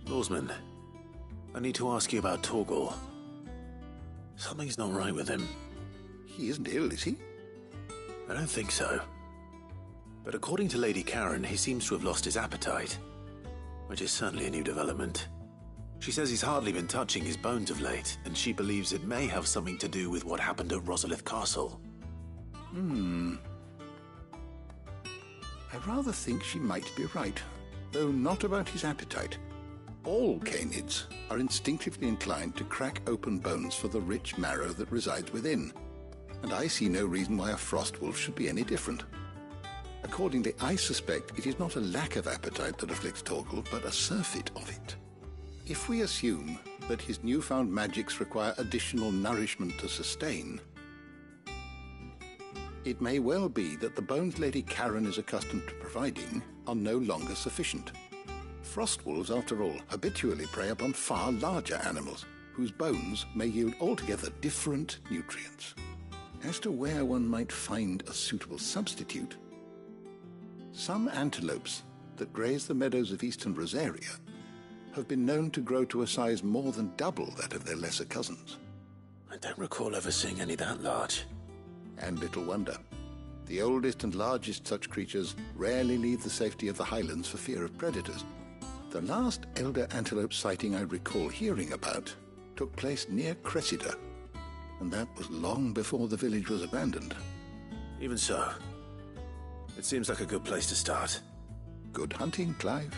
Lawsman, I need to ask you about Torgal. Something's not right with him. He isn't ill, is he? I don't think so. But according to Lady Karen, he seems to have lost his appetite, which is certainly a new development. She says he's hardly been touching his bones of late, and she believes it may have something to do with what happened at Rosalith Castle. I rather think she might be right, though not about his appetite. All canids are instinctively inclined to crack open bones for the rich marrow that resides within, and I see no reason why a frostwolf should be any different. Accordingly, I suspect it is not a lack of appetite that afflicts Torgal, but a surfeit of it. If we assume that his newfound magics require additional nourishment to sustain, it may well be that the bones Lady Karen is accustomed to providing are no longer sufficient. Frostwolves, after all, habitually prey upon far larger animals, whose bones may yield altogether different nutrients. As to where one might find a suitable substitute, some antelopes that graze the meadows of eastern Rosaria have been known to grow to a size more than double that of their lesser cousins. I don't recall ever seeing any that large. And little wonder. The oldest and largest such creatures rarely leave the safety of the highlands for fear of predators. The last elder antelope sighting I recall hearing about took place near Cressida, and that was long before the village was abandoned. Even so, it seems like a good place to start. Good hunting, Clive.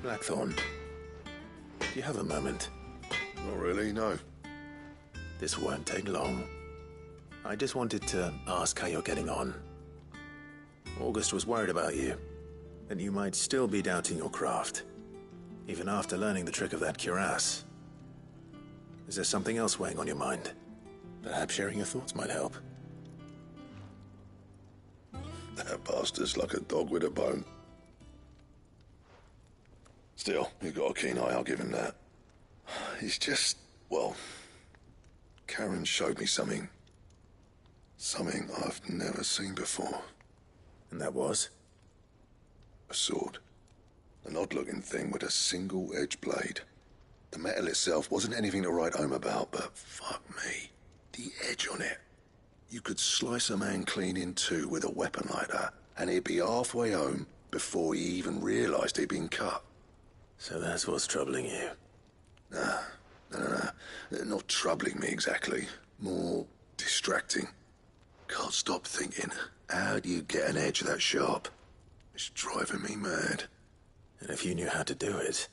Blackthorn, do you have a moment? Not really, no. This won't take long. I just wanted to ask how you're getting on. August was worried about you, that you might still be doubting your craft, even after learning the trick of that cuirass. Is there something else weighing on your mind? Perhaps sharing your thoughts might help. That bastard's like a dog with a bone. Still, you've got a keen eye, I'll give him that. He's just, well, Karen showed me something. Something I've never seen before. And that was? A sword. An odd-looking thing with a single-edged blade. The metal itself wasn't anything to write home about, but fuck me, the edge on it. You could slice a man clean in two with a weapon like that, and he'd be halfway home before he even realised he'd been cut. So that's what's troubling you? No. Not troubling me exactly. More distracting. Can't stop thinking, how do you get an edge that sharp? It's driving me mad. And if you knew how to do it,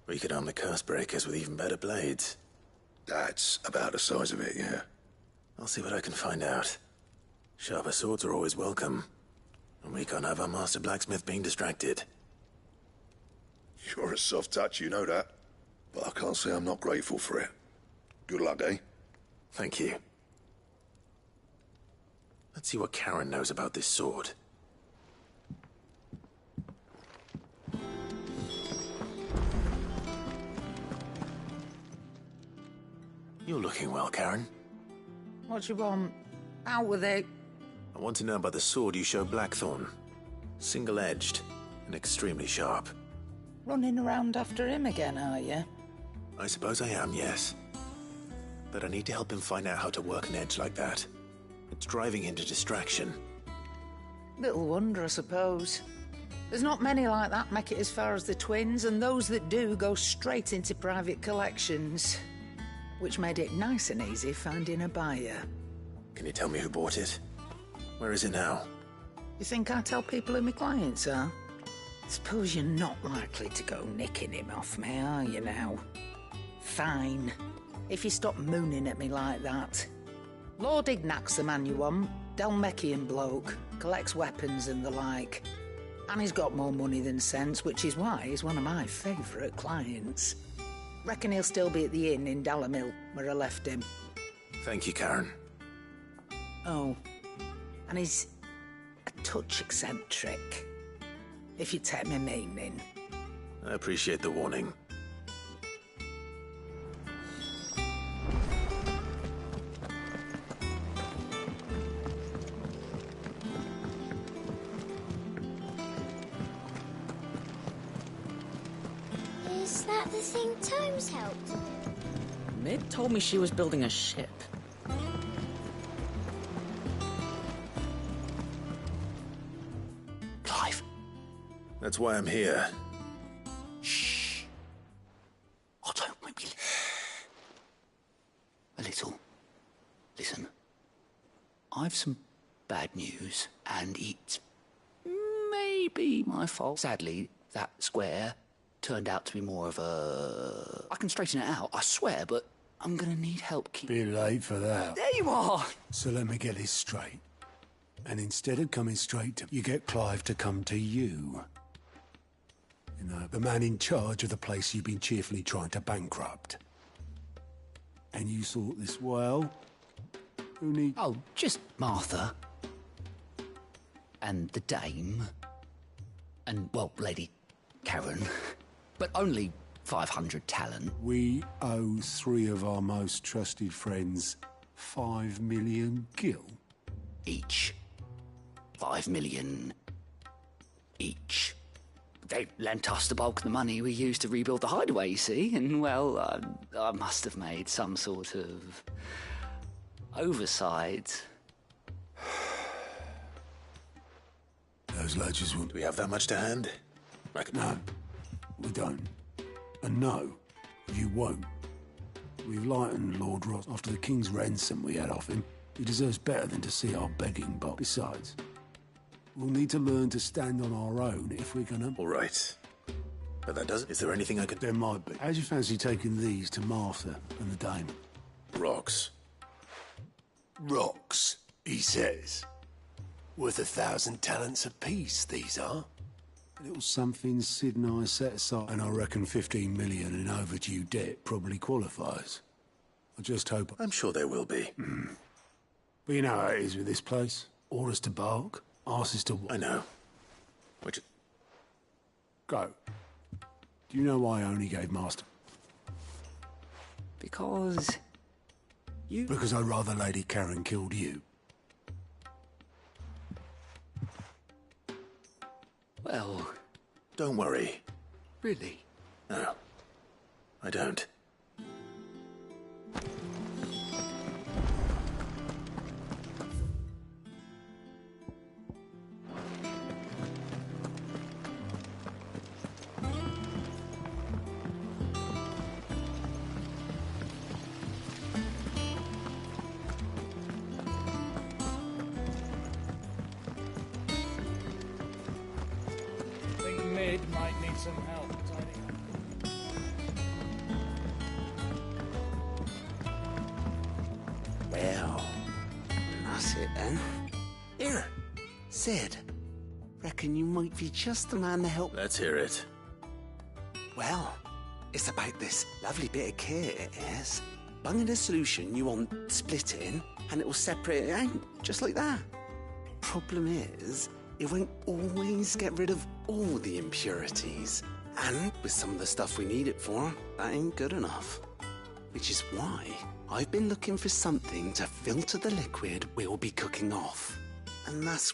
we could arm the curse breakers with even better blades. That's about the size of it, yeah. I'll see what I can find out. Sharper swords are always welcome. And we can't have our master blacksmith being distracted. You're a soft touch, you know that. But I can't say I'm not grateful for it. Good luck, eh? Thank you. Let's see what Karen knows about this sword. You're looking well, Karen. What you want? Out with it. I want to know about the sword you showed Blackthorn. Single-edged and extremely sharp. Running around after him again, are you? I suppose I am, yes. But I need to help him find out how to work an edge like that. It's driving him to distraction. Little wonder, I suppose. There's not many like that make it as far as the twins, and those that do go straight into private collections. Which made it nice and easy finding a buyer. Can you tell me who bought it? Where is it now? You think I tell people who my clients are? Suppose you're not likely to go nicking him off me, are you now? Fine. If you stop mooning at me like that. Lord Ignac's the man you want. Delmechian bloke. Collects weapons and the like. And he's got more money than sense, which is why he's one of my favourite clients. Reckon he'll still be at the inn in Dalamil, where I left him. Thank you, Karen. Oh, and he's a touch eccentric, if you take my meaning. I appreciate the warning. Is that the thing Tomes helped? Mid told me she was building a ship. Clive. That's why I'm here. Shh. Otto, maybe a little. Listen, I've some bad news, and it's maybe my fault. Sadly, that square turned out to be more of a... I can straighten it out, I swear, but I'm gonna need help keep... Bit late for that. There you are! So let me get this straight. And instead of coming straight to... You get Clive to come to you. You know, the man in charge of the place you've been cheerfully trying to bankrupt. And you thought this well? Who need... Oh, just Martha. And the dame. And, well, Lady Karen. But only 500 talent. We owe 3 of our most trusted friends 5 million gil. Each. 5 million each. They lent us the bulk of the money we used to rebuild the hideaway, you see, and, well, I must have made some sort of oversight. Those lodgers will... Do we have that much to hand? No, we don't. And no, you won't. We've lightened Lord Ross after the King's ransom we had off him. He deserves better than to see our begging bowl. Besides, we'll need to learn to stand on our own if we're gonna... All right. But that doesn't... Is there anything I could... There might be. How'd you fancy taking these to Martha and the dame? Rocks. Rocks, he says. Worth 1,000 talents apiece, these are. A little something Sid and I set aside, and I reckon 15 million in overdue debt probably qualifies. I just hope... I'm sure there will be. But you know how it is with this place. Orders to bark, arses to... I know. Which... Go. Do you know why I only gave Master... Because... you... Because I'd rather Lady Karen killed you. Well... Don't worry. Really? No. I don't. Mid might need some help tidying up. Well, that's it then. Here, Sid. Reckon you might be just the man to help. Let's hear it. Well, it's about this lovely bit of kit, it is. Bunging a solution you want splitting, and it will separate it out, just like that. Problem is, it won't always get rid of all the impurities. And with some of the stuff we need it for, that ain't good enough. Which is why I've been looking for something to filter the liquid we'll be cooking off. And that's...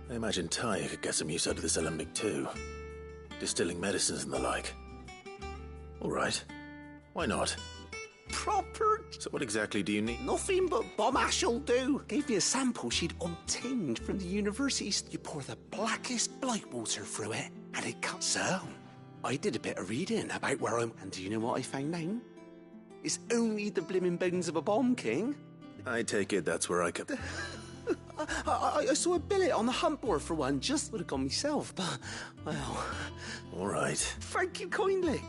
I imagine Tyre could get some use out of this alembic too. Distilling medicines and the like. All right. Why not? proper... So what exactly do you need? Nothing but bomb ash'll do. Gave me a sample she'd obtained from the university. You pour the blackest blight water through it, and it cuts. So, I did a bit of reading about where I'm... And do you know what I found out? It's only the blimmin' bones of a bomb king. I take it that's where I could... I saw a billet on the hunt board for one. Just would have gone myself, but, well... All right. Thank you kindly.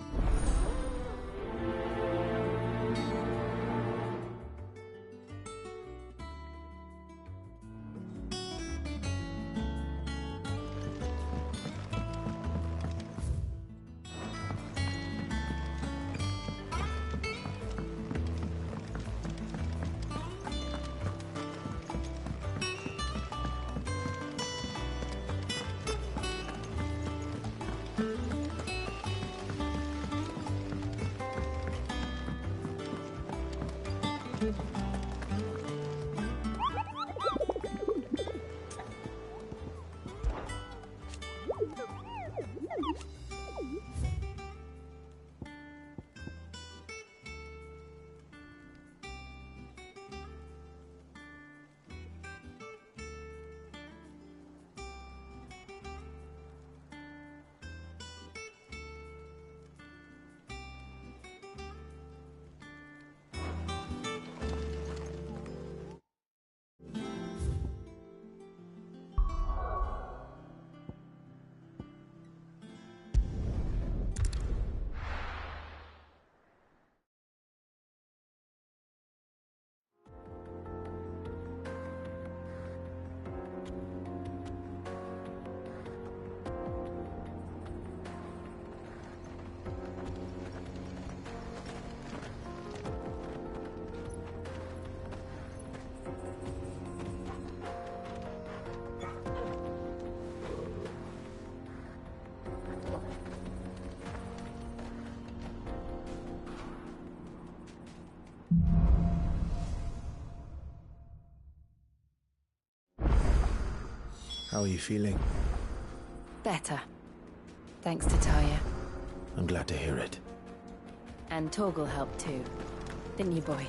How are you feeling? Better. Thanks to Taya. I'm glad to hear it. And Torgal helped too. Didn't you, boy?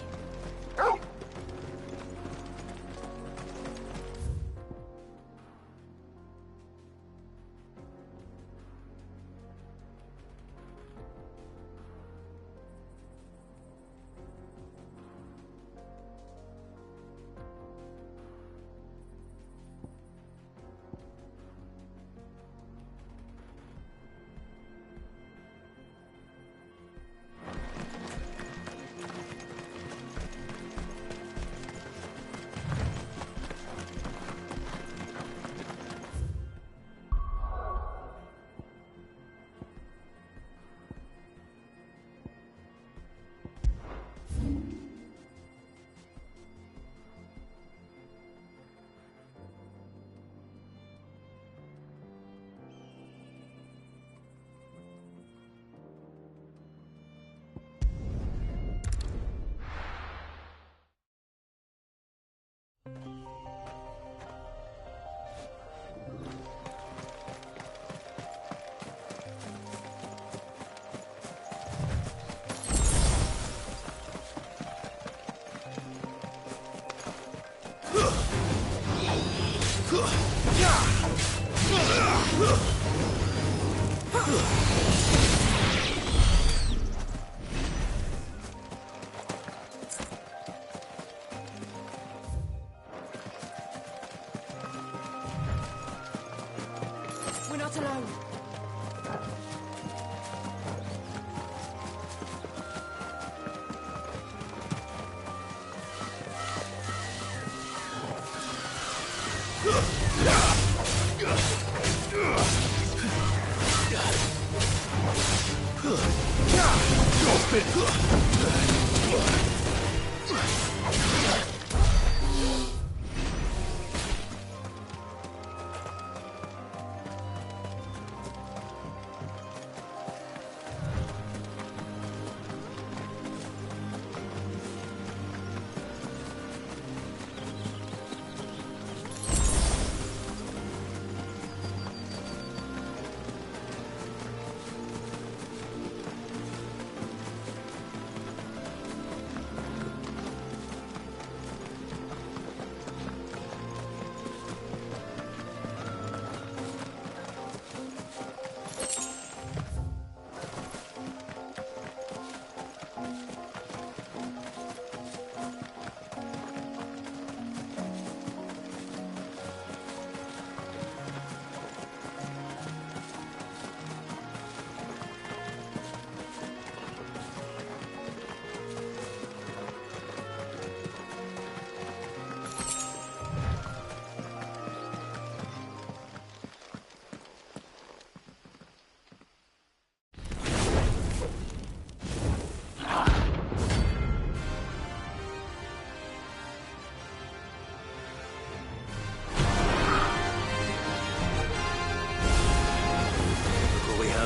We're not alone.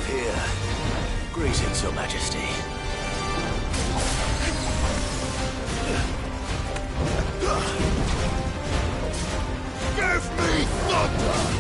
Here. Greetings, Your Majesty. Give me thunder!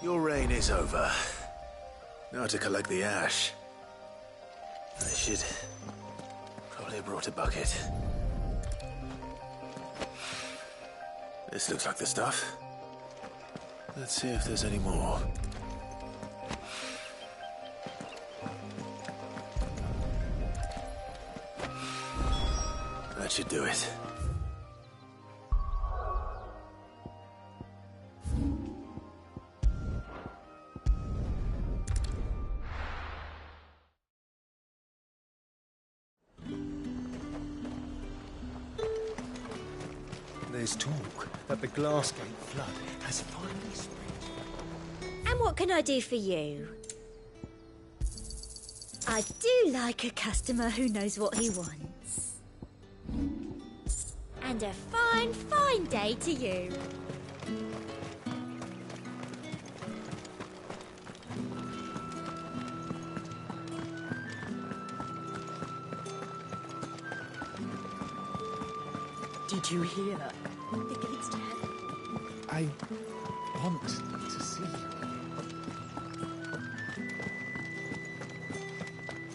Your reign is over. Now to collect the ash. I should probably have brought a bucket. This looks like the stuff. Let's see if there's any more. That should do it. There's talk that the Glassgate flood has finally spread. And what can I do for you? I do like a customer who knows what he wants. And a fine, fine day to you. Did you hear? The gates to heaven. I want to see you.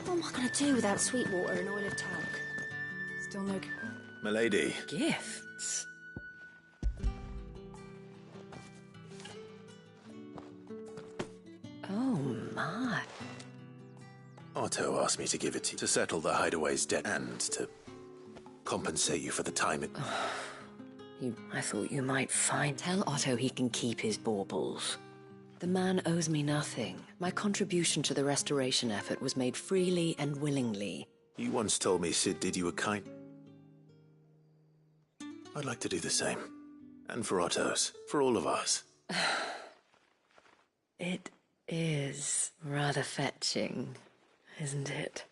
What am I going to do without sweet water and oil of talc? Still no Milady. gifts. Oh my. Otto asked me to give it to you to settle the hideaway's debt and to compensate you for the time it... I thought you might find. Tell Otto he can keep his baubles. The man owes me nothing. My contribution to the restoration effort was made freely and willingly. You once told me Sid did you a kind... I'd like to do the same. And for Otto's. For all of us. It is rather fetching, isn't it?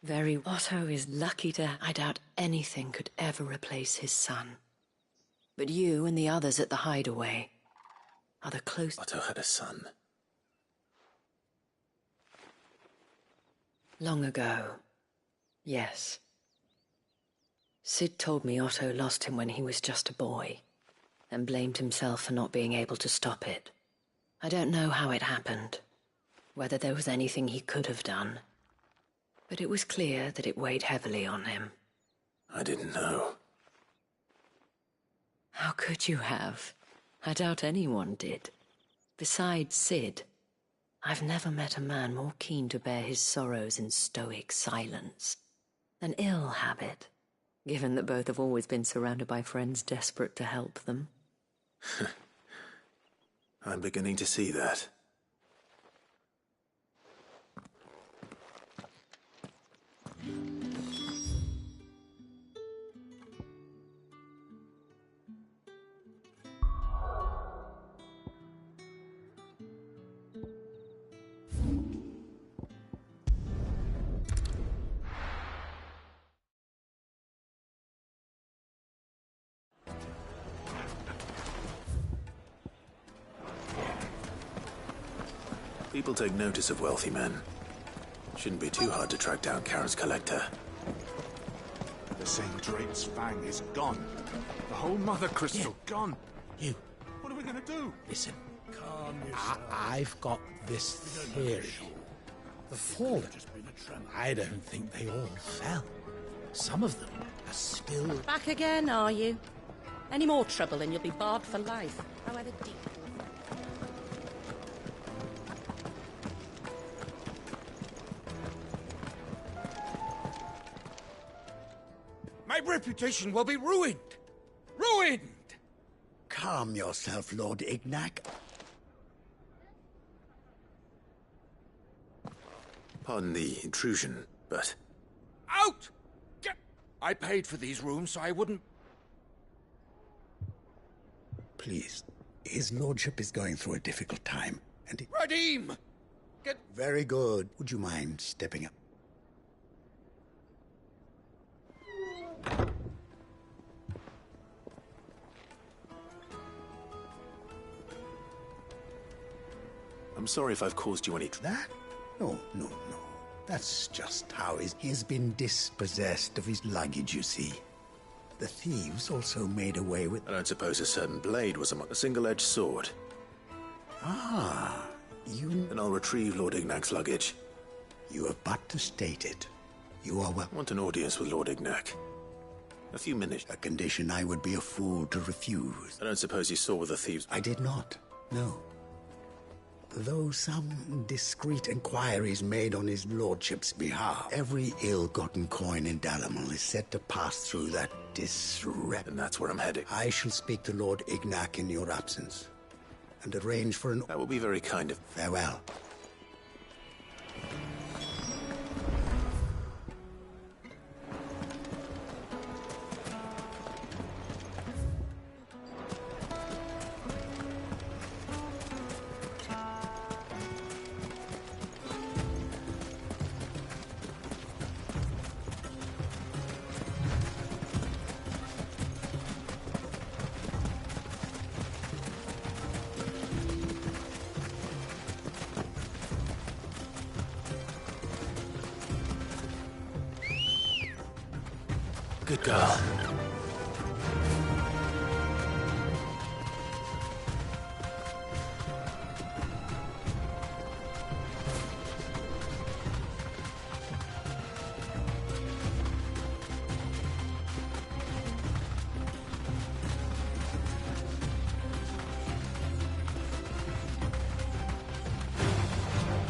Very. Otto is lucky to. I doubt anything could ever replace his son. But you and the others at the hideaway are the close. Otto had a son. Long ago. Yes. Sid told me Otto lost him when he was just a boy, and blamed himself for not being able to stop it. I don't know how it happened, whether there was anything he could have done, but it was clear that it weighed heavily on him. I didn't know. How could you have? I doubt anyone did. Besides Sid, I've never met a man more keen to bear his sorrows in stoic silence. An ill habit, given that both have always been surrounded by friends desperate to help them. I'm beginning to see that. People take notice of wealthy men. Shouldn't be too hard to track down Karen's collector. The St. Drake's Fang is gone. The whole Mother Crystal gone. You. What are we gonna do? Listen. Calm yourself. I've got this theory. The Fallen. I don't think they all fell. Some of them are still... Back again, are you? Any more trouble and you'll be barred for life, however deep. My reputation will be ruined! Ruined! Calm yourself, Lord Ignac. Pardon the intrusion, but... Out! Get... I paid for these rooms so I wouldn't... Please. His lordship is going through a difficult time, and he... Radim! Get... Very good. Would you mind stepping up? I'm sorry if I've caused you any... That? No. That's just how he's been dispossessed of his luggage, you see. The thieves also made away with... I don't suppose a certain blade was among a single-edged sword. Ah, you... Then I'll retrieve Lord Ignac's luggage. You have but to state it. You are well... I want an audience with Lord Ignac. A few minutes. A condition I would be a fool to refuse. I don't suppose you saw what the thieves... I did not, no. Though some discreet inquiries made on his lordship's behalf, every ill-gotten coin in Dalamal is said to pass through that disreputable... And that's where I'm heading. I shall speak to Lord Ignac in your absence, and arrange for an... That will be very kind of... Farewell. Good girl.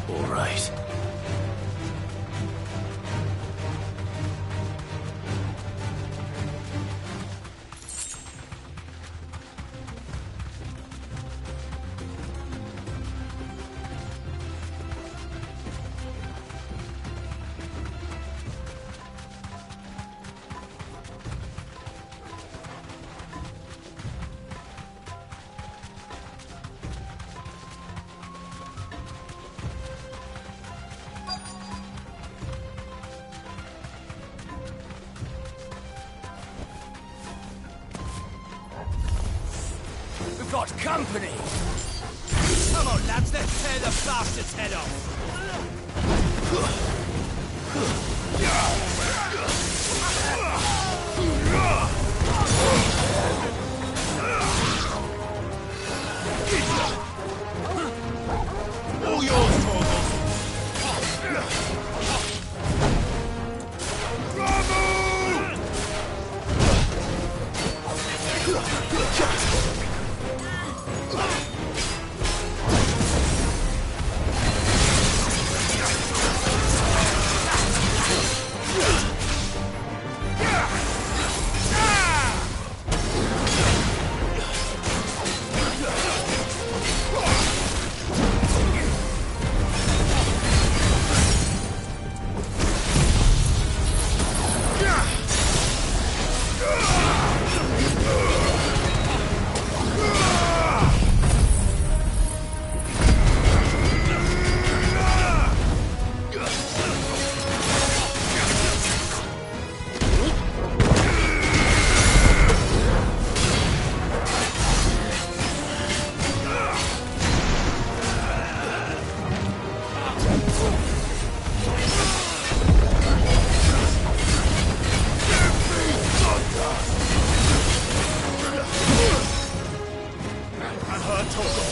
All right. We've got company! Come on, lads, let's tear the bastard's head off! All yours, Torgal!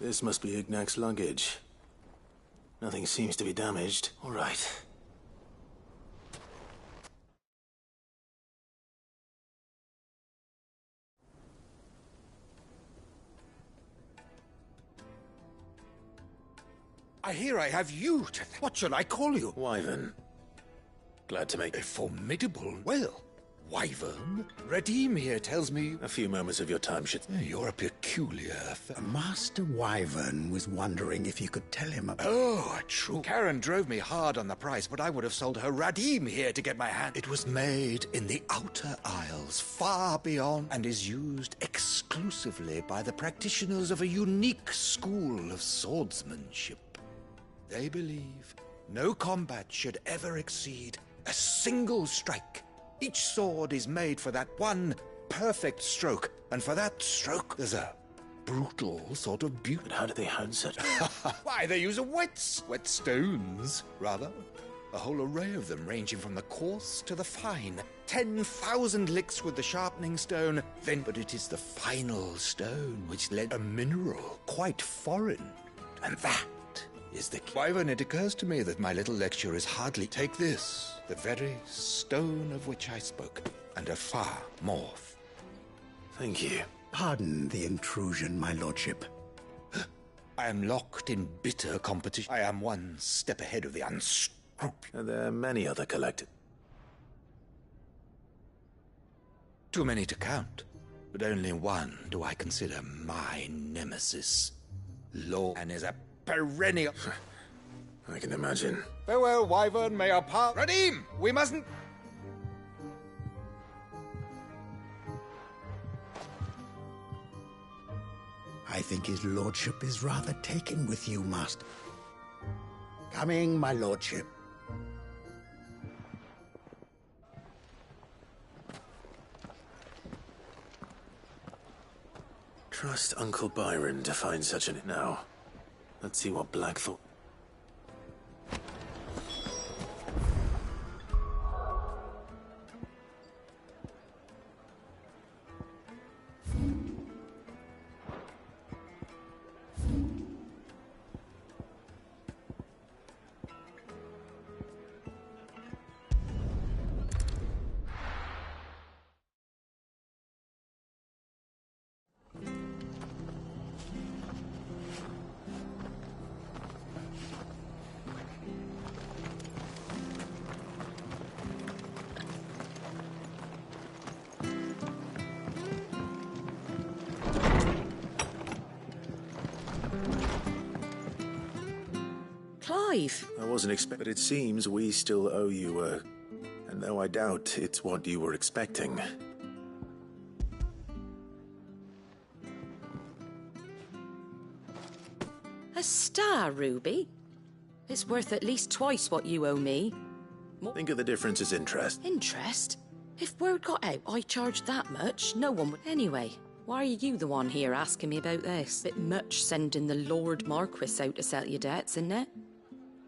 This must be Ignac's luggage. Nothing seems to be damaged. All right. I hear I have you to... What shall I call you? Wyvern. Glad to make... A formidable... Well, Wyvern? Redeem here tells me... A few moments of your time should... You're a peculiar... Master Wyvern was wondering if you could tell him about... Oh, true. Karen drove me hard on the price, but I would have sold her Radim here to get my hand. It was made in the Outer Isles, far beyond, and is used exclusively by the practitioners of a unique school of swordsmanship. They believe no combat should ever exceed a single strike. Each sword is made for that one perfect stroke, and for that stroke there's a brutal sort of beauty. But how do they hound such? Why, they use whetstones, rather. A whole array of them, ranging from the coarse to the fine. 10,000 licks with the sharpening stone, then... But it is the final stone which led a mineral quite foreign. And that is the key. Wyvern, it occurs to me that my little lecture is hardly... Take this, the very stone of which I spoke, and a far more... Thank you. Pardon the intrusion, my lordship. I am locked in bitter competition. I am one step ahead of the unscrupulous. There are many other collectors. Too many to count, but only one do I consider my nemesis. Lorcan is a perennial... I can imagine. Farewell, Wyvern, may our part... Radim! We mustn't... I think his lordship is rather taken with you, master. Coming, my lordship. Trust Uncle Byron to find such an... Now, let's see what Blackthorn... Clive! I wasn't expecting, but it seems we still owe you a... And though I doubt it's what you were expecting. A star, Ruby? It's worth at least twice what you owe me. Think of the difference as interest. Interest? If word got out I charged that much, no one would... Anyway, why are you the one here asking me about this? Bit much sending the Lord Marquis out to settle your debts, isn't it?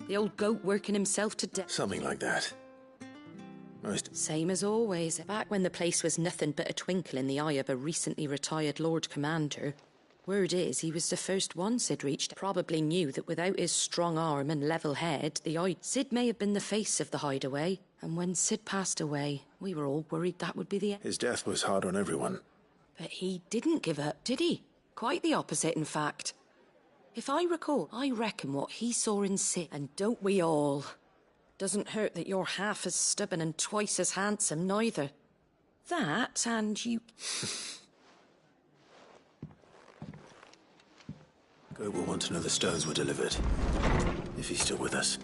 The old goat working himself to death. Something like that. Same as always. Back when the place was nothing but a twinkle in the eye of a recently retired Lord Commander. Word is, he was the first one Sid reached. Probably knew that without his strong arm and level head, Sid may have been the face of the hideaway. And when Sid passed away, we were all worried that would be the end. His death was hard on everyone. But he didn't give up, did he? Quite the opposite, in fact. If I recall, I reckon what he saw in Sid, and don't we all? Doesn't hurt that you're half as stubborn and twice as handsome, neither. That, and you... Goat will want to know the stones were delivered. If he's still with us.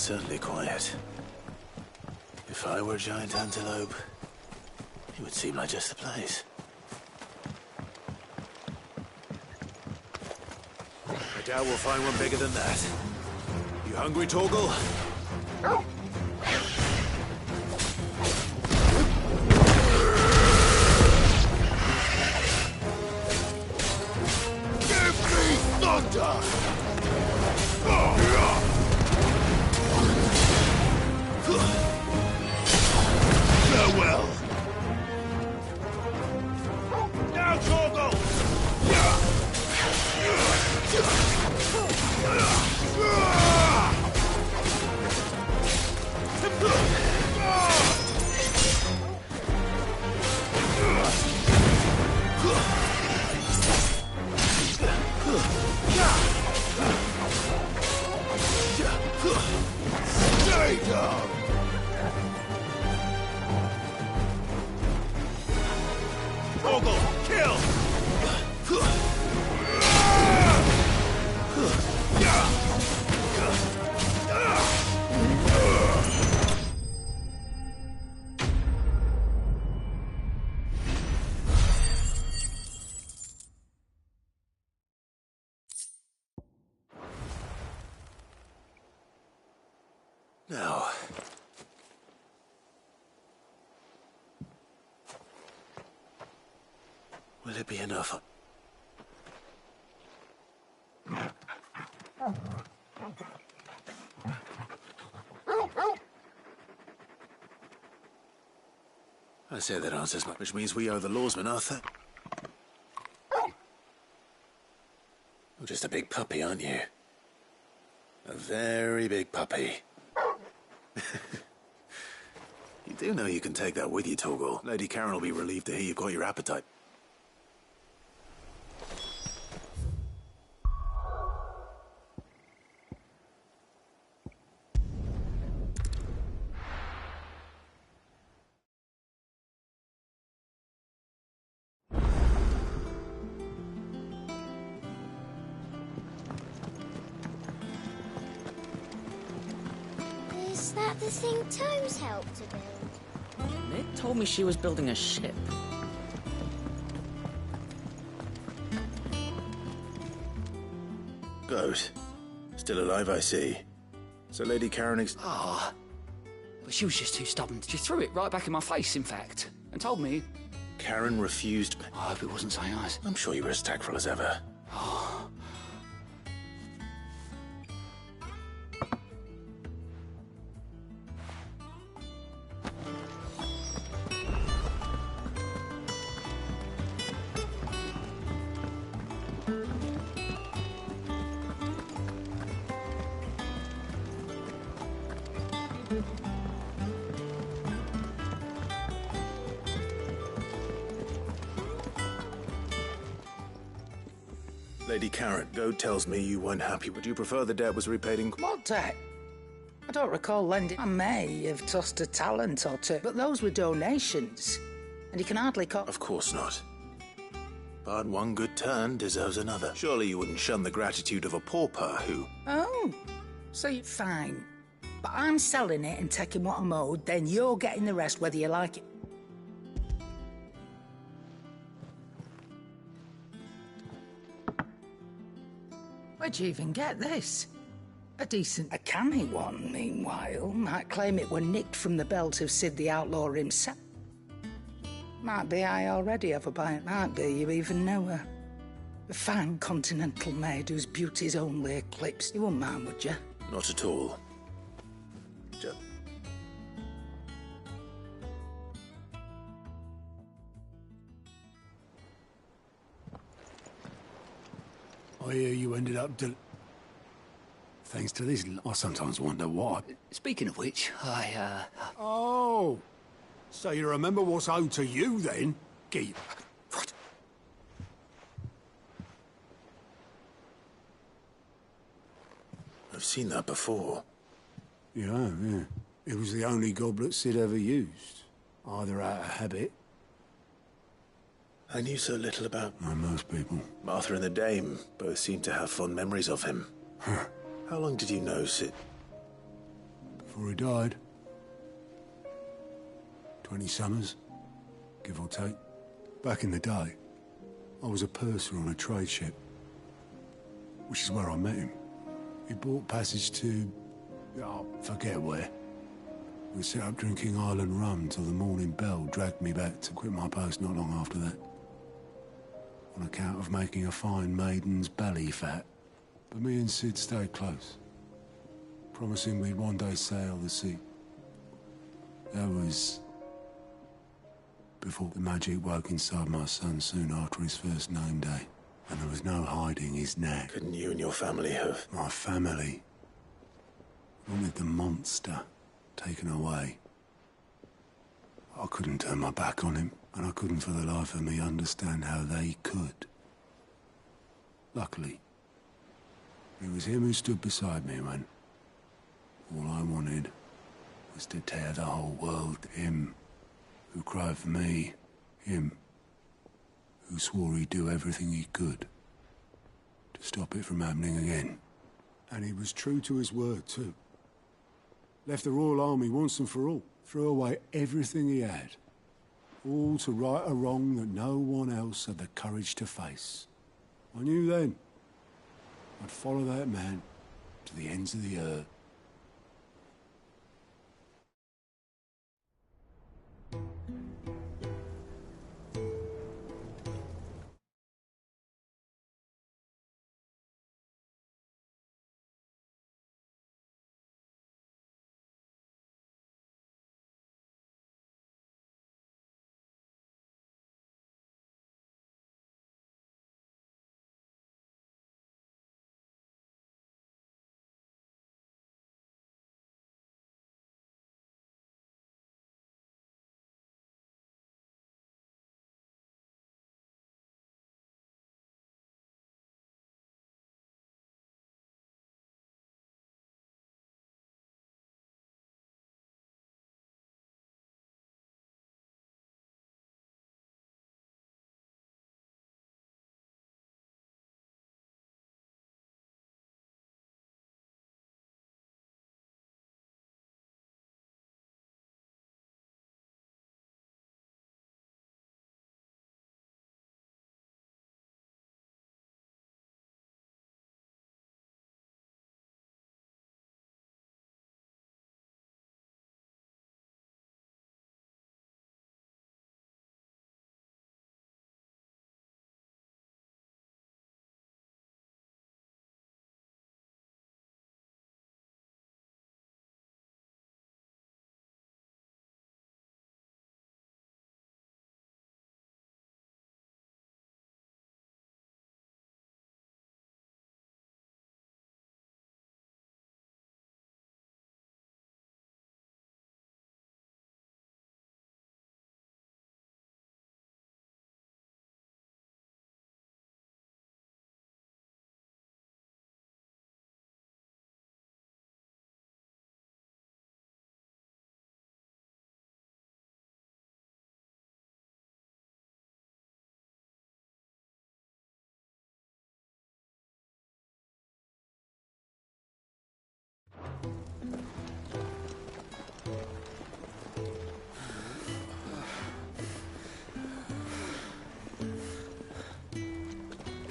certainly quiet. If I were a giant antelope, it would seem like just the place. I doubt we'll find one bigger than that. You hungry, Torgal? Give me thunder! Farewell! Now, Torgal! Stay down! Torgal, kill! Now, will it be enough? I say that answers much, which means we owe the lawsman Arthur. You're just a big puppy, aren't you? A very big puppy. You do know you can take that with you, Torgal. Lady Karen will be relieved to hear you've got your appetite. Is that the thing Tomes helped to build? Nick told me she was building a ship. Goat. Still alive, I see. So Lady Karen Ah. But she was just too stubborn. She threw it right back in my face, in fact, and told me... Karen refused... I hope it wasn't so nice. I'm sure you were as tactful as ever. Oh. Lady Karen, Goat tells me you weren't happy. Would you prefer the debt was repaid in... What debt? I don't recall lending. I may have tossed a talent or two, but those were donations. And you can hardly call... Of course not. But one good turn deserves another. Surely you wouldn't shun the gratitude of a pauper who... Oh, so you're fine. But I'm selling it and taking what I'm owed, then you're getting the rest whether you like it. Where'd you even get this? A a canny one, meanwhile, might claim it were nicked from the belt of Sid the Outlaw himself. Might be I already have a buyer. Might be you even know her. A fine continental maid whose beauty's only eclipsed. You wouldn't mind, would you? Not at all. Just... I hear you ended up thanks to this, I sometimes wonder why. Speaking of which, Oh! So you remember what's owed to you, then? Gee. What? I've seen that before. Yeah. It was the only goblet Sid ever used. Either out of habit... I knew so little about... Like most people. Martha and the Dame both seem to have fond memories of him. Huh. How long did you know Sid? before he died. 20 summers, give or take. Back in the day, I was a purser on a trade ship, which is where I met him. He bought passage to... oh, forget where. We set up drinking island rum till the morning bell dragged me back to quit my post not long after that. On account of making a fine maiden's belly fat. But me and Sid stayed close, promising we'd one day sail the sea. That was before the magic woke inside my son soon after his first name day. And there was no hiding his knack. Couldn't you and your family have? My family wanted the monster taken away. I couldn't turn my back on him, and I couldn't for the life of me understand how they could. Luckily, it was him who stood beside me when all I wanted was to tear the whole world. Him who cried for me. Him who swore he'd do everything he could to stop it from happening again. And he was true to his word, too. Left the Royal Army once and for all. Threw away everything he had. All to right a wrong that no one else had the courage to face. I knew then I'd follow that man to the ends of the earth.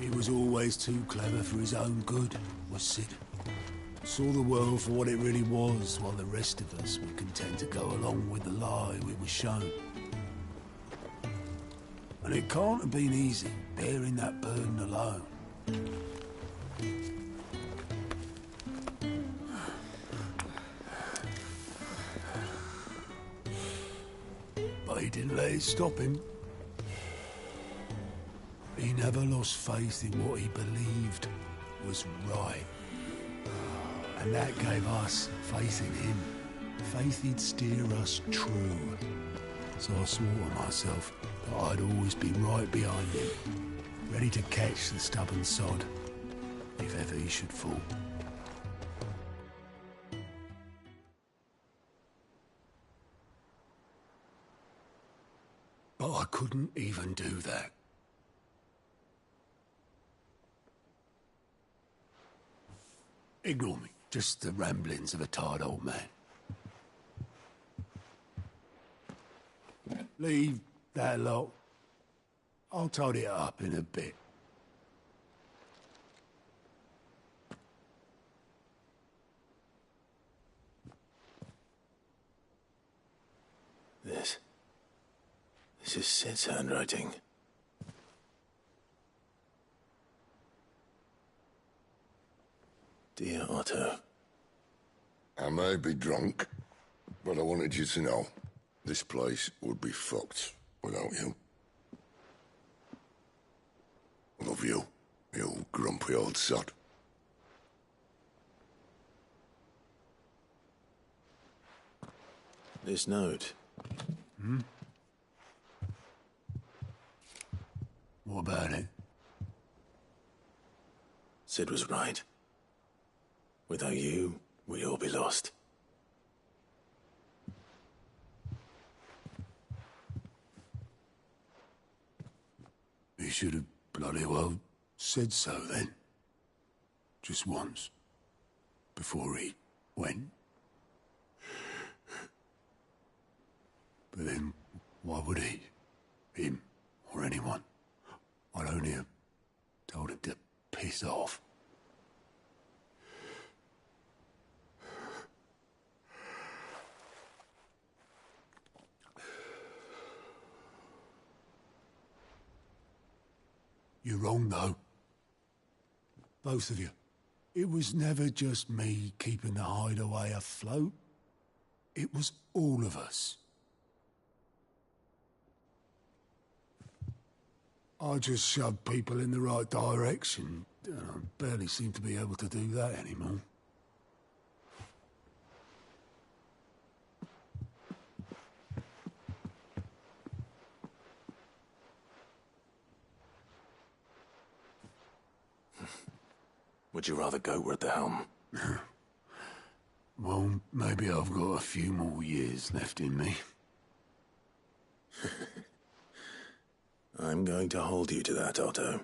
He was always too clever for his own good, was Sid. Saw the world for what it really was, while the rest of us were content to go along with the lie we were shown. And it can't have been easy, bearing that burden alone. But he didn't let it stop him. He never lost faith in what he believed was right. And that gave us faith in him. Faith he'd steer us true. So I swore to myself that I'd always be right behind him, ready to catch the stubborn sod, if ever he should fall. But I couldn't even do that. Ignore me. Just the ramblings of a tired old man. Leave that lot. I'll tidy it up in a bit. This is Sid's handwriting. Dear Otto. I may be drunk, but I wanted you to know this place would be fucked without you. I love you, you grumpy old sod. This note. What about it? Sid was right. Without you, we'd all be lost. He should have bloody well said so then. Just once. Before he went. But then, why would he? Him, or anyone? I'd only have told him to piss off. You're wrong, though. Both of you. It was never just me keeping the hideaway afloat. It was all of us. I just shoved people in the right direction, and I barely seem to be able to do that anymore. Would you rather go at the helm? Well, maybe I've got a few more years left in me. I'm going to hold you to that, Otto.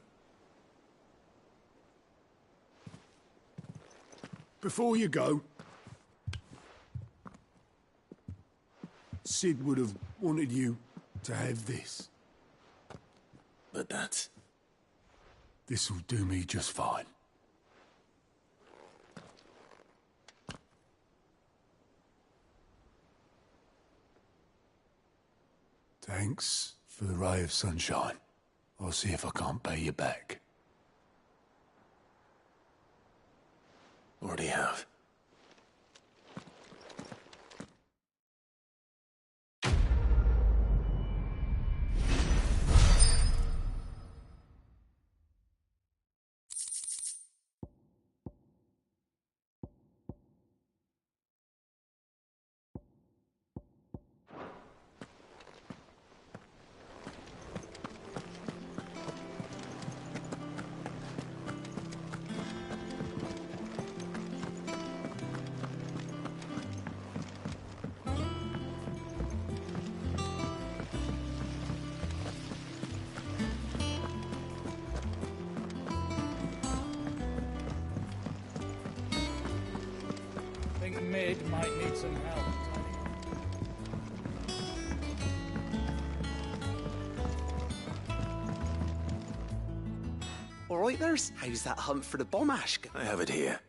Before you go, Sid would have wanted you to have this. But that's... This'll do me just fine. Thanks for the ray of sunshine. I'll see if I can't pay you back. Already have. Mid might need some help. All right, there's. How's that hunt for the bomb, Ashkin? I have it here.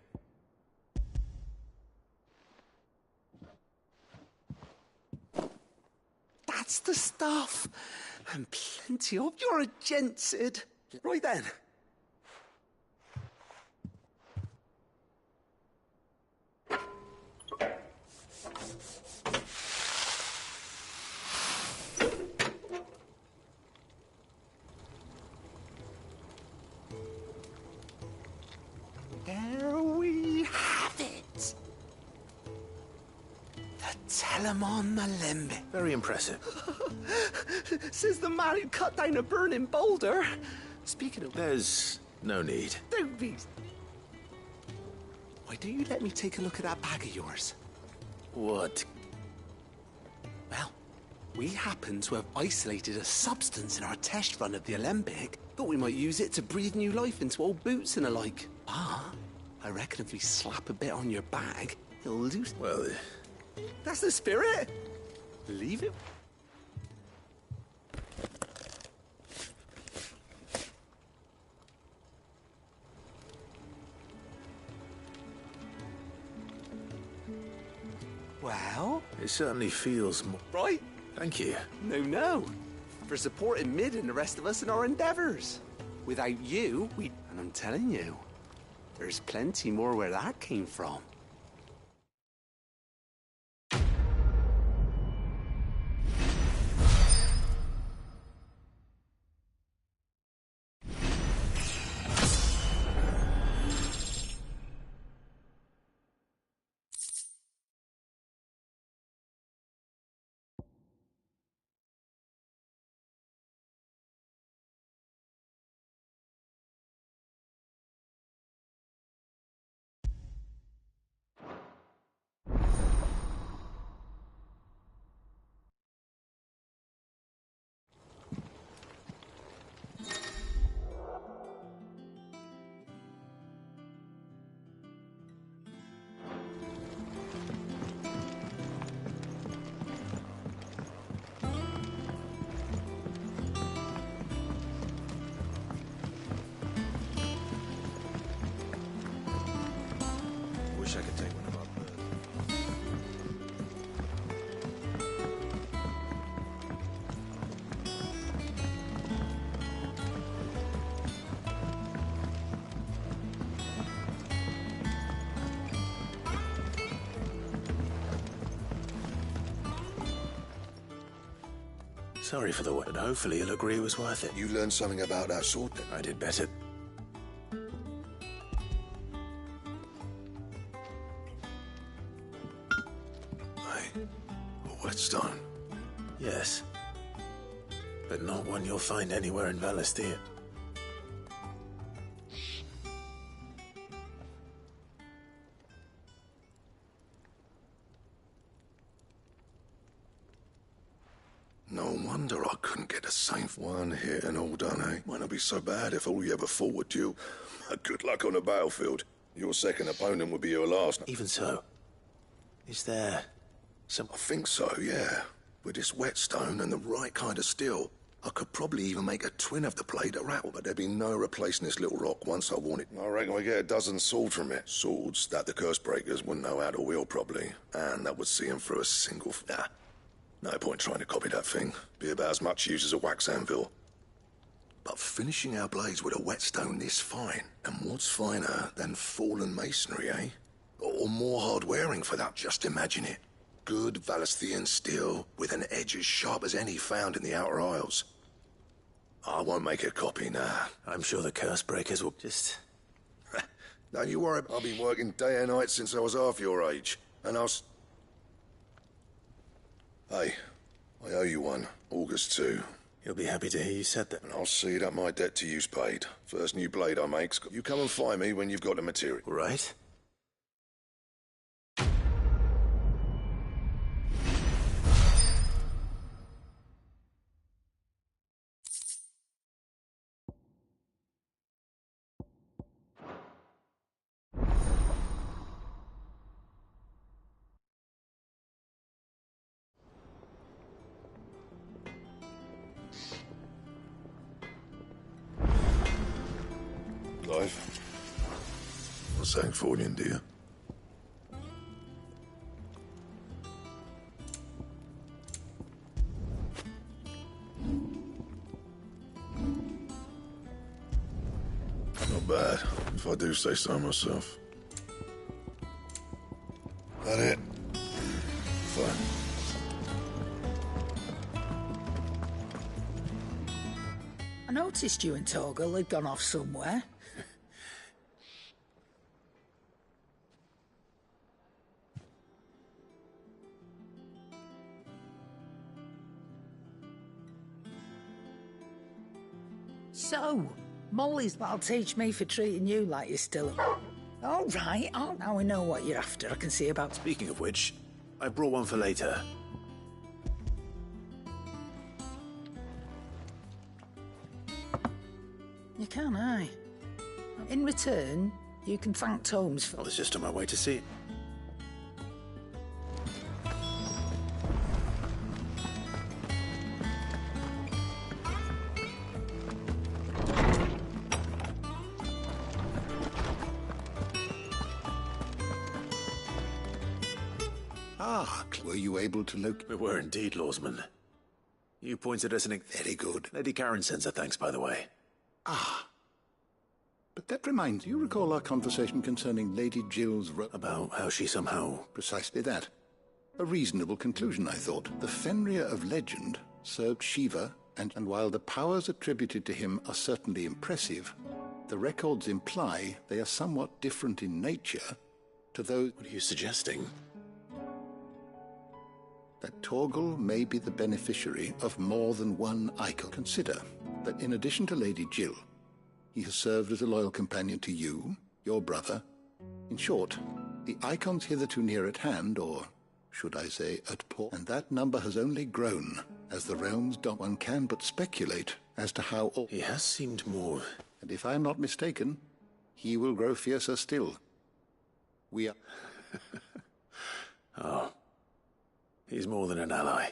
That's the stuff. And plenty of. You're a gent, Sid. Right then. There we have it. The Telemon Malembe. Very impressive. Says the man who cut down a burning boulder. Speaking of... There's no need. Don't be... Why don't you let me take a look at that bag of yours? What? Well, we happen to have isolated a substance in our test run of the Alembic. Thought we might use it to breathe new life into old boots and the like. Ah, I reckon if we slap a bit on your bag, it'll lose... Well... That's the spirit. Leave it. Well? It certainly feels more... Right? Thank you. No. For supporting Mid and the rest of us in our endeavors. Without you, and I'm telling you, there's plenty more where that came from. Wish I could take one of our birds. Sorry for the wait, but hopefully you'll agree it was worth it. You learned something about that sword then? I did better. Whetstone? Yes. But not one you'll find anywhere in Valestir. No wonder I couldn't get a safe one hit and all done, eh? Might not be so bad if all you ever fought were you. Good luck on the battlefield. Your second opponent would be your last. Even so, is there... I think so, yeah. With this whetstone and the right kind of steel, I could probably even make a twin of the blade that rattle, but there'd be no replacing this little rock once I worn it. I reckon we get a dozen swords from it. Swords that the curse breakers wouldn't know how to wield properly, and that would see them through a single... no point trying to copy that thing. Be about as much use as a wax anvil. But finishing our blades with a whetstone this fine, and what's finer than fallen masonry, eh? Or more hard-wearing for that, just imagine it. Good Valesthian steel with an edge as sharp as any found in the Outer Isles. I won't make a copy, nah. I'm sure the curse breakers will just... Don't you worry, I've been working day and night since I was half your age. And Hey, I owe you one. August 2. You'll be happy to hear you said that. And I'll see that my debt to you's paid. First new blade I make's... You come and find me when you've got the material. Right. Clive, what's saying for you, dear? Not bad, if I do say so myself. That it? Fine. I noticed you and Torgal had gone off somewhere. So, Molly's that'll teach me for treating you like you're still... All right, now I know what you're after. I can see about... Speaking of which, I brought one for later. You can, aye. In return, you can thank Tomes for... I was just on my way to see it. Ah, were you able to locate... We were indeed, Lawsman. You pointed us in... Very good. Lady Karen sends her thanks, by the way. Ah. But that reminds you, recall our conversation concerning Lady Jill's... About how she somehow... Precisely that. A reasonable conclusion, I thought. The Fenrir of legend served Shiva, and while the powers attributed to him are certainly impressive, the records imply they are somewhat different in nature to those... What are you suggesting? That Torgal may be the beneficiary of more than one icon. Consider that in addition to Lady Jill, he has served as a loyal companion to you, your brother. In short, the icons hitherto near at hand, or should I say at port, and that number has only grown as the realms don't. One can but speculate as to how all... He has seemed more... And if I am not mistaken, he will grow fiercer still. We are... Oh. He's more than an ally.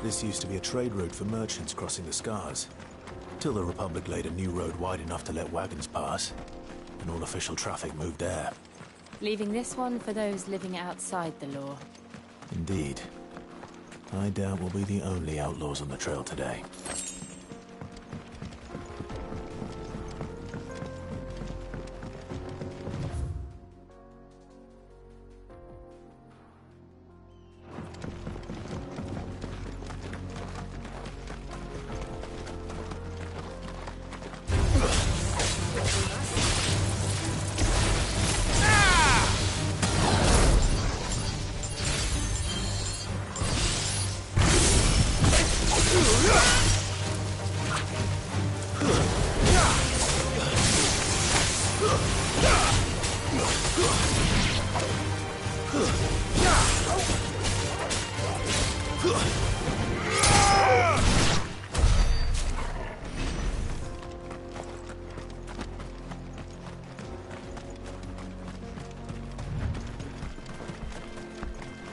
This used to be a trade route for merchants crossing the Scars, till the Republic laid a new road wide enough to let wagons pass, and all official traffic moved there. Leaving this one for those living outside the law. Indeed. I doubt we'll be the only outlaws on the trail today.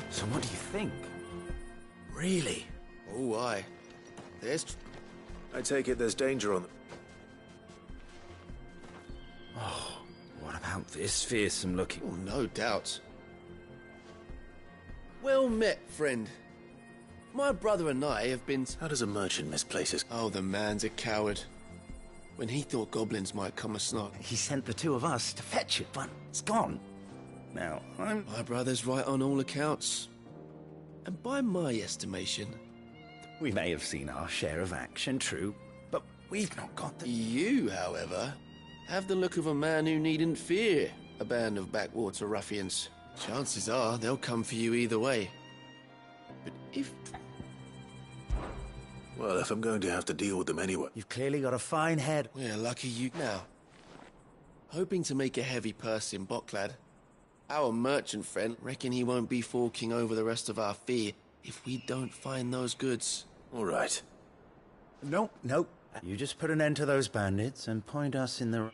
So what do you think? Really? Oh, aye. I take it there's danger on them. Oh, what about this fearsome looking? Oh, no doubt. Well met, friend. My brother and I have been... How does a merchant misplace his... Oh, the man's a coward. When he thought goblins might come a snog. He sent the two of us to fetch it, but it's gone. Now, My brother's right on all accounts. And by my estimation... We may have seen our share of action, true, but we've not got the... You, however, have the look of a man who needn't fear a band of backwater ruffians. Chances are they'll come for you either way. But if... Well, if I'm going to have to deal with them anyway... You've clearly got a fine head. We're lucky you... Now, hoping to make a heavy purse in Bocklad, our merchant friend reckon he won't be forking over the rest of our fee if we don't find those goods. All right. Nope. You just put an end to those bandits and point us in the...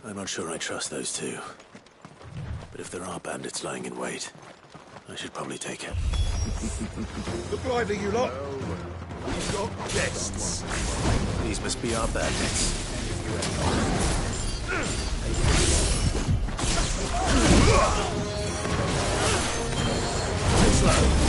I'm not sure I trust those two. But if there are bandits lying in wait, I should probably take it. Look lively, you lot. We've got guests. These must be our bandits. Slow.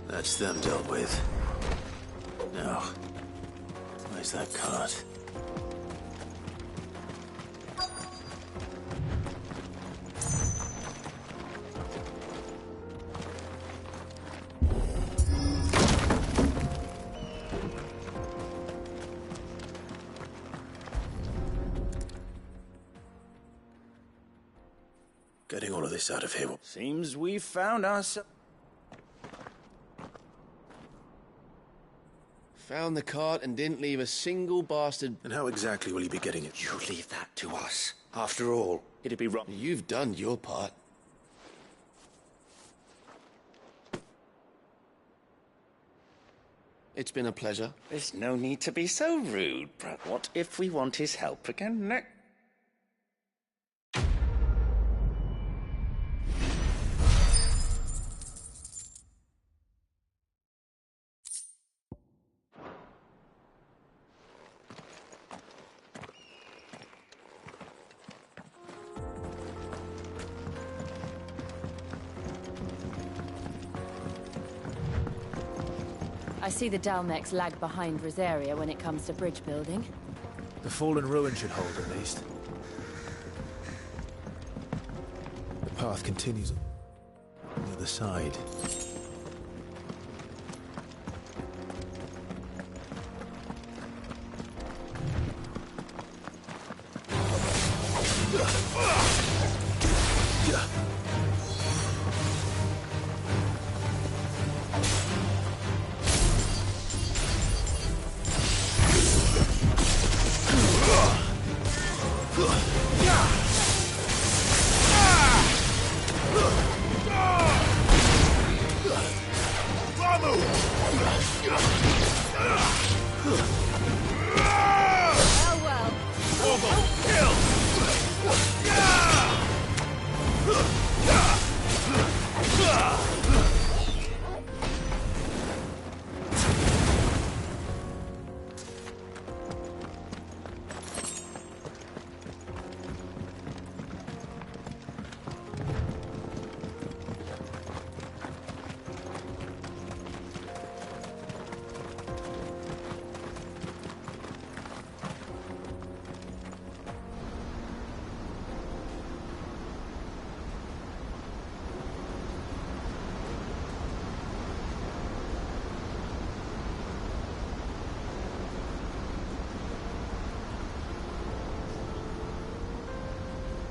That's them dealt with. Now, where's that cart? Getting all of this out of here. Seems we've found ourselves... Found the cart and didn't leave a single bastard. And how exactly will you be getting it? You leave that to us. After all, it'd be wrong. You've done your part. It's been a pleasure. There's no need to be so rude, but what if we want his help again next? I see the Dalmex lag behind Rosaria when it comes to bridge building. The fallen ruin should hold, at least. The path continues on the other side.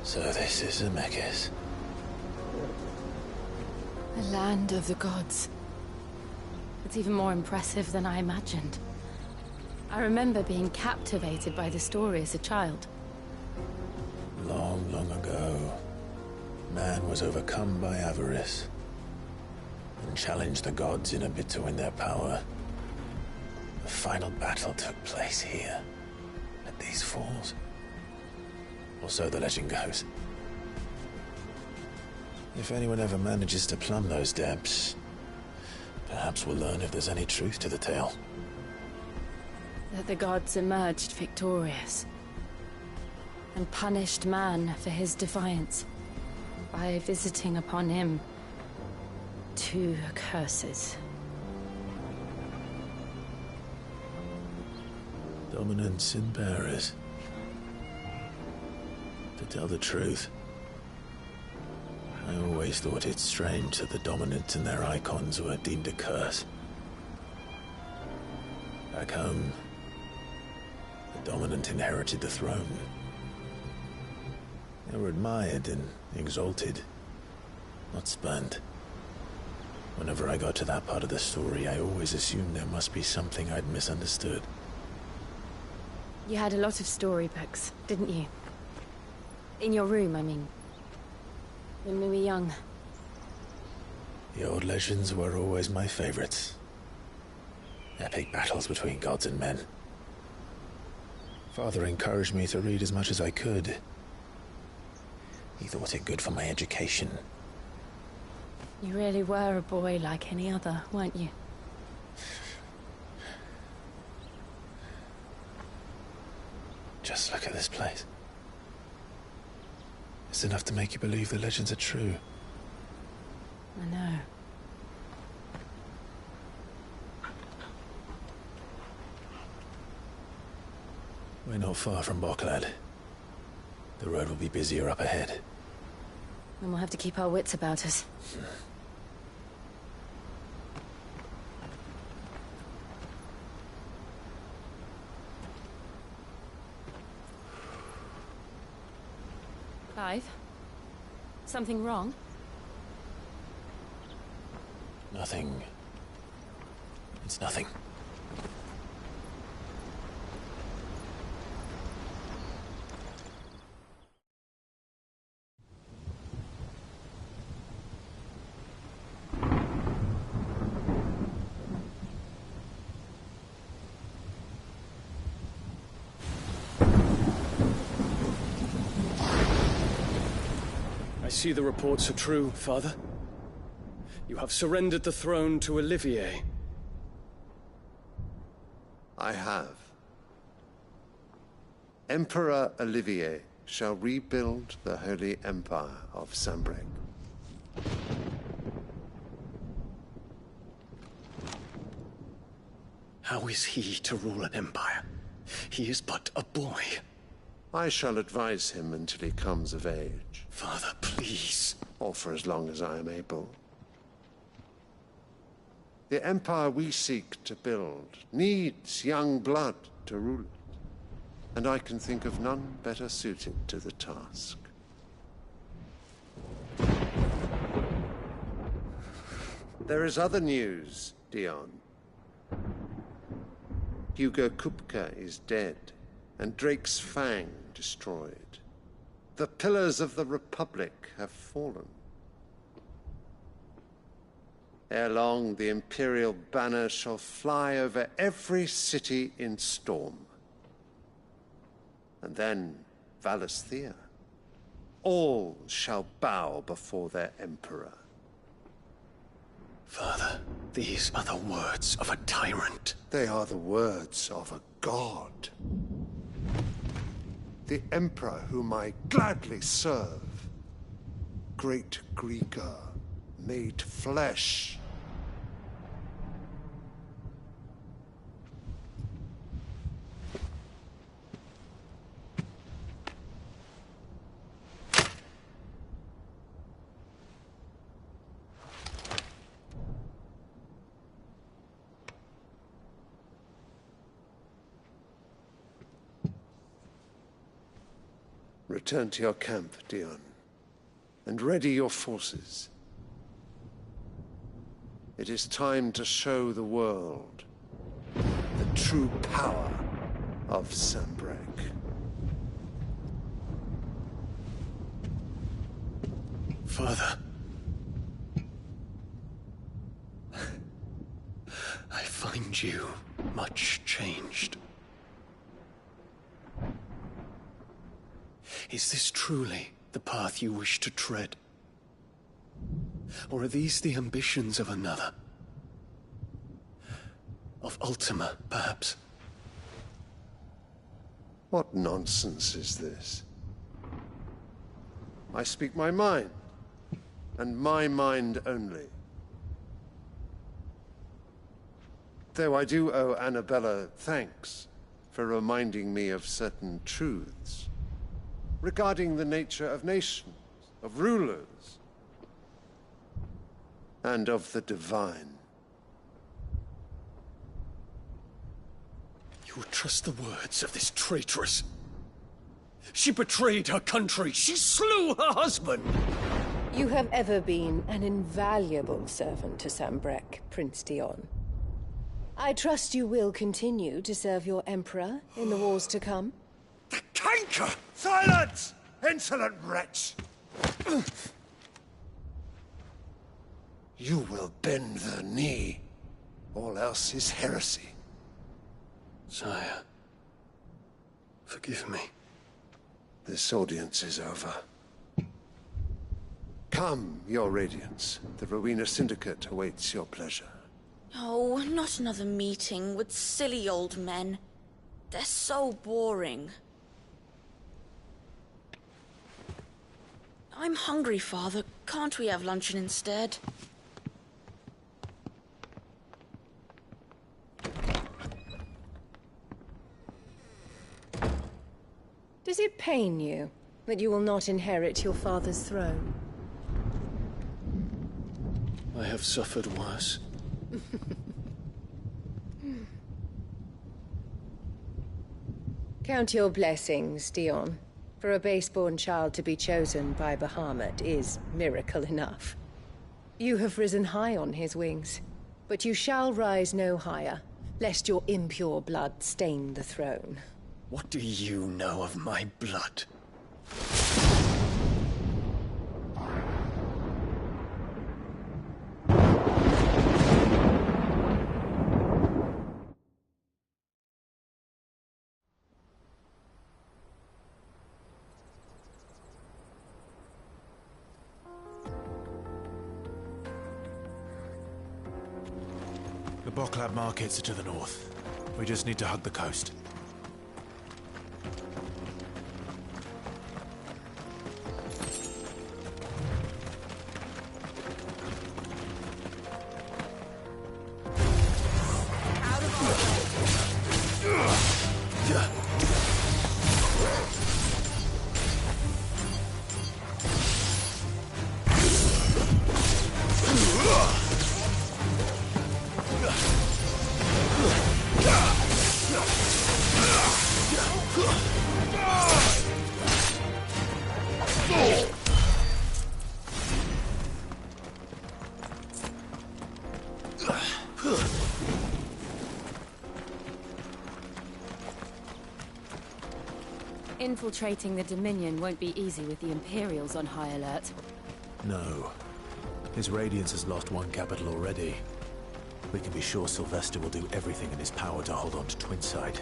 So this is Zemeckis. The land of the gods. It's even more impressive than I imagined. I remember being captivated by the story as a child. Long, long ago, man was overcome by avarice and challenged the gods in a bid to win their power. The final battle took place here, at these falls. Or so the legend goes. If anyone ever manages to plumb those depths, perhaps we'll learn if there's any truth to the tale. That the gods emerged victorious and punished man for his defiance by visiting upon him 2 curses. Dominance and bearers. To tell the truth, I always thought it strange that the dominants and their icons were deemed a curse. Back home, the dominant inherited the throne. They were admired and exalted, not spurned. Whenever I got to that part of the story, I always assumed there must be something I'd misunderstood. You had a lot of storybooks, didn't you? In your room, I mean. When we were young. The old legends were always my favorites. Epic battles between gods and men. Father encouraged me to read as much as I could. He thought it good for my education. You really were a boy like any other, weren't you? Just look at this place. It's enough to make you believe the legends are true. I know. We're not far from Boklad. The road will be busier up ahead. And we'll have to keep our wits about us. Clive? Something wrong? Nothing. It's nothing. I see the reports are true, Father. You have surrendered the throne to Olivier. I have. Emperor Olivier shall rebuild the Holy Empire of Sanbreque. How is he to rule an empire? He is but a boy. I shall advise him until he comes of age. Father, please. Or for as long as I am able. The empire we seek to build needs young blood to rule it. And I can think of none better suited to the task. There is other news, Dion. Hugo Kupka is dead, and Drake's Fang destroyed. The pillars of the Republic have fallen. Ere long, the Imperial banner shall fly over every city in Storm. And then Valisthea. All shall bow before their Emperor. Father, these are the words of a tyrant. They are the words of a god. The Emperor whom I gladly serve. Great Greeker, made flesh. Return to your camp, Dion, and ready your forces. It is time to show the world the true power of Sanbreque. Father. I find you much changed. Is this truly the path you wish to tread? Or are these the ambitions of another? Of Ultima, perhaps? What nonsense is this? I speak my mind, and my mind only. Though I do owe Annabella thanks for reminding me of certain truths regarding the nature of nations, of rulers, and of the divine. You would trust the words of this traitress? She betrayed her country. She slew her husband. You have ever been an invaluable servant to Sanbreque, Prince Dion. I trust you will continue to serve your Emperor in the wars to come. The canker! Silence! Insolent wretch! You will bend the knee. All else is heresy. Sire, forgive me. This audience is over. Come, Your Radiance. The Rowena Syndicate awaits your pleasure. Oh, not another meeting with silly old men. They're so boring. I'm hungry, Father. Can't we have luncheon instead? Does it pain you that you will not inherit your father's throne? I have suffered worse. Count your blessings, Dion. For a base-born child to be chosen by Bahamut is miracle enough. You have risen high on his wings, but you shall rise no higher, lest your impure blood stain the throne. What do you know of my blood? The Boklab markets are to the north. We just need to hug the coast. Infiltrating the Dominion won't be easy with the Imperials on high alert. No. His Radiance has lost one capital already. We can be sure Sylvester will do everything in his power to hold on to Twinside.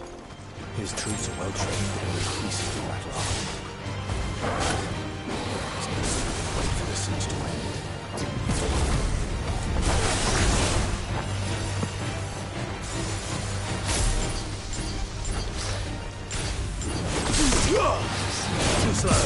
His troops are well trained and increasingly battle-hardened. Wait for the siege to end. Too slow.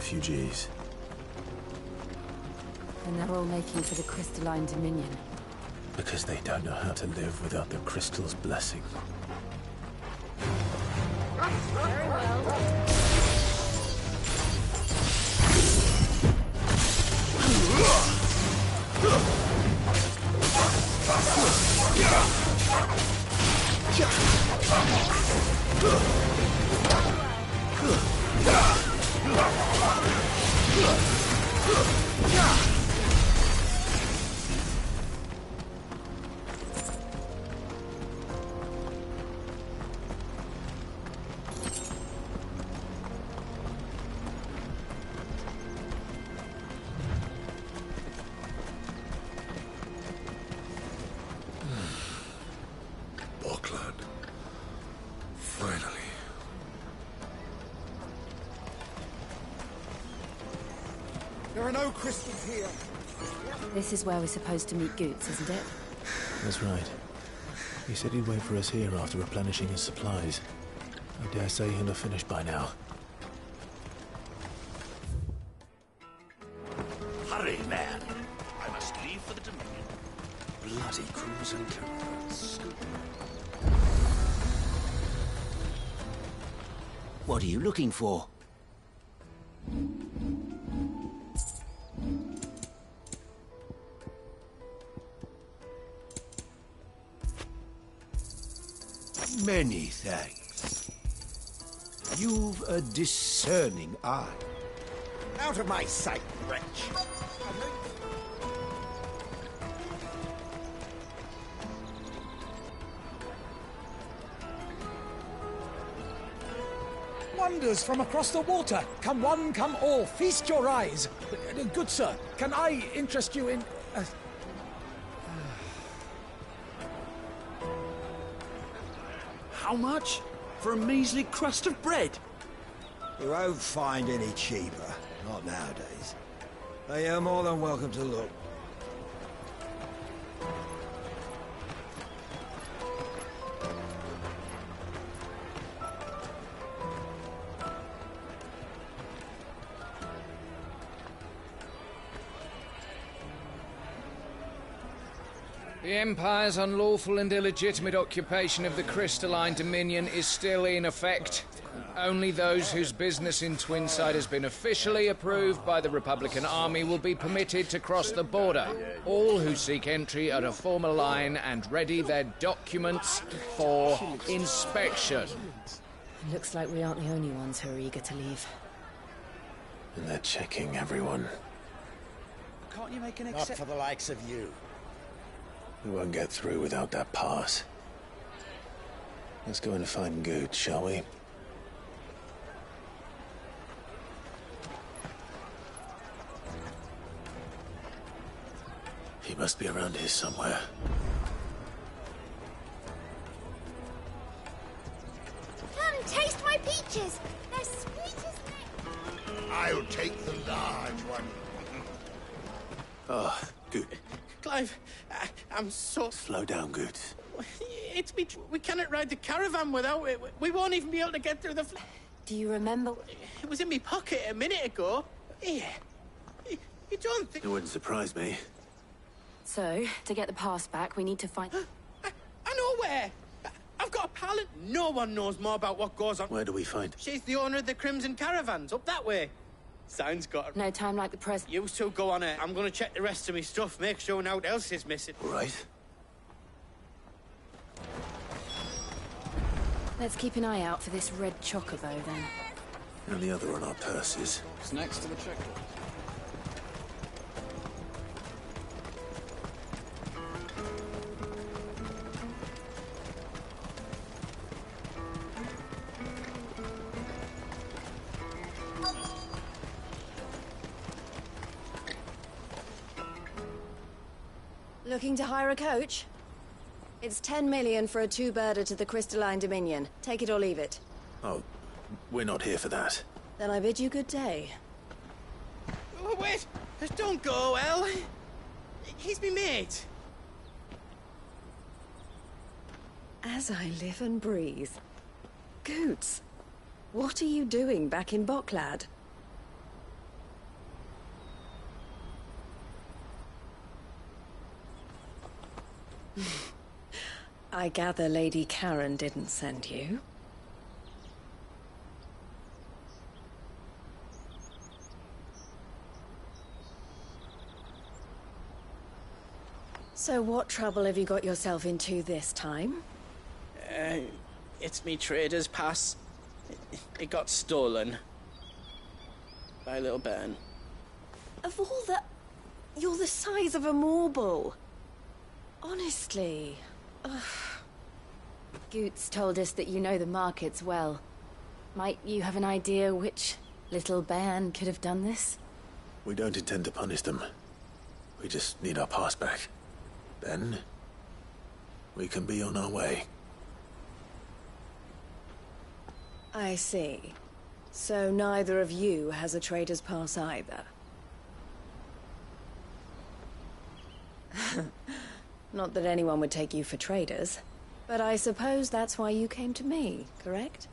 refugees. And they're all making for the Crystalline Dominion. Because they don't know how to live without the crystal's blessing. Very well. Bokland. Finally. There are no crystals here. This is where we're supposed to meet Goots, isn't it? That's right. He said he'd wait for us here after replenishing his supplies. I dare say he'll have finished by now. Hurry, man. I must leave for the Dominion. Bloody crews and caravans. What are you looking for? Many thanks. You've a discerning eye. Out of my sight, wretch. Wonders from across the water. Come one, come all. Feast your eyes. Good sir, can I interest you in... How much? For a measly crust of bread? You won't find any cheaper. Not nowadays. But you're more than welcome to look. The Empire's unlawful and illegitimate occupation of the Crystalline Dominion is still in effect. Only those whose business in Twinside has been officially approved by the Republican Army will be permitted to cross the border. All who seek entry are to form a line and ready their documents for inspection. Looks like we aren't the only ones who are eager to leave. And they're checking everyone. Can't you make an Not for the likes of you. We won't get through without that pass. Let's go and find Good, shall we? He must be around here somewhere. Come, taste my peaches. They're sweet as milk. I'll take the large one. Oh, Good. Clive, I'm so... Slow down, Good. It's me. We cannot ride the caravan without it. We won't even be able to get through the... Do you remember? It was in my pocket a minute ago. Here. You don't think... It wouldn't surprise me. So, to get the pass back, we need to find... I know where. I've got a pallet. No one knows more about what goes on. Where do we find? She's the owner of the Crimson Caravans, up that way. Sounds got her. No time like the present. You two go on it. I'm gonna check the rest of my stuff, make sure no one else is missing. All right. Let's keep an eye out for this red chocobo, then. And the other on our purses. It's next to the checklist. Looking to hire a coach? It's 10 million for a two-birder to the Crystalline Dominion. Take it or leave it. Oh, we're not here for that. Then I bid you good day. Oh, wait! Don't go, El. He's me mate. As I live and breathe. Goots, what are you doing back in Boklad? I gather Lady Karen didn't send you. So what trouble have you got yourself into this time? It's me trader's pass. It got stolen. By little Ben. Of all the... You're the size of a marble. Honestly. Ugh. Goots told us that you know the markets well. Might you have an idea which little bairn could have done this? We don't intend to punish them. We just need our pass back. Then, we can be on our way. I see. So neither of you has a trader's pass either. Not that anyone would take you for traders, but I suppose that's why you came to me, correct?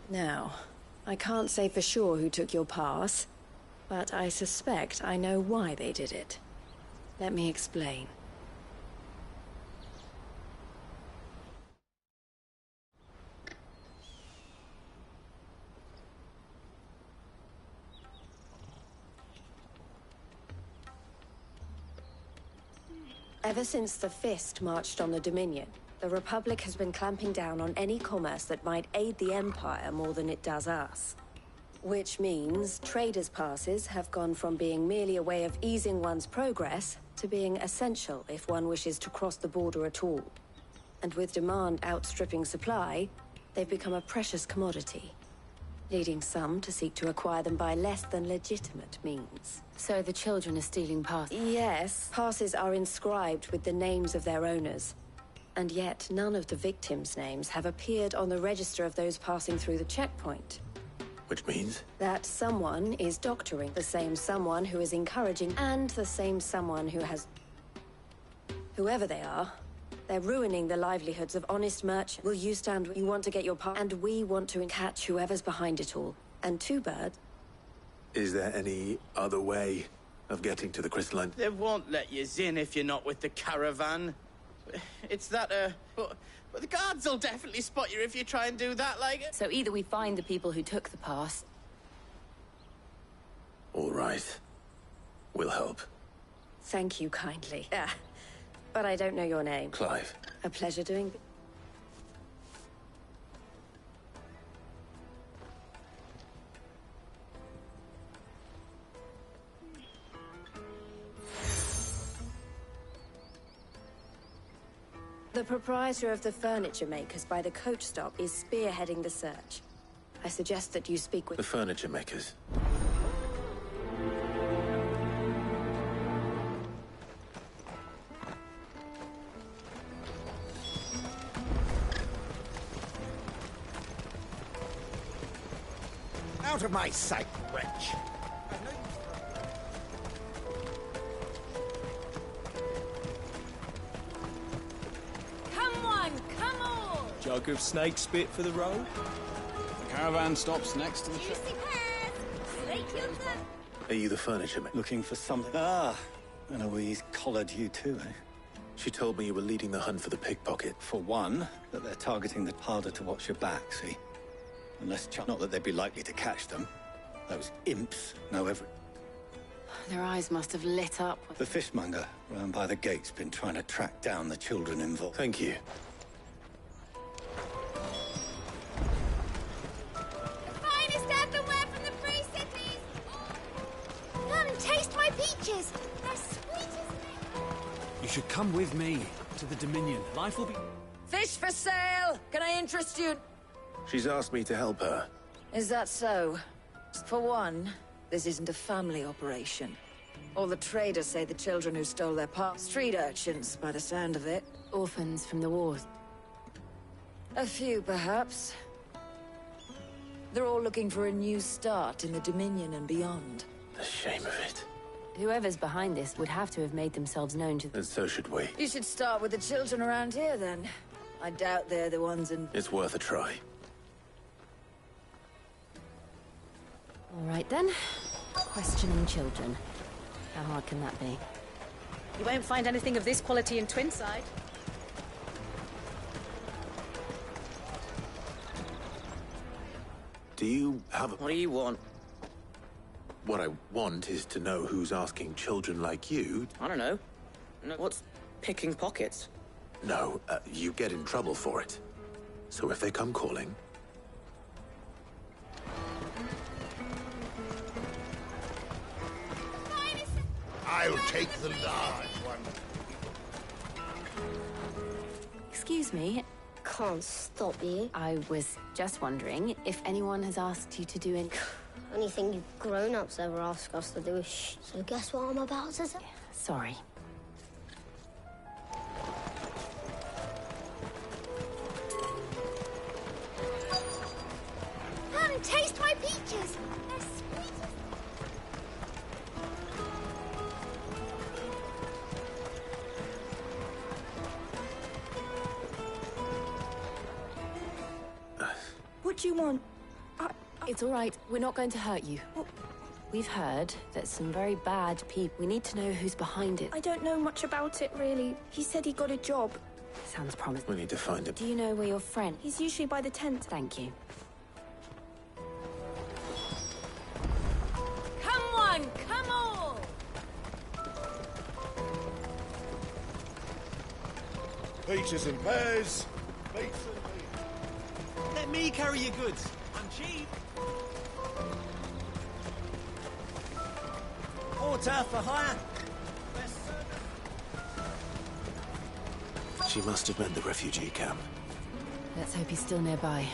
Now, I can't say for sure who took your pass, but I suspect I know why they did it. Let me explain. Ever since the Fist marched on the Dominion, the Republic has been clamping down on any commerce that might aid the Empire more than it does us. Which means traders' passes have gone from being merely a way of easing one's progress to being essential if one wishes to cross the border at all. And with demand outstripping supply, they've become a precious commodity, leading some to seek to acquire them by less than legitimate means. So the children are stealing passes? Yes. Passes are inscribed with the names of their owners. And yet, none of the victims' names have appeared on the register of those passing through the checkpoint. Which means? That someone is doctoring the same someone who is encouraging, and the same someone who has... Whoever they are, they're ruining the livelihoods of honest merchants. Will you stand? You want to get your part, and we want to catch whoever's behind it all. And Two Birds. Is there any other way of getting to the Crystalline? They won't let you in if you're not with the caravan. It's that, but the guards will definitely spot you if you try and do that, like... So either we find the people who took the pass... All right. We'll help. Thank you kindly. But I don't know your name. Clive. A pleasure doing... The proprietor of the furniture makers by the coach stop is spearheading the search. I suggest that you speak with... The furniture makers? Out of my sight, wretch! Jug of snake spit for the road. The caravan stops next to the ship. Are you the furniture maker? Looking for something? Ah, and Eloise collared you too, eh? She told me you were leading the hunt for the pickpocket. For one, that they're targeting the harder to watch your back, see? Unless, not that they'd be likely to catch them. Those imps know every... Their eyes must have lit up. The fishmonger round by the gate's been trying to track down the children involved. Thank you. Peaches! They're sweet as they... You should come with me to the Dominion. Life will be... Fish for sale! Can I interest you? She's asked me to help her. Is that so? For one, this isn't a family operation. All the traders say the children who stole their parts. Street urchins, by the sound of it. Orphans from the wars. A few, perhaps. They're all looking for a new start in the Dominion and beyond. The shame of it. Whoever's behind this would have to have made themselves known to... And so should we. You should start with the children around here, then. I doubt they're the ones in... It's worth a try. All right, then. Questioning children. How hard can that be? You won't find anything of this quality in Twinside. Do you have a... What do you want? What I want is to know who's asking children like you... I don't know. What's picking pockets? No, you get in trouble for it. So if they come calling... I'll take the large one. Excuse me. Can't stop you. I was just wondering if anyone has asked you to do any... Anything you grown-ups ever ask us to do is shh. So guess what I'm about to say? Sorry. Come, taste my peaches. They're sweet as... What do you want? It's all right. We're not going to hurt you. We've heard that some very bad people... We need to know who's behind it. I don't know much about it, really. He said he got a job. Sounds promising. We need to find him. Do you know where your friend... He's usually by the tent. Thank you. Come one, come all! Peaches and pears. Let me carry your goods. I'm cheap. Porter for hire. She must have meant the refugee camp. Let's hope he's still nearby.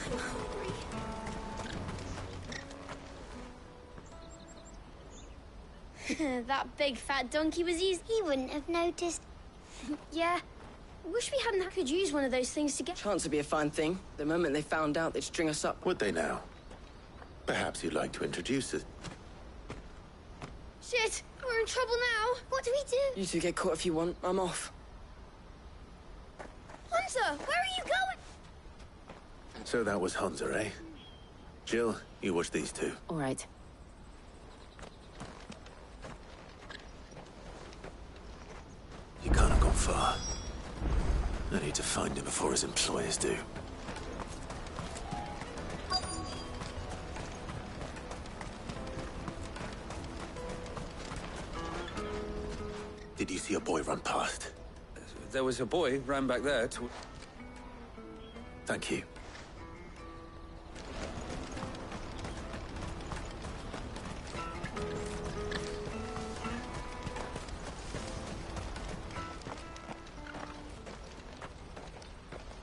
I'm hungry. That big fat donkey was easy. He wouldn't have noticed. Yeah. Wish we could use one of those things to get... Chance would be a fine thing. The moment they found out, they'd string us up. Would they now? Perhaps you'd like to introduce us. Shit! We're in trouble now. What do we do? You two get caught if you want. I'm off. Hunter, where are you going? So that was Hunter, eh? Jill, you watch these two. All right. You can't have gone far. I need to find him before his employers do. Did you see a boy run past? There was a boy ran back there to... Thank you.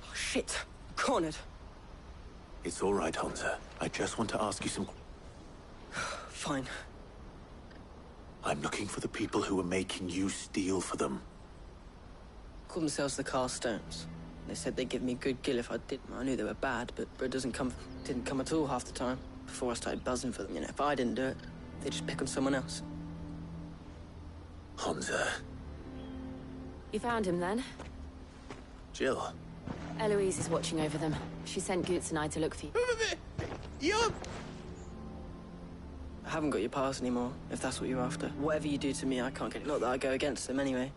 Oh, shit. Cornered. It's all right, Hunter. I just want to ask you some... Fine. I'm looking for the people who are making you steal for them. Called themselves the Carstones. They said they'd give me good gill if I did. I knew they were bad, but it didn't come at all half the time. Before I started buzzing for them, you know, if I didn't do it, they'd just pick on someone else. Hunter. You found him then? Jill. Eloise is watching over them. She sent Goots and I to look for you. I haven't got your pass anymore, if that's what you're after. Whatever you do to me, I can't get it. Not that I go against them anyway.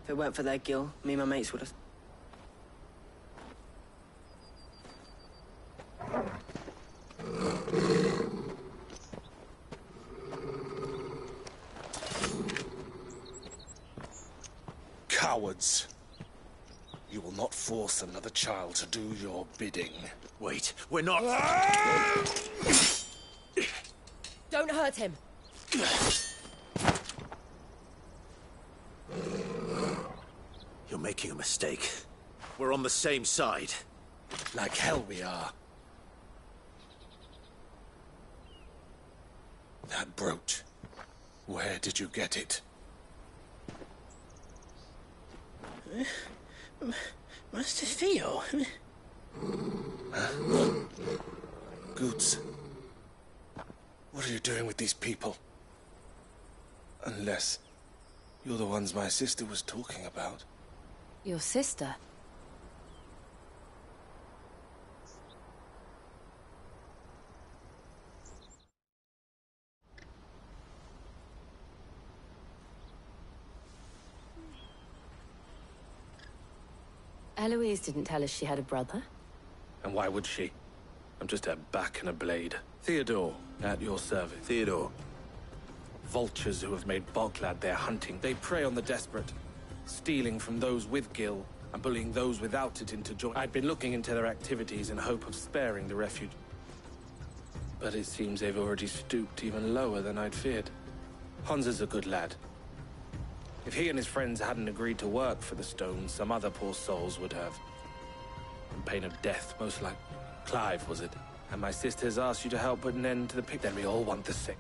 If it weren't for their gill, me and my mates would have... Cowards. You will not force another child to do your bidding. Wait, we're not... Don't hurt him. You're making a mistake. We're on the same side. Like hell we are. That brooch. Where did you get it? Master Theo. Goots. What are you doing with these people? Unless you're the ones my sister was talking about. Your sister? Eloise didn't tell us she had a brother. And why would she? I'm just a back and a blade. Theodore, at your service. Theodore. Vultures who have made Boklad their hunting. They prey on the desperate, stealing from those with Gil and bullying those without it into joy. I'd been looking into their activities in hope of sparing the refuge. But it seems they've already stooped even lower than I'd feared. Hans is a good lad. If he and his friends hadn't agreed to work for the stones, some other poor souls would have. On pain of death, most like. Clive, was it? And my sisters asked you to help put an end to the pig. Then we all want the same.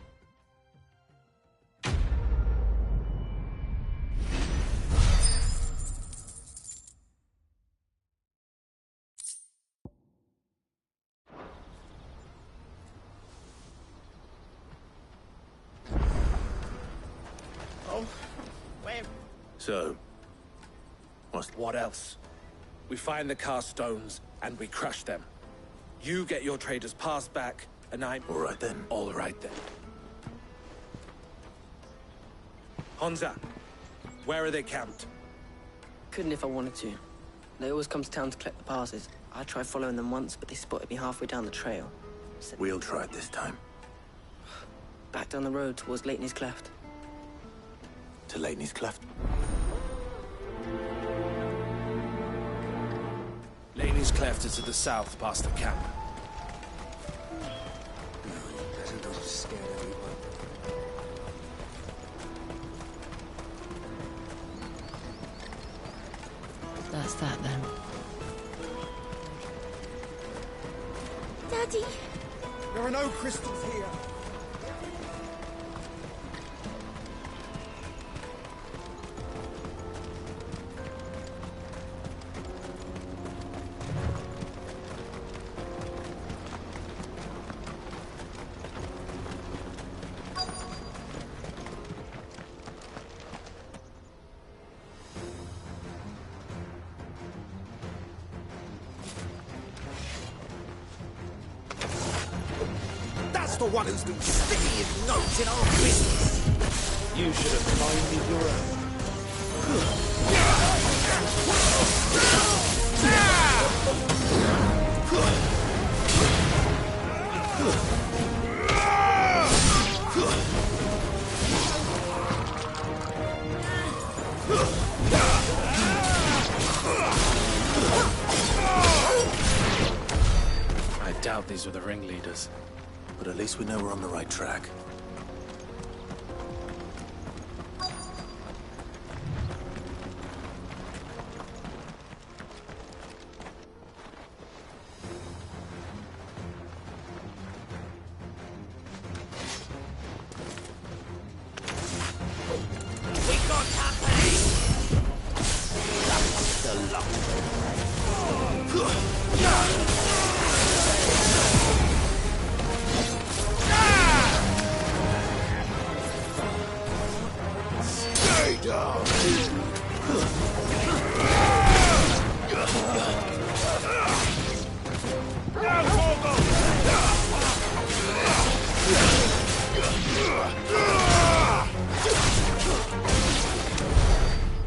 So, what else? We find the cast stones, and we crush them. You get your traders' pass back, and I'm... All right then. All right then. Honza, where are they camped? Couldn't if I wanted to. They always come to town to collect the passes. I tried following them once, but they spotted me halfway down the trail. We'll try it this time. Back down the road towards Leitney's Cleft. To Leitney's Cleft? Leitney's Cleft is to the south, past the camp. That's that then. Daddy! There are no crystals here. The one who's been sticking his notes in our business. You should have minded your own. I doubt these were the ringleaders. But at least we know we're on the right track. We got company! That's the luck.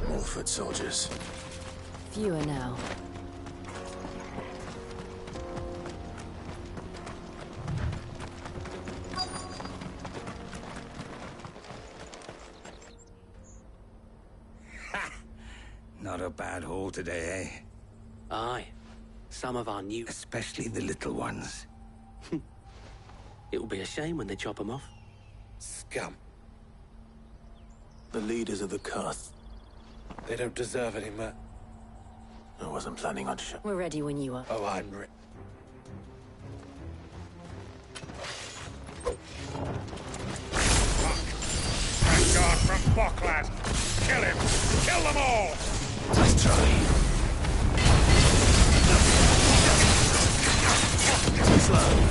More foot soldiers. Fewer now. Not a bad haul today, eh? Aye. Some of our new... Especially the little ones. It'll be a shame when they chop them off. Scum. The leaders of the Kurth. They don't deserve any mer... I wasn't planning on We're ready when you are. Oh, I'm ready. Vanguard from Boklad! Kill him! Kill them all! Let's try. Too slow.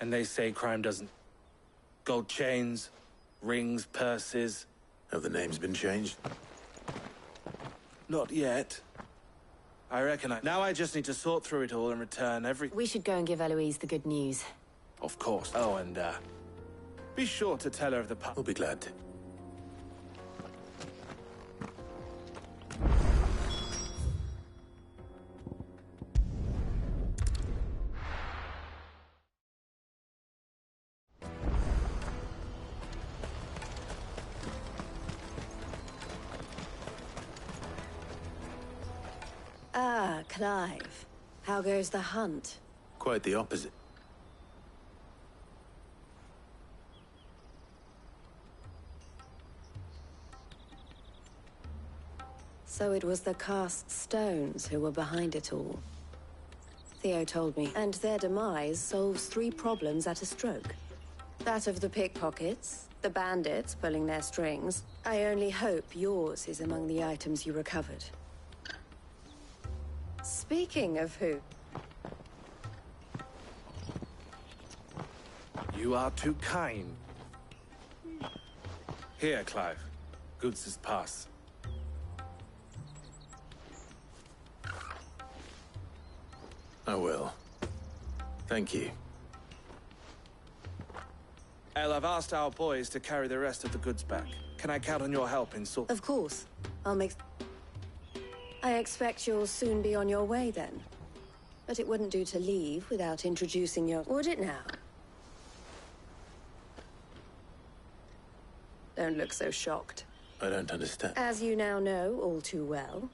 And they say crime doesn't... Gold chains, rings, purses... Have the names been changed? Not yet. I reckon Now I just need to sort through it all and return every... We should go and give Eloise the good news. Of course. Oh, and, be sure to tell her of the We'll be glad to. Ah, Clive. How goes the hunt? Quite the opposite. So it was the cast stones who were behind it all. Theo told me. And their demise solves 3 problems at a stroke. That of the pickpockets, the bandits pulling their strings. I only hope yours is among the items you recovered. Speaking of who... You are too kind. Here, Clive. Goods' pass. I will. Thank you. El, I've asked our boys to carry the rest of the goods back. Can I count on your help in sort... Of course. I expect you'll soon be on your way, then. But it wouldn't do to leave without introducing your... Would it now? Don't look so shocked. I don't understand. As you now know all too well,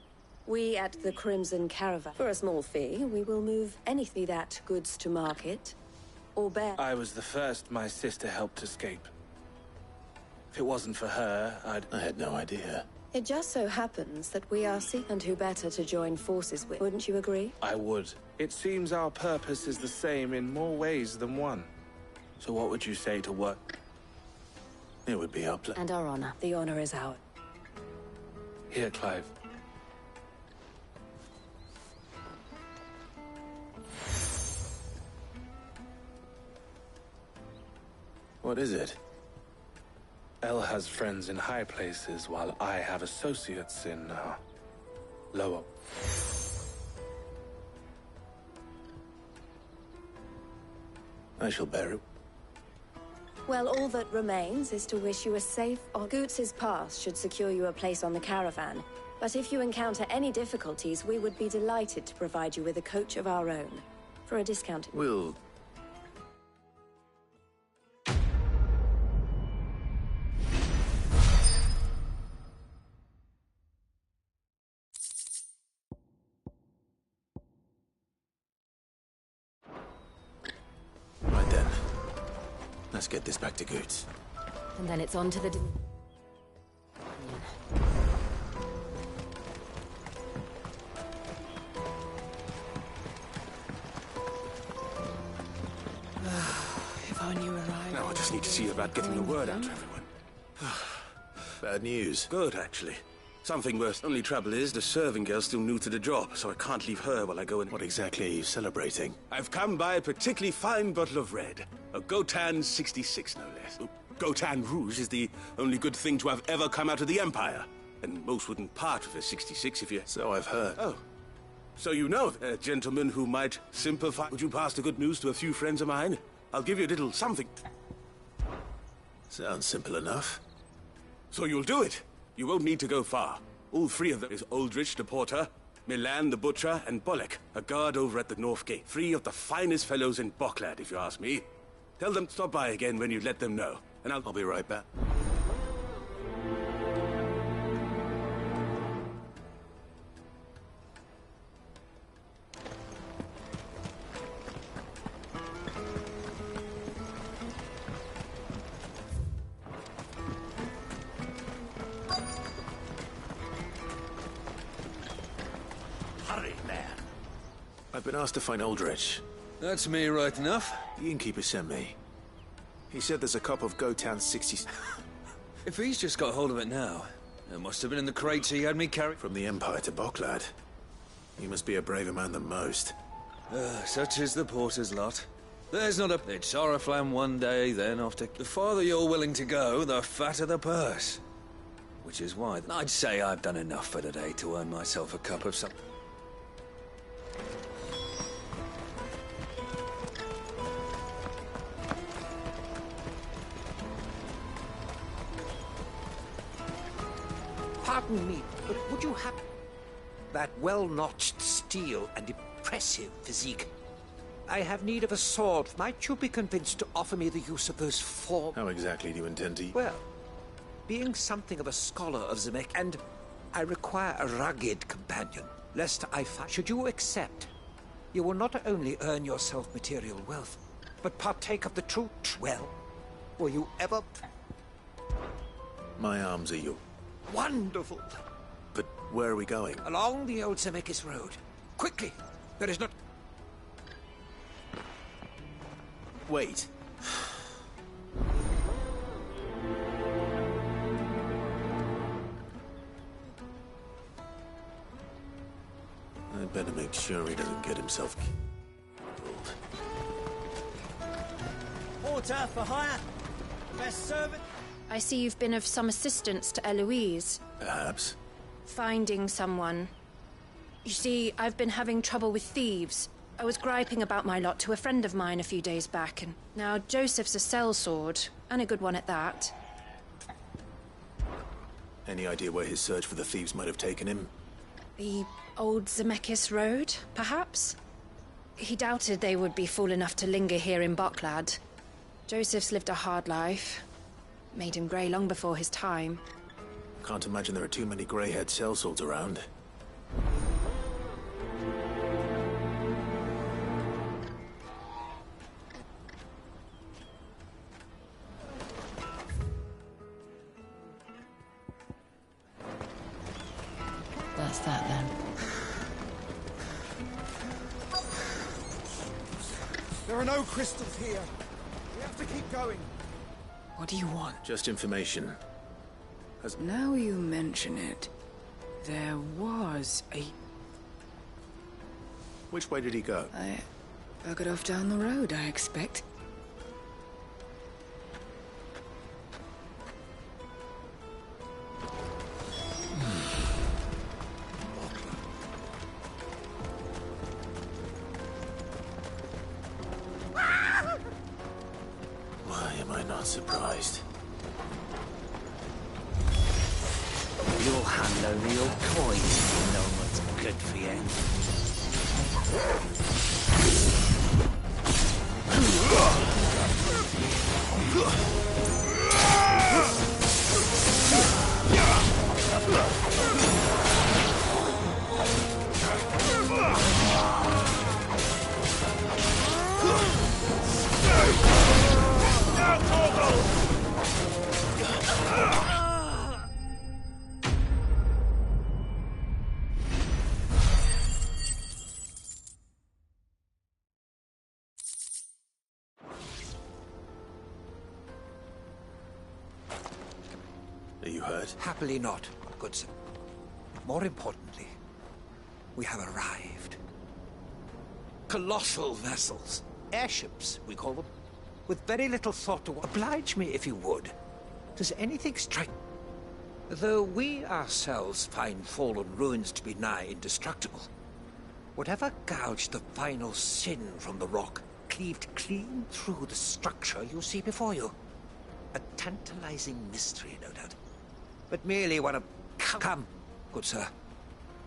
we at the Crimson Caravan, for a small fee, we will move anything that goods to market, or bear... I was the first my sister helped escape. If it wasn't for her, I had no idea. It just so happens that we are and who better to join forces with. Wouldn't you agree? I would. It seems our purpose is the same in more ways than one. So what would you say to work? It would be our pleasure. And our honor. The honor is ours. Here, Clive. What is it? El has friends in high places, while I have associates in, lower. I shall bear it. Well, all that remains is to wish you a safe... Goots' pass should secure you a place on the caravan. But if you encounter any difficulties, we would be delighted to provide you with a coach of our own. For a discount. We'll... Right then. Let's get this back to Goots. And then it's on to the... If I knew where I... Now I just need to see about getting the word out to everyone. Bad news. Good, actually. Something worse. Only trouble is, the serving girl's still new to the job, so I can't leave her while I go in. What exactly are you celebrating? I've come by a particularly fine bottle of red. A Gotan 66, no less. Gotan Rouge is the only good thing to have ever come out of the Empire. And most wouldn't part with a 66 if you... So I've heard. Oh. So you know a gentleman who might simplify... Would you pass the good news to a few friends of mine? I'll give you a little something. Sounds simple enough. So you'll do it. You won't need to go far. All 3 of them is Aldrich the Porter, Milan the Butcher, and Bolek, a guard over at the North Gate. 3 of the finest fellows in Boklad, if you ask me. Tell them to stop by again when you let them know, and I'll be right back. I've been asked to find Aldrich. That's me right enough. The innkeeper sent me. He said there's a cup of Gotan 60... If he's just got hold of it now, it must have been in the crates he had me carry... From the Empire to Boklad. He must be a braver man than most. Such is the Porter's lot. There's not a... It's Oriflamme one day, then after... The farther you're willing to go, the fatter the purse. Which is why I'd say I've done enough for today to earn myself a cup of some... Pardon me, but would you have that well-notched steel and impressive physique? I have need of a sword. Might you be convinced to offer me the use of those four... How exactly do you intend to... Well, being something of a scholar of Zemek, and I require a rugged companion, lest I find... Should you accept, you will not only earn yourself material wealth, but partake of the true... Well, will you ever... My arms are yours. Wonderful! But where are we going? Along the old Zemeckis Road. Quickly! There is not... Wait. I'd better make sure he doesn't get himself killed. Porter for hire. Best servant. I see you've been of some assistance to Eloise. Perhaps. Finding someone. You see, I've been having trouble with thieves. I was griping about my lot to a friend of mine a few days back, and now Joseph's a sellsword, and a good one at that. Any idea where his search for the thieves might have taken him? The old Zemeckis Road, perhaps? He doubted they would be fool enough to linger here in Boklad. Joseph's lived a hard life. Made him grey long before his time. Can't imagine there are too many grey-haired sellswords around. That's that, then. There are no crystals here. We have to keep going. What do you want? Just information. Now you mention it, there was a... Which way did he go? I buggered off down the road, I expect. Why am I not surprised? You'll hand over your coins if you know what's good for you. Are you hurt? Happily not, good sir. More importantly, we have arrived. Colossal vessels. Airships, we call them. With very little thought to... Oblige me, if you would. Does anything strike... Though we ourselves find fallen ruins to be nigh indestructible, whatever gouged the final sin from the rock cleaved clean through the structure you see before you. A tantalizing mystery, no doubt. But merely one of... Come, good sir.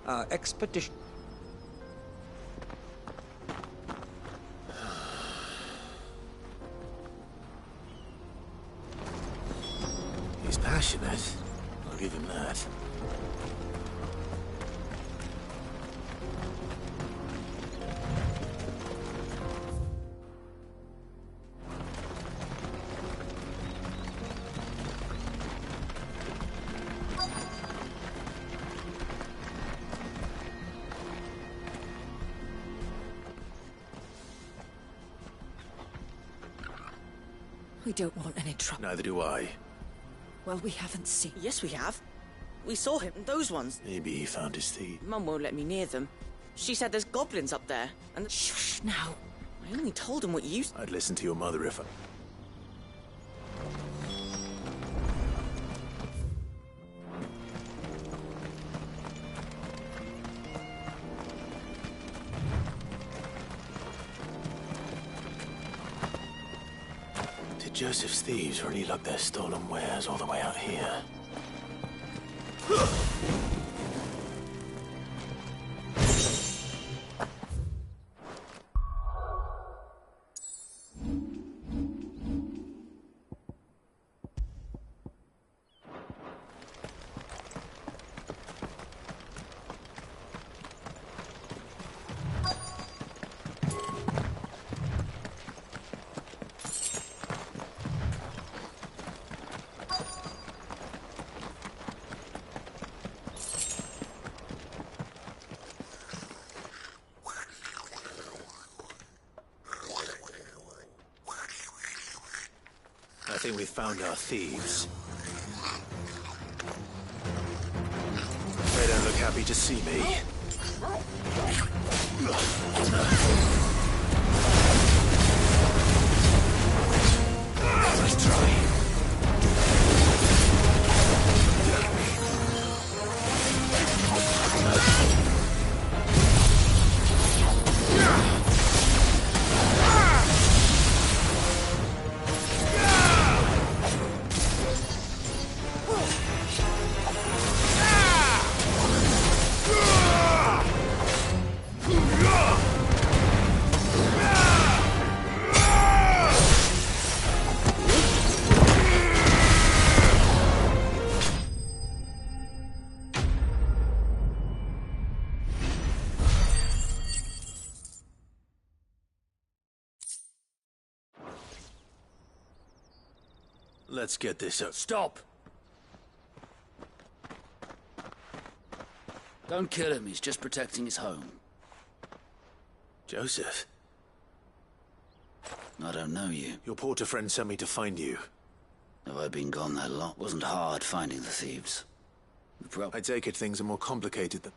Our expedition... He's passionate. I'll give him that. We don't want any trouble. Neither do I. Well, we haven't seen... Yes, we have. We saw him, those ones. Maybe he found his thief. Mum won't let me near them. She said there's goblins up there, and... Shush, now. I only told him what you... I'd listen to your mother if I... Did Joseph's thieves really lug their stolen wares all the way out here? I think we've found our thieves. They don't look happy to see me. Let's try. Let's get this up. Stop! Don't kill him, he's just protecting his home. Joseph? I don't know you. Your porter friend sent me to find you. Have I been gone that long? Wasn't hard finding the thieves. I take it things are more complicated than...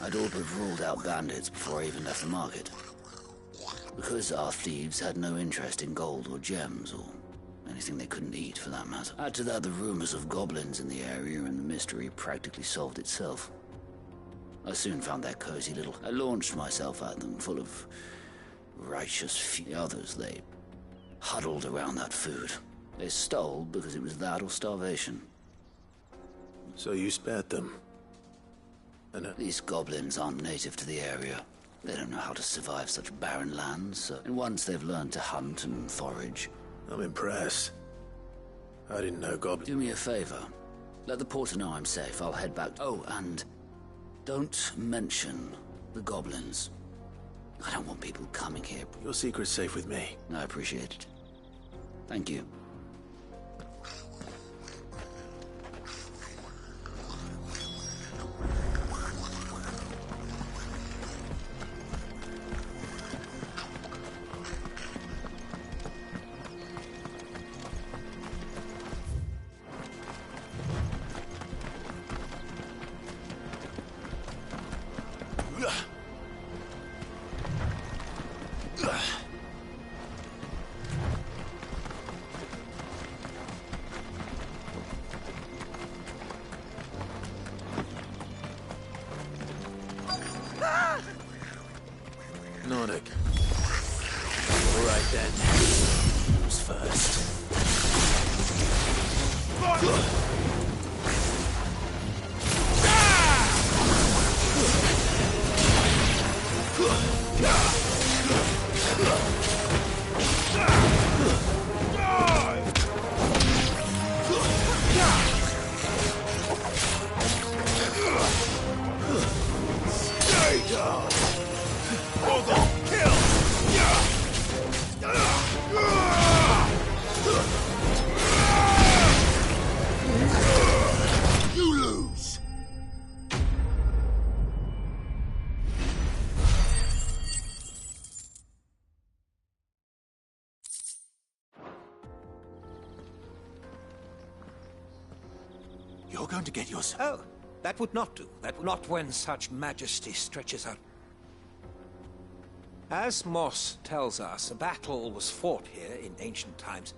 I'd all but ruled out bandits before I even left the market. Because our thieves had no interest in gold or gems, or anything they couldn't eat for that matter. Add to that the rumors of goblins in the area, and the mystery practically solved itself. I soon found their cozy little... I launched myself at them, full of righteous the others. They huddled around that food. They stole because it was that or starvation. So you spared them? These goblins aren't native to the area. They don't know how to survive such barren lands, and once they've learned to hunt and forage... I'm impressed. I didn't know goblins... Do me a favor. Let the porter know I'm safe. I'll head back... Oh, and... don't mention the goblins. I don't want people coming here. Your secret's safe with me. I appreciate it. Thank you. Nordic. All right then. Who's first? Stay down! Hold on! Kill! going to get yours. Oh, that would not do. That would not when such majesty stretches out. As Moss tells us, a battle was fought here in ancient times.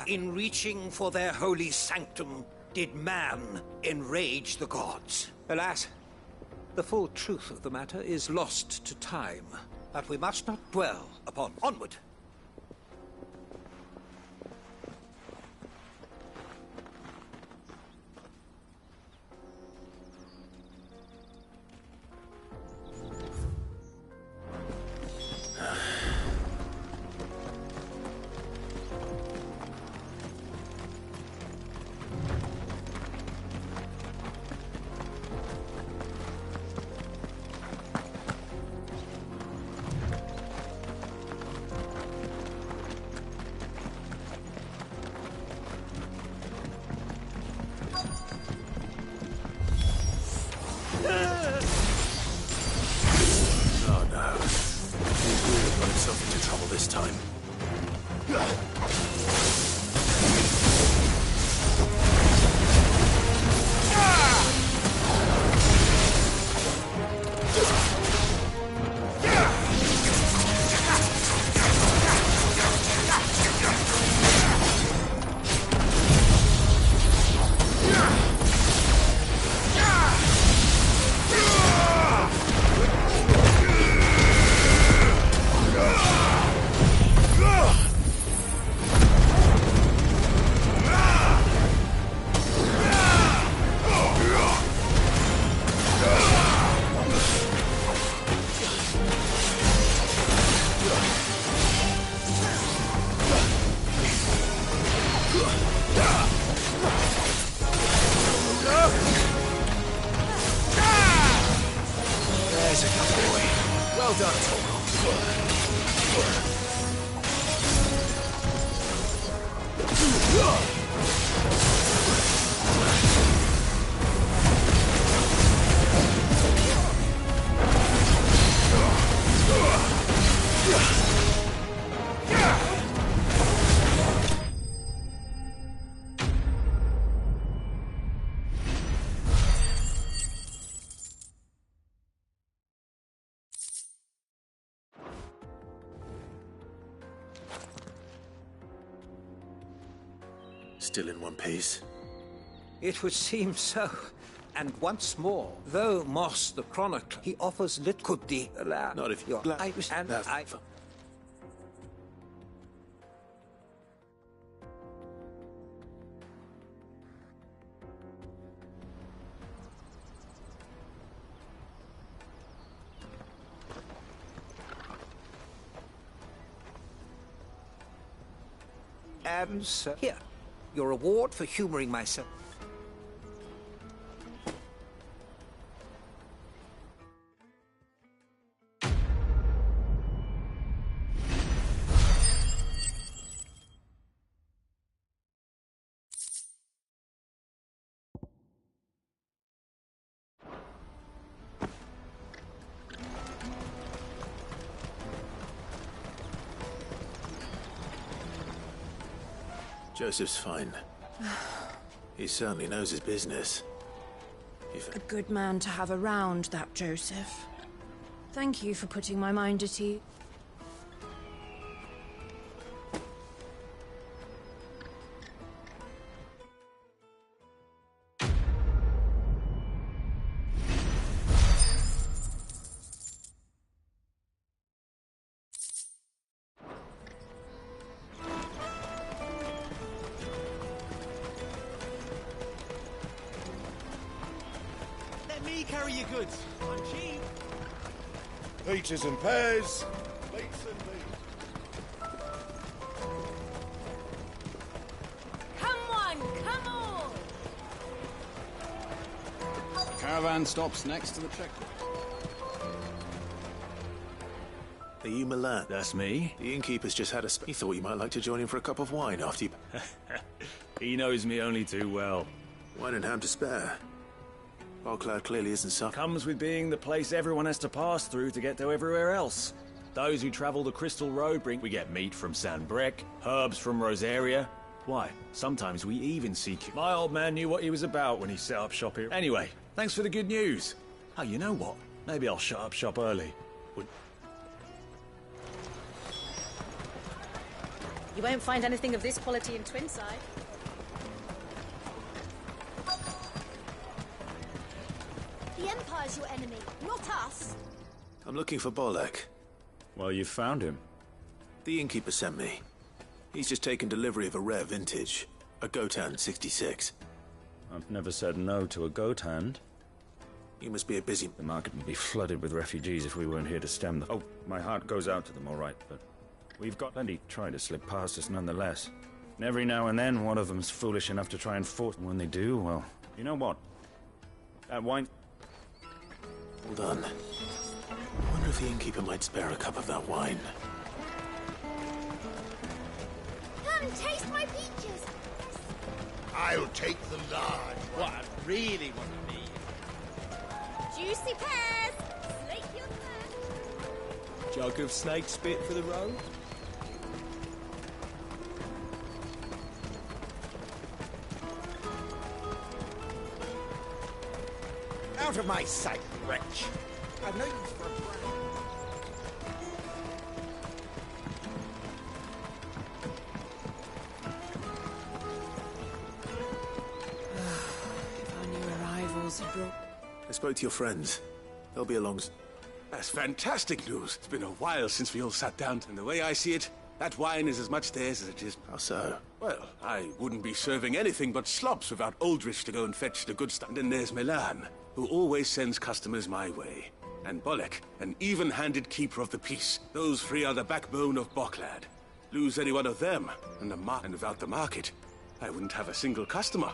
In reaching for their holy sanctum, did man enrage the gods? Alas, the full truth of the matter is lost to time, but we must not dwell upon. Onward! Oh no. He's really got himself into trouble this time. There's a good boy. Well done, Still in one piece? It would seem so. And once more, though Moss the Chronicler, he offers Litkuti. Not if you're glad. and I... And so, here, your reward for humoring myself. Joseph's fine. He certainly knows his business. A good man to have around, that Joseph. Thank you for putting my mind at ease. Carry your goods. I'm cheap. Peaches and pears. Beets and beets. Come on! Caravan stops next to the checkpoint. Are you Milan? That's me. The innkeeper's just had a He thought you might like to join him for a cup of wine after you... He knows me only too well. Wine and ham to spare. Barclad clearly isn't suffering. Comes with being the place everyone has to pass through to get to everywhere else. Those who travel the Crystal Road we get meat from San Brec, herbs from Rosaria, Why, sometimes we even seek you. My old man knew what he was about when he set up shop here. Anyway, thanks for the good news. Oh, you know what? Maybe I'll shut up shop early. You won't find anything of this quality in Twinside. The Empire's your enemy, not us. I'm looking for Bolek. Well, you found him. The innkeeper sent me. He's just taken delivery of a rare vintage, a Gotan 66. I've never said no to a goat hand. You must be a busy... The market would be flooded with refugees if we weren't here to stem them. Oh, my heart goes out to them, all right, but we've got plenty trying to slip past us nonetheless. And every now and then, one of them's foolish enough to try and force... And when they do, well, you know what? That wine... Hold on. I wonder if the innkeeper might spare a cup of that wine. Come, taste my peaches. I'll take the large one. What I really want to be. Juicy pears. Slake your thirst. Jug of snake spit for the road. Out of my sight, wretch. I've no use for a brand. If I knew arrivals had brought... I spoke to your friends. They'll be along... That's fantastic news. It's been a while since we all sat down, and the way I see it, that wine is as much theirs as it is... How so? Well, I wouldn't be serving anything but slops without Aldrich to go and fetch the good stuff. And then there's Milan, who always sends customers my way. And Bolek, an even-handed keeper of the peace. Those three are the backbone of Boklad. Lose any one of them, and without the market, I wouldn't have a single customer.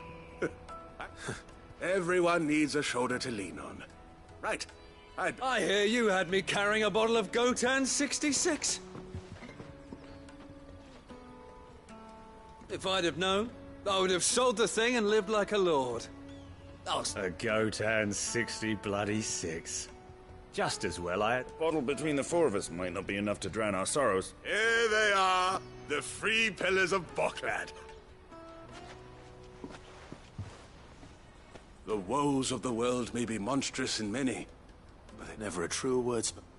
Everyone needs a shoulder to lean on. Right. I hear you had me carrying a bottle of Gotan 66. If I'd have known, I would have sold the thing and lived like a lord. A Gotan 60 Just as well I had... A bottle between the four of us might not be enough to drown our sorrows. Here they are, the three pillars of Boklad. The woes of the world may be monstrous in many, but they're never a truer word spoken.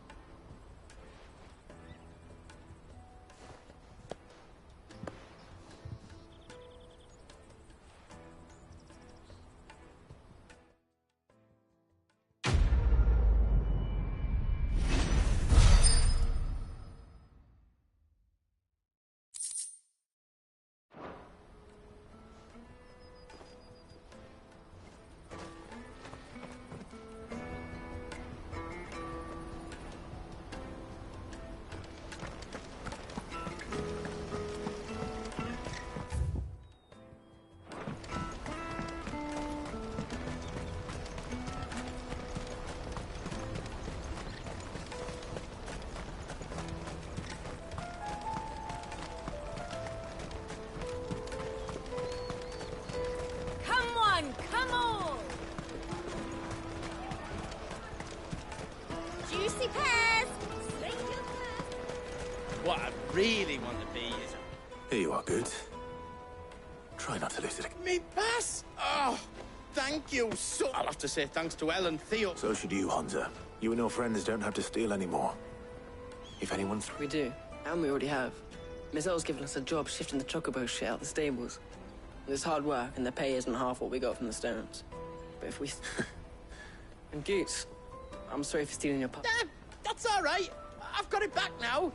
Juicy pears! Slake your thirst. What I really want to be is Here you are, good. Try not to lose it. Me pass! Oh, thank you so... I'll have to say thanks to Elle and Theo. So should you, Hansa. You and your friends don't have to steal anymore. If anyone... We do, and we already have. Miss Earl's given us a job shifting the chocobo shit out the stables. It's hard work, and the pay isn't half what we got from the Stones. But if we... And Goots, I'm sorry for stealing your pup. That's all right. I've got it back now.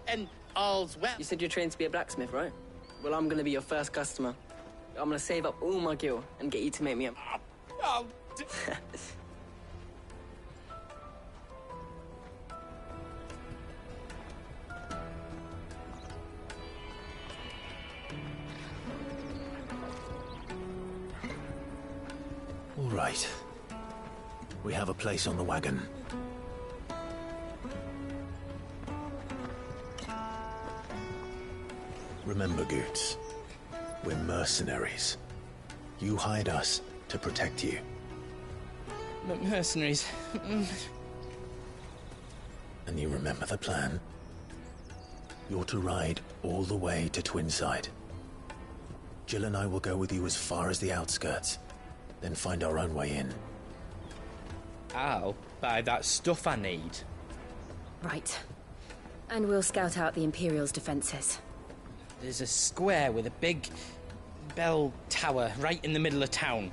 And all's well. You said you're trained to be a blacksmith, right? Well, I'm gonna be your first customer. I'm gonna save up all my gil and get you to make me a... Oh, All right. We have a place on the wagon. Remember, Goots, we're mercenaries. You hired us to protect you. Mercenaries. And you remember the plan? You're to ride all the way to Twinside. Jill and I will go with you as far as the outskirts, then find our own way in. I'll buy that stuff I need. Right. And we'll scout out the Imperial's defences. There's a square with a big bell tower right in the middle of town.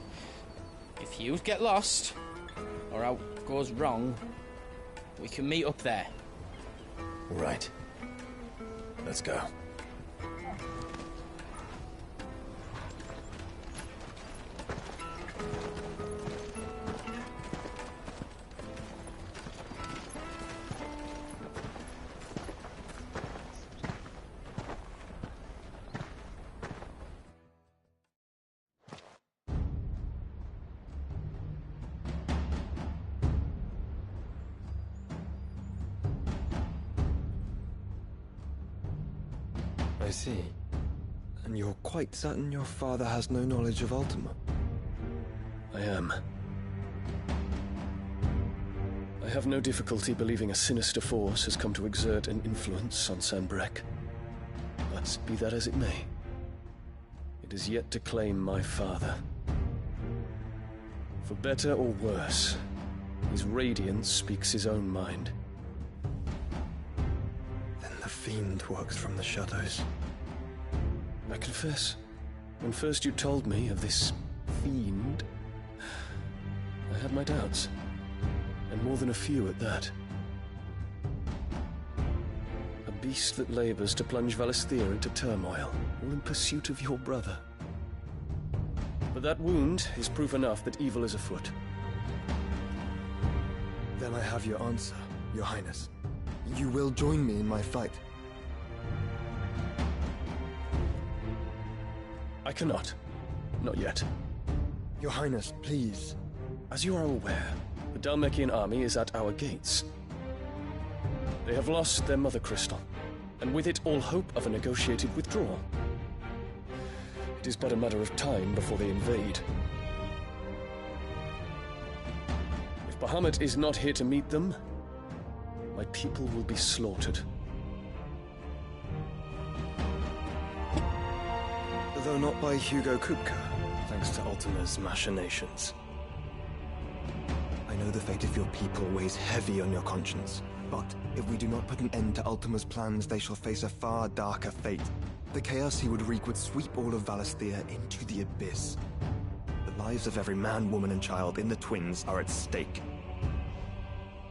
If you get lost, or out goes wrong, we can meet up there. Right. Let's go. I see. And you're quite certain your father has no knowledge of Ultima? I am. I have no difficulty believing a sinister force has come to exert an influence on Sanbreque. But be that as it may, it is yet to claim my father. For better or worse, his radiance speaks his own mind. Then the fiend works from the shadows. I confess, when first you told me of this fiend, I had my doubts, and more than a few at that. A beast that labors to plunge Valisthea into turmoil, all in pursuit of your brother. But that wound is proof enough that evil is afoot. Then I have your answer, Your Highness. You will join me in my fight. I cannot. Not yet. Your Highness, please. As you are aware, the Dhalmekian army is at our gates. They have lost their mother crystal, and with it all hope of a negotiated withdrawal. It is but a matter of time before they invade. If Bahamut is not here to meet them, my people will be slaughtered. Though not by Hugo Kupka, thanks to Ultima's machinations. I know the fate of your people weighs heavy on your conscience, but if we do not put an end to Ultima's plans, they shall face a far darker fate. The chaos he would wreak would sweep all of Valisthea into the abyss. The lives of every man, woman, and child in the Twins are at stake.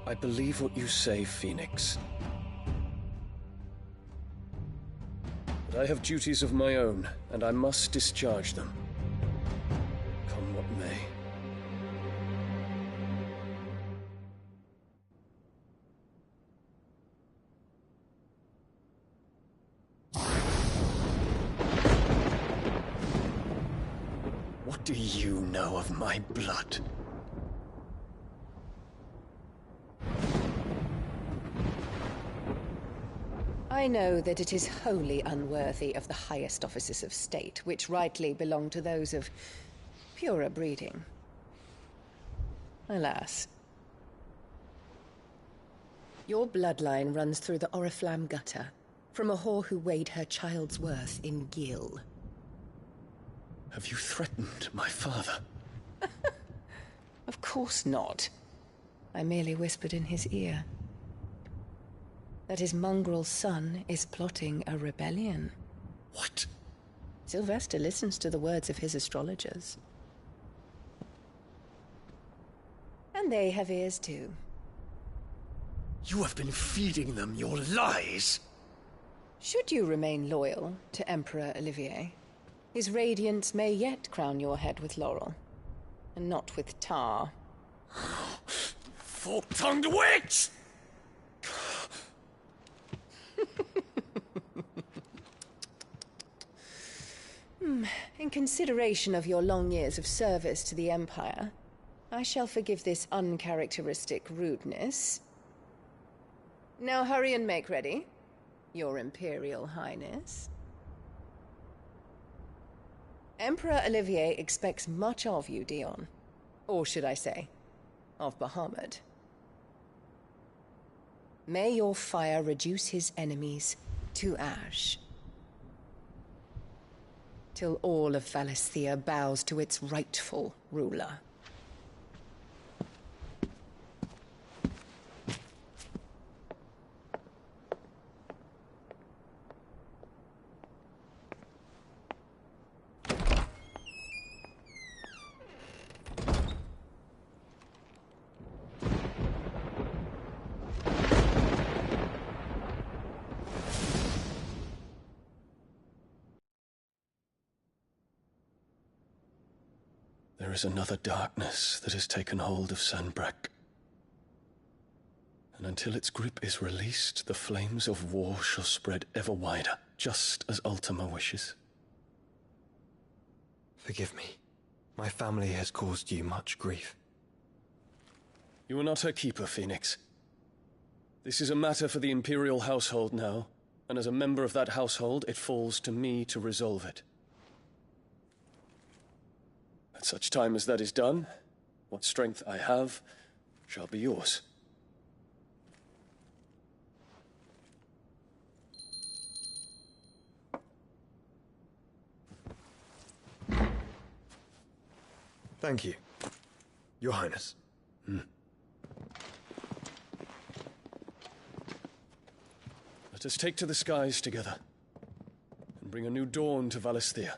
I believe what you say, Phoenix. But I have duties of my own, and I must discharge them. Come what may. What do you know of my blood? I know that it is wholly unworthy of the highest offices of state, which rightly belong to those of purer breeding. Alas. Your bloodline runs through the Oriflamme gutter, from a whore who weighed her child's worth in Gil. Have you threatened my father? Of course not. I merely whispered in his ear that his mongrel son is plotting a rebellion. What? Sylvester listens to the words of his astrologers. And they have ears too. You have been feeding them your lies! Should you remain loyal to Emperor Olivier, his radiance may yet crown your head with laurel, and not with tar. Fork-tongued witch! In consideration of your long years of service to the Empire, I shall forgive this uncharacteristic rudeness. Now hurry and make ready, Your Imperial Highness. Emperor Olivier expects much of you, Dion. Or should I say, of Bahamut. May your fire reduce his enemies to ash. till all of Valisthea bows to its rightful ruler. There is another darkness that has taken hold of Sanbreque. And until its grip is released, the flames of war shall spread ever wider, just as Ultima wishes. Forgive me. My family has caused you much grief. You are not her keeper, Phoenix. This is a matter for the Imperial household now, and as a member of that household, it falls to me to resolve it. At such time as that is done, what strength I have shall be yours. Thank you, Your Highness. Let us take to the skies together, and bring a new dawn to Valisthea.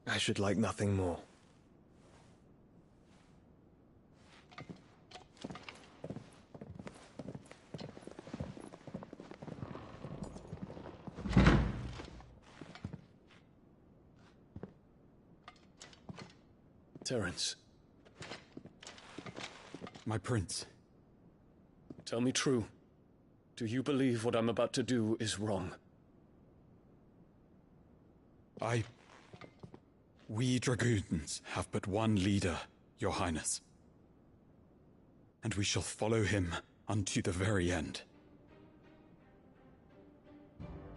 I should like nothing more. Terence. My prince. Tell me true. Do you believe what I'm about to do is wrong? We Dragoons have but one leader, Your Highness. And we shall follow him unto the very end.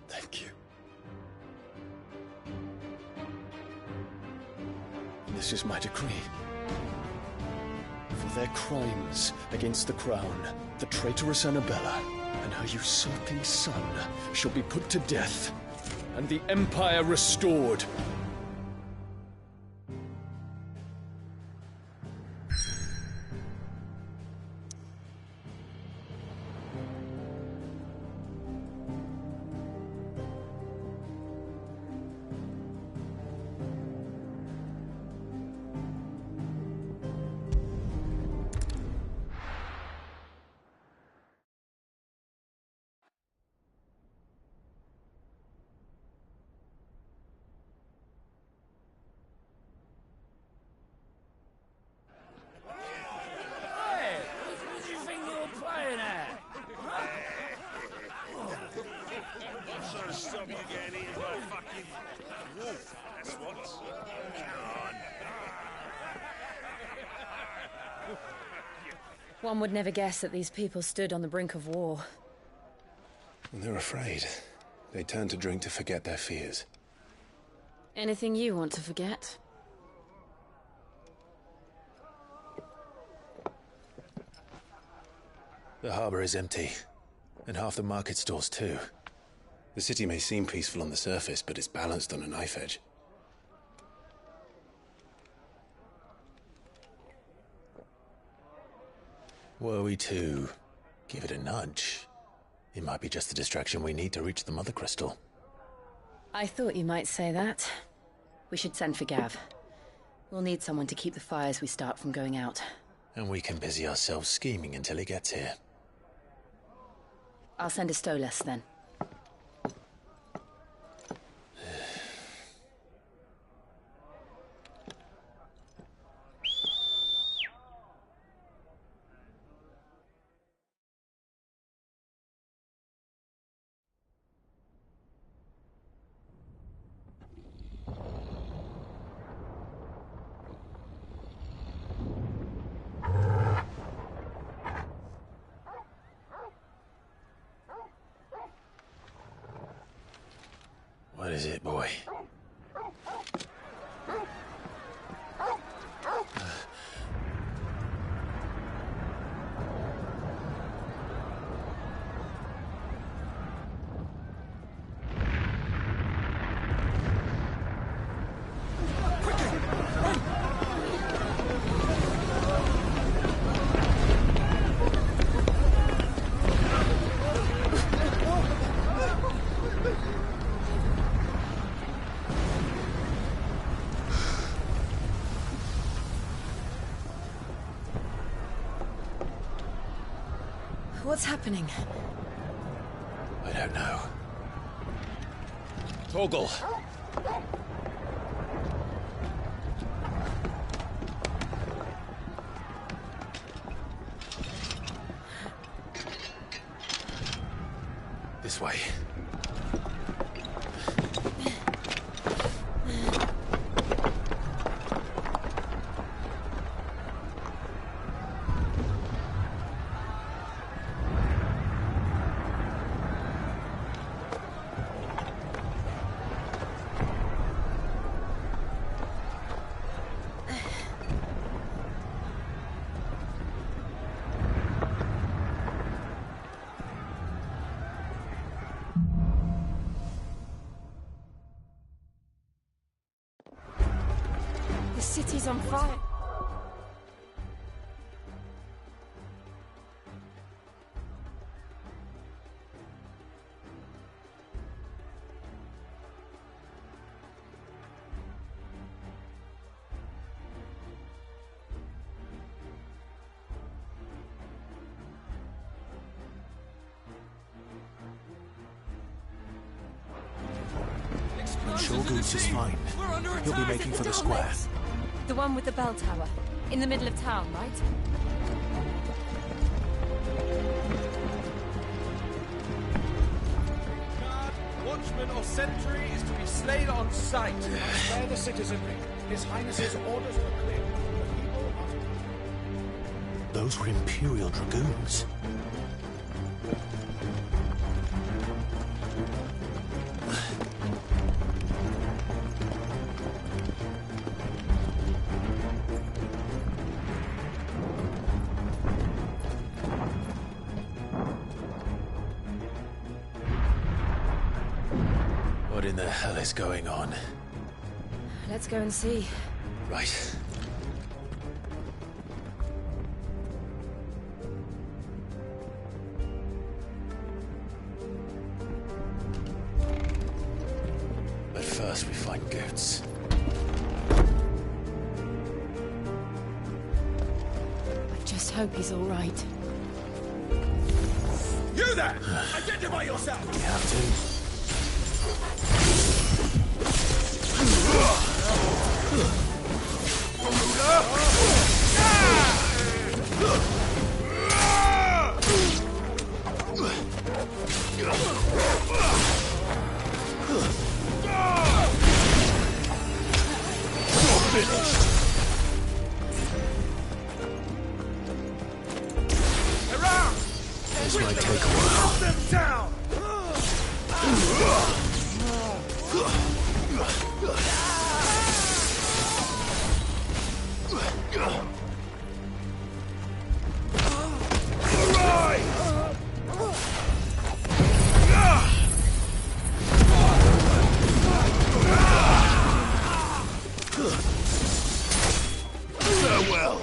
Thank you. This is my decree. For their crimes against the crown, the traitorous Annabella and her usurping son shall be put to death, and the Empire restored. One would never guess that these people stood on the brink of war. And they're afraid. They turn to drink to forget their fears. Anything you want to forget? The harbor is empty, and half the market stalls too. The city may seem peaceful on the surface, but it's balanced on a knife edge. Were we to give it a nudge, it might be just the distraction we need to reach the Mother Crystal. I thought you might say that. We should send for Gav. We'll need someone to keep the fires we start from going out. And we can busy ourselves scheming until he gets here. I'll send a Stolas then. What is it, boy? What's happening? I don't know. Torgal! This way. The city's on fire. I'm sure Goose is fine. He'll be making for the square. The one with the bell tower. In the middle of town, right? Guard, watchman or sentry is to be slain on sight. Spare the citizenry. His Highness's orders were clear. The people are... Those were Imperial Dragoons. What in the hell is going on? Let's go and see. Right. But first we find Goots. I just hope he's all right. You there! Identify yourself! We have to. This might take a while. Them down! Farewell.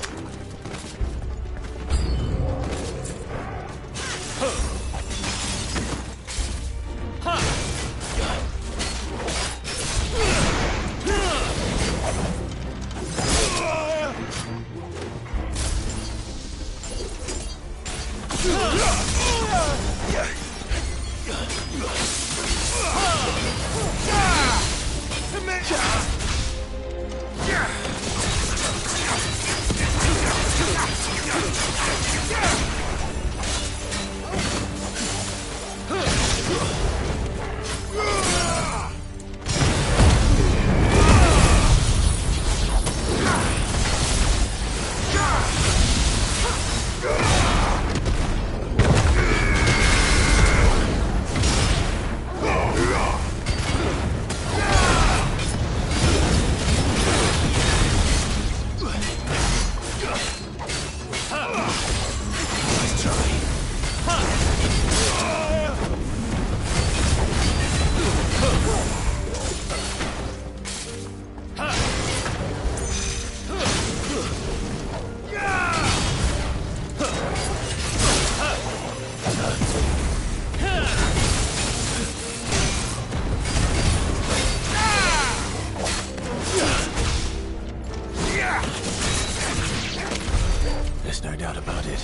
There's no doubt about it.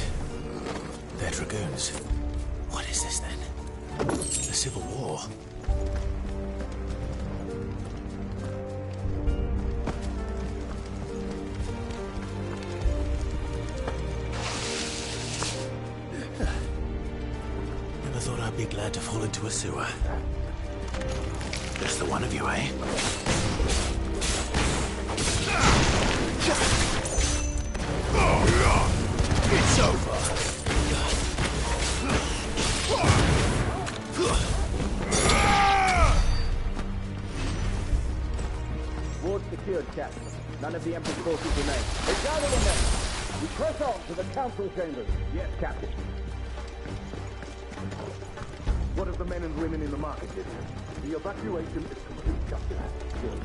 They're dragoons. What is this then? The Civil War? Never thought I'd be glad to fall into a sewer. Just the one of you, eh? It's over. Ward secured, Captain. None of the Emperor's forces remain. They gather them then. We press on to the council chambers. Yes, Captain. What of the men and women in the market district? The evacuation is complete, Captain. Good.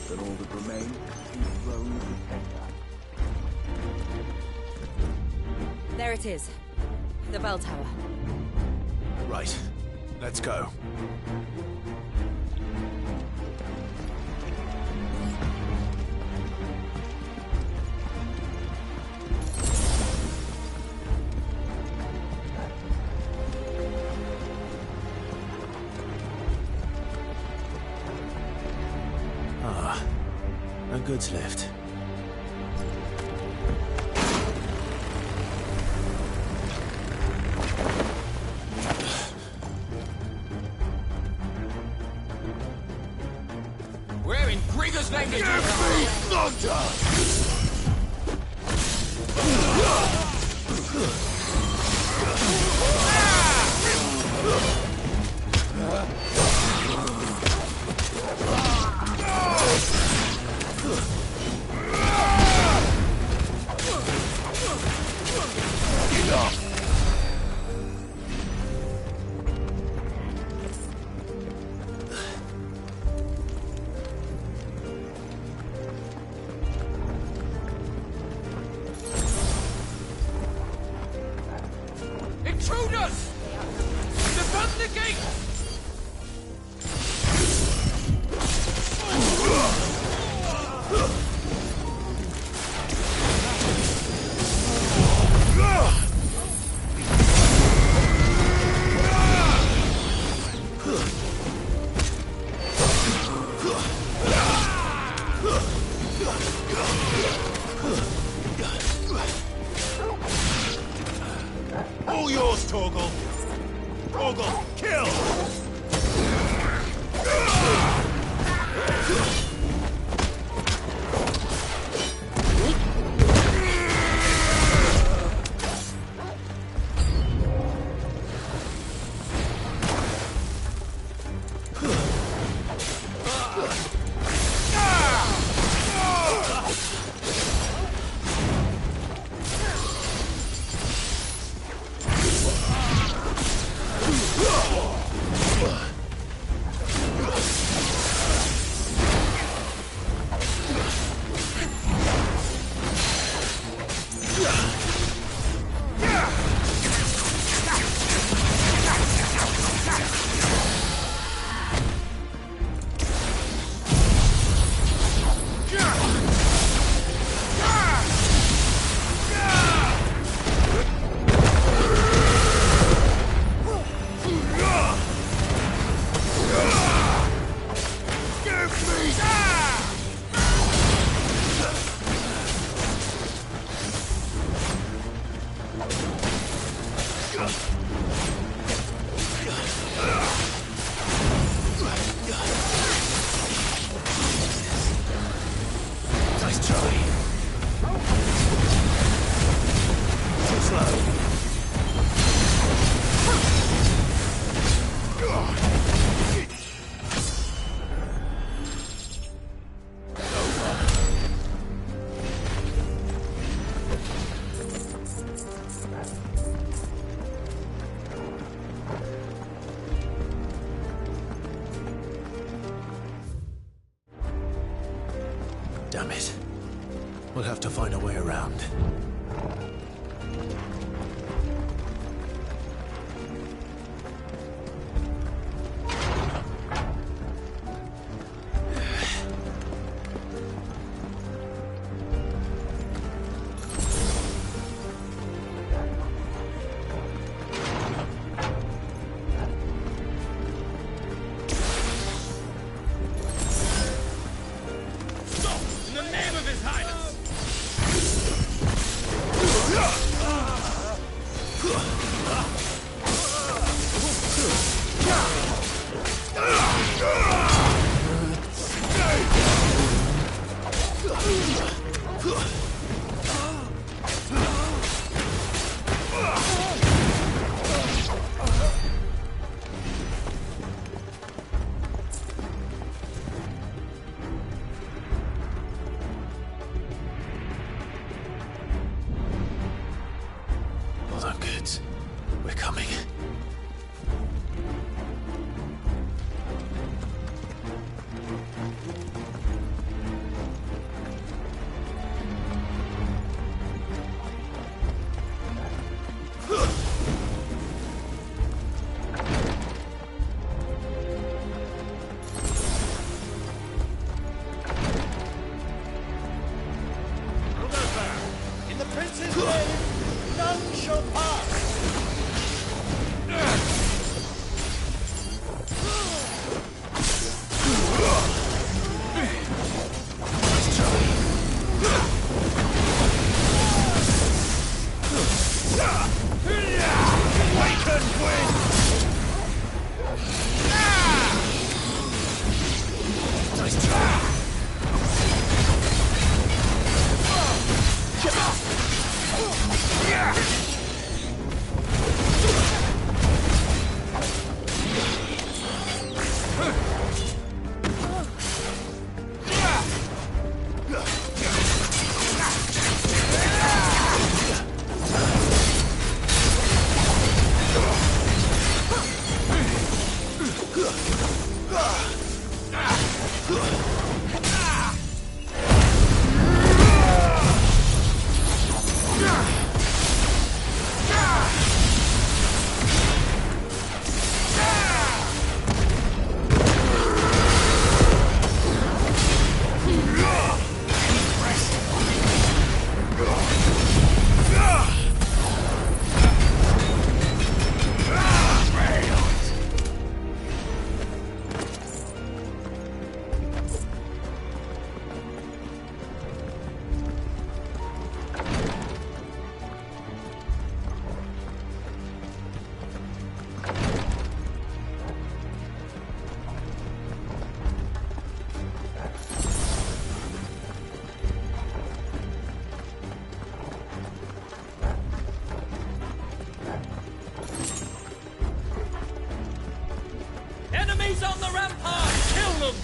Then all that remains is thrown to tender. There it is. The bell tower. Right. Let's go. A goods lift. Where in Grigger's name did you come? Intruders! Defend the gate! All yours, Torgal! Torgal, kill! Nice try. Too slow. Damn it. We'll have to find a way around. done, kids. We're coming. In the prince's name, none shall pass! Enemies on the rampart! Kill them!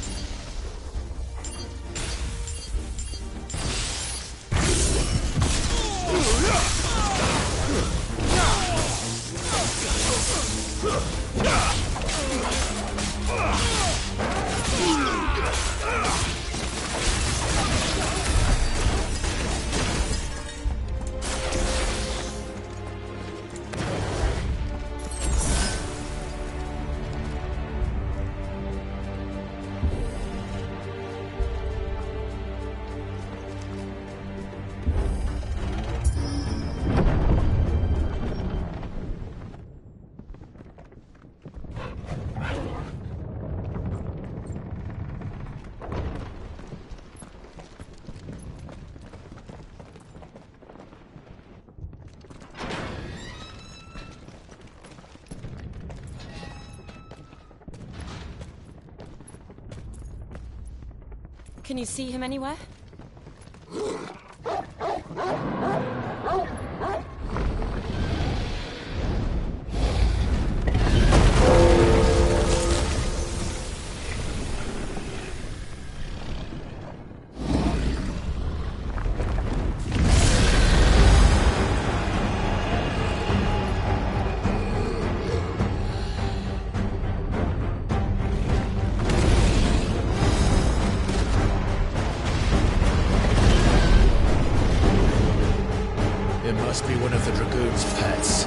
Can you see him anywhere? It must be one of the Dragoon's pets.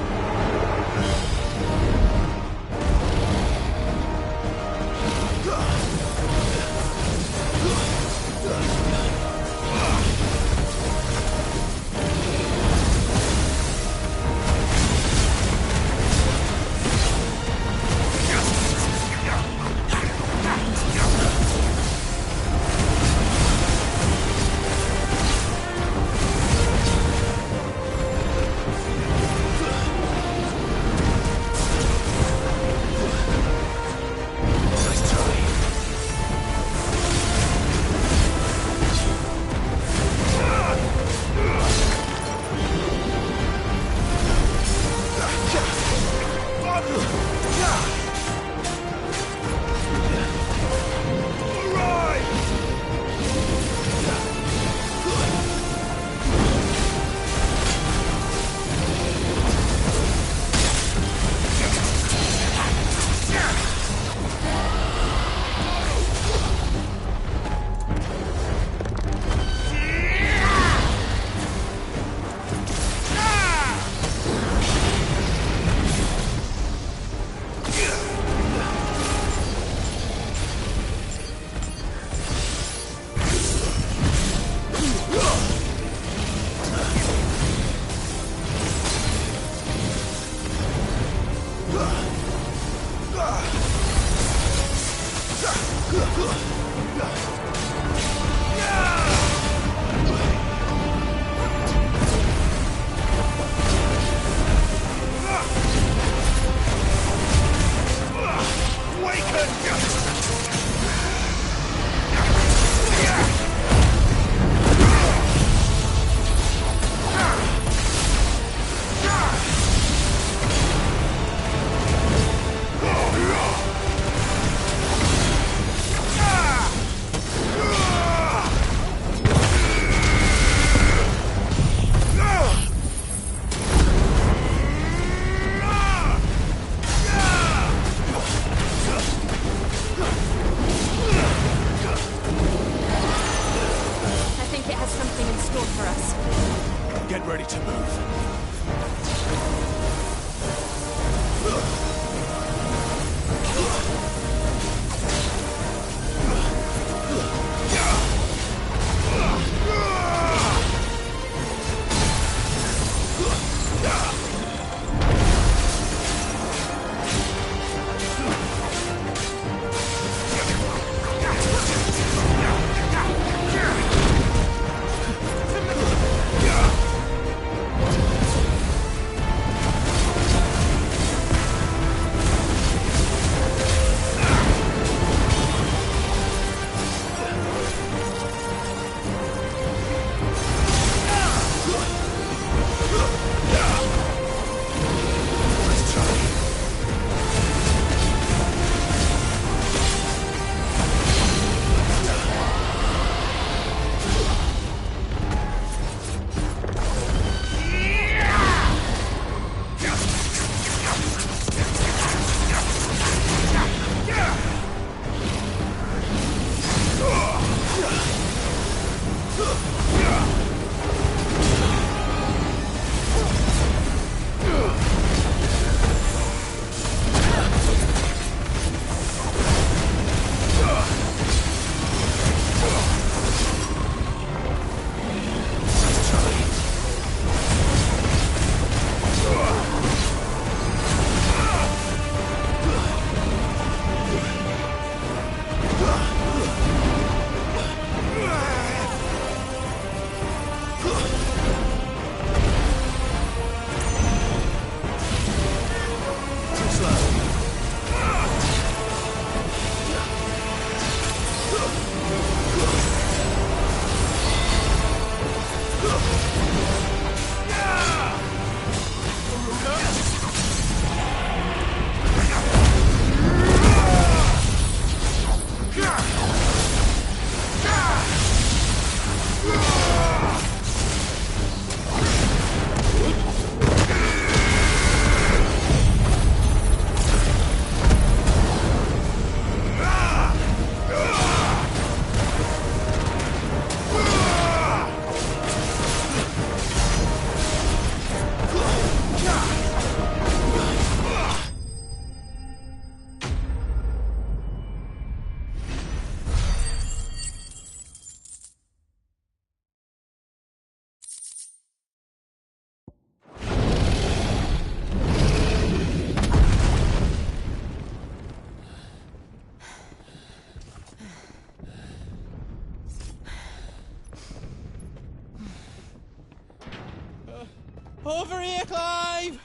Over here, Clive!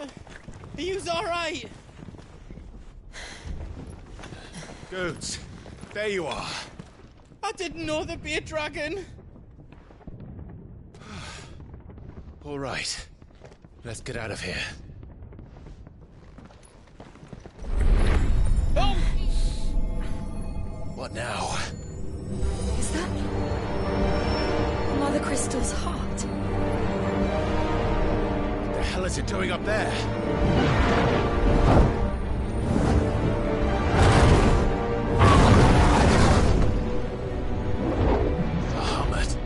Are you alright? Goods, there you are. I didn't know there'd be a dragon. All right, let's get out of here. Oh! What now? Is that Mother Crystal's heart? What the hell is it doing up there? Bahamut.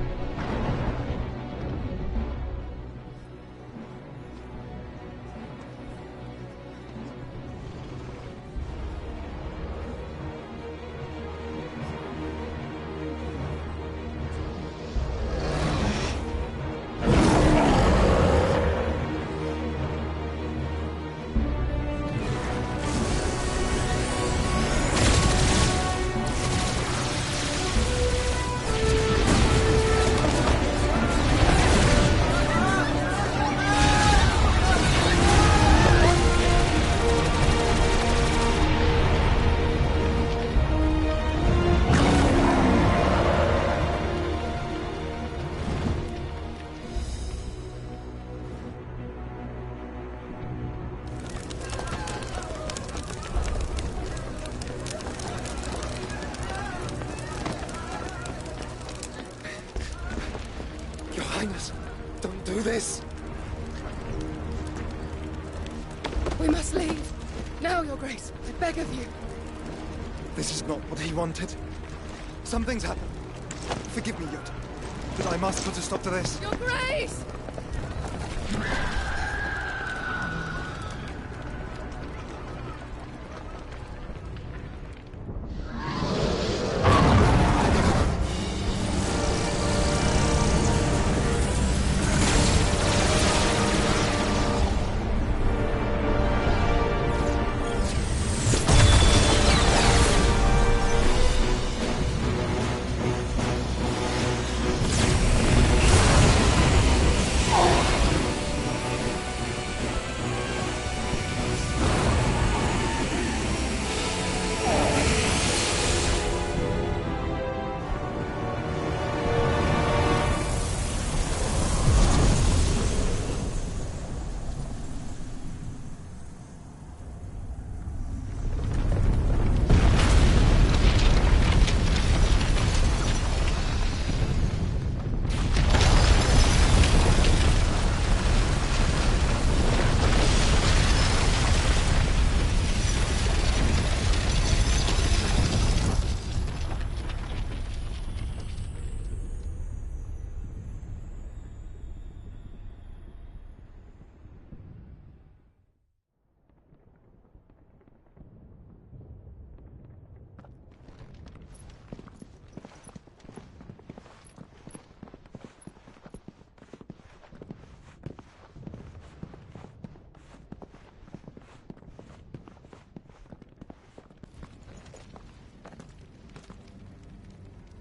Your Highness, don't do this. We must leave. Now, Your Grace. I beg of you. This is not what he wanted. Something's happened. Forgive me, Yoda, but I must put a stop to this. Your Grace!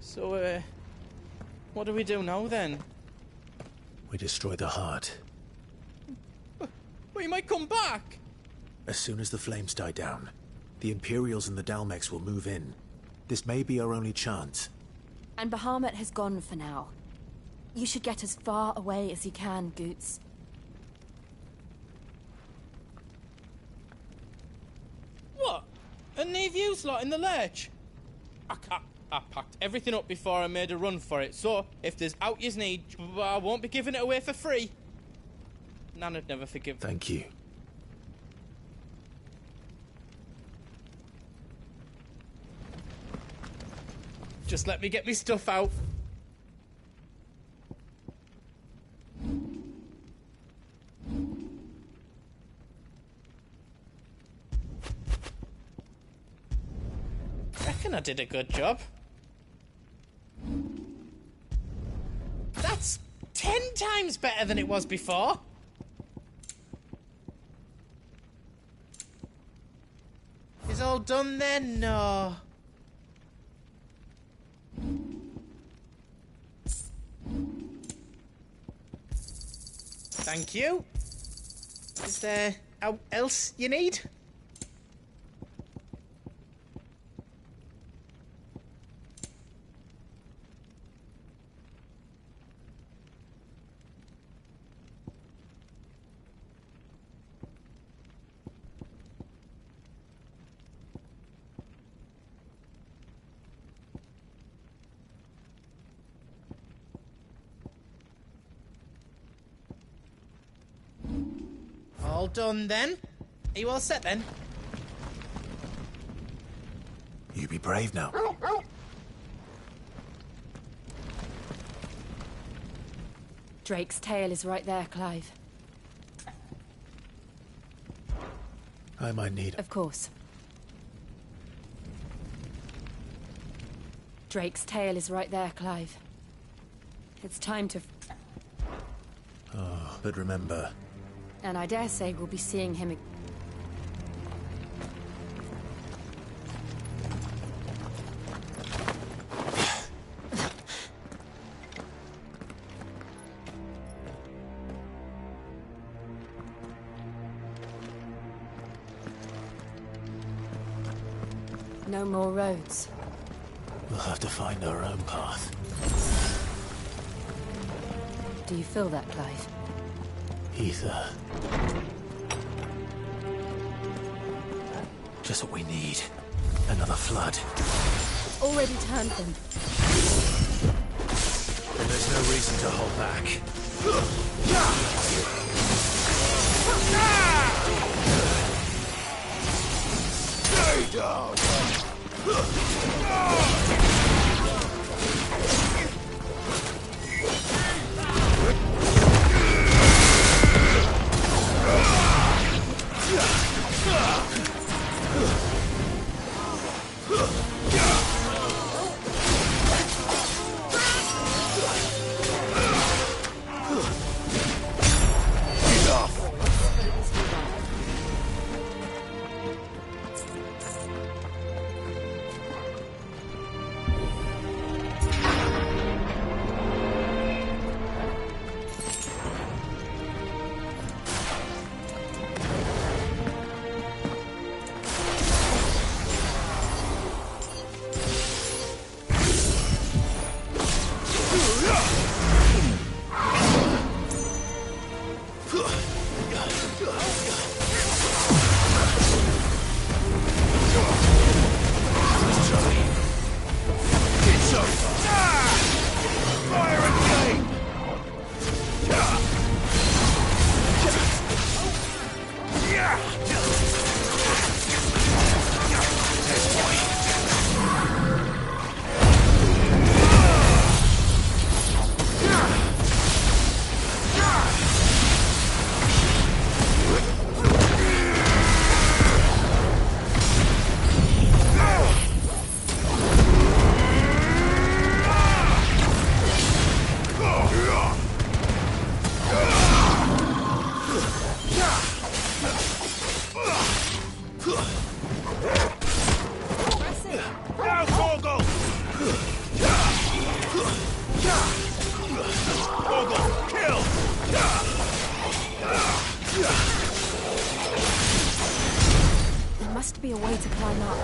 So, what do we do now, then? We destroy the heart. Well, you might come back! As soon as the flames die down, the Imperials and the Dalmex will move in. This may be our only chance. And Bahamut has gone for now. You should get as far away as you can, Goots. What? And leave you lot in the lurch? I packed everything up before I made a run for it, so if there's out yous need, I won't be giving it away for free. Nana'd never forgive. Thank you. Just let me get me stuff out. Reckon I did a good job. That's 10 times better than it was before. Is all done then? No. Thank you. Is there else you need? All done then. Are you all set then? You be brave now. Drake's tail is right there, Clive. I might need... Of course. Drake's tail is right there, Clive. It's time to... Oh, but remember... And I dare say we'll be seeing him again. No more roads. We'll have to find our own path. Do you feel that, Clive? Ether. Just what we need. Another flood. It's already turned them. Then there's no reason to hold back. Stay down! There must be a way to climb up.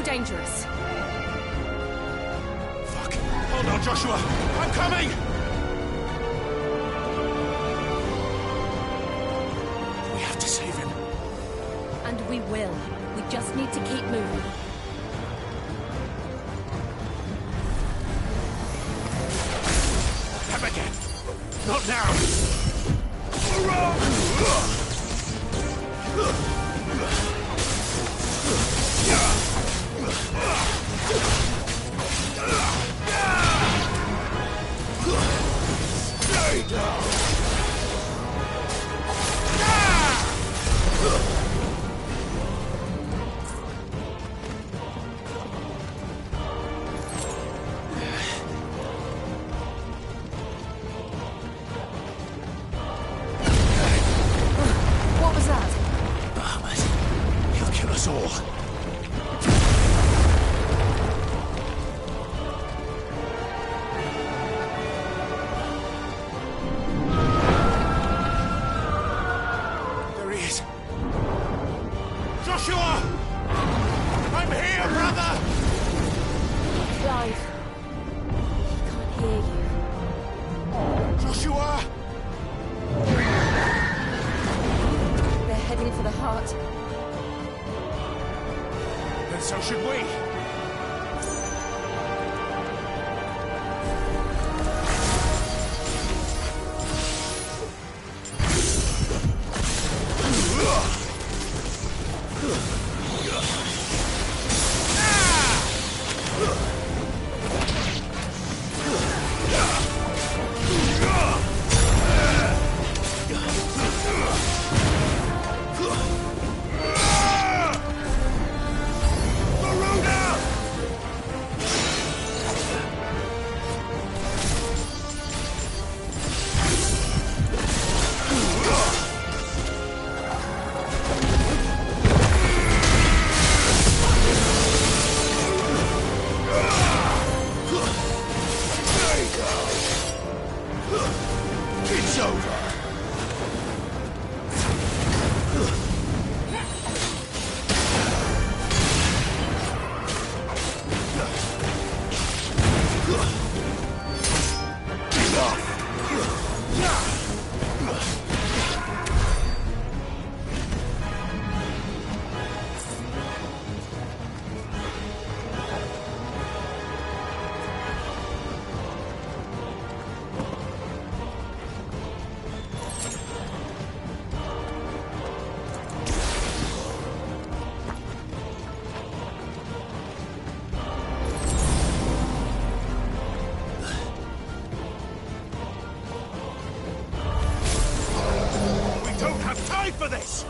Dangerous. Fuck. Hold on, Joshua. I'm coming! have to save him. And we will. We just need to keep moving. Come again. Not now. Stay down. What was that? Bahamut. He'll kill us all. There he is. Joshua! I'm here, brother! Clive. He can't hear you. Joshua! They're heading for the heart. Then so should we. It's over. We don't have time for this!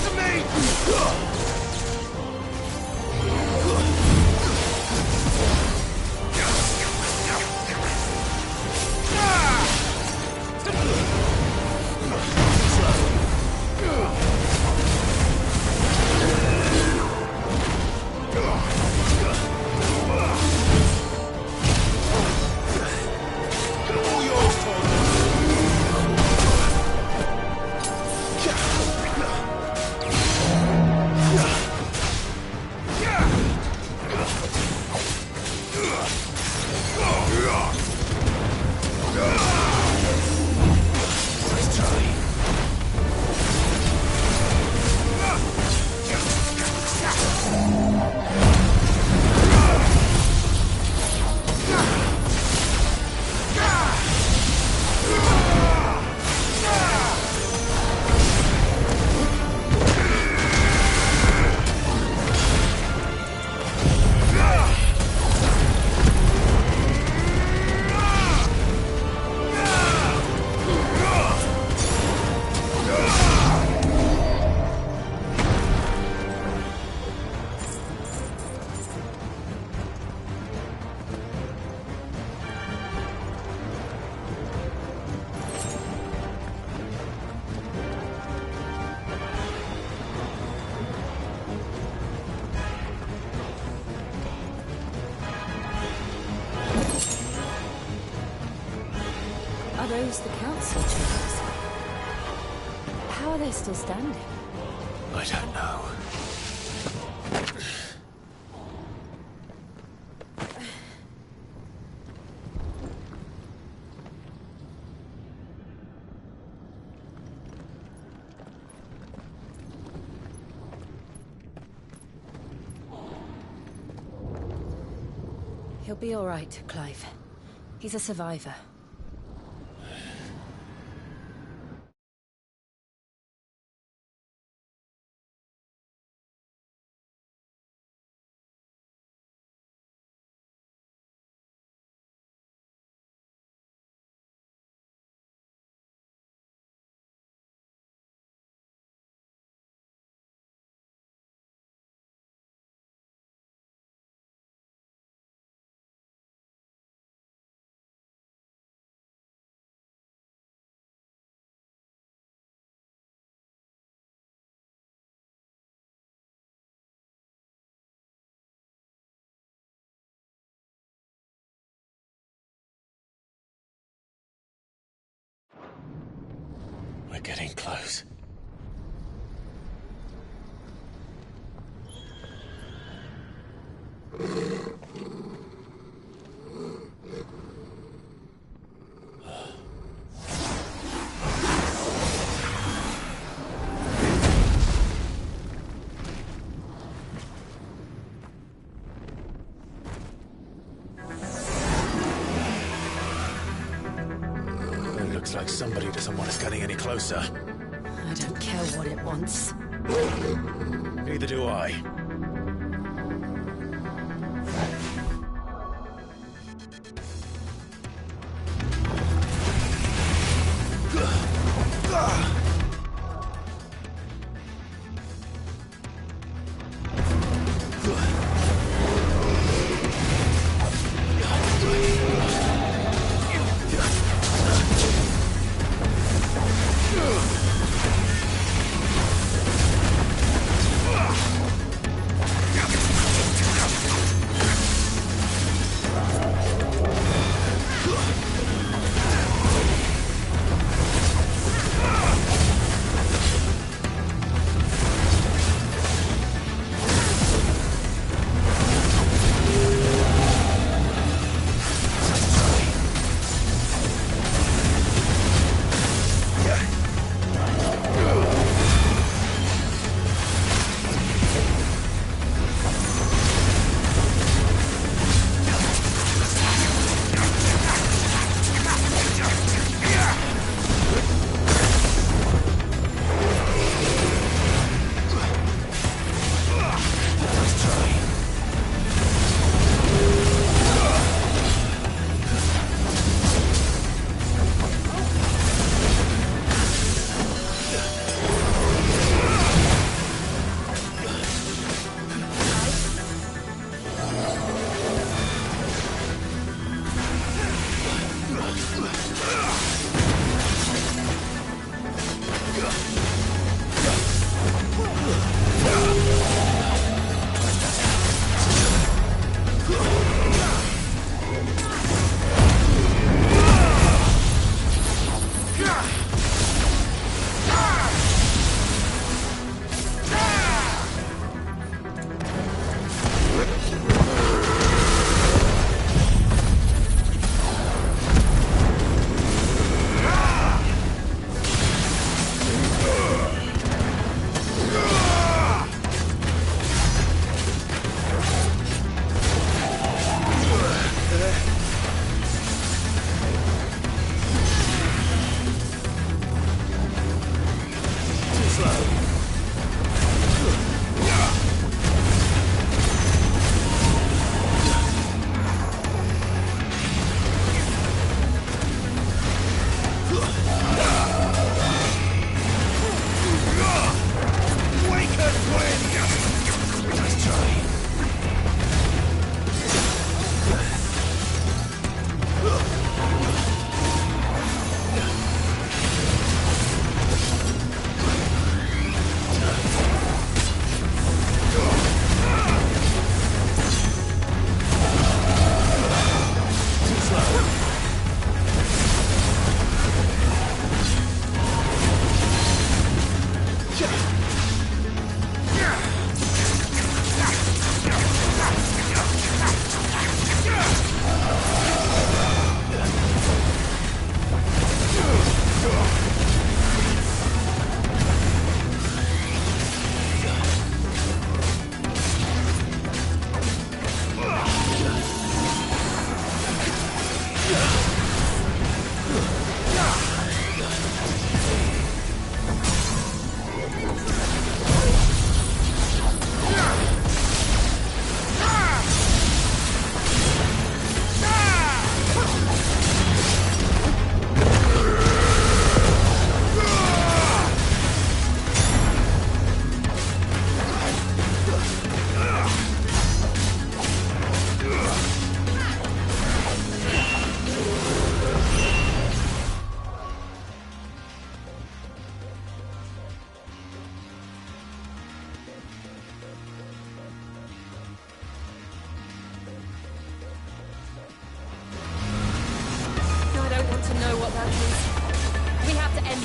To me! Are those the council chambers? How are they still standing? I don't know. He'll be all right, Clive. He's a survivor. We're getting close. It looks like somebody doesn't want us getting any closer. I don't care what it wants. Neither do I.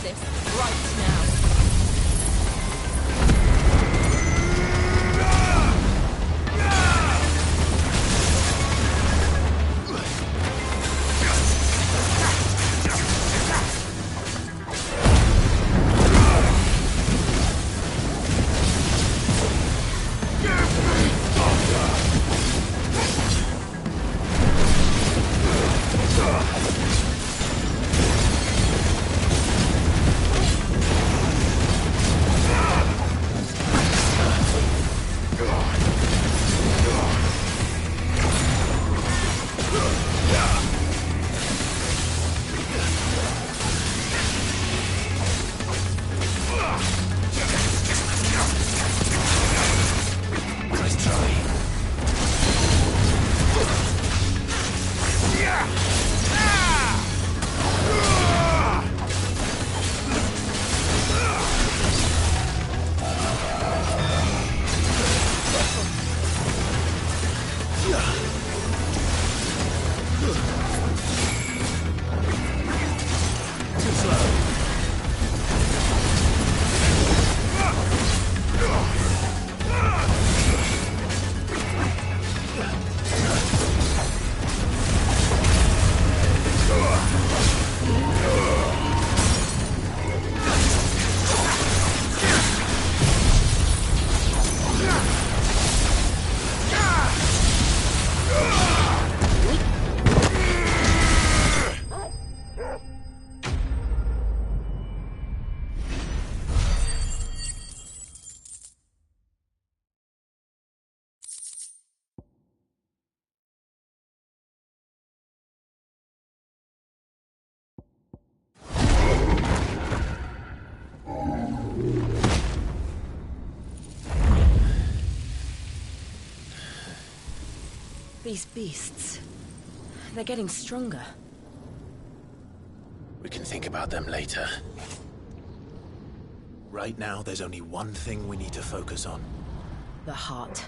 this right now. These beasts, they're getting stronger. We can think about them later. Right now, there's only one thing we need to focus on. The heart.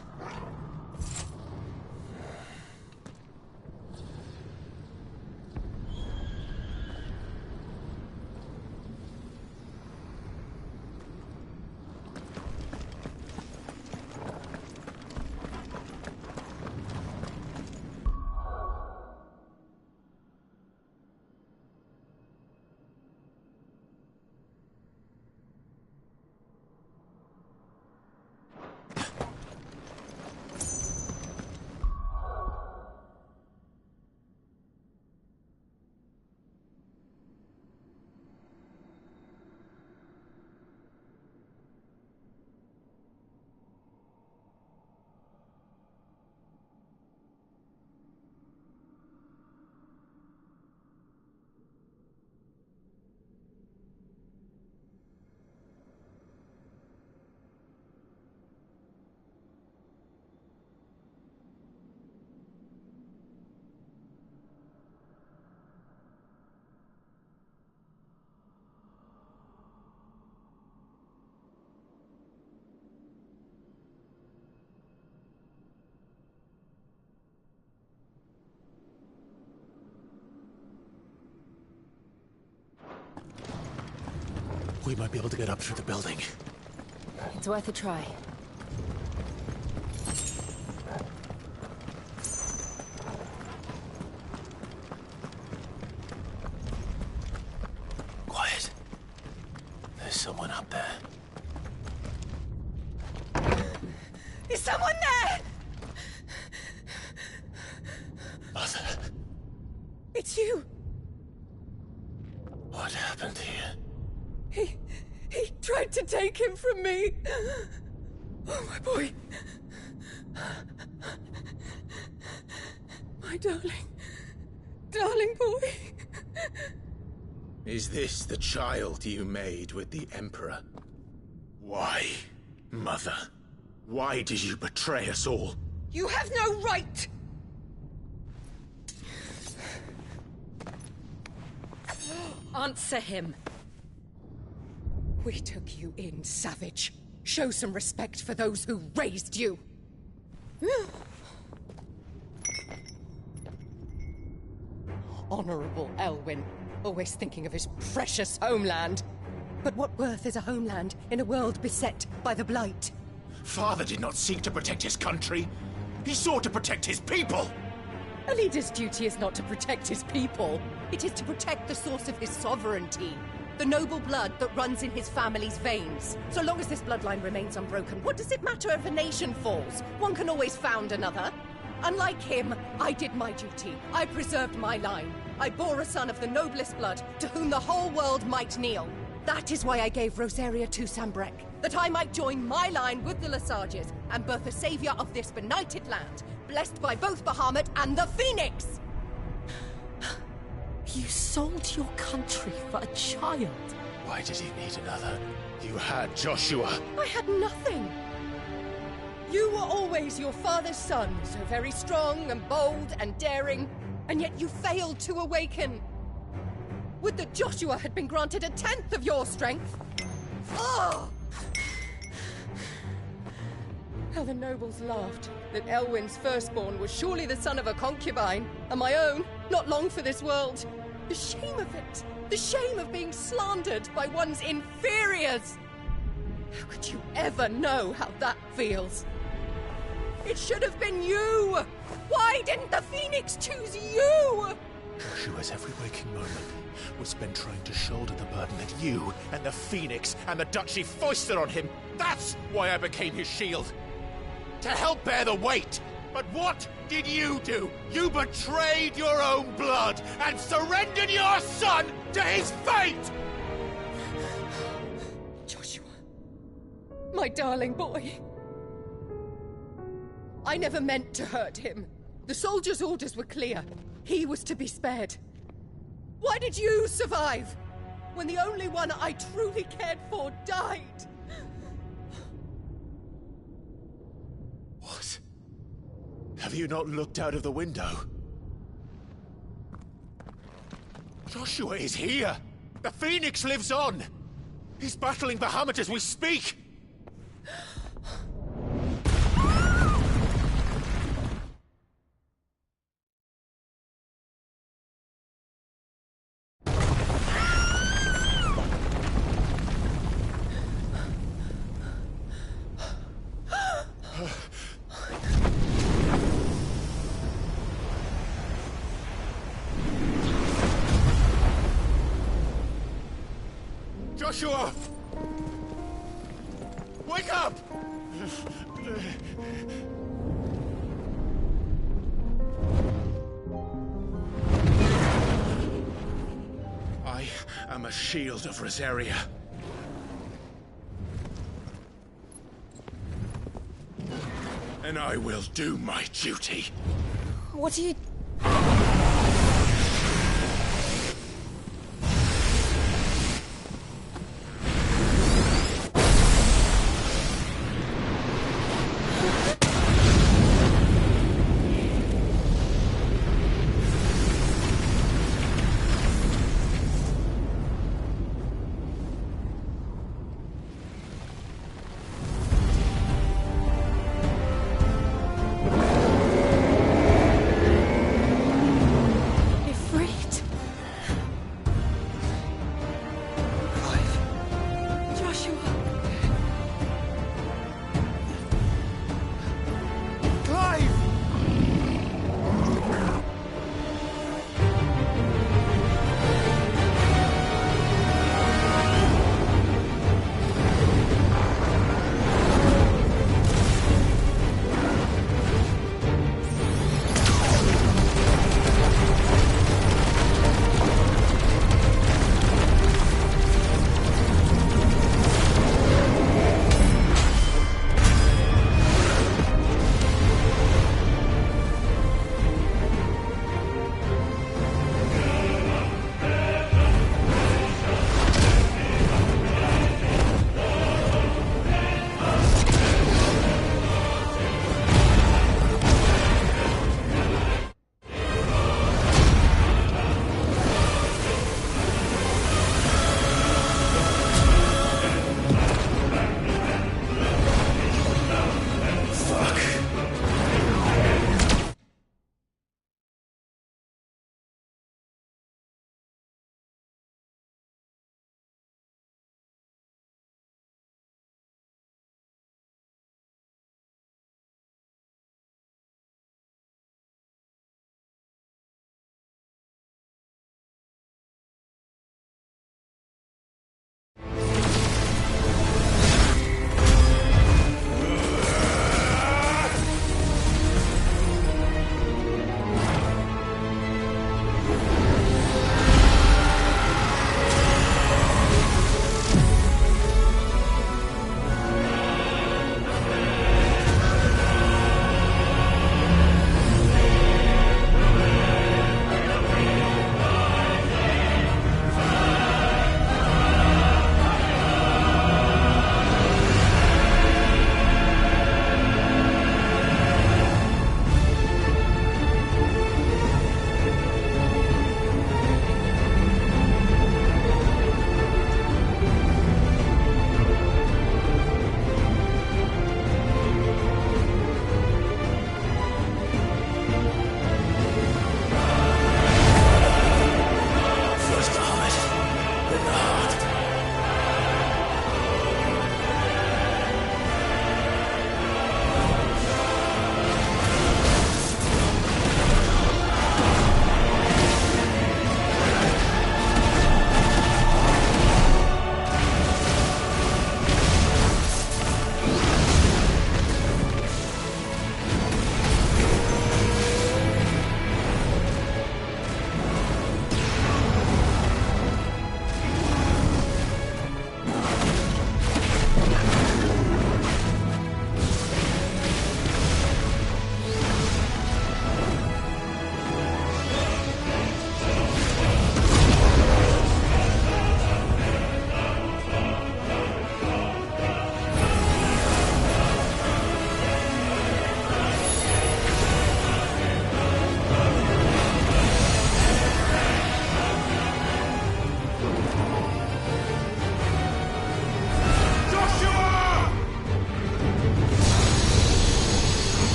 We might be able to get up through the building. It's worth a try. Quiet. There's someone up there. Is someone there? Mother. It's you. What happened here? He tried to take him from me. Oh, my boy. My darling. Darling boy. Is this the child you made with the Emperor? Why, Mother? Why did you betray us all? You have no right! Answer him. We took you in, savage. Show some respect for those who raised you. Honorable Elwyn, always thinking of his precious homeland. But what worth is a homeland in a world beset by the Blight? Father did not seek to protect his country. He sought to protect his people. A leader's duty is not to protect his people. It is to protect the source of his sovereignty. The noble blood that runs in his family's veins. So long as this bloodline remains unbroken, what does it matter if a nation falls? One can always found another. Unlike him, I did my duty. I preserved my line. I bore a son of the noblest blood, to whom the whole world might kneel. That is why I gave Rosaria to Sambrek, that I might join my line with the Lesages and birth a savior of this benighted land, blessed by both Bahamut and the Phoenix! You sold your country for a child. Why did he need another? You had Joshua. I had nothing. You were always your father's son, so very strong and bold and daring, and yet you failed to awaken. Would that Joshua had been granted 1/10 of your strength? Oh! How the nobles laughed that Elwyn's firstborn was surely the son of a concubine, and my own, not long for this world. The shame of it! The shame of being slandered by one's inferiors! How could you ever know how that feels? It should have been you! Why didn't the Phoenix choose you? Joshua's every waking moment was spent trying to shoulder the burden that you and the Phoenix and the Duchy foisted on him. That's why I became his shield. To help bear the weight. But what did you do? You betrayed your own blood and surrendered your son to his fate! Joshua. My darling boy. I never meant to hurt him. The soldiers' orders were clear. He was to be spared. Why did you survive when the only one I truly cared for died? What? Have you not looked out of the window? Joshua is here! The Phoenix lives on! He's battling Bahamut as we speak! Joshua! Wake up! I am a shield of Rosaria. And I will do my duty. What are you...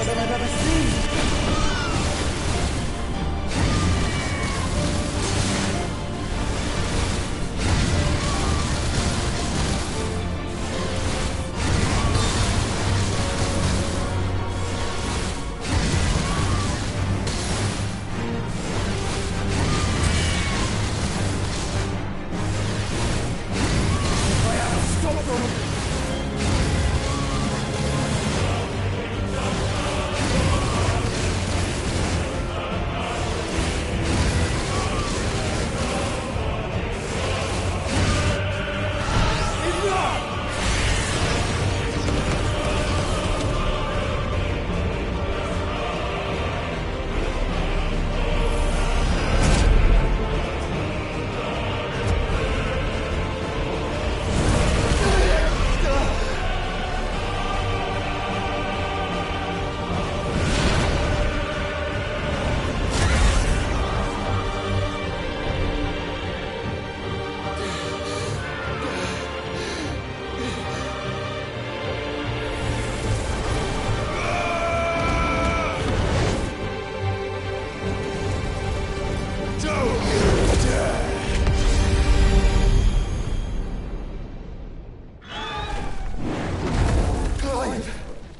faster than I've ever seen.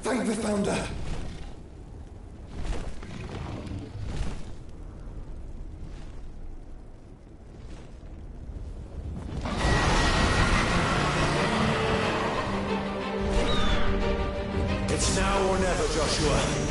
Thank the Founder! It's now or never, Joshua.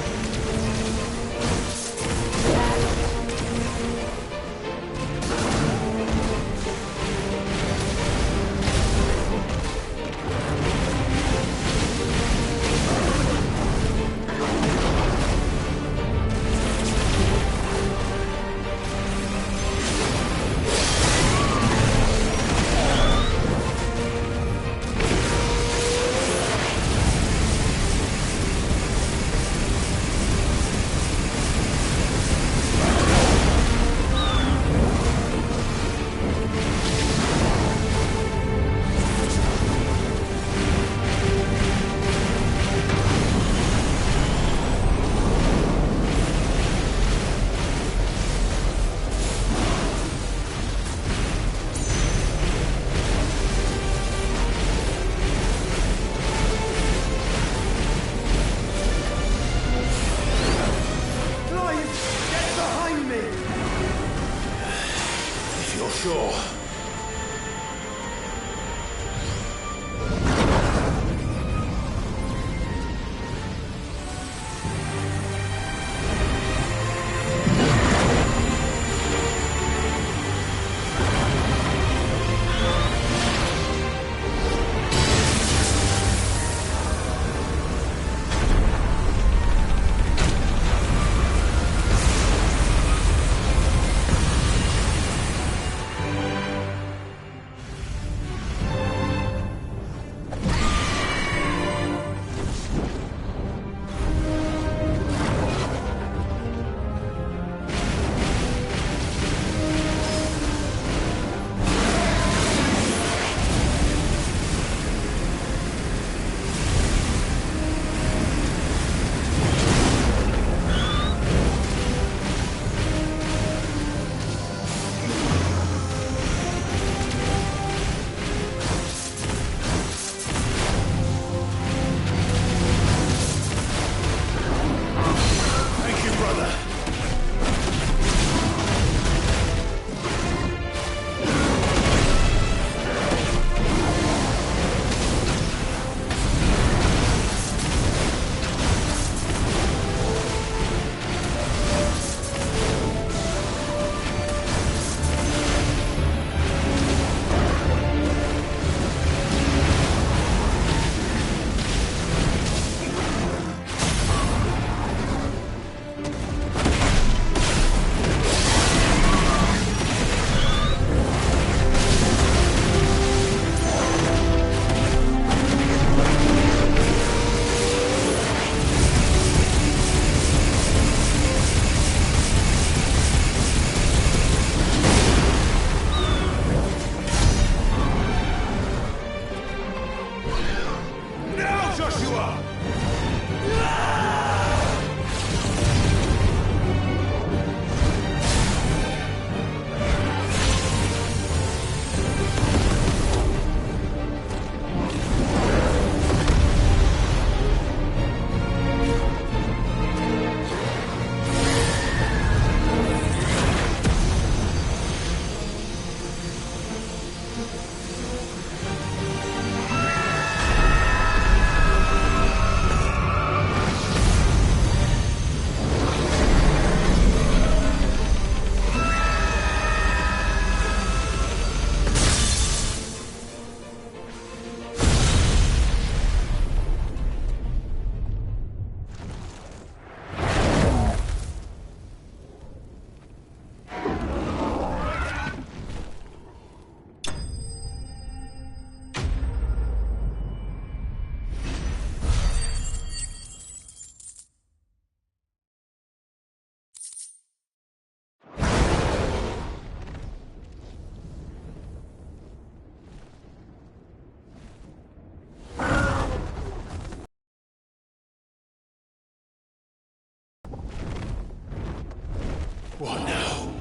What now?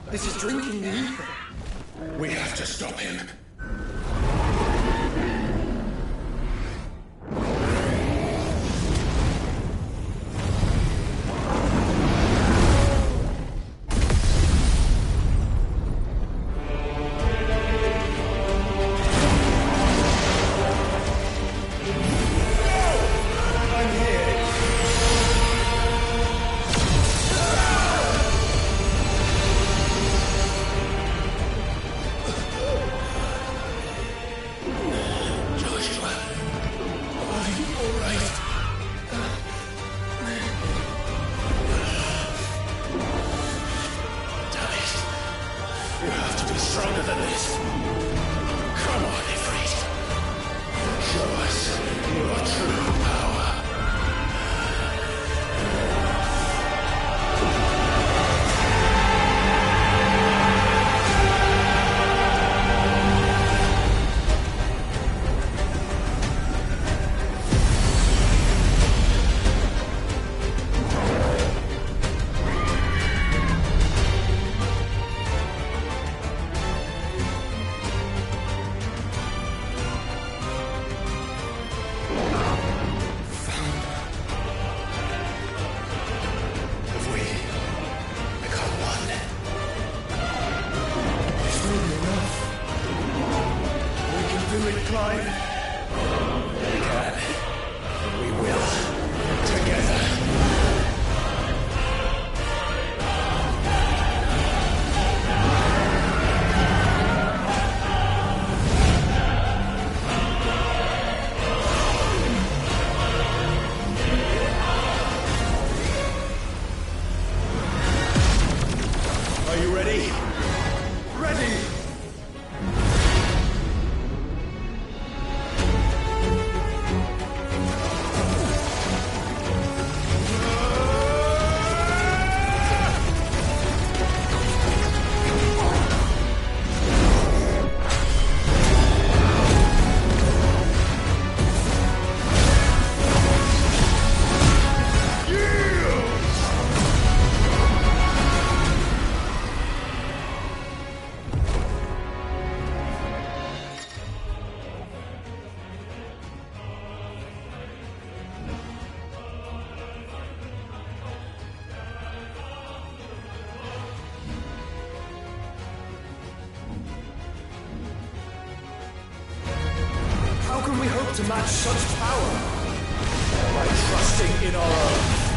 This is drinking the ether. We have to stop him. To match such power by trusting in our own.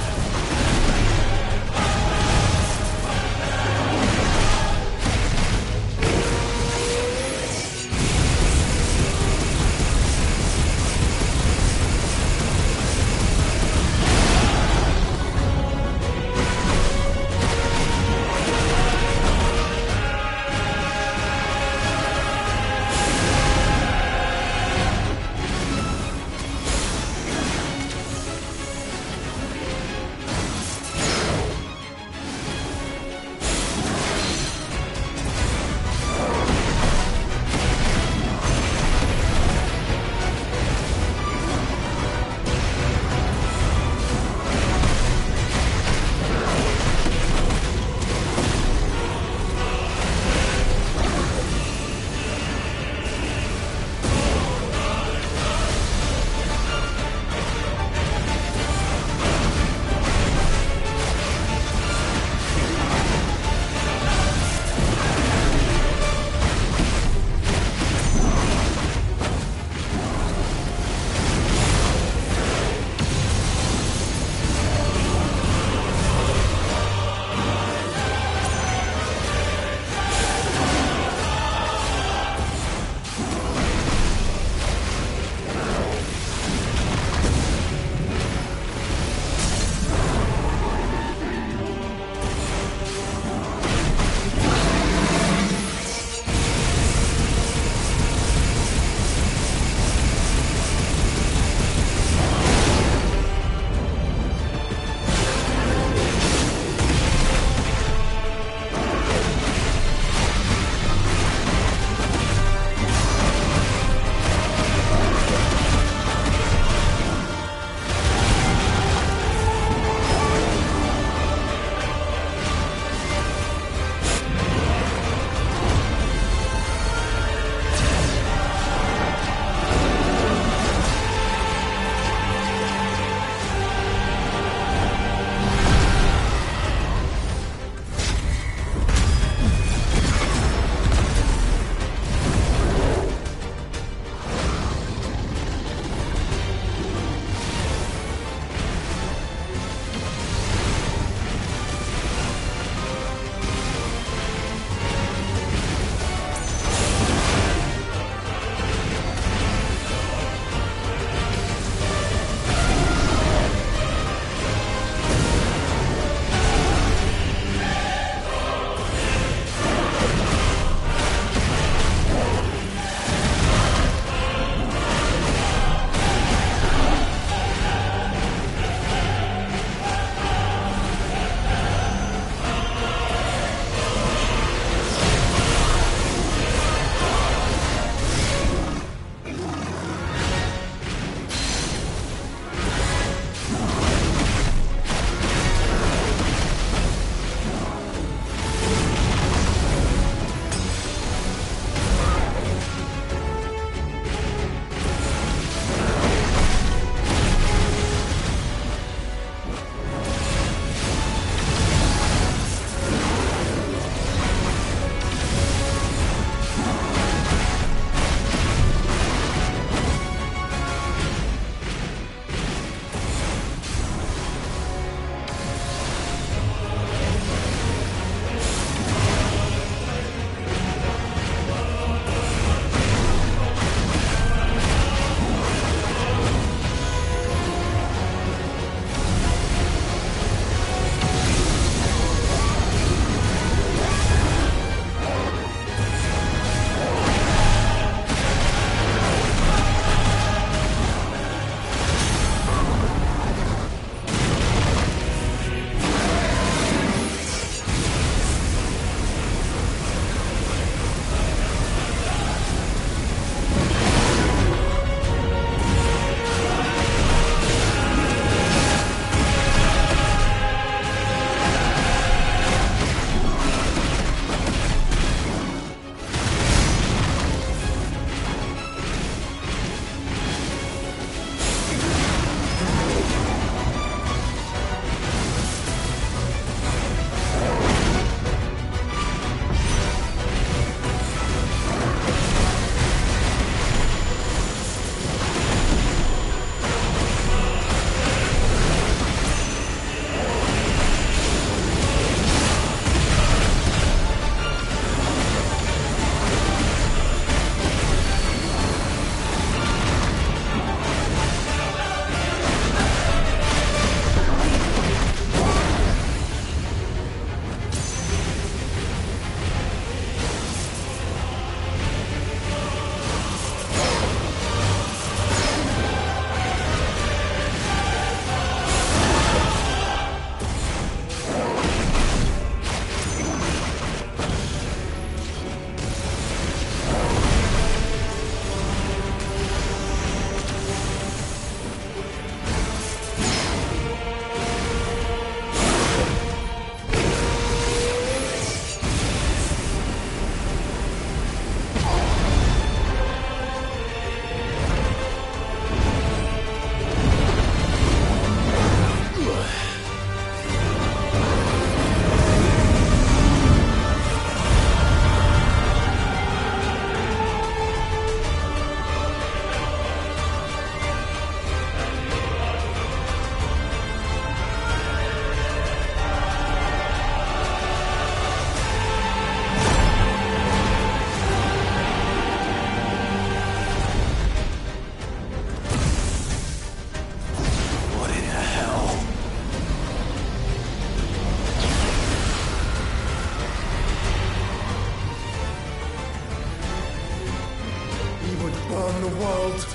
overthrown the world.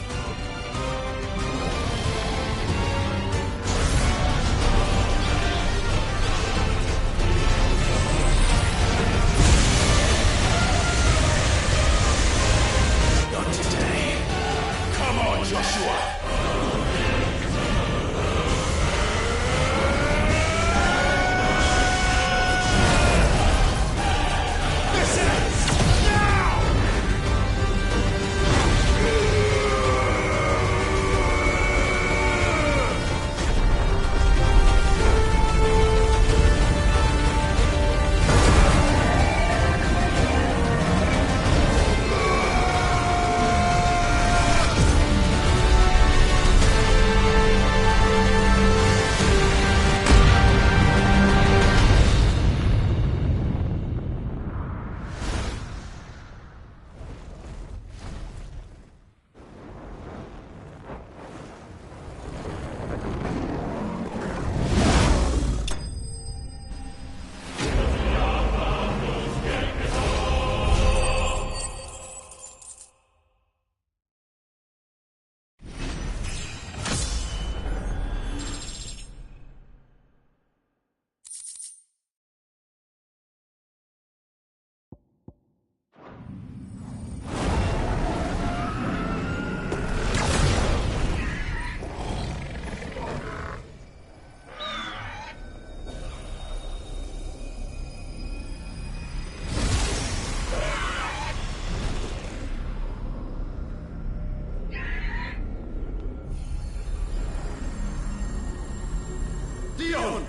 Not today. Come on, Joshua! Dion!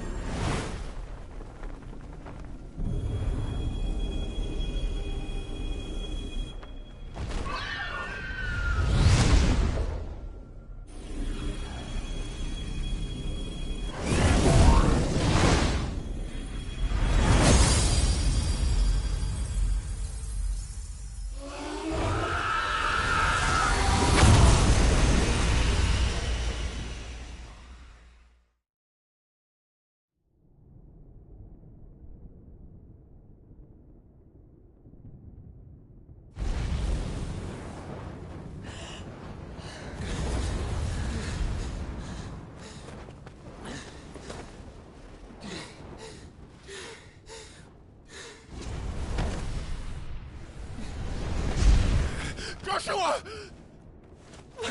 Joshua!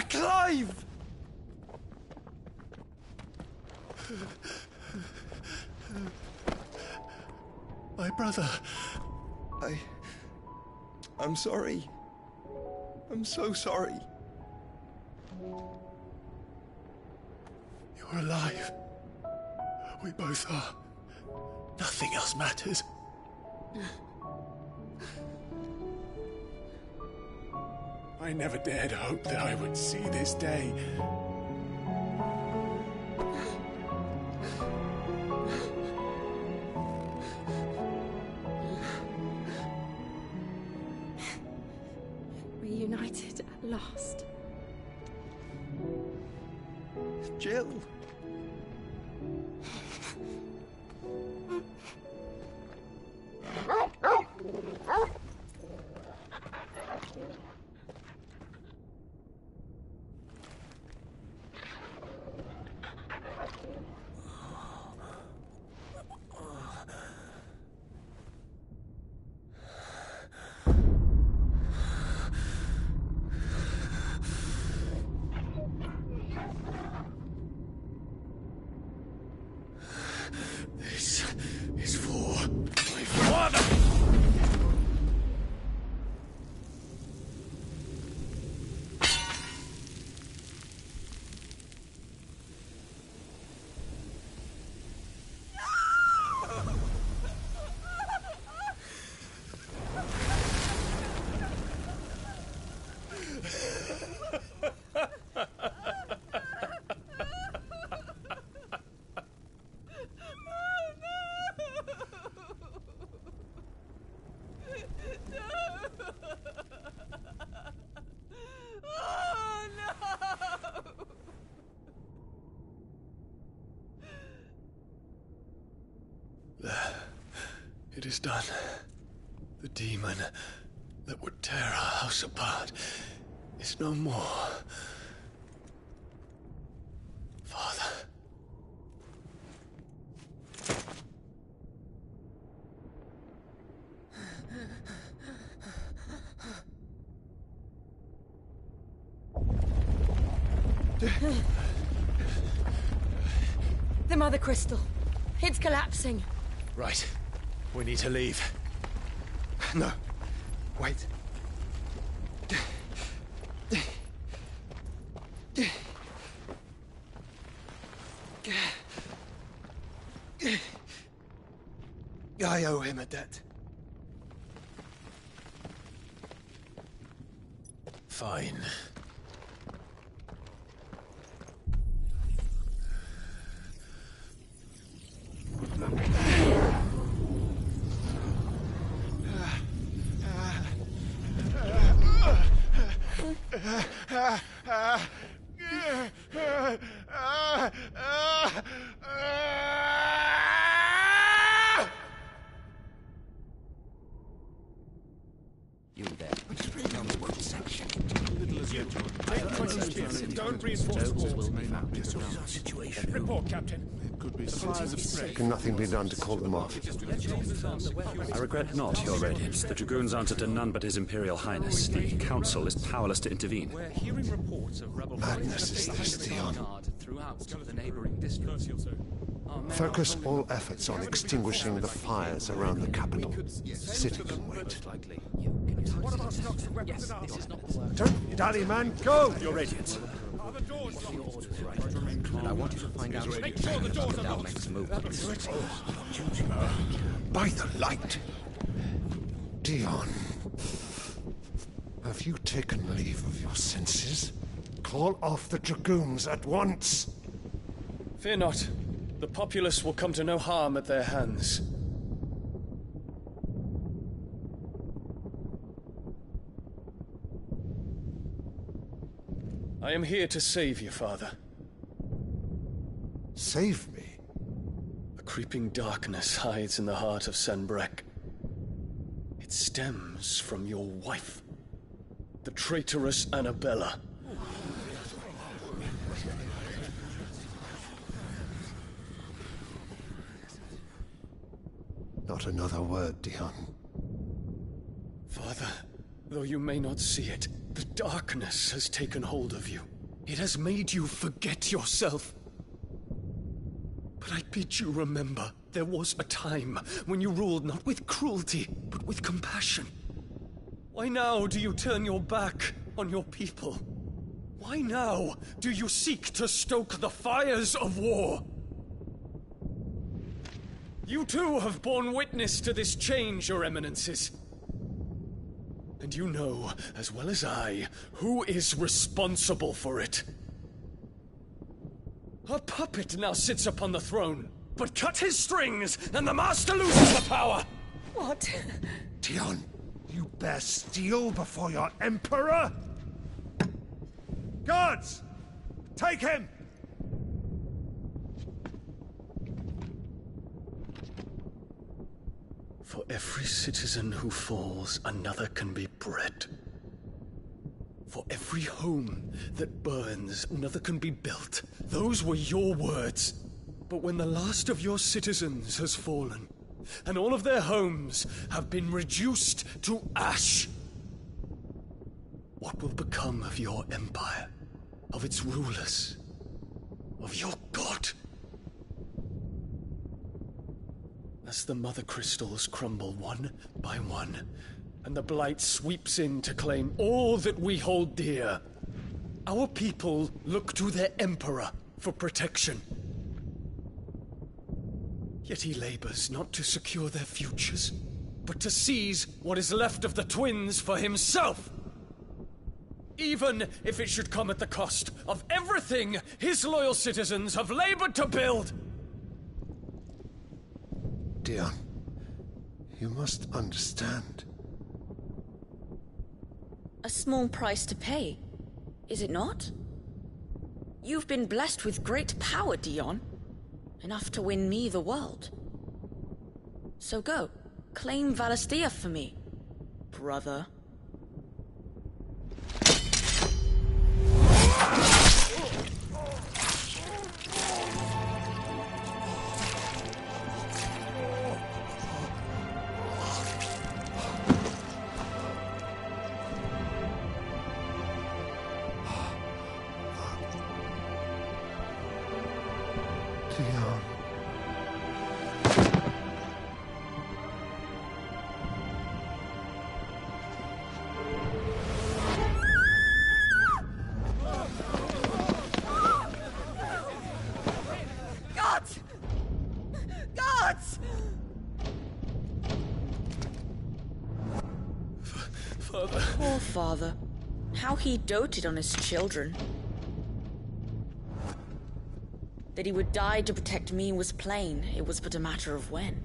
Clive! My brother. I'm sorry. I'm so sorry. You're alive. We both are. Nothing else matters. I never dared hope that I would see this day. Reunited at last. Jill. This is for my father! It is done. The demon that would tear our house apart is no more. Father. The Mother Crystal. It's collapsing. Right. We need to leave. No. Wait. I owe him a debt. Fine. You there. What section? Don't reinforce the walls. Situation. Report, Captain. Could be fires of spread. Can nothing be done to call them off? I regret not, Your Radiance. The Dragoons answer to none but His Imperial Highness. The Council is powerless to intervene. We're hearing reports of rebel Madness is this, Dion. throughout the neighboring districts. Focus all efforts on extinguishing the fires around the capital. City can wait. Don't dally, man. Go! Your Radiance. And I want you to find out. Make sure the doors are locked. By the light! Dion. Have you taken leave of your senses? Call off the Dragoons at once! Fear not. The populace will come to no harm at their hands. I am here to save you, Father. Save me? A creeping darkness hides in the heart of Sanbreque. It stems from your wife, the traitorous Annabella. Not another word, Dion. Father, though you may not see it, the darkness has taken hold of you. It has made you forget yourself. But I bid you remember, there was a time when you ruled not with cruelty, but with compassion. Why now do you turn your back on your people? Why now do you seek to stoke the fires of war? You too have borne witness to this change, Your Eminences. And you know, as well as I, who is responsible for it. A puppet now sits upon the throne, but cut his strings, and the Master loses the power! What? Dion, you bear steel before your Emperor? Guards! Take him! For every citizen who falls, another can be bred. For every home that burns, another can be built. Those were your words. But when the last of your citizens has fallen, and all of their homes have been reduced to ash, what will become of your empire, of its rulers, of your god? As the Mother Crystals crumble one by one, and the Blight sweeps in to claim all that we hold dear, our people look to their Emperor for protection. Yet he labors not to secure their futures, but to seize what is left of the twins for himself! Even if it should come at the cost of everything his loyal citizens have labored to build! Dion, you must understand. A small price to pay, is it not? You've been blessed with great power, Dion. Enough to win me the world. So go, claim Valisthea for me, brother. Father. Poor father. How he doted on his children. That he would die to protect me was plain. It was but a matter of when.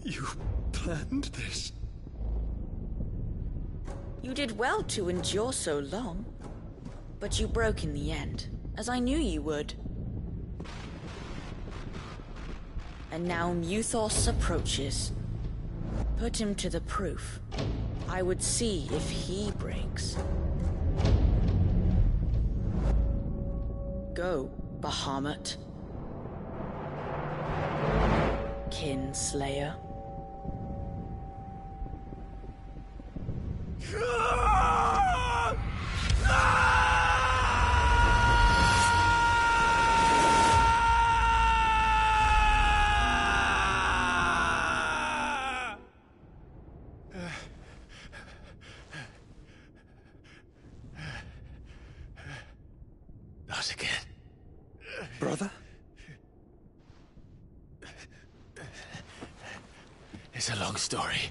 You planned this? You did well to endure so long. But you broke in the end, as I knew you would. And now Muthos approaches. Put him to the proof. I would see if he breaks. Go, Bahamut. Kinslayer. Not again. Brother? It's a long story.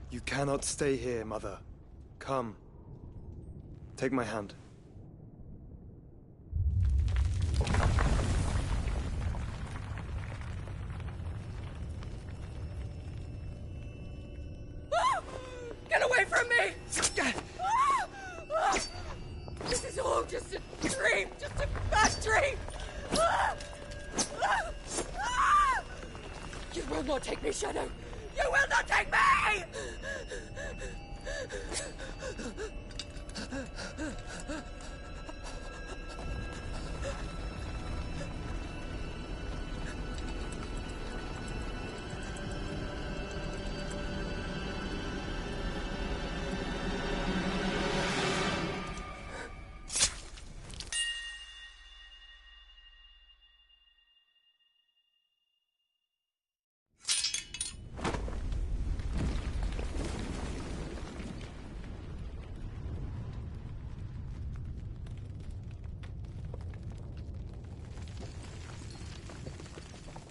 You cannot stay here, Mother. Come. Take my hand. Get away from me! This is all just a dream, just a bad dream! You will not take me, Shadow! You will not take me!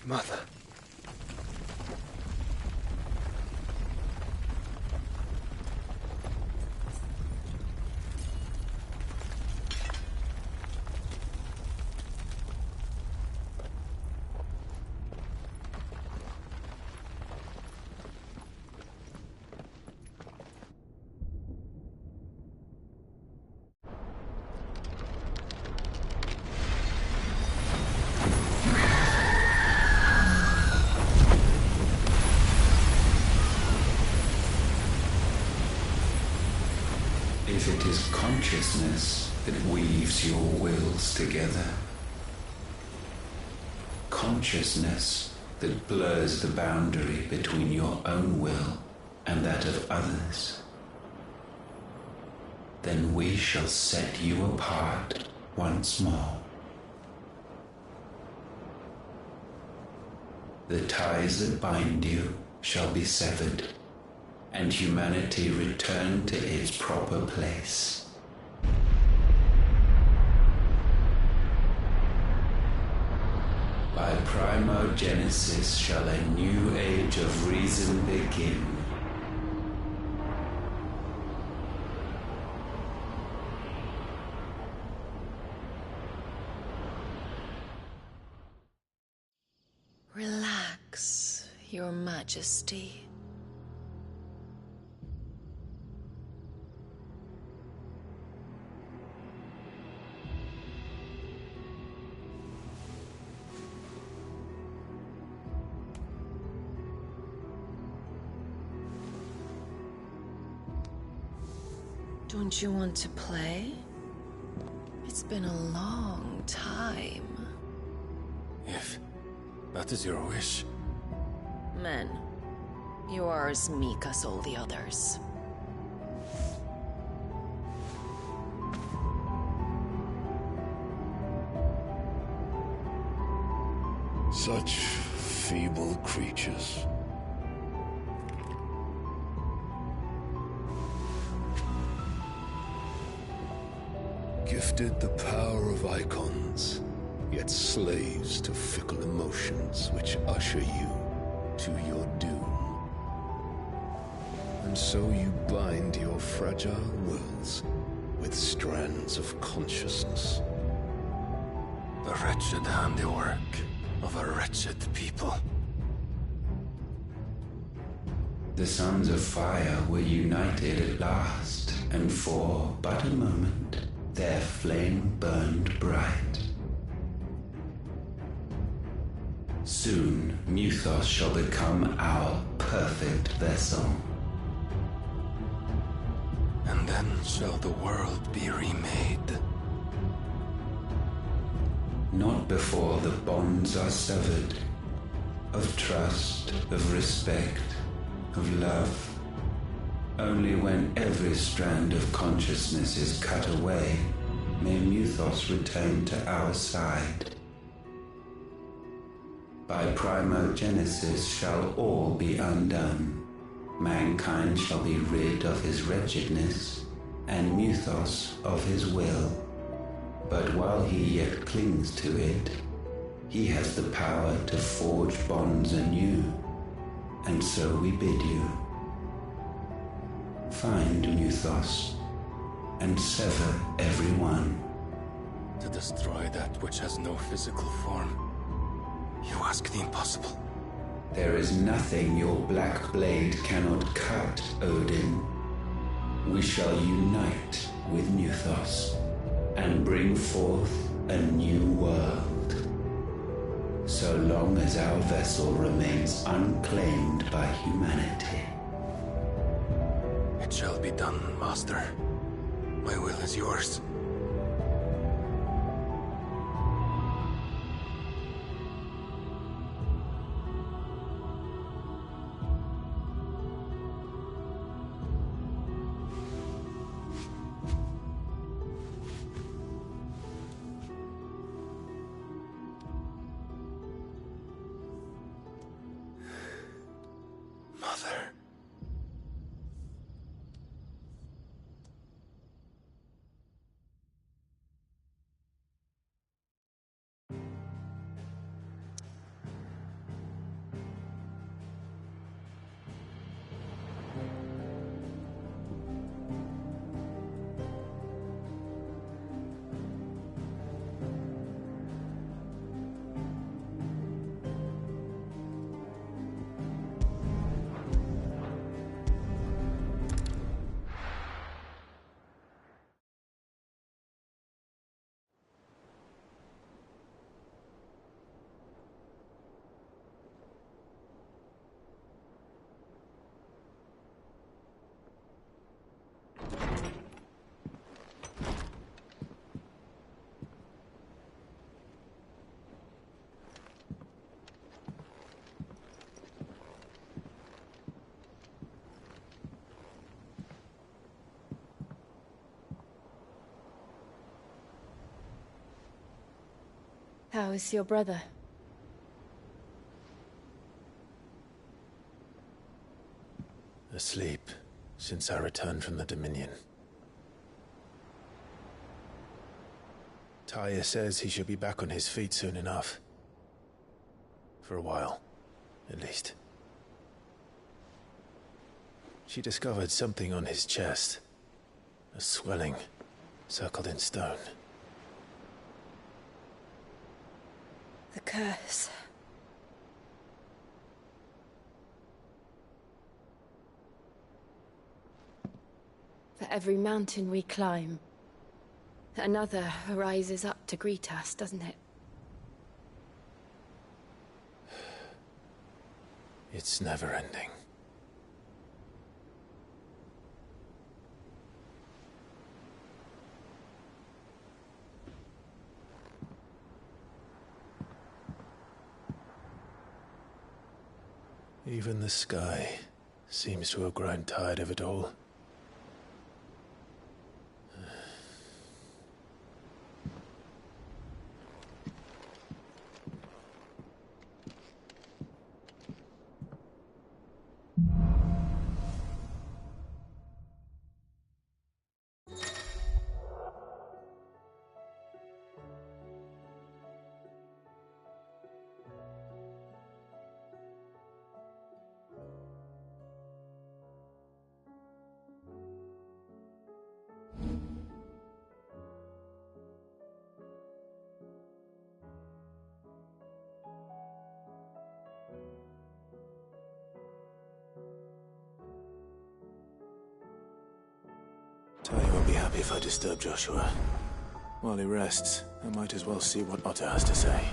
Mother. If it is consciousness that weaves your wills together, consciousness that blurs the boundary between your own will and that of others, then we shall set you apart once more. The ties that bind you shall be severed, and humanity return to its proper place. By primogenesis shall a new age of reason begin. Relax, Your Majesty. Don't you want to play? It's been a long time. If that is your wish. Men, you are as meek as all the others. Such feeble creatures. Gifted the power of icons, yet slaves to fickle emotions which usher you to your doom. And so you bind your fragile wills with strands of consciousness. The wretched handiwork of a wretched people. The Sons of Fire were united at last, and for but a moment their flame burned bright. Soon Mythos shall become our perfect vessel. And then shall the world be remade. Not before the bonds are severed, of trust, of respect, of love. Only when every strand of consciousness is cut away, may Mythos return to our side. By primogenesis shall all be undone. Mankind shall be rid of his wretchedness, and Mythos of his will. But while he yet clings to it, he has the power to forge bonds anew, and so we bid you. Find Mythos, and sever every one. To destroy that which has no physical form, you ask the impossible. There is nothing your black blade cannot cut, Odin. We shall unite with Mythos, and bring forth a new world. So long as our vessel remains unclaimed by humanity. It shall be done, Master. My will is yours. Mother. How is your brother? Asleep since I returned from the Dominion. Talia says he should be back on his feet soon enough. For a while, at least. She discovered something on his chest. A swelling, circled in stone. The curse. For every mountain we climb, another rises up to greet us, doesn't it? It's never ending. Even the sky seems to have grown tired of it all. happy if I disturb Joshua. While he rests, I might as well see what Otto has to say.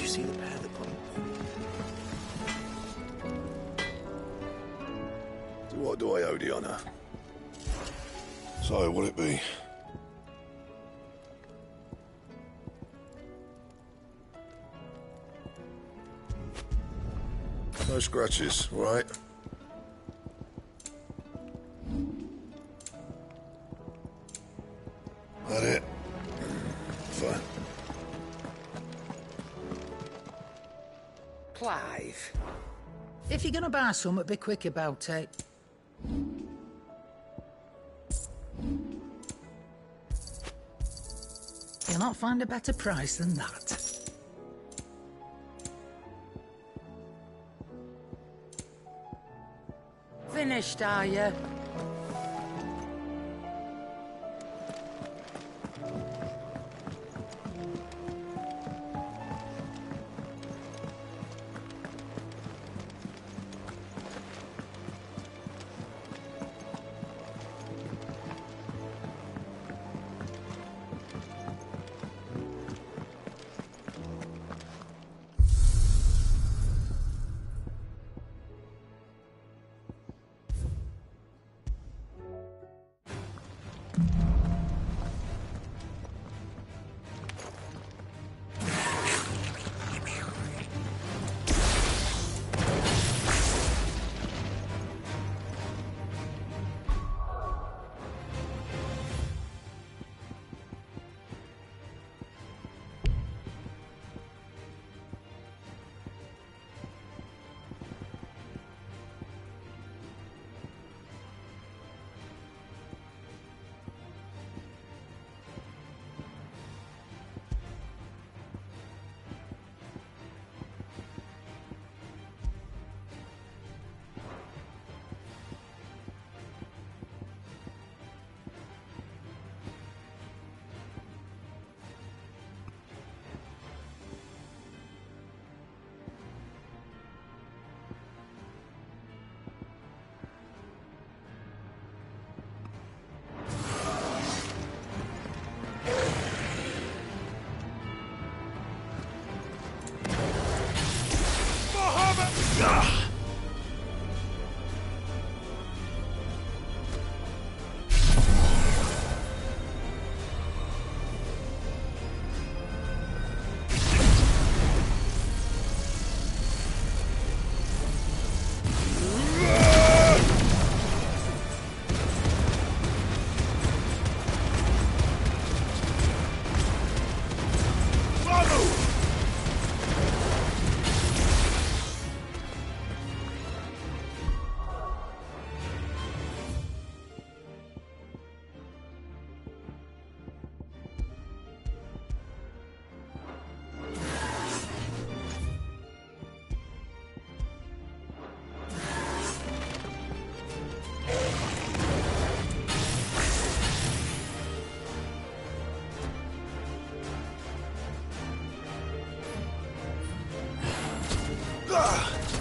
See the pair that put... To what do I owe the honour? So, what'll it be? No scratches, all right? That it? Fine. Clive, if you're gonna buy something, be quick about it. You'll not find a better price than that. Finished, are you? Ah!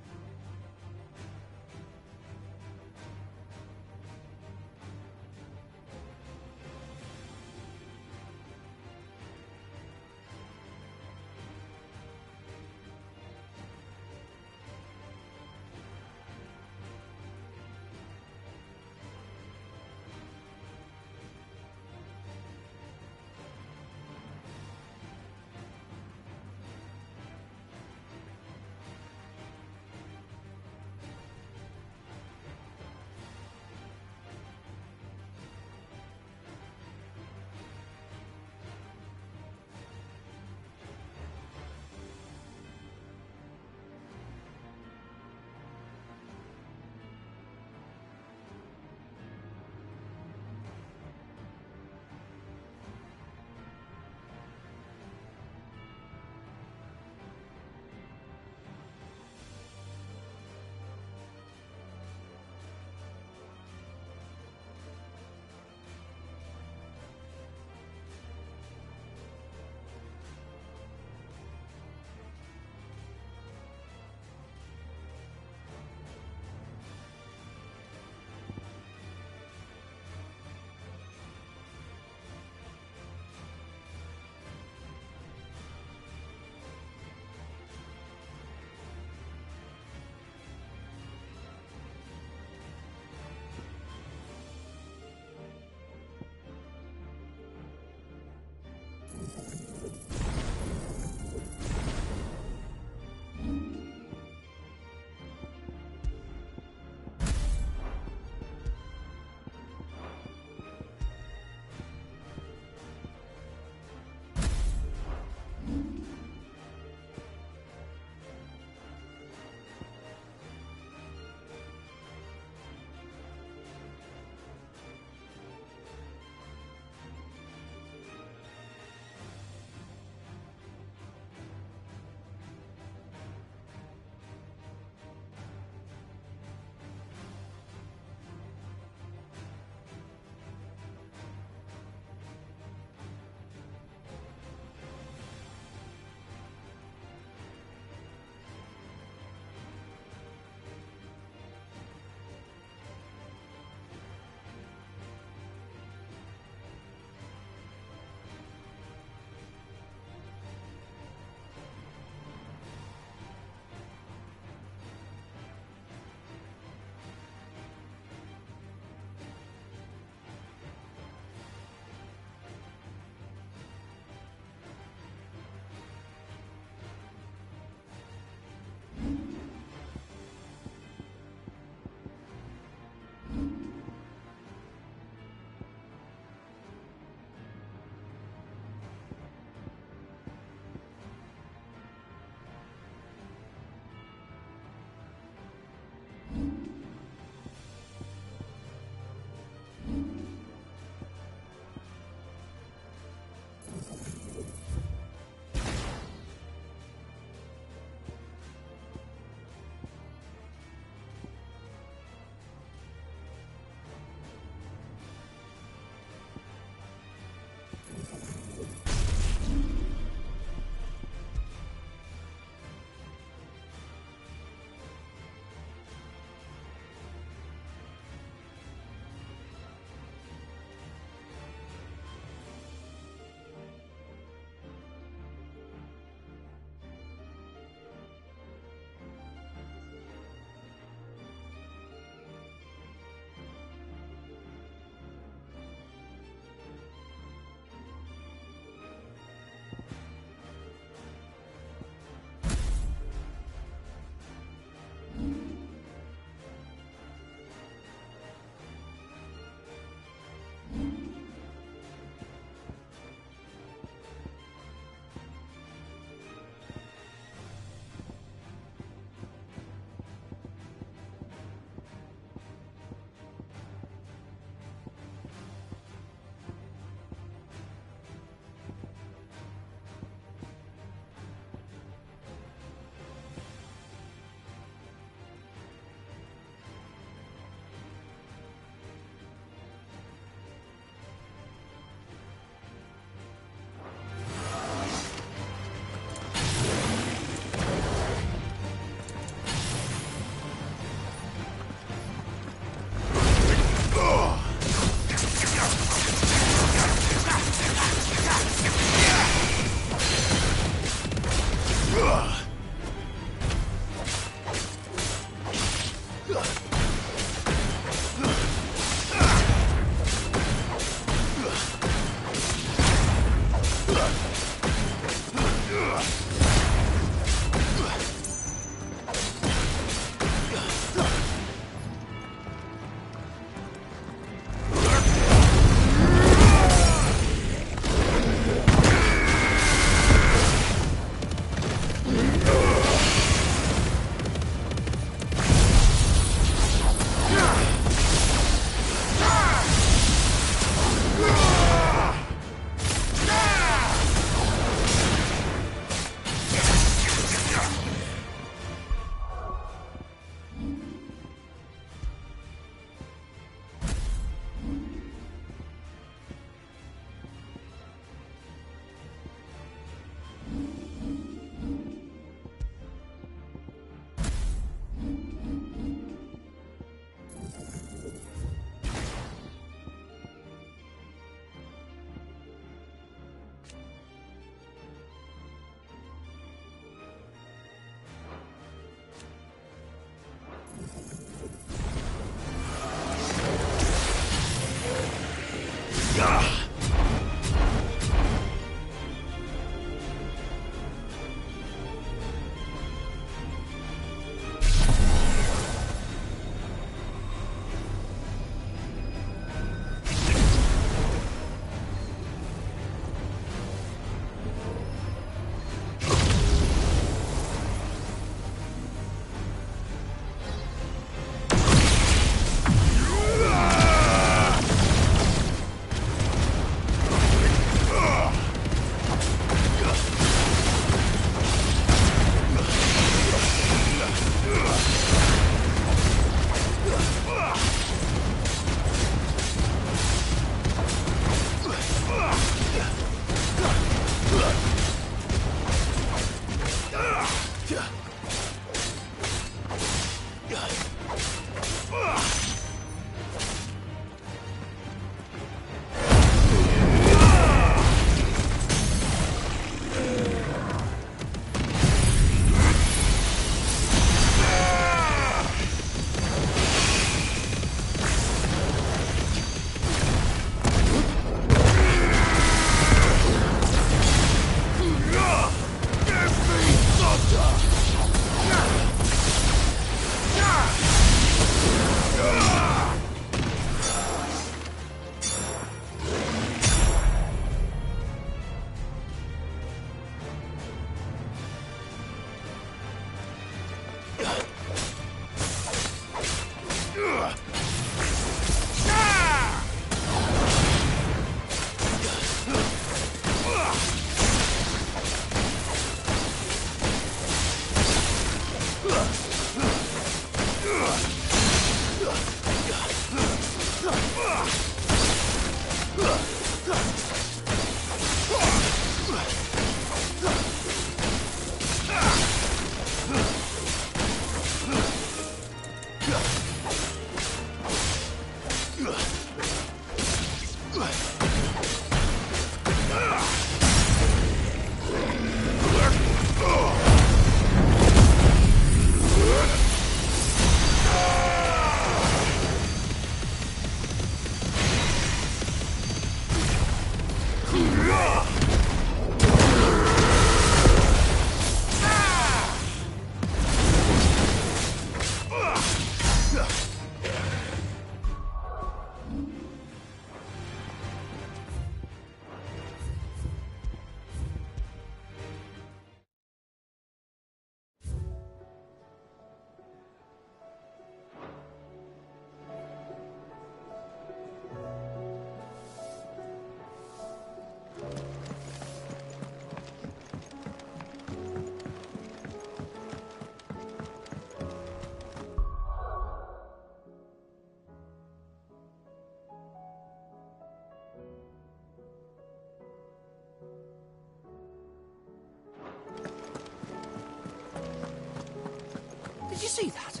Did you see that?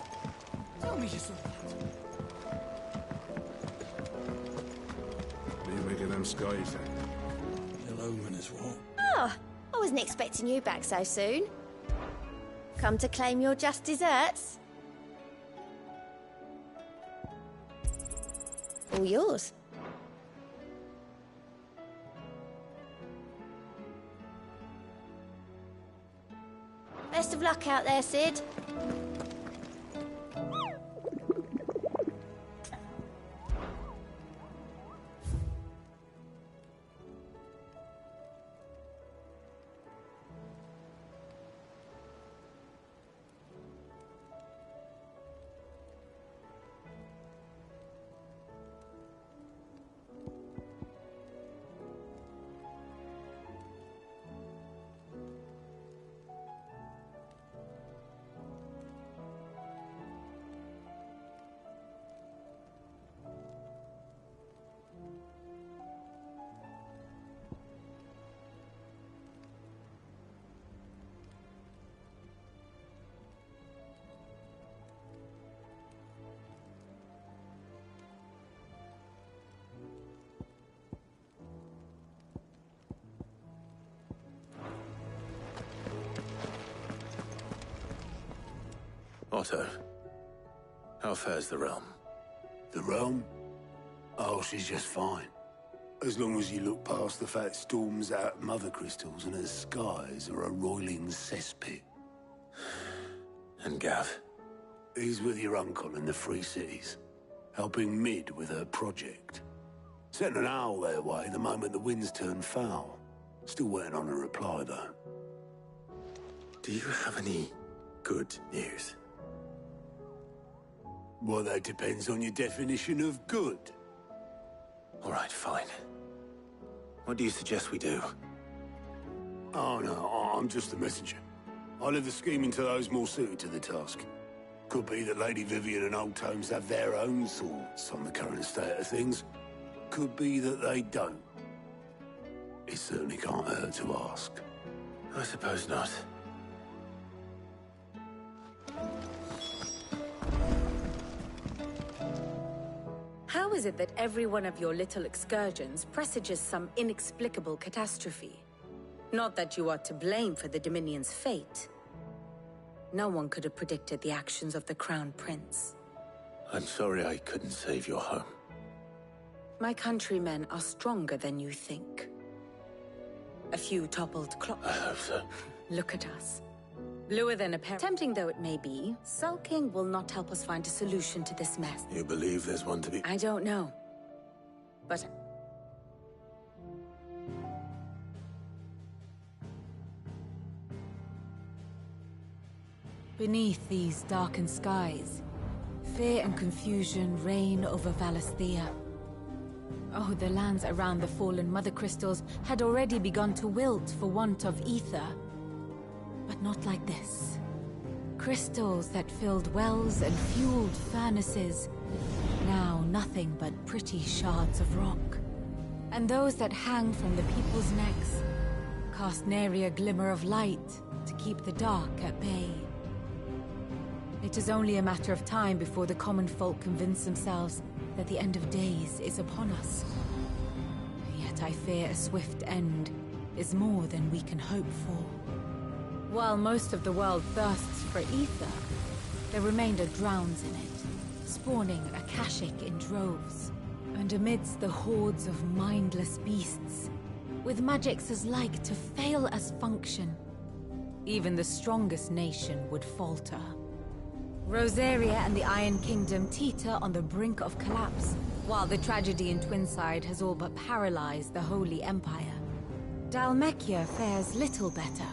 Tell me you saw that. What do you make of them skies, then? Ill omen is what? Oh, I wasn't expecting you back so soon. Come to claim your just desserts? All yours. Best of luck out there, Sid. Otto, how fares the realm? The realm? Oh, she's just fine. As long as you look past the fat storms out mother crystals and her skies are a roiling cesspit. And Gav? He's with your uncle in the Free Cities, helping Mid with her project. Sent an owl their way the moment the winds turned foul. Still waiting on a reply, though. Do you have any good news? Well, that depends on your definition of good. All right, fine. What do you suggest we do? Oh, no, I'm just the messenger. I'll leave the scheming to those more suited to the task. Could be that Lady Vivian and Old Tomes have their own thoughts on the current state of things. Could be that they don't. It certainly can't hurt to ask. I suppose not. How is it that every one of your little excursions presages some inexplicable catastrophe? Not that you are to blame for the Dominion's fate. No one could have predicted the actions of the Crown Prince. I'm sorry I couldn't save your home. My countrymen are stronger than you think. A few toppled clocks. I hope so. Look at us. Bluer than a pear. Tempting though it may be, sulking will not help us find a solution to this mess. You believe there's one to be? I don't know. But... Beneath these darkened skies, fear and confusion reign over Valisthea. Oh, the lands around the fallen Mother Crystals had already begun to wilt for want of ether. But not like this. Crystals that filled wells and fueled furnaces, now nothing but pretty shards of rock. And those that hang from the people's necks cast nary a glimmer of light to keep the dark at bay. It is only a matter of time before the common folk convince themselves that the end of days is upon us. Yet I fear a swift end is more than we can hope for. While most of the world thirsts for ether, the remainder drowns in it, spawning Akashic in droves. And amidst the hordes of mindless beasts, with magics as like to fail as function, even the strongest nation would falter. Rosaria and the Iron Kingdom teeter on the brink of collapse, while the tragedy in Twinside has all but paralyzed the Holy Empire. Dhalmekia fares little better.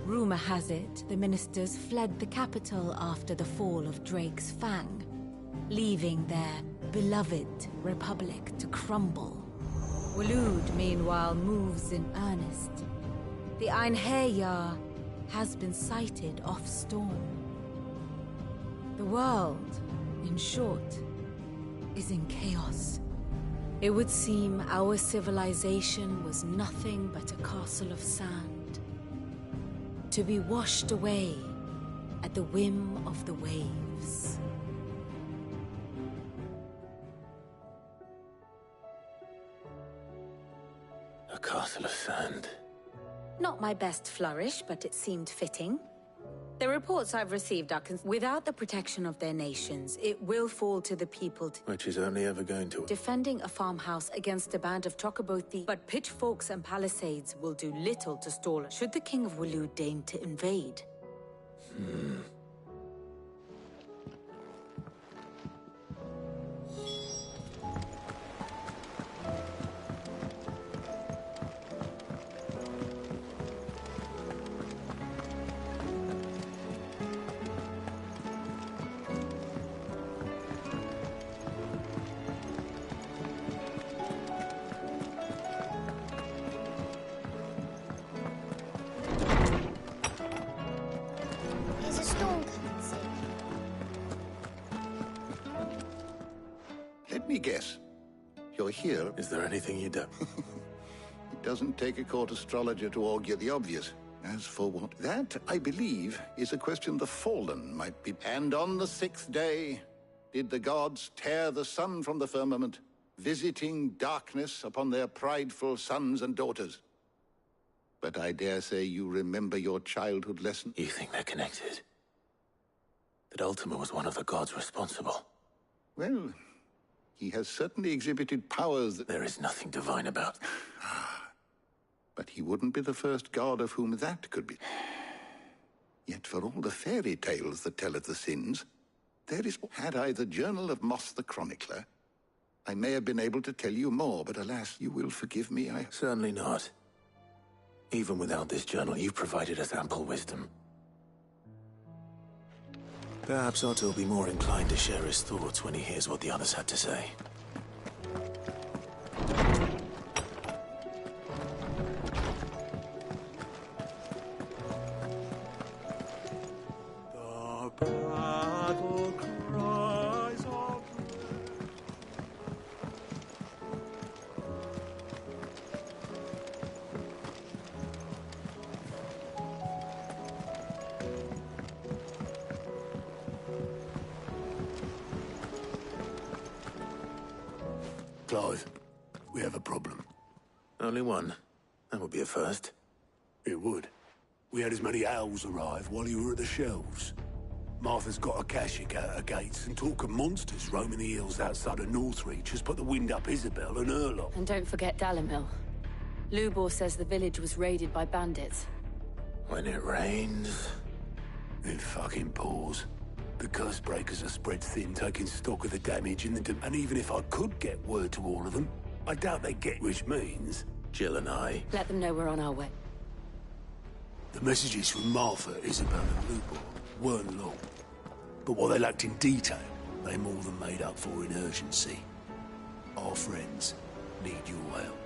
Rumor has it the ministers fled the capital after the fall of Drake's Fang, leaving their beloved republic to crumble. Waloed, meanwhile, moves in earnest. The Einherjar has been sighted off Storm. The world, in short, is in chaos. It would seem our civilization was nothing but a castle of sand, to be washed away at the whim of the waves. A castle of sand. Not my best flourish, but it seemed fitting. The reports I've received are without the protection of their nations, it will fall to the people Which is only ever going to... defending a farmhouse against a band of Chocobo thieves. But pitchforks and palisades will do little to stall it, should the King of Waloed deign to invade. There's a storm coming soon. Let me guess. You're here. Is there anything you do? It doesn't take a court astrologer to augur the obvious. As for what? That, I believe, is a question the Fallen might be. And on the 6th day, did the gods tear the sun from the firmament, visiting darkness upon their prideful sons and daughters. But I dare say you remember your childhood lesson. You think they're connected? That Ultima was one of the gods responsible? Well, he has certainly exhibited powers that... There is nothing divine about. But he wouldn't be the first god of whom that could be. Yet for all the fairy tales that tell of the sins, there is... Had I the Journal of Moss the Chronicler, I may have been able to tell you more, but alas, you will forgive me, Certainly not. Even without this journal, you've provided us ample wisdom. Perhaps Otto will be more inclined to share his thoughts when he hears what the others had to say. The battle cries of... Clive, we have a problem. Only one. That would be a first. It would. We had as many owls arrive while you were at the shelves. Martha's got a Kashik out her gates, and talk of monsters roaming the hills outside of Northreach has put the wind up Isabel and Urlock. And don't forget Dalimil. Lubor says the village was raided by bandits. When it rains... It fucking pours. The curse breakers are spread thin, taking stock of the damage in the... And even if I could get word to all of them, I doubt they get, which means... Jill and I... Let them know we're on our way. The messages from Martha, Isabel and Lubor weren't long. But what they lacked in detail, they more than made up for in urgency. Our friends need your help.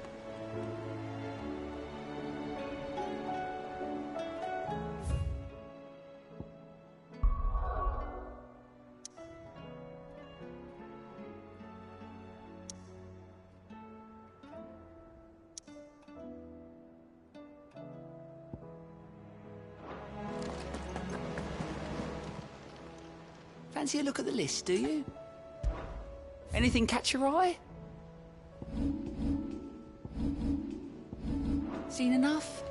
Fancy a look at the list, do you? Anything catch your eye? Seen enough?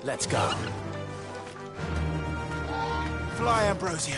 Let's go. Fly, Ambrosia.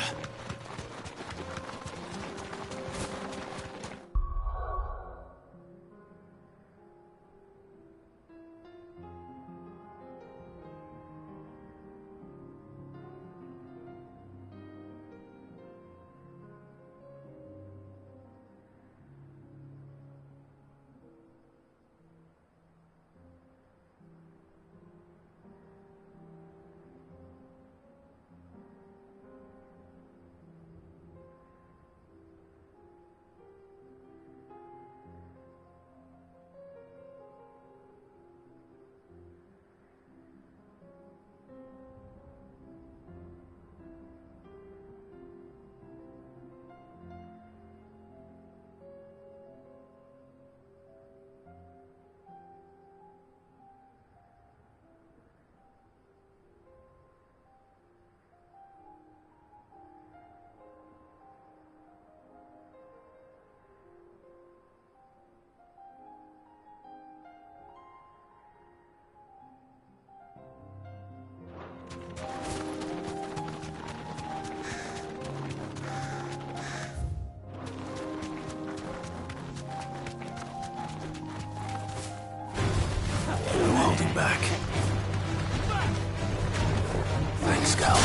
Back. Thanks, Cal.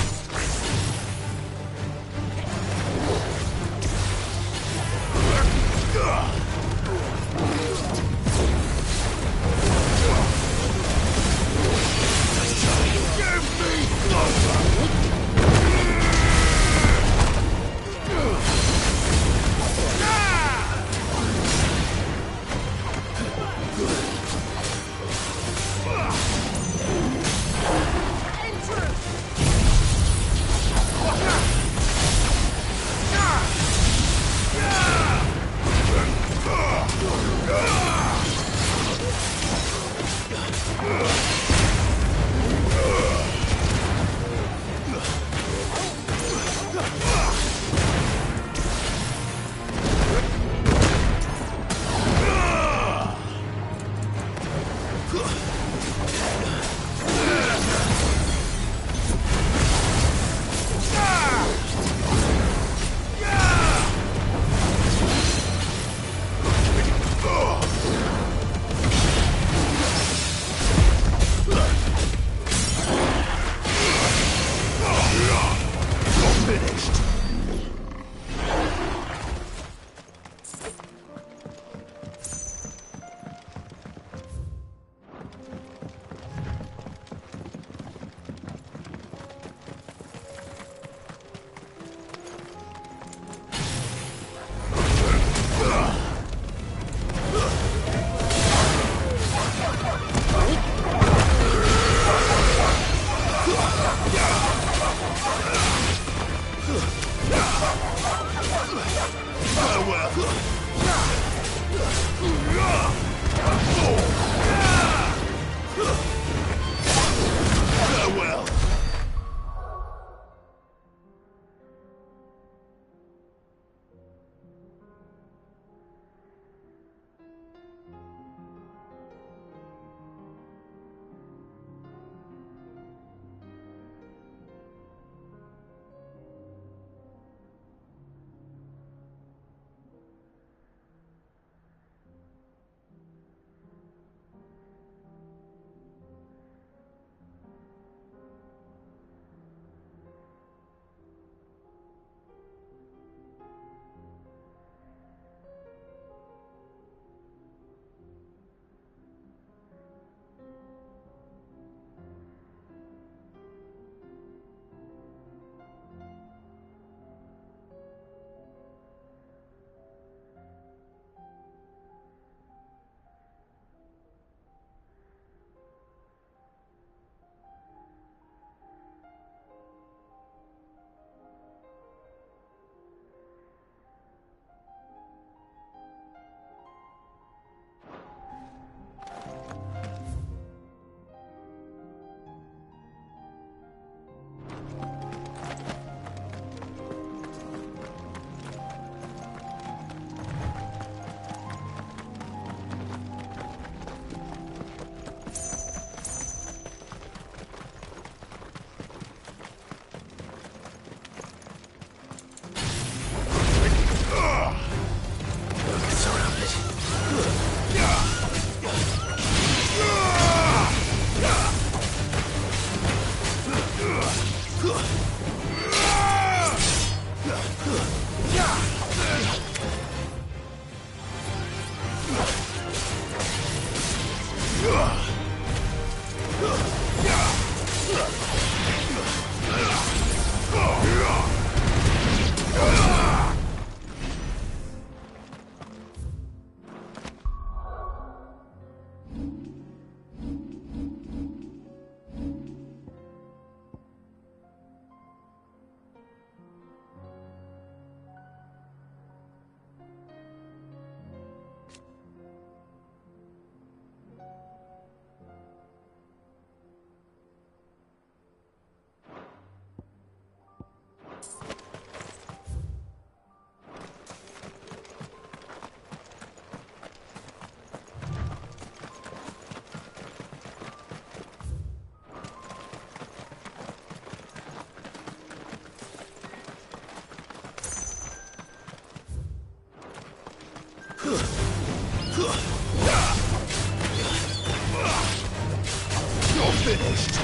You're finished.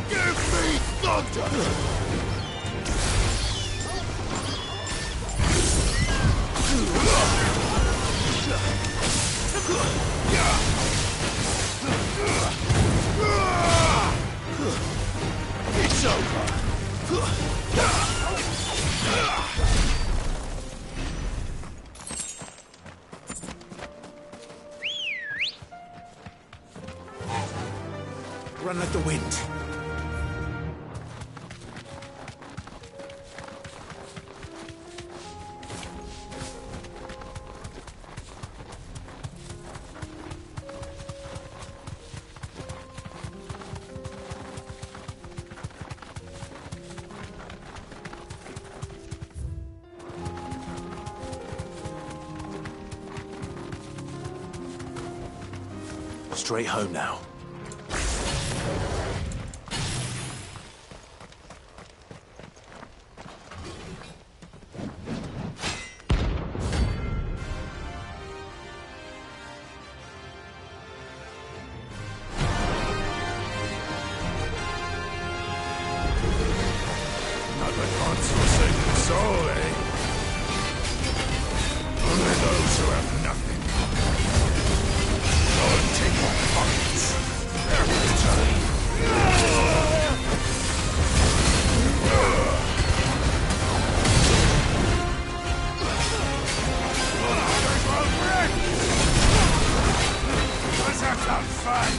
Give me thunder! It's over. Run like the wind. Straight home now. Not the God-forsaken soul, eh? Only those who have nothing. Go and take my pockets. Every time. Let's have some fun.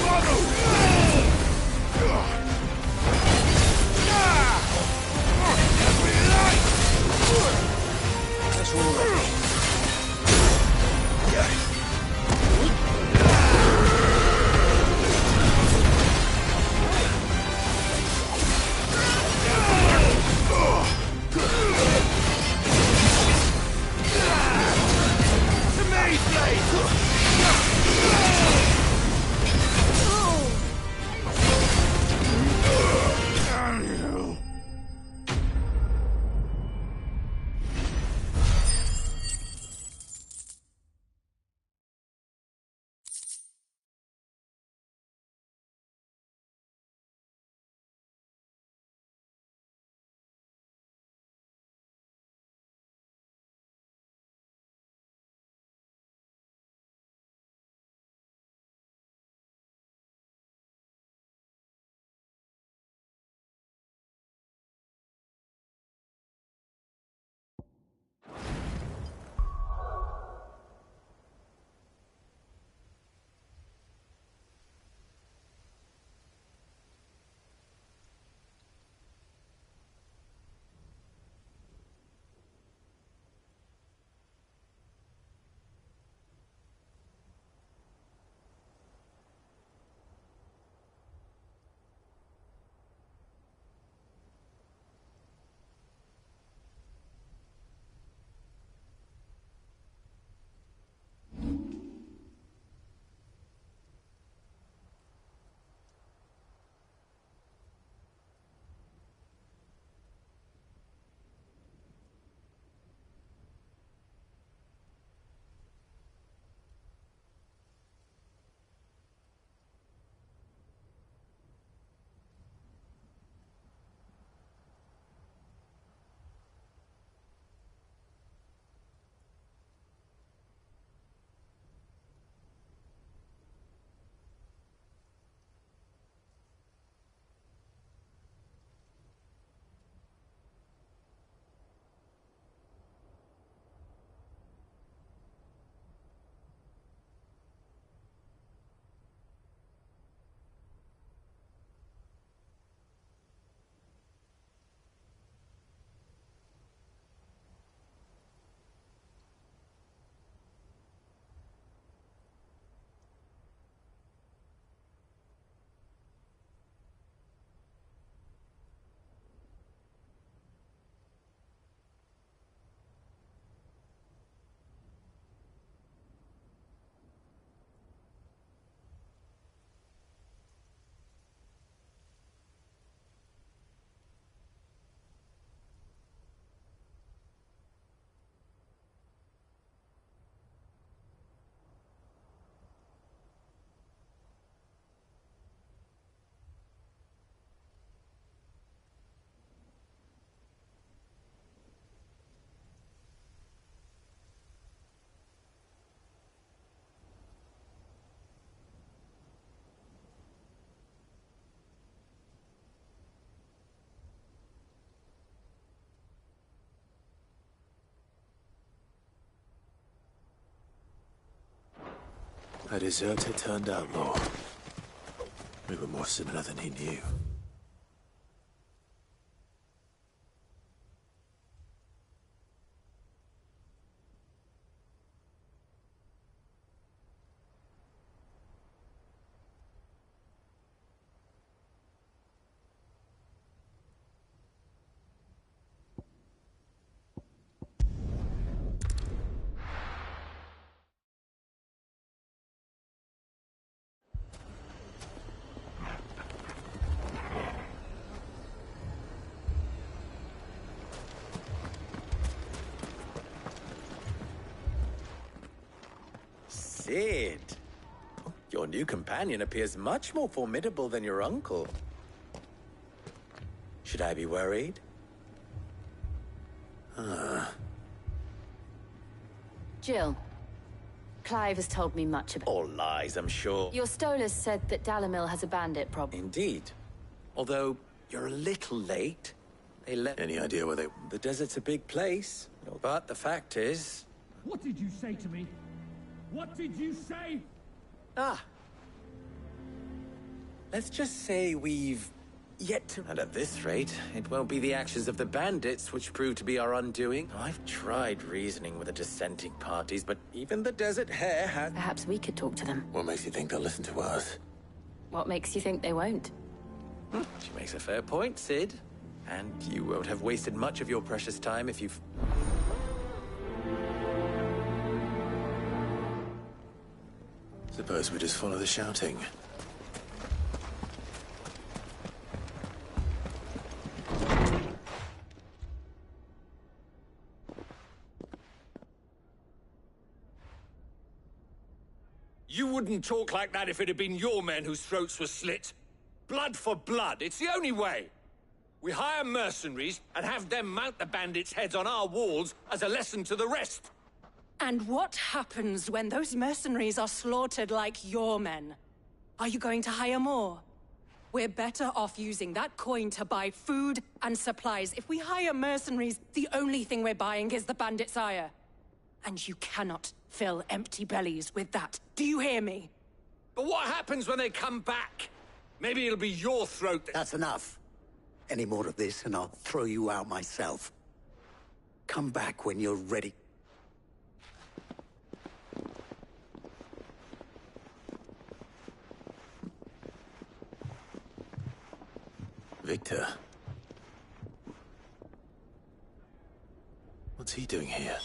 Follow! A deserter turned outlaw. We were more similar than he knew. Cid! Your new companion appears much more formidable than your uncle. Should I be worried? Jill, Clive has told me much about... All lies, I'm sure. Your Stolas said that Dalamil has a bandit problem. Indeed. Although, you're a little late. They let... Any idea where they... The desert's a big place. But the fact is... What did you say to me? What did you say? Let's just say we've yet to... And at this rate, it won't be the actions of the bandits which prove to be our undoing. I've tried reasoning with the dissenting parties, but even the Desert Hare has... Perhaps we could talk to them. What makes you think they'll listen to us? What makes you think they won't? She makes a fair point, Cid. And you won't have wasted much of your precious time if you've... Suppose we just follow the shouting. You wouldn't talk like that if it had been your men whose throats were slit. Blood for blood, it's the only way. We hire mercenaries and have them mount the bandits' heads on our walls as a lesson to the rest. And what happens when those mercenaries are slaughtered like your men? Are you going to hire more? We're better off using that coin to buy food and supplies. If we hire mercenaries, the only thing we're buying is the bandits' ire. And you cannot fill empty bellies with that. Do you hear me? But what happens when they come back? Maybe it'll be your throat that... That's enough. Any more of this and I'll throw you out myself. Come back when you're ready. Victor. What's he doing here?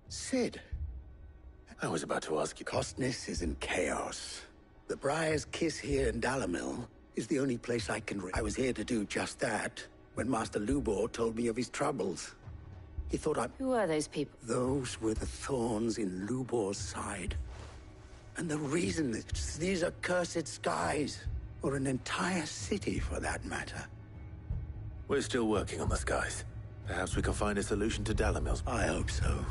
Cid. I was about to ask you. Costness is in chaos. The Briar's Kiss here in Dalamil is the only place I can I was here to do just that when Master Lubor told me of his troubles. He thought I... Who are those people? Those were the thorns in Lubor's side. And the reason is these are cursed skies, or an entire city for that matter. We're still working on the skies. Perhaps we can find a solution to Dalamil's. I hope so.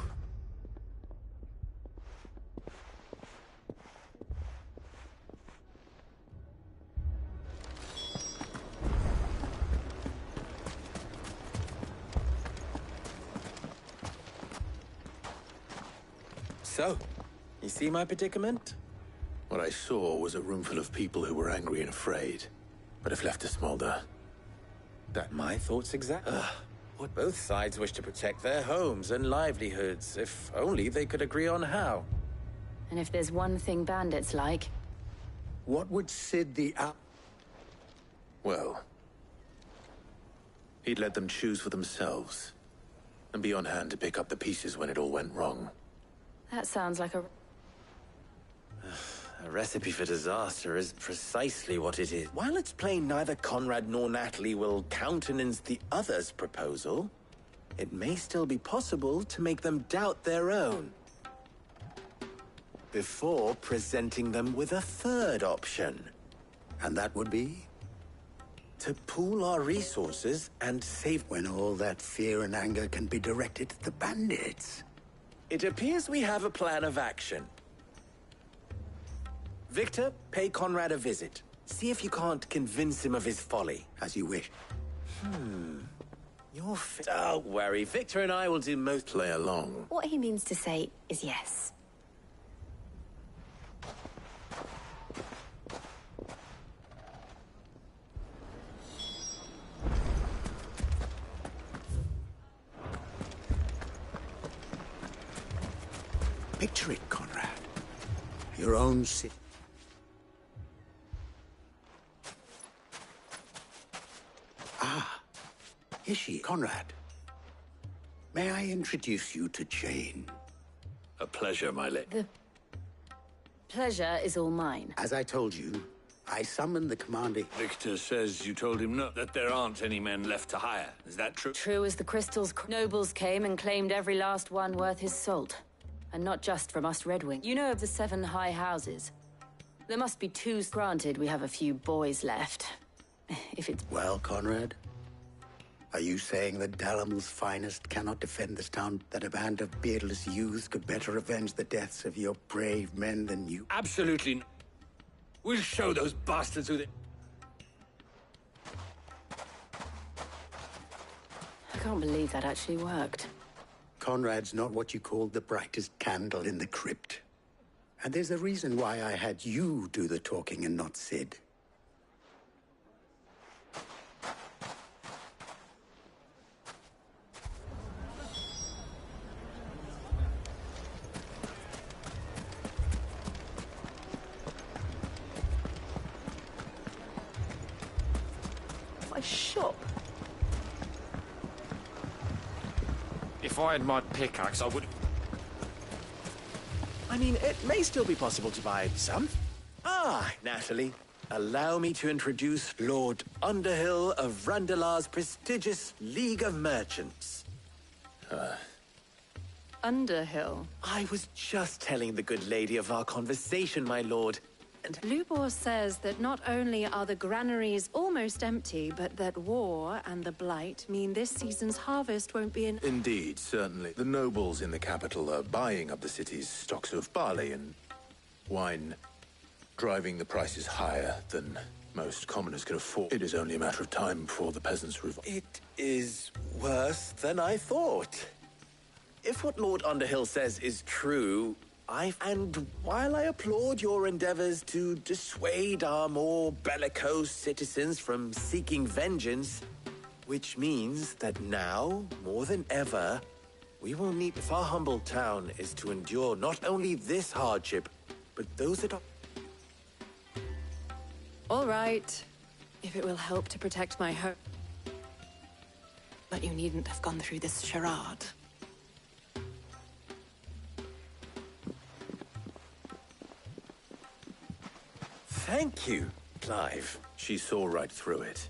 So, you see my predicament? What I saw was a room full of people who were angry and afraid, but if left to smolder. That my thoughts exactly. What both sides wish to protect their homes and livelihoods, if only they could agree on how. And if there's one thing bandits like... What would Cid the... Well... he'd let them choose for themselves, and be on hand to pick up the pieces when it all went wrong. That sounds like a... A recipe for disaster is precisely what it is. While it's plain neither Conrad nor Natalie will countenance the other's proposal, it may still be possible to make them doubt their own. Before presenting them with a third option. And that would be? To pool our resources and save... When all that fear and anger can be directed at the bandits. It appears we have a plan of action. Victor, pay Conrad a visit. See if you can't convince him of his folly. As you wish. Don't worry, Victor and I will do most. Play along. What he means to say is yes. Picture it, Conrad. Your own city. Ah, is she, Conrad? May I introduce you to Jane? A pleasure, my lady. The pleasure is all mine. As I told you, I summoned the commander. Victor says you told him no, that there aren't any men left to hire. Is that true? True as the crystals, nobles came and claimed every last one worth his salt. And not just from us Red Wing. You know of the 7 high houses? There must be 2. Granted, we have a few boys left. If it's... Well, Conrad, are you saying that Dalamil's finest cannot defend this town? That a band of beardless youths could better avenge the deaths of your brave men than you? Absolutely not. We'll show those bastards who they... I can't believe that actually worked. Conrad's not what you call the brightest candle in the crypt. And there's a reason why I had you do the talking and not Sid. My shop. If I had my pickaxe, I would... I mean, it may still be possible to buy some. Ah, Natalie, allow me to introduce Lord Underhill of Randalar's prestigious League of Merchants. Underhill? I was just telling the good lady of our conversation, my lord. And Lubor says that not only are the granaries almost empty, but that war and the Blight mean this season's harvest won't be in... Indeed, certainly. The nobles in the capital are buying up the city's stocks of barley and wine, driving the prices higher than most commoners can afford. It is only a matter of time before the peasants revolt. it is worse than I thought. If what Lord Underhill says is true, and while I applaud your endeavors to dissuade our more bellicose citizens from seeking vengeance, which means that now, more than ever, we will need... If our humble town is to endure not only this hardship, but those that are... All right, if it will help to protect my home. But you needn't have gone through this charade. Thank you, Clive. She saw right through it.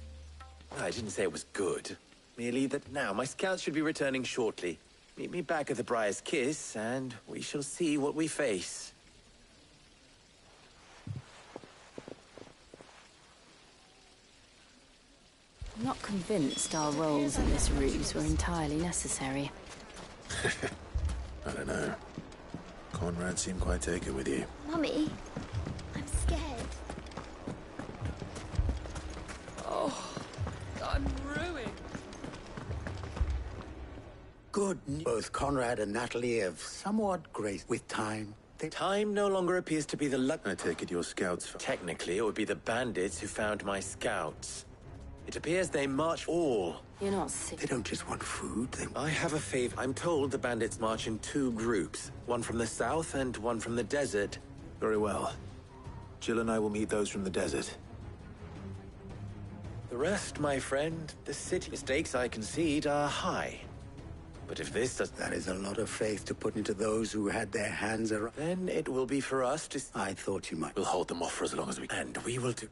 I didn't say it was good. Merely that now my scouts should be returning shortly. Meet me back at the Briar's Kiss, and we shall see what we face. I'm not convinced our roles in this ruse were entirely necessary. I don't know. Conrad seemed quite taken with you. Mummy, I'm scared. Oh, I'm ruined. Good news. Both Conrad and Natalie have somewhat graced with time. Time no longer appears to be the luck. I take it your scouts... Technically, it would be the bandits who found my scouts. It appears they march all. You're not sick. They don't just want food, I have a favor. I'm told the bandits march in 2 groups. One from the south and one from the desert. Very well. Jill and I will meet those from the desert. The rest, my friend, the city stakes I concede are high. But if this does... That is a lot of faith to put into those who had their hands around... Then it will be for us to... I thought you might... We'll hold them off for as long as we can. And we will do...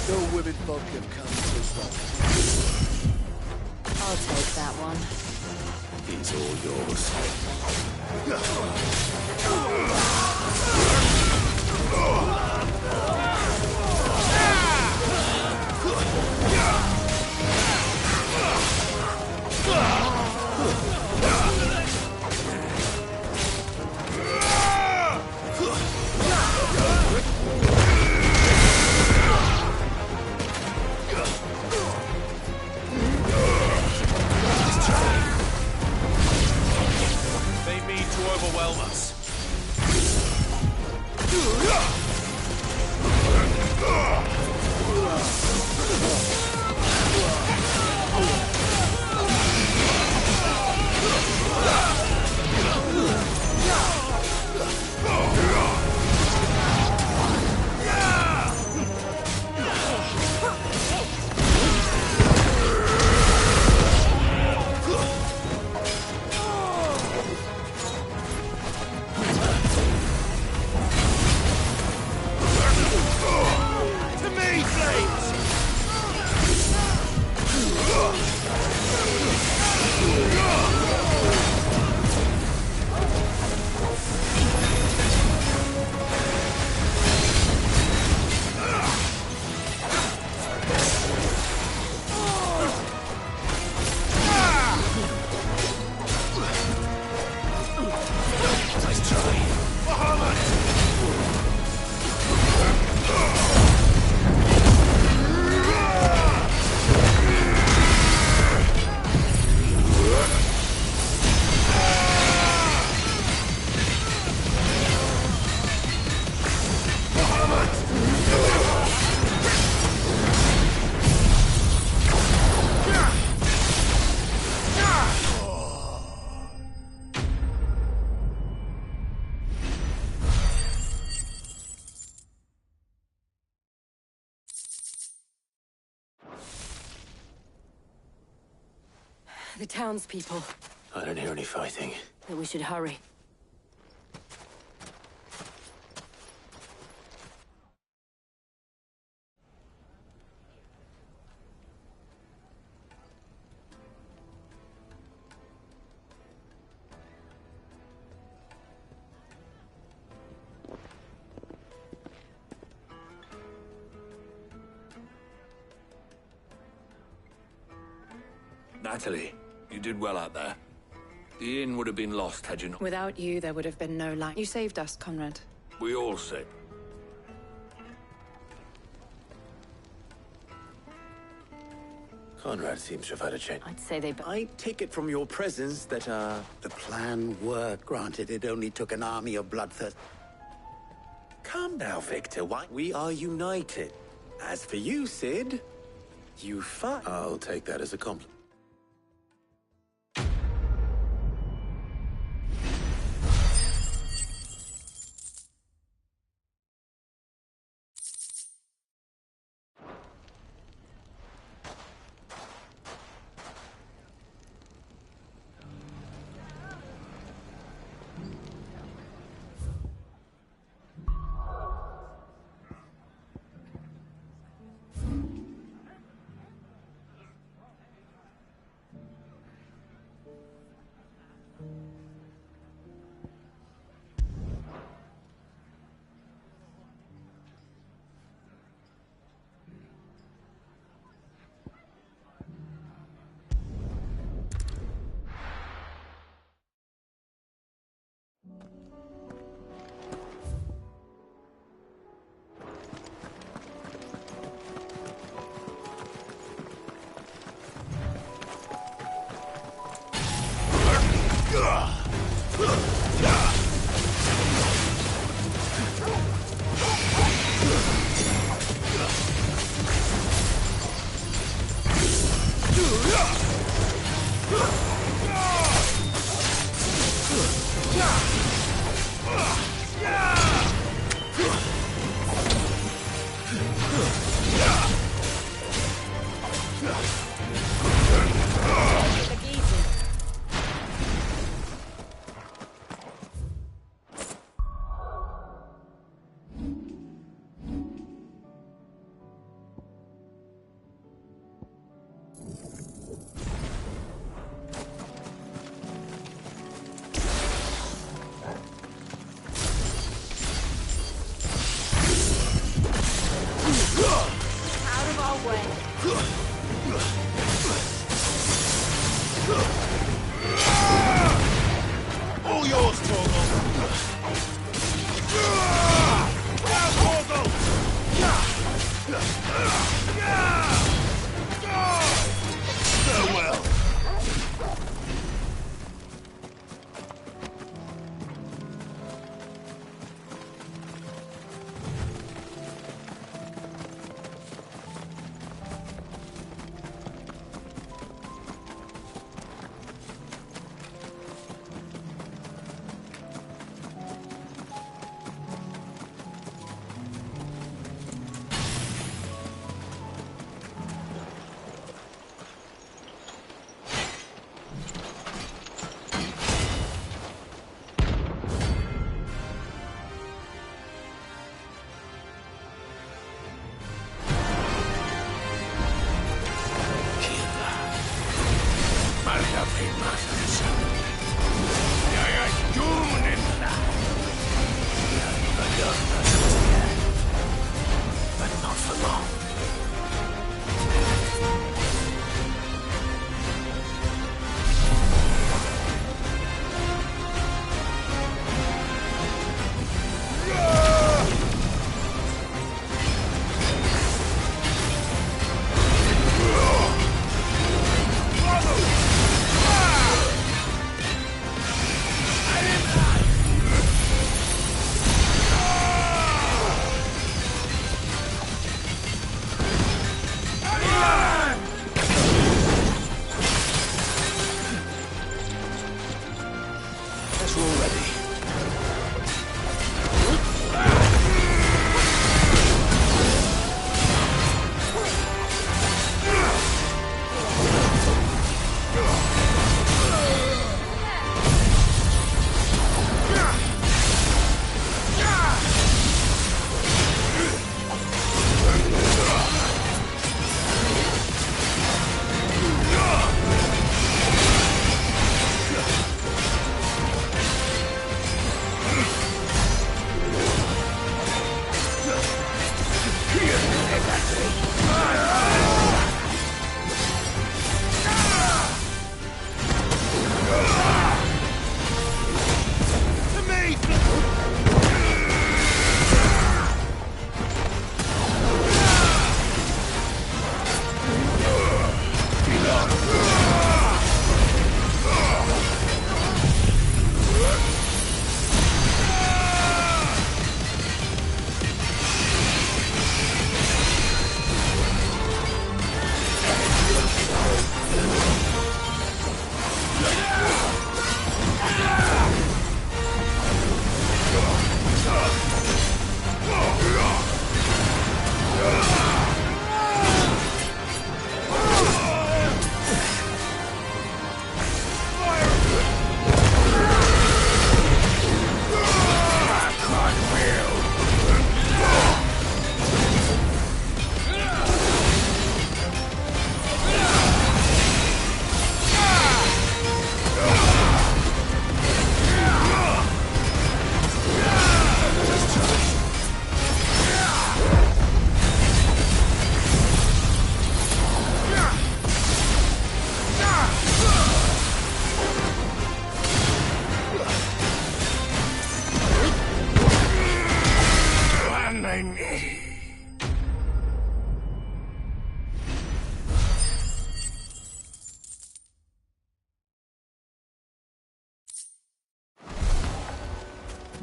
No women folk have come so far. I'll take that one. He's all yours. The townspeople. I don't hear any fighting. Then we should hurry. Natalie, you did well out there. The inn would have been lost had you not... Without you, there would have been no light. You saved us, Conrad. We all saved. Conrad seems to have had a change. I'd say they... I take it from your presence that, The plan worked, granted it only took an army of bloodthirst. Calm now, Victor. Why? We are united. As for you, Sid, you fight. I'll take that as a compliment.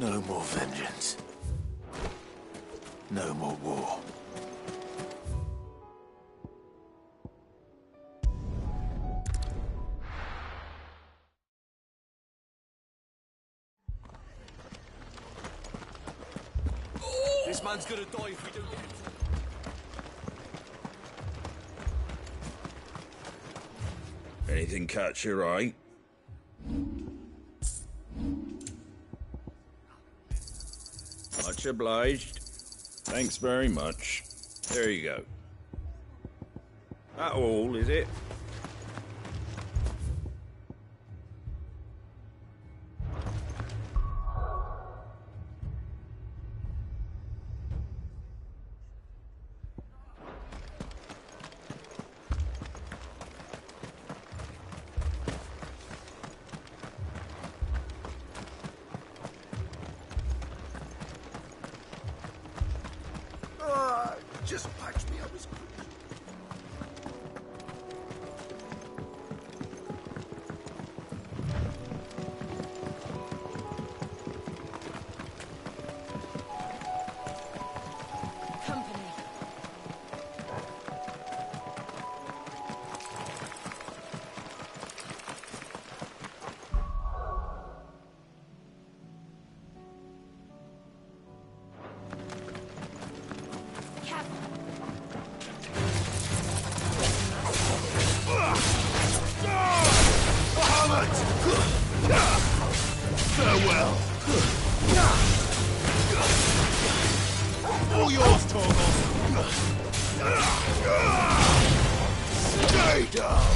No more vengeance. No more war. This man's gonna die if we don't get him. Anything catch your eye? Much obliged. Thanks very much. There you go. That all, is it? Just patch me up as quick. Farewell. All yours, Torgal. Stay down.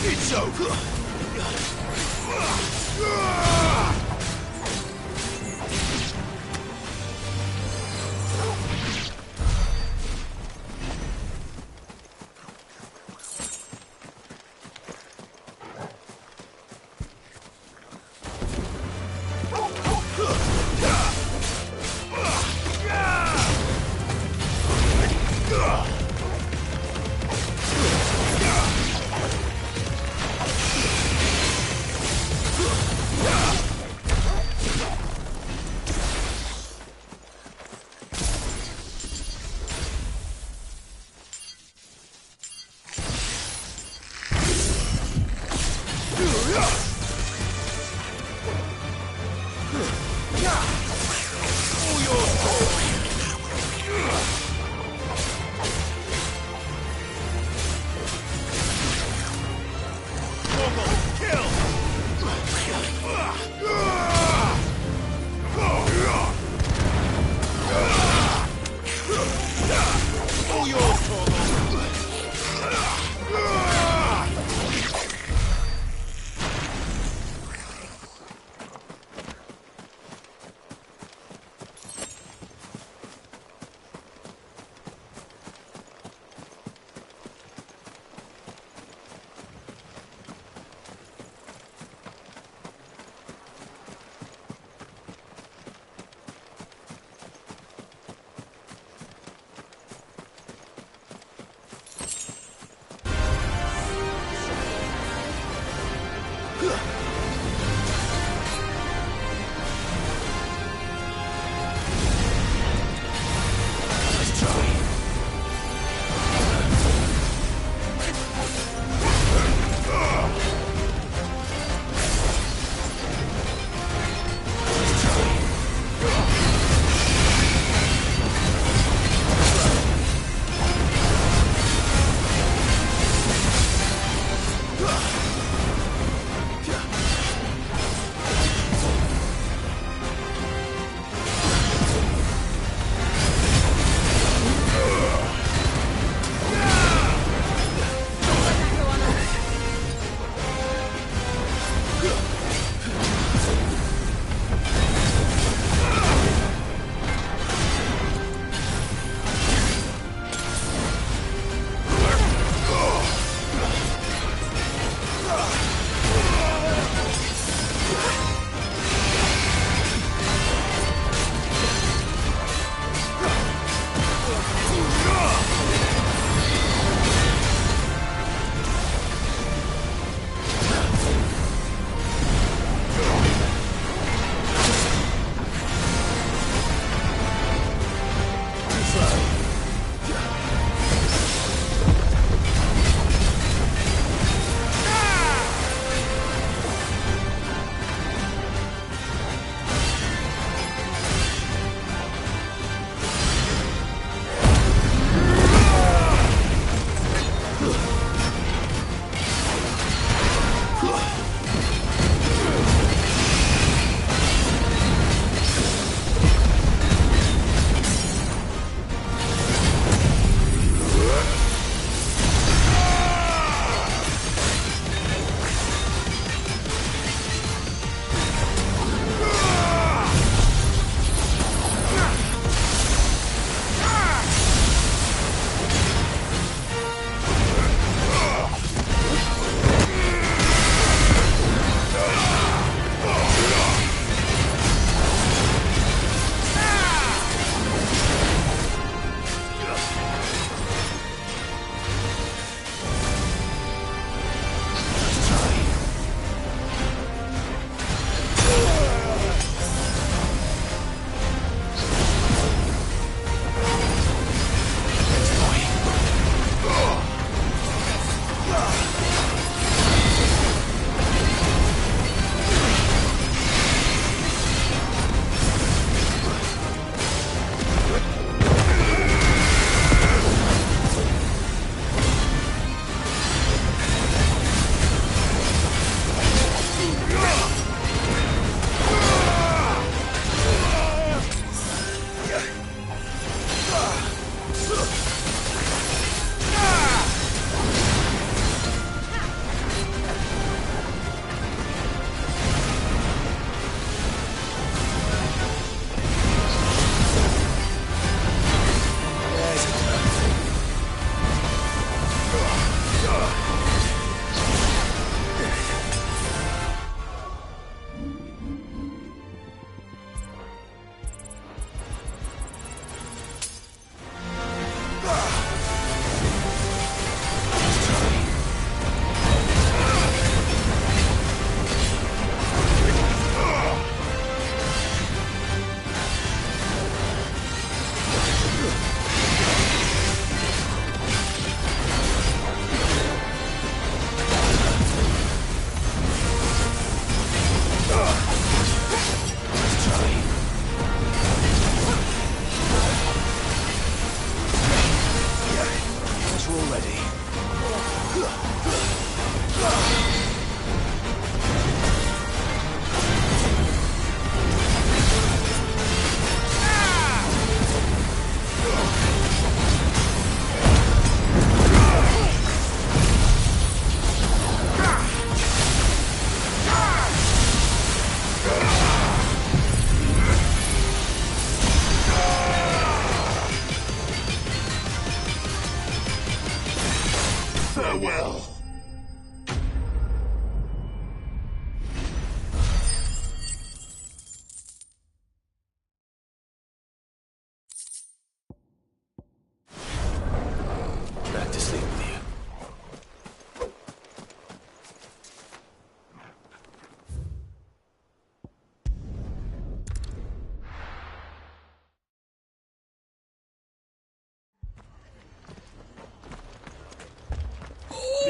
It's over!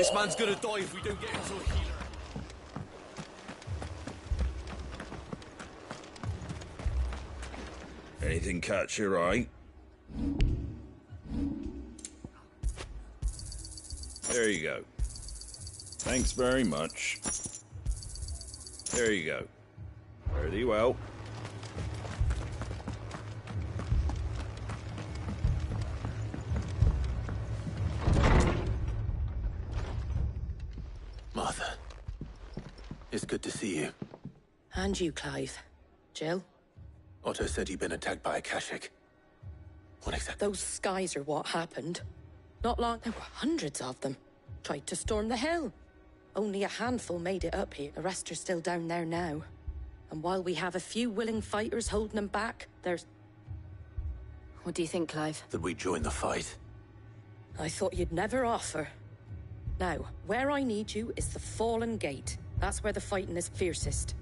This man's gonna die if we don't get him to a healer. Anything catch your eye? There you go. Thanks very much. There you go. Fare thee well. Martha, it's good to see you. And you, Clive. Jill? Otto said you'd been attacked by a Kashik. What exactly? Those skies are what happened. Not long, there were hundreds of them. Tried to storm the hill. Only a handful made it up here. The rest are still down there now. And while we have a few willing fighters holding them back, there's... What do you think, Clive? That we join the fight. I thought you'd never offer. Now, where I need you is the Fallen Gate. That's where the fighting is fiercest.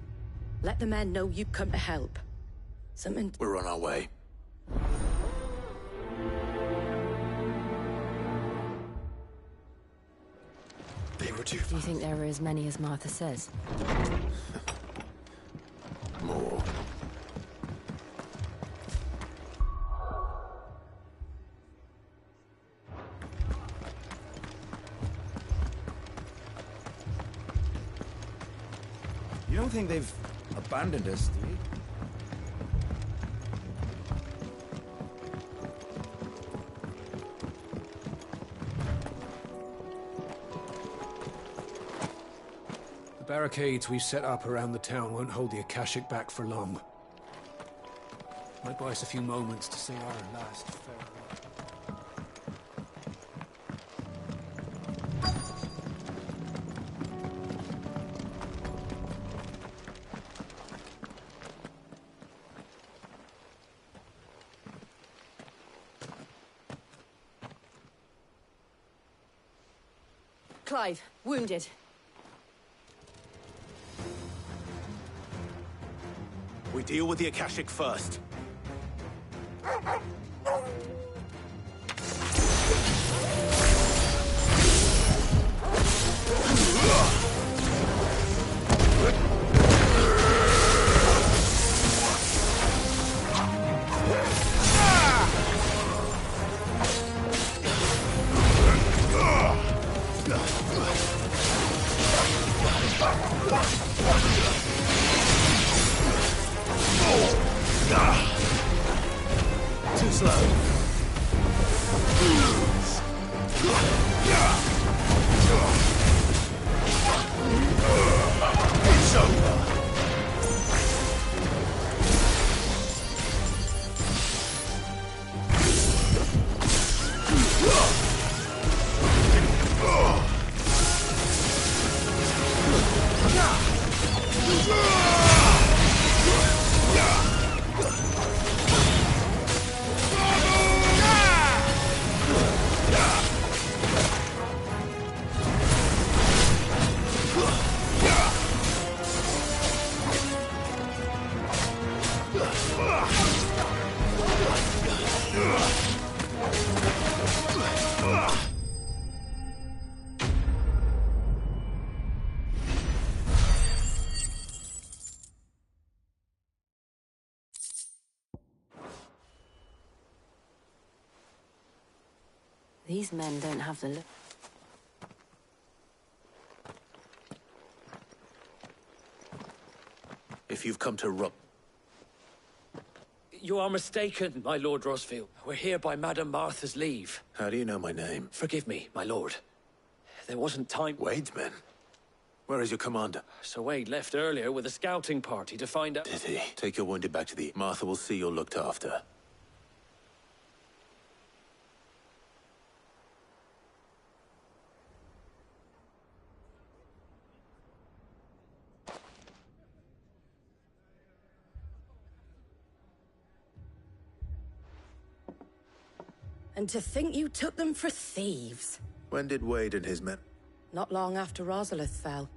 Let the men know you've come to help. Something... We're on our way. They were too far. Do you think there were as many as Martha says? More. You don't think they've abandoned us, do you? The barricades we've set up around the town won't hold the Akashic back for long. Might buy us a few moments to say our last farewell. Clive, wounded. We deal with the Akashic first. Too slow. It's over. These men don't have the look. If you've come to rob... You are mistaken, my Lord Rosfield. We're here by Madame Martha's leave. How do you know my name? Forgive me, my lord. There wasn't time... Wade's men? Where is your commander? Sir Wade left earlier with a scouting party to find out... Did he? Take your wounded back to the... Martha will see you're looked after. And to think you took them for thieves. When did Wade and his men... Not long after Rosalith fell.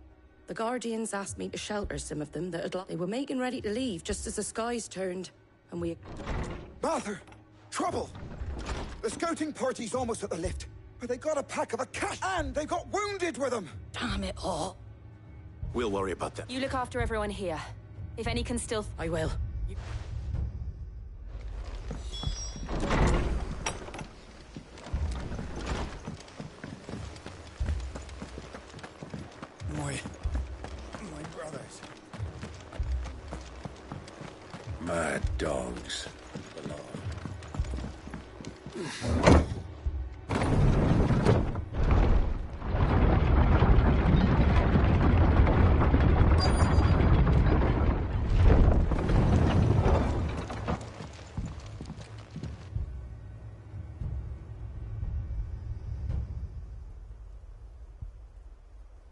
The Guardians asked me to shelter some of them that they were making ready to leave just as the skies turned. And we... Martha! Trouble! The scouting party's almost at the lift. But they got a pack of a cat, and they got wounded with them! Damn it all. We'll worry about that. You look after everyone here. If any can still... I will. My brothers. Mad dogs.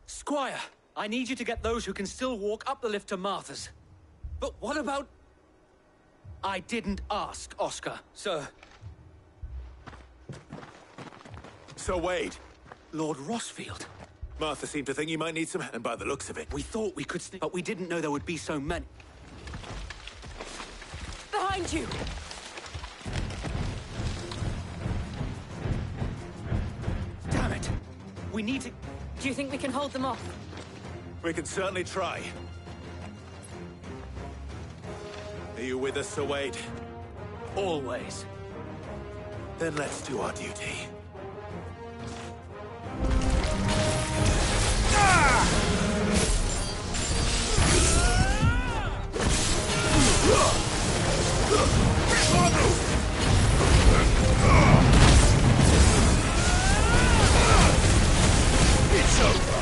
Squire, I need you to get those who can still walk up the lift to Martha's. But what about... I didn't ask, Oscar. Sir. Sir Wade. Lord Rossfield. Martha seemed to think you might need some... And by the looks of it... We thought we could but we didn't know there would be so many. Behind you! Damn it! We need to... Do you think we can hold them off? We can certainly try. Are you with us, Sir Wade? Always. Then let's do our duty. It's over.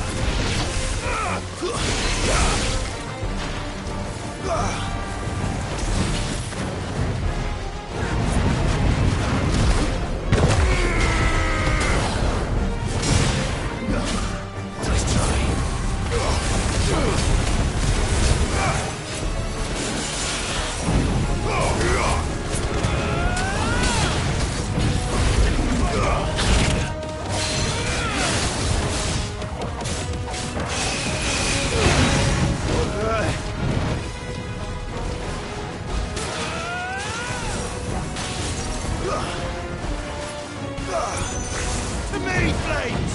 To me, flames!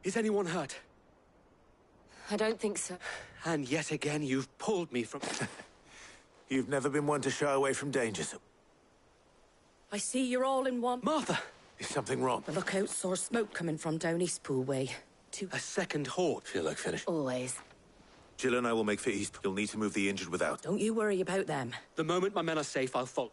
Is anyone hurt? I don't think so. And yet again, you've pulled me from... You've never been one to shy away from danger, so... I see you're all in one. Martha! Is something wrong? The lookout saw smoke coming from down Eastpool way. A second horde. Feel like finish. Always. Jill and I will make for East. You'll need to move the injured without. Don't you worry about them. The moment my men are safe, I'll follow.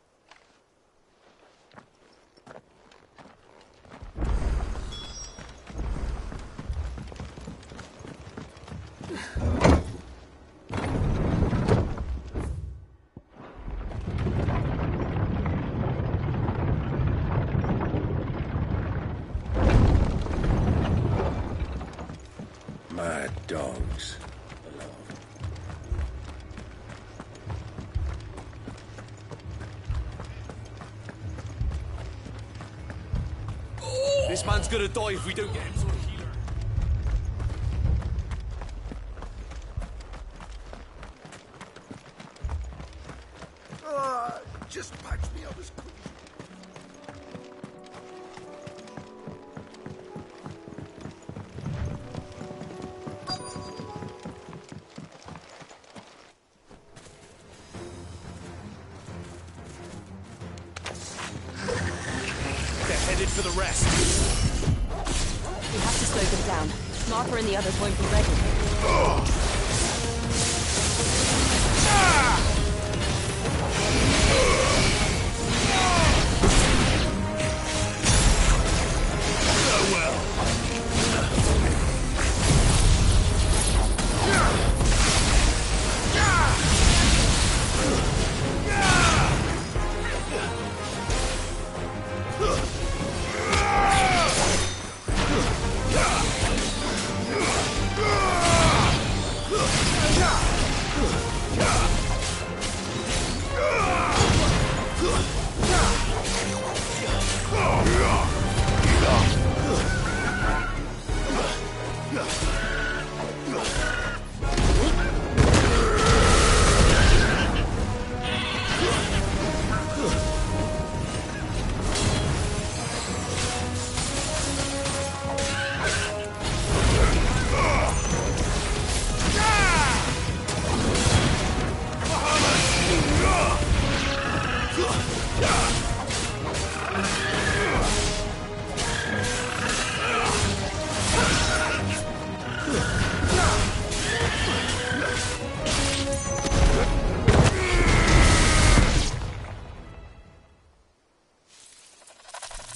Mad dogs. This man's gonna die if we don't get him to a healer. Martha and the others won't be ready.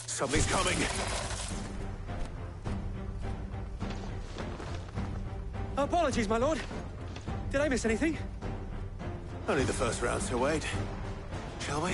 Something's coming. Apologies, my lord. Did I miss anything? Only the first round, so wait. Shall we?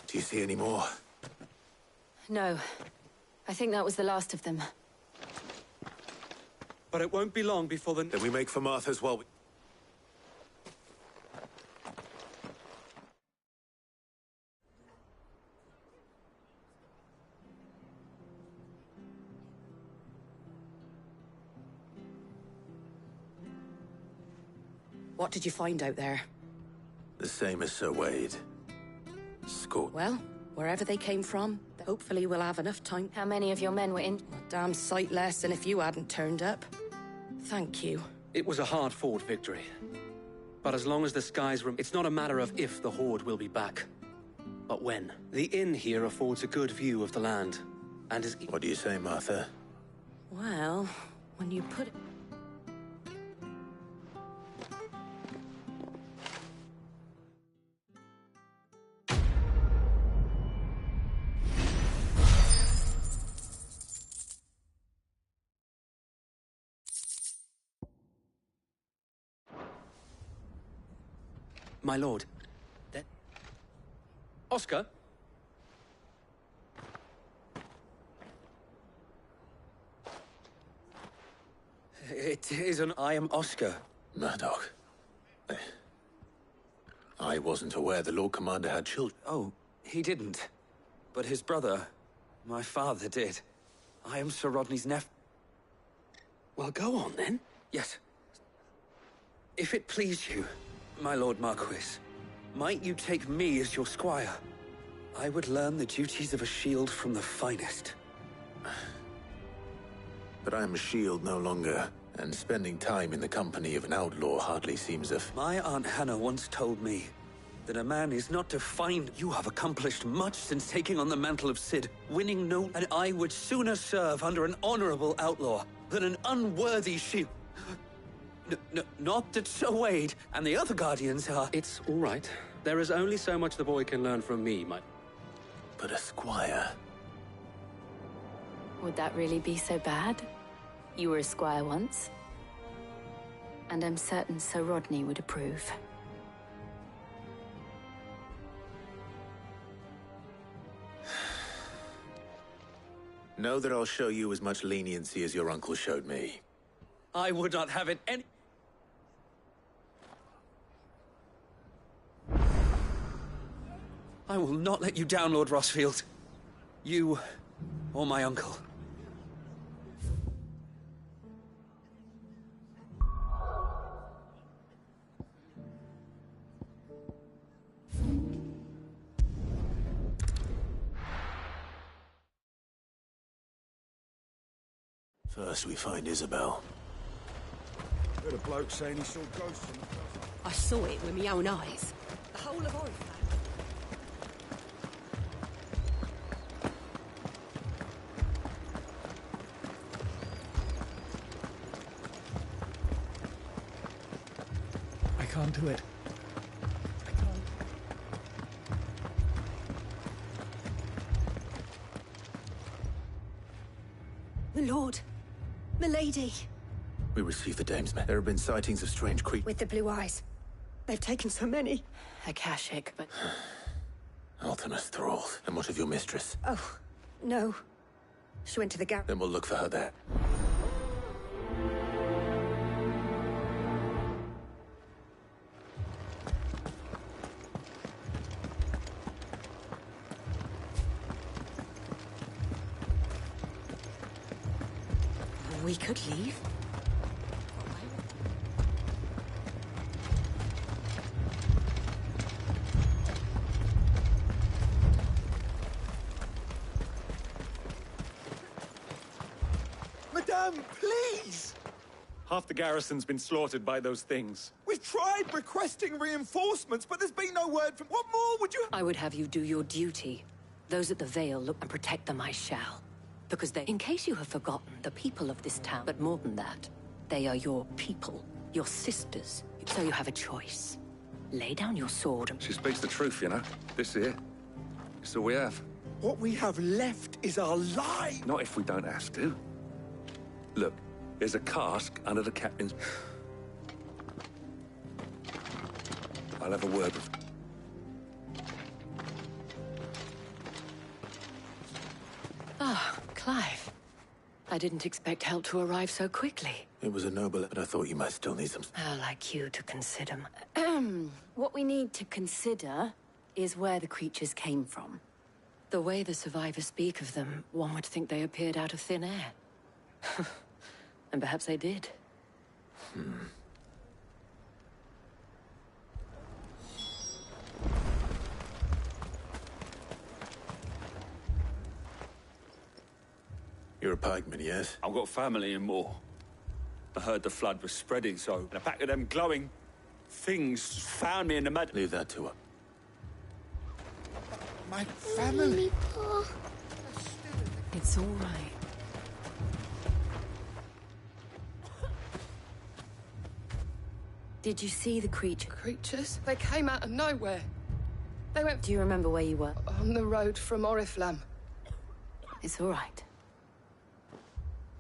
Do you see any more? No. I think that was the last of them. But it won't be long before the... Then we make for Martha's while we... What did you find out there? The same as Sir Wade. Scorn. Well, wherever they came from, hopefully we'll have enough time. How many of your men were in? A damn sight less than if you hadn't turned up. Thank you. It was a hard-fought victory. But as long as the skies remain, it's not a matter of if the Horde will be back, but when. The inn here affords a good view of the land, and is... What do you say, Martha? Well, when you put it... My lord. Oscar? It is an... I am Oscar. Murdoch. I wasn't aware the Lord Commander had children. Oh, he didn't. But his brother, my father, did. I am Sir Rodney's nephew. Well, go on, then. Yes. If it please you, my Lord Marquis, might you take me as your squire? I would learn the duties of a shield from the finest. But I am a shield no longer, and spending time in the company of an outlaw hardly seems of... My Aunt Hannah once told me that a man is not to find. You have accomplished much since taking on the mantle of Cid, winning no... And I would sooner serve under an honorable outlaw than an unworthy shield. Not that Sir Wade and the other Guardians are... It's all right. There is only so much the boy can learn from me, But a squire... Would that really be so bad? You were a squire once. And I'm certain Sir Rodney would approve. Know that I'll show you as much leniency as your uncle showed me. I would not have it any... I will not let you down, Lord Rossfield. You or my uncle. First we find Isabel. Heard a bloke saying he saw ghosts in the coast. I saw it with my own eyes. The whole of Oriflamme. I can't do it. My lord. Milady. We received the dame's men. There have been sightings of strange creatures. With the blue eyes. They've taken so many. Akashic, but... Ultimus thralls. And what of your mistress? Oh, no. She went to the garret. Then we'll look for her there. We could leave. Madame, please! Half the garrison's been slaughtered by those things. We've tried requesting reinforcements, but there's been no word from... What more would you... I would have you do your duty. Those at the Vale look and protect them I shall. Because they... In case you have forgotten, the people of this town, but more than that, they are your people, your sisters. So you have a choice. Lay down your sword and... She speaks the truth, you know. This here. It's all we have. What we have left is our lives. Not if we don't have to. Look, there's a cask under the captain's... I'll have a word with... Ah, Clive. I didn't expect help to arrive so quickly. It was a noble, but I thought you might still need some... I'd like you to consider... What we need to consider is where the creatures came from. The way the survivors speak of them, one would think they appeared out of thin air. And perhaps they did. You're a pikeman, yes? I've got family in Moor. I heard the flood was spreading, so a pack of them glowing things found me in the mud. Leave that to her. My family. It's all right. Did you see the creature? Creatures? They came out of nowhere. They went... Do you remember where you were? On the road from Oriflamme. It's all right.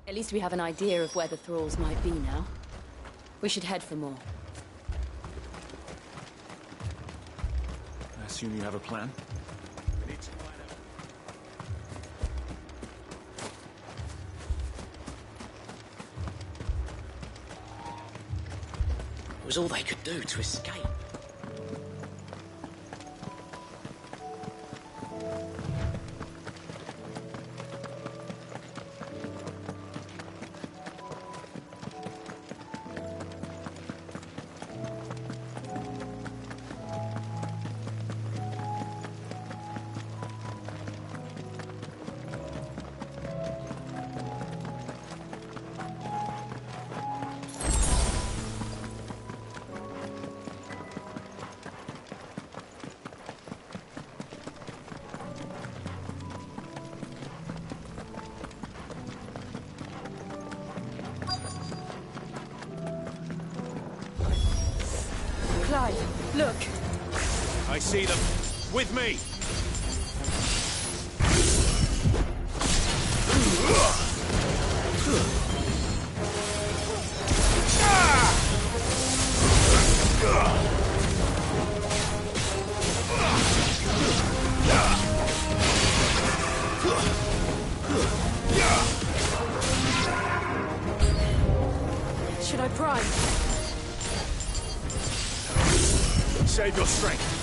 At least we have an idea of where the thralls might be now. We should head for more. I assume you have a plan? It was all they could do to escape. Look! I see them. With me! Should I pry? Save your strength.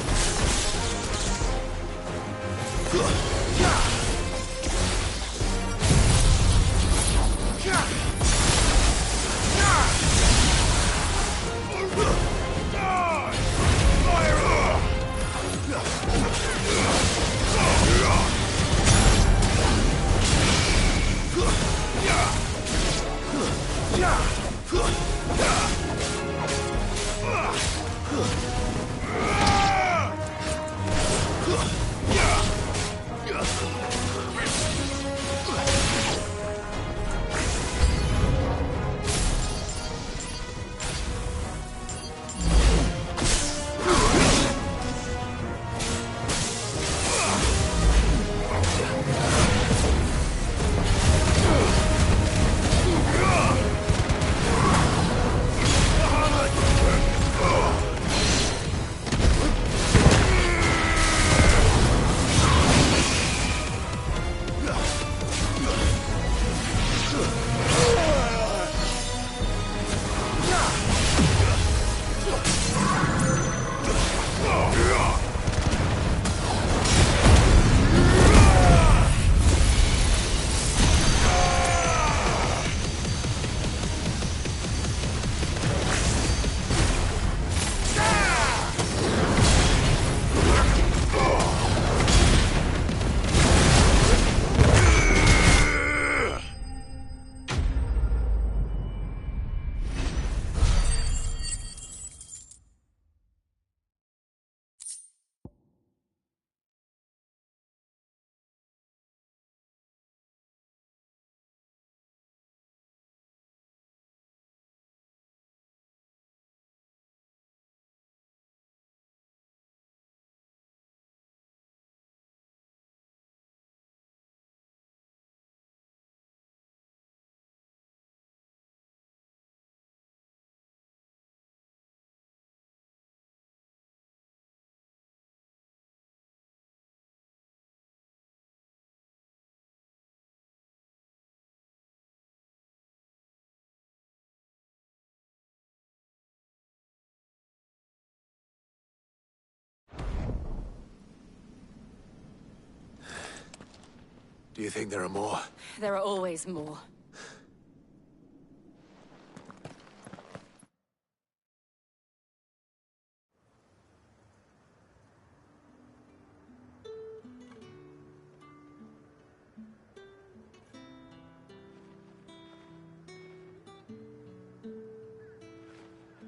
Do you think there are more? There are always more.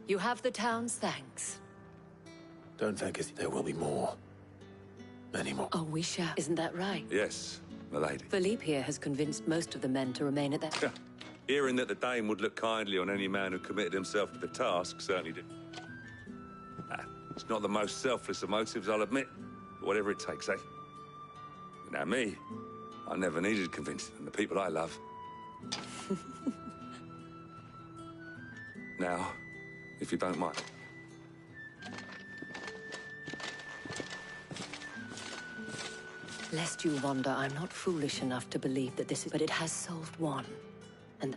You have the town's thanks. Don't thank us. There will be more. Many more. Oh, we shall. Isn't that right? Yes, my lady. Philippe here has convinced most of the men to remain at their... Hearing that the Dame would look kindly on any man who committed himself to the task certainly did. It's not the most selfless of motives, I'll admit. But whatever it takes, eh? Now me, I never needed convincing, and the people I love. Now, if you don't mind. Lest you wonder, I'm not foolish enough to believe that this is... But it has solved one. And...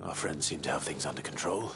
Our friends seem to have things under control.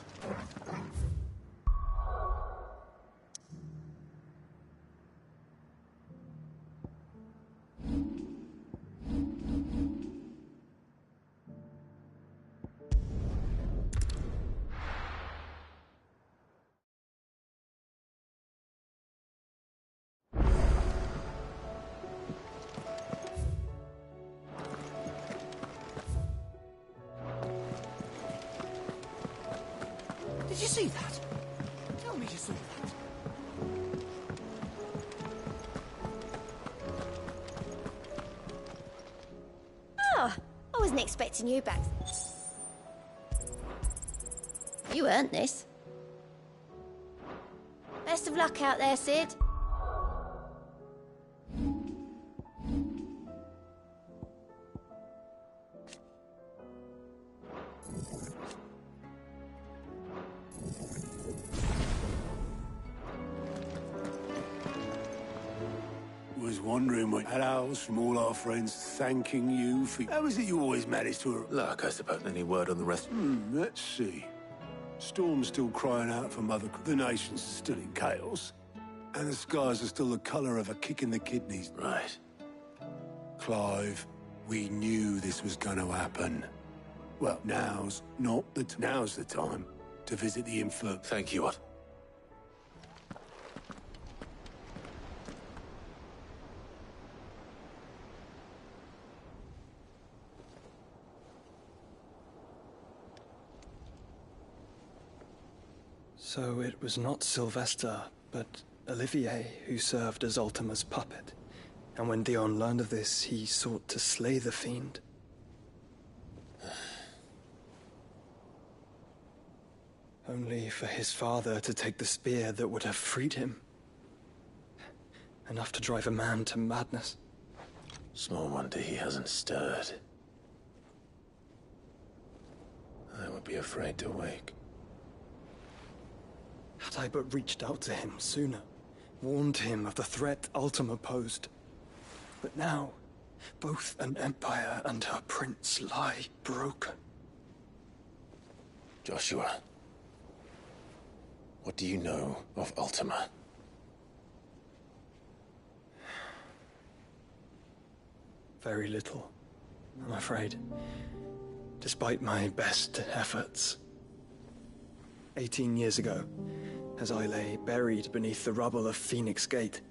Did you see that? Tell me you saw that. Oh, I wasn't expecting you back. You earned this. Best of luck out there, Sid. Was wondering when hellos from all our friends thanking you for... How is it you always manage to... Luck, I suppose. Any word on the rest? Let's see. Storm's still crying out for Mother... The nation's still in chaos. And the skies are still the colour of a kick in the kidneys. Right. Clive, we knew this was going to happen. Well, now's the time to visit the infirm. Thank you, what? So it was not Sylvester, but Olivier who served as Ultima's puppet. And when Dion learned of this, he sought to slay the fiend. Only for his father to take the spear that would have freed him. Enough to drive a man to madness. Small wonder he hasn't stirred. I would be afraid to wake. Had I but reached out to him sooner, warned him of the threat Ultima posed. But now, both an empire and her prince lie broken. Joshua, what do you know of Ultima? Very little, I'm afraid. Despite my best efforts. 18 years ago, as I lay buried beneath the rubble of Phoenix Gate,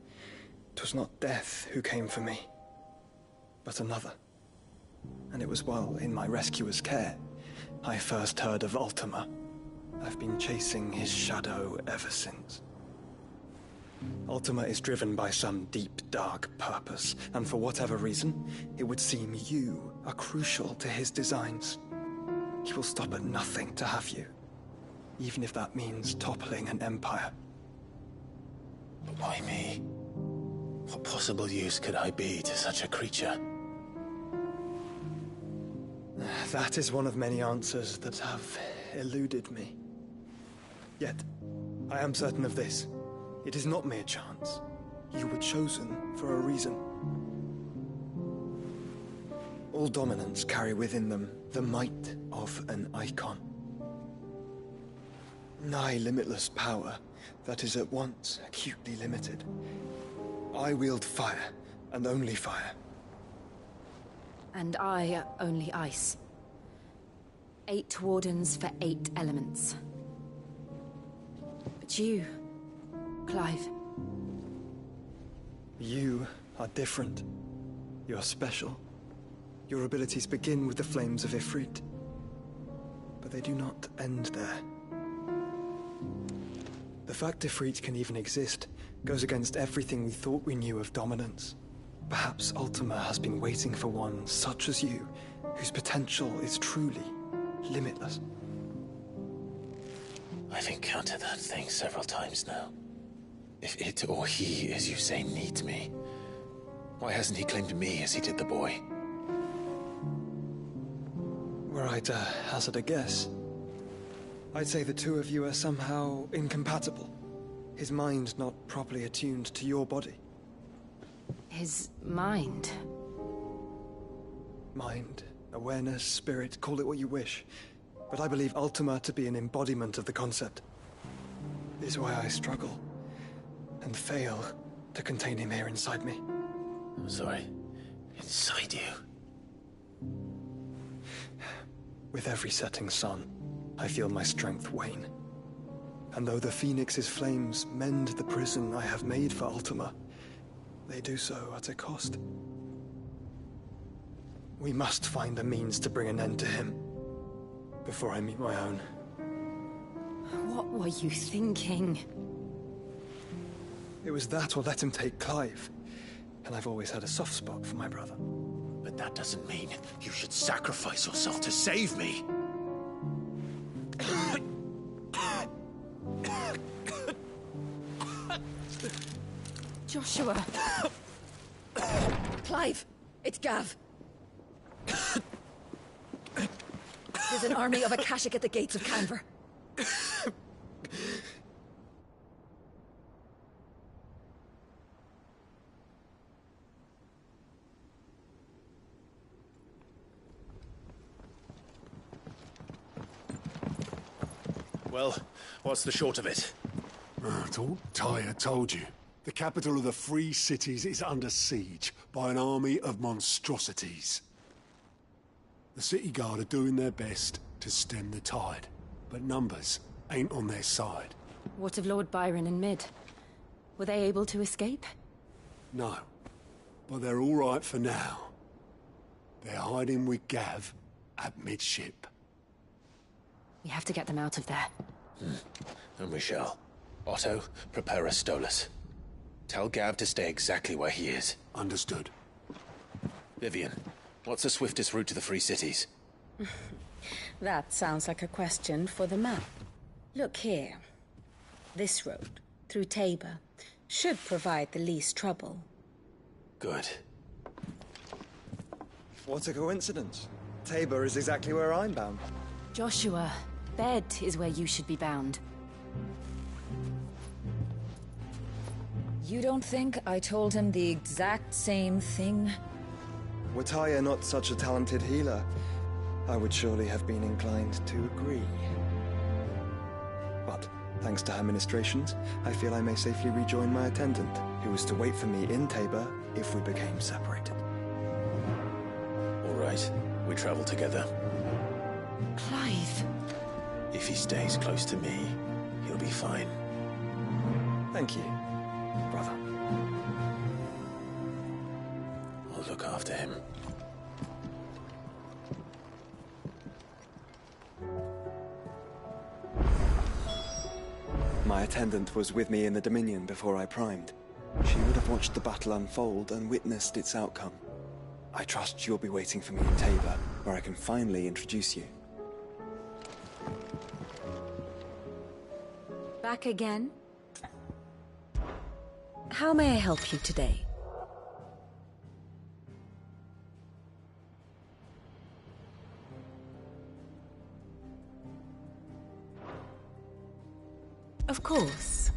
'twas not death who came for me, but another. And it was while in my rescuer's care, I first heard of Ultima. I've been chasing his shadow ever since. Ultima is driven by some deep, dark purpose, and for whatever reason, it would seem you are crucial to his designs. He will stop at nothing to have you. Even if that means toppling an empire. But why me? What possible use could I be to such a creature? That is one of many answers that have eluded me. Yet, I am certain of this. It is not mere chance. You were chosen for a reason. All dominants carry within them the might of an icon. Nigh limitless power that is at once acutely limited. I wield fire, and only fire. And I only ice. 8 wardens for 8 elements. But you, Clive. You are different. You're special. Your abilities begin with the flames of Ifrit. But they do not end there. The fact Ifrit can even exist goes against everything we thought we knew of dominance. Perhaps Ultima has been waiting for one such as you, whose potential is truly limitless. I've encountered that thing several times now. If it or he, as you say, needs me, why hasn't he claimed me as he did the boy? Were I to hazard a guess, I'd say the two of you are somehow incompatible. His mind not properly attuned to your body. His mind? Mind, awareness, spirit, call it what you wish. But I believe Ultima to be an embodiment of the concept. This is why I struggle and fail to contain him here inside me. I'm sorry. Inside you? With every setting sun, I feel my strength wane. And though the Phoenix's flames mend the prison I have made for Ultima, they do so at a cost. We must find a means to bring an end to him before I meet my own. What were you thinking? It was that or let him take Clive. And I've always had a soft spot for my brother. But But that doesn't mean you should sacrifice yourself to save me. Joshua. Clive, it's Gav. There's an army of Akashic at the gates of Canver. Well, what's the short of it? All Tyre told you. The capital of the Free Cities is under siege by an army of monstrosities. The City Guard are doing their best to stem the tide, but numbers ain't on their side. What of Lord Byron and Mid? Were they able to escape? No, but they're all right for now. They're hiding with Gav at midship. We have to get them out of there. And we shall. Otto, prepare a Stolas. Tell Gav to stay exactly where he is. Understood. Vivian, what's the swiftest route to the Free Cities? That sounds like a question for the map. Look here. This road, through Tabor, should provide the least trouble. Good. What a coincidence. Tabor is exactly where I'm bound. Joshua, bed is where you should be bound. You don't think I told him the exact same thing? Were Tyre not such a talented healer, I would surely have been inclined to agree. But, thanks to her ministrations, I feel I may safely rejoin my attendant, who was to wait for me in Tabor if we became separated. All right, we travel together. Clive. If he stays close to me, he'll be fine. Thank you, brother. I'll look after him. My attendant was with me in the Dominion before I primed. She would have watched the battle unfold and witnessed its outcome. I trust you'll be waiting for me in Tabor, where I can finally introduce you. Back again? How may I help you today? Of course.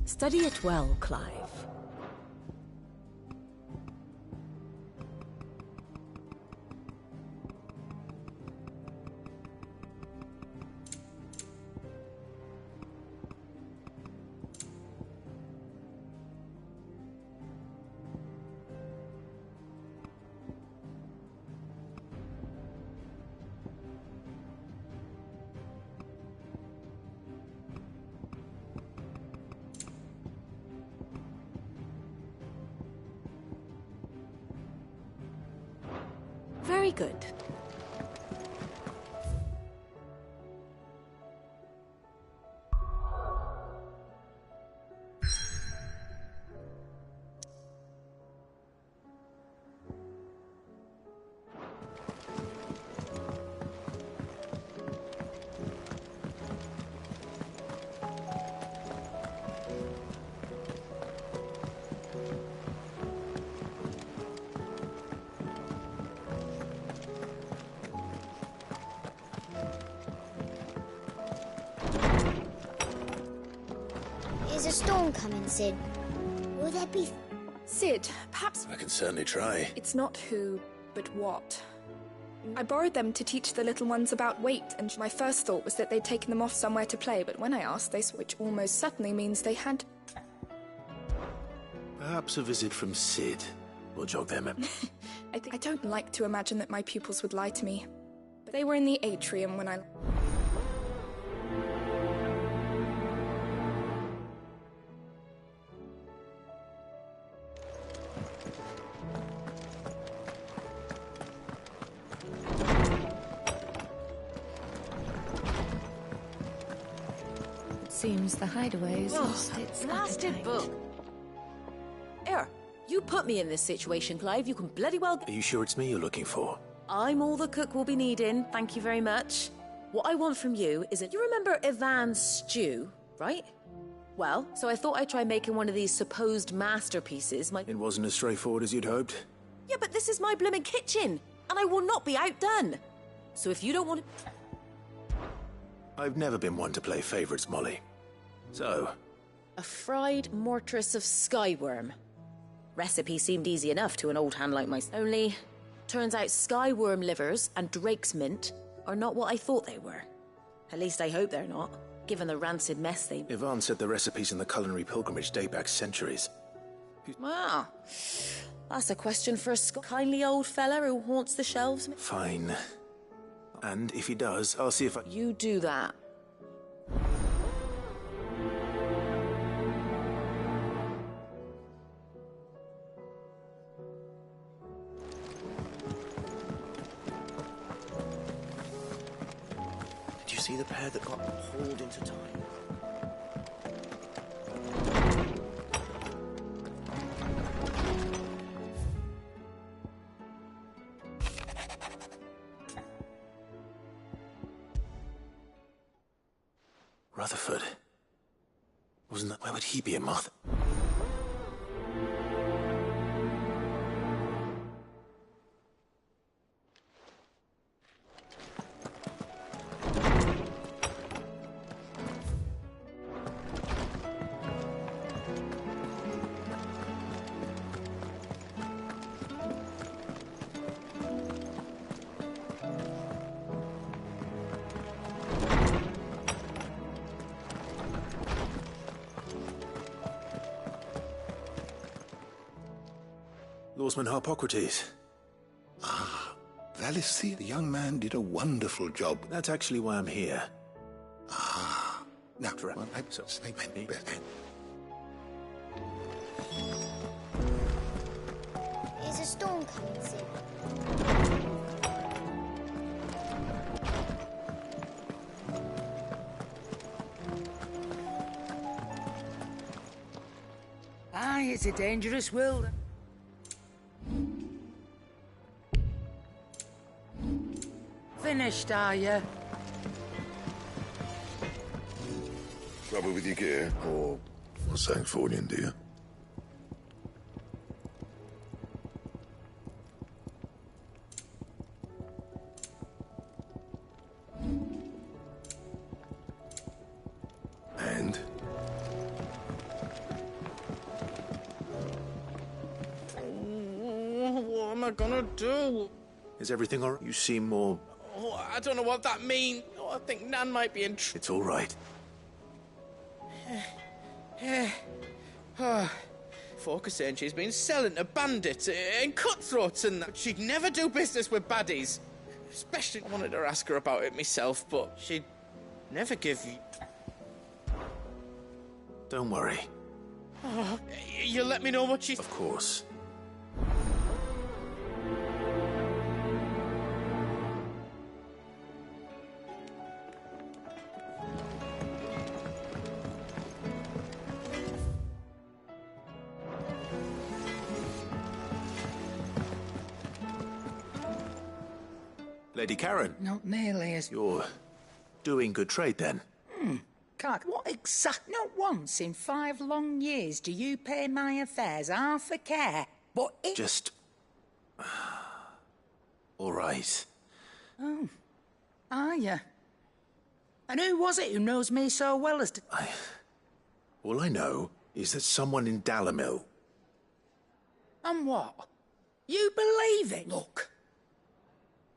Study it well, Clive. Very good. Is a storm coming, Sid? Will there be... Sid, perhaps... I can certainly try. It's not who, but what. I borrowed them to teach the little ones about weight, and my first thought was that they'd taken them off somewhere to play, but when I asked, they which almost certainly means they had... Perhaps a visit from Sid will jog their memory. I don't like to imagine that my pupils would lie to me. But they were in the atrium when I... Seems the hideaway has lost its blasted appetite. book. Here, you put me in this situation, Clive. You can bloody well... Are you sure it's me you're looking for? I'm all the cook will be needing, thank you very much. What I want from you is you remember Ivan's stew, right? Well, so I thought I'd try making one of these supposed masterpieces. It wasn't as straightforward as you'd hoped. Yeah, but this is my blimmin' kitchen, and I will not be outdone. So if you don't want to... I've never been one to play favourites, Molly. So? A fried mortress of skyworm. Recipe seemed easy enough to an old hand like myself. Only, turns out skyworm livers and drake's mint are not what I thought they were. At least I hope they're not, given the rancid mess they... Ivan said the recipes in the culinary pilgrimage date back centuries. Ah, that's a question for a kindly old fella who haunts the shelves. Fine. And if he does, I'll see if I... You do that. Did you see the pair that got hauled into time? Rutherford. Wasn't that... Where would he be, Martha? Lawsman Harpocrates. Ah, Valisthea, the young man did a wonderful job. That's actually why I'm here. Ah, now, well, so say maybe better. Is a storm coming, Sid? Aye, it's a dangerous world. Finished, are you? Trouble with your gear, or Sancfordian, do you? And? What am I gonna do? Is everything all right? You seem more... Oh, I don't know what that means. Oh, I think Nan might be in trouble. It's all right. Folk are saying she's been selling to bandits and cutthroats and that. But she'd never do business with baddies. Especially, I wanted to ask her about it myself, but she'd never give you... Don't worry. Oh, you'll let me know what she's... Of course. Lady Karen. Not nearly as... You're doing good trade, then. Clark, what exact... Not once in 5 long years do you pay my affairs half a care. But it... Just... all right. Oh. Are you? And who was it who knows me so well as to... All I know is that someone in Dalamil... And what? You believe it? Look,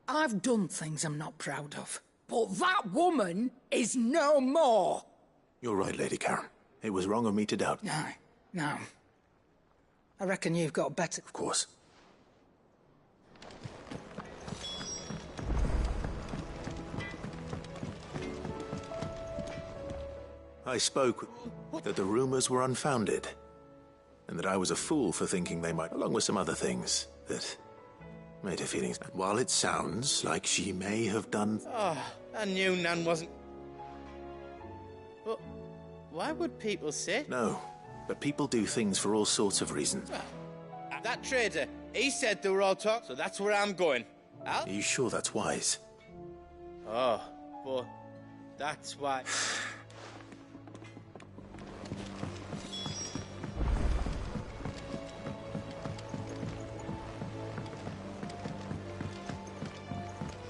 I've done things I'm not proud of, but that woman is no more. You're right, Lady Karen. It was wrong of me to doubt. No. I reckon you've got better... Of course. I spoke that the rumors were unfounded, and that I was a fool for thinking they might, along with some other things, that made her feelings. And while it sounds like she may have done... Oh, I knew Nan wasn't... But why would people say... No, but people do things for all sorts of reasons. That trader, he said they were all talk, so that's where I'm going. Are you sure that's wise? Oh, but that's why...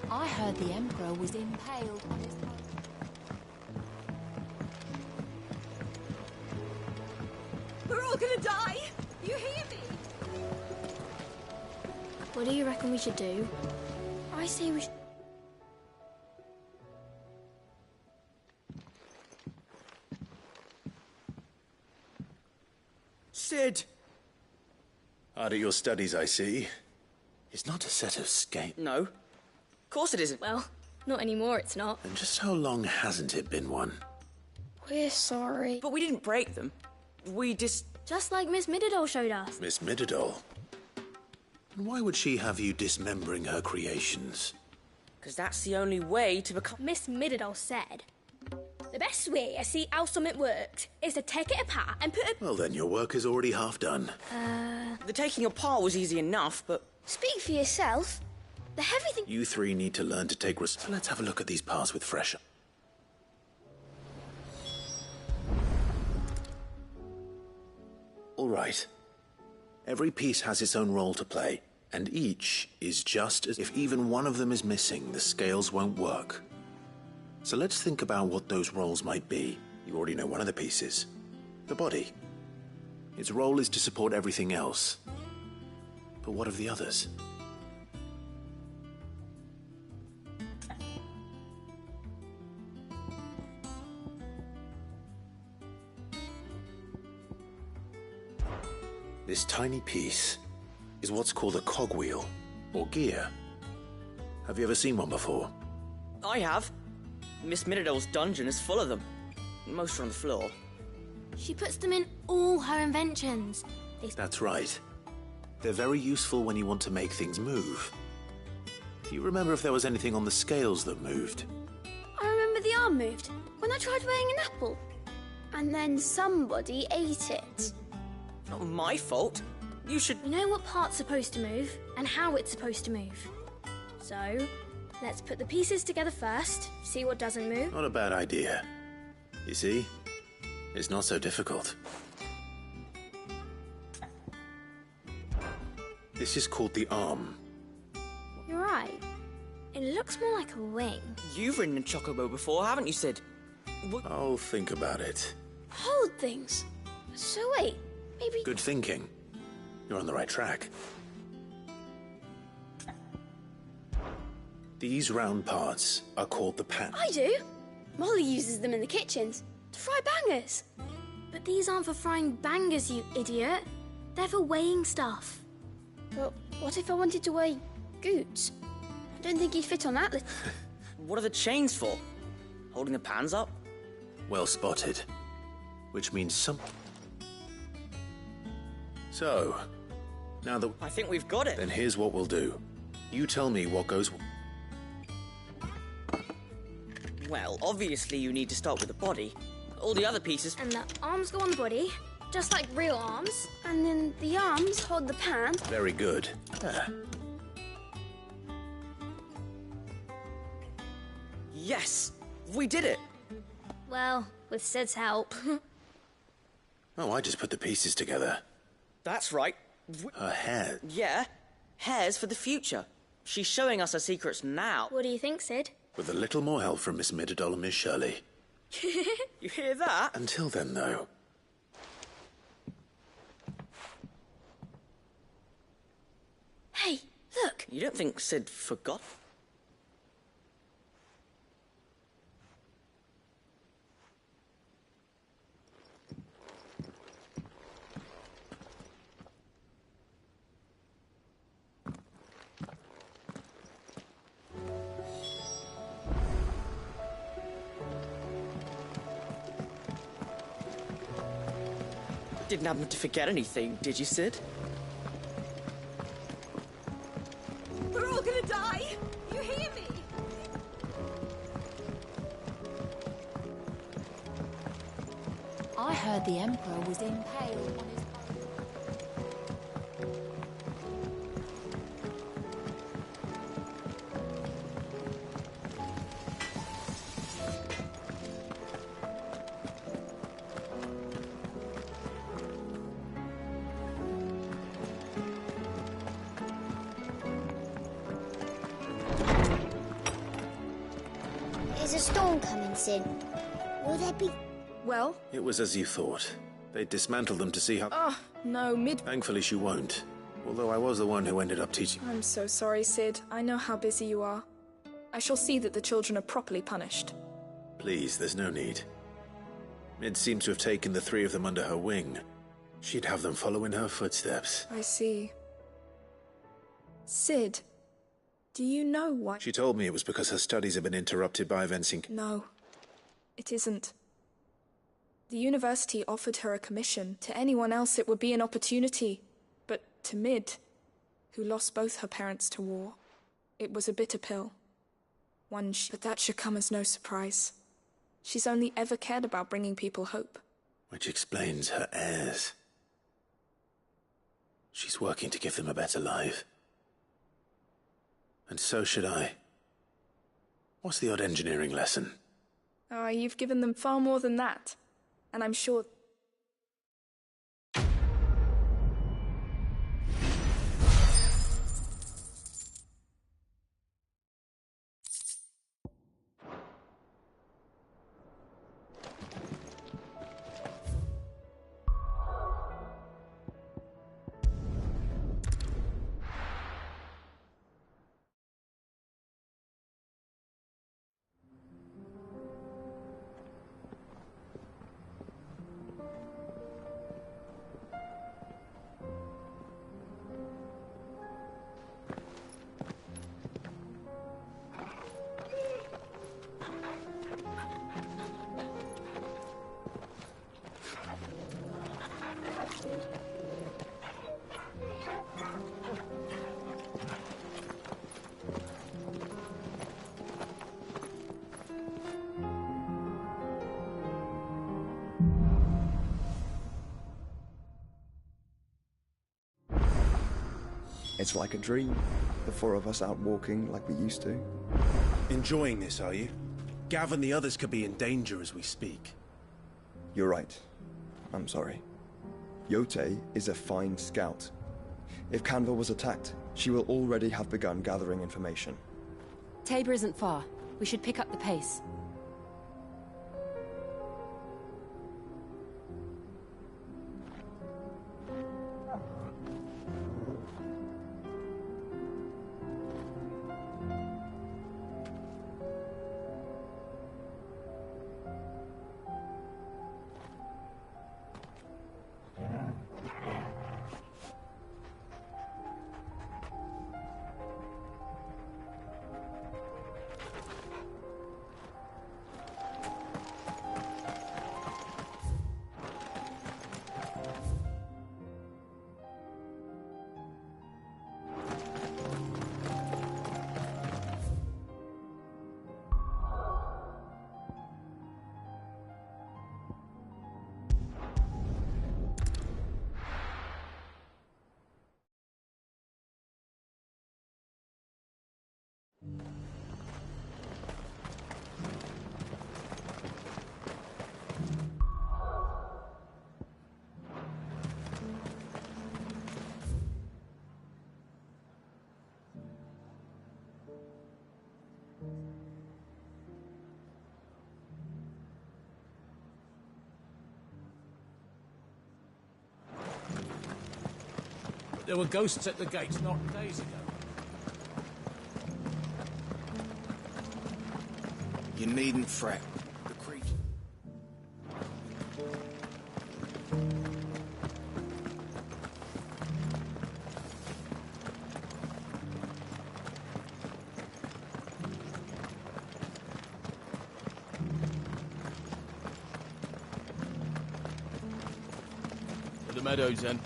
I heard the Emperor was impaled on his... We're all gonna die! You hear me? What do you reckon we should do? I say we should... Sid! Hard at your studies, I see. It's not a set of scales. No. Of course it isn't. Well, not anymore, it's not. And just how long hasn't it been one? We're sorry. But we didn't break them. We just... Just like Miss Mididol showed us. Miss Mididol? And why would she have you dismembering her creations? Because that's the only way to become... Miss Mididol said, the best way to see how something works is to take it apart and put it... Well then, your work is already half done. The taking apart was easy enough, but... Speak for yourself. The heavy thing... You three need to learn to take risk. So let's have a look at these parts with fresh... All right. Every piece has its own role to play, and each is just as... If even one of them is missing, the scales won't work. So let's think about what those roles might be. You already know one of the pieces. The body. Its role is to support everything else. But what of the others? This tiny piece is what's called a cogwheel, or gear. Have you ever seen one before? I have. Miss Mididol's dungeon is full of them. Most are on the floor. She puts them in all her inventions. That's right. They're very useful when you want to make things move. Do you remember if there was anything on the scales that moved? I remember the arm moved when I tried weighing an apple. And then somebody ate it. Not my fault. You should... We know what part's supposed to move and how it's supposed to move. So, let's put the pieces together first, see what doesn't move. Not a bad idea. You see? It's not so difficult. This is called the arm. You're right. It looks more like a wing. You've ridden a chocobo before, haven't you, Sid? I'll think about it. Hold things. So wait, maybe... Good thinking. You're on the right track. These round parts are called the pan. I do. Molly uses them in the kitchens to fry bangers. But these aren't for frying bangers, you idiot. They're for weighing stuff. But what if I wanted to weigh Goots? I don't think he'd fit on that list. What are the chains for? Holding the pans up? Well spotted. Which means some... So, now that... I think we've got it. Then here's what we'll do. You tell me what goes... Well, obviously you need to start with the body. All the other pieces... And the arms go on the body, just like real arms. And then the arms hold the pan. Very good. Yes! We did it! Well, with Sid's help. Oh, I just put the pieces together. That's right. Her hair. Yeah. Hair's for the future. She's showing us her secrets now. What do you think, Sid? With a little more help from Miss Midadol and Miss Shirley. You hear that? Until then, though. Hey, look! You don't think Sid forgot? Didn't happen to forget anything, did you, Sid? We're all gonna die! You hear me? I heard the Emperor was impaled on his... Is a storm coming, Sid? Will there be... Well? It was as you thought. They dismantled them to see how... Oh, no, Thankfully she won't. Although I was the one who ended up teaching. I'm so sorry, Sid. I know how busy you are. I shall see that the children are properly punished. Please, there's no need. Mid seems to have taken the three of them under her wing. She'd have them follow in her footsteps. I see. Sid, do you know why... She told me it was because her studies had been interrupted by events in... No, it isn't. The university offered her a commission. To anyone else it would be an opportunity. But to Mid, who lost both her parents to war, it was a bitter pill. But that should come as no surprise. She's only ever cared about bringing people hope. Which explains her heirs. She's working to give them a better life. And so should I. What's the odd engineering lesson? Oh, you've given them far more than that. And I'm sure... It's like a dream. The four of us out walking like we used to. Enjoying this, are you? Gav and the others could be in danger as we speak. You're right. I'm sorry. Yote is a fine scout. If Canva was attacked, she will already have begun gathering information. Tabor isn't far. We should pick up the pace. there were ghosts at the gates not days ago. You needn't fret. The creature... To the meadows, then.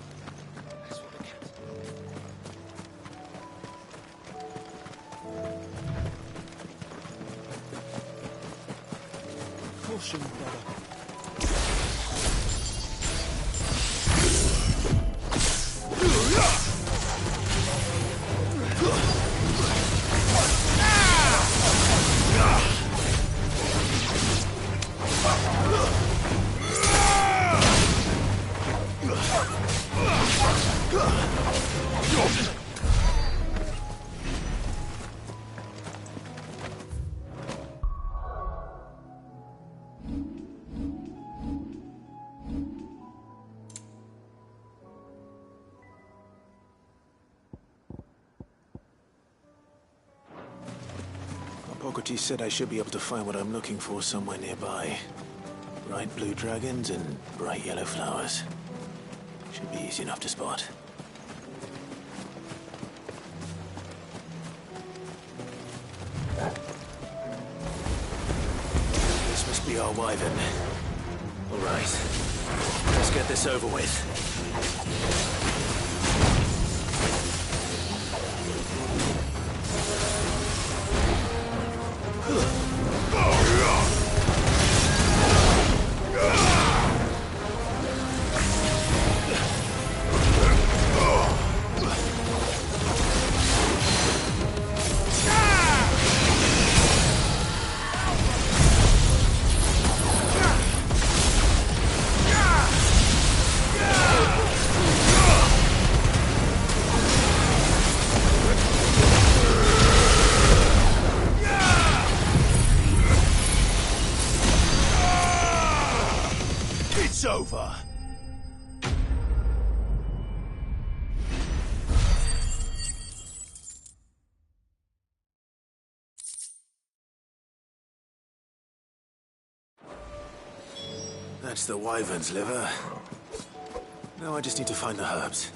Caution, brother. Hippocrates said I should be able to find what I'm looking for somewhere nearby. Bright blue dragons and bright yellow flowers. Should be easy enough to spot. This must be our wyvern. All right. Let's get this over with. It's over. That's the wyvern's liver. Now I just need to find the herbs.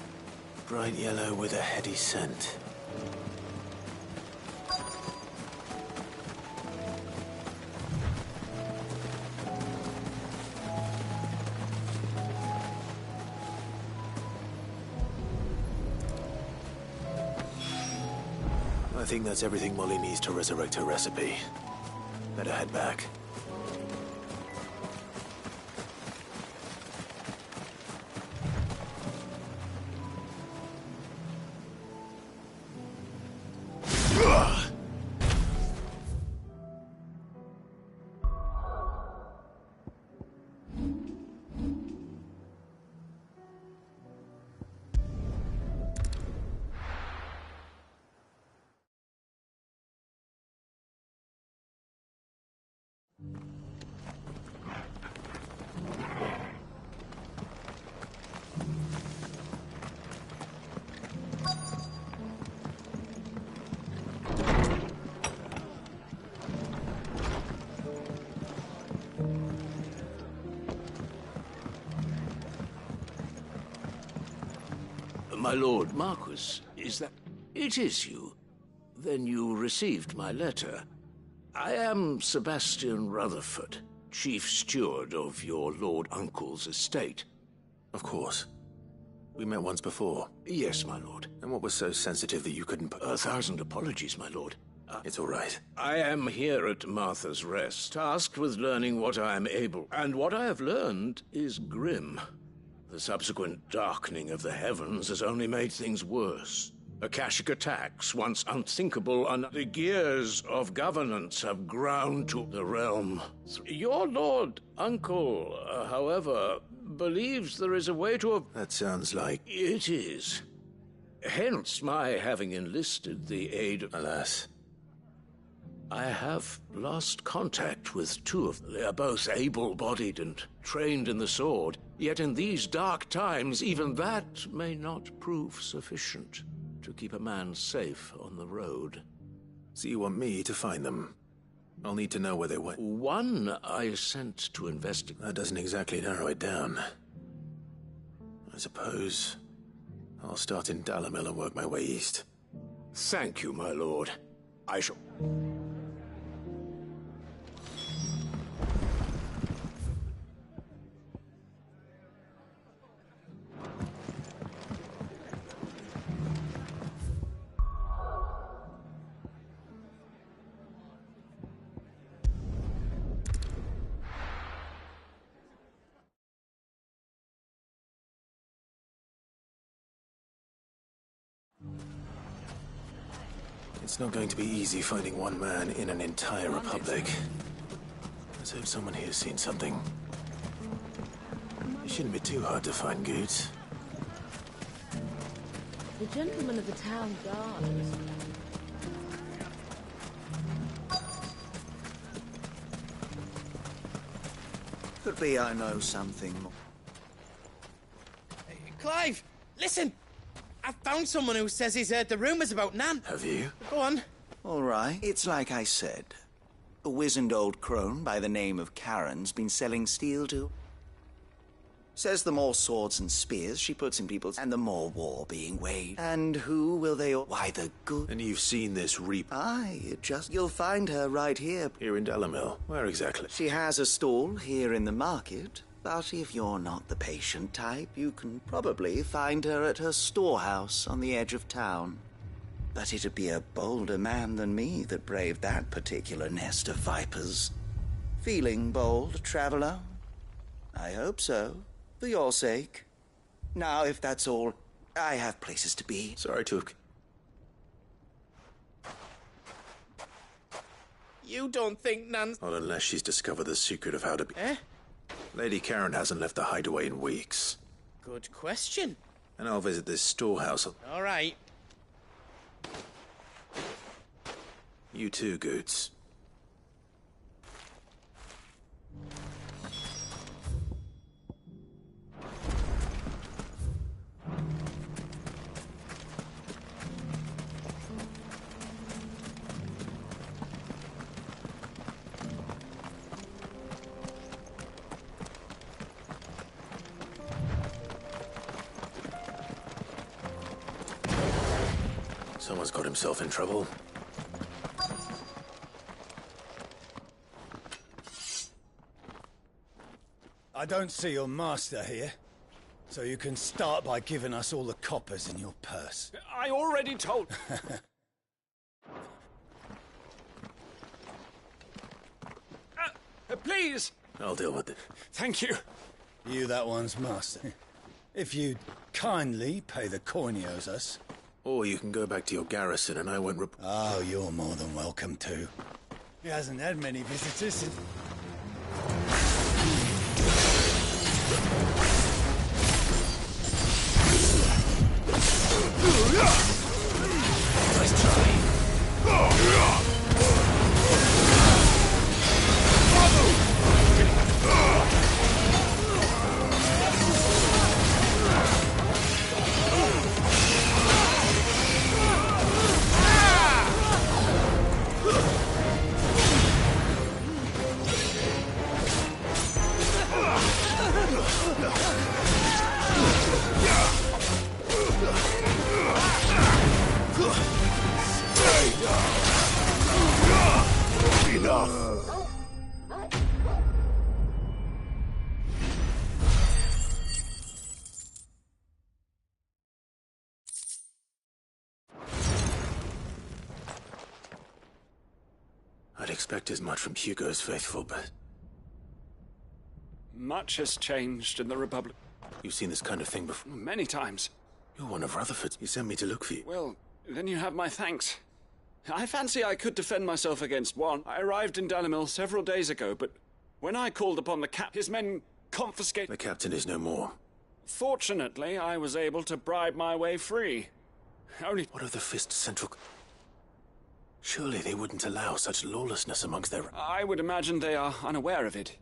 Bright yellow with a heady scent. I think that's everything Molly needs to resurrect her recipe. Better head back. My lord Marquis, is that... It is you. Then you received my letter. I am Sebastian Rutherford, chief steward of your lord uncle's estate. Of course. We met once before. Yes, my lord. And what was so sensitive that you couldn't... 1,000 apologies, my lord. It's all right. I am here at Martha's Rest, tasked with learning what I am able. And what I have learned is grim. The subsequent darkening of the heavens has only made things worse. Akashic attacks, once unthinkable, and the gears of governance have ground to the realm. Your lord uncle, however, believes there is a way to... That sounds like... It is. Hence my having enlisted the aid of... Alas. I have lost contact with two of them. They are both able-bodied and trained in the sword. Yet in these dark times, even that may not prove sufficient to keep a man safe on the road. So you want me to find them? I'll need to know where they went. One I sent to investigate. That doesn't exactly narrow it down. I suppose I'll start in Dalimil and work my way east. Thank you, my lord. I shall... It's not going to be easy finding one man in an entire republic. Let's hope someone here's seen something. It shouldn't be too hard to find goods. The gentleman of the town guard. Could be I know something more. Hey, Clive, listen! I found someone who says he's heard the rumours about Nan. Have you? Go on. All right. It's like I said. A wizened old crone by the name of Karen's been selling steel to... Says the more swords and spears she puts in people's... And the more war being waged. And who will they all... Why, the good... And you've seen this reap... Aye, you'll find her right here. Here in Dalimil? Where exactly? She has a stall here in the market. But if you're not the patient type, you can probably find her at her storehouse on the edge of town. But it'd be a bolder man than me that braved that particular nest of vipers. Feeling bold, traveler? I hope so, for your sake. Now, if that's all, I have places to be. Sorry to have... You don't think Nan's... Not unless she's discovered the secret of how to be... Eh? Lady Karen hasn't left the hideaway in weeks. Good question. And I'll visit this storehouse. All right. You too, Goods. Someone's got himself in trouble. I don't see your master here, so you can start by giving us all the coppers in your purse. I already told... Please! I'll deal with it. Thank you. You that one's master. If you'd kindly pay the coin he owes us. Or you can go back to your garrison and I won't Oh, you're more than welcome to. He hasn't had many visitors since... Nice try. I'd expect as much from Hugo's faithful, but... Much has changed in the Republic. You've seen this kind of thing before? Many times. You're one of Rutherford's. You sent me to look for you. Well, then you have my thanks. I fancy I could defend myself against one. I arrived in Dalimil several days ago, but when I called upon the his men confiscated... The captain is no more. Fortunately, I was able to bribe my way free. Only... What of the Fist Central... Surely they wouldn't allow such lawlessness amongst their... I would imagine they are unaware of it.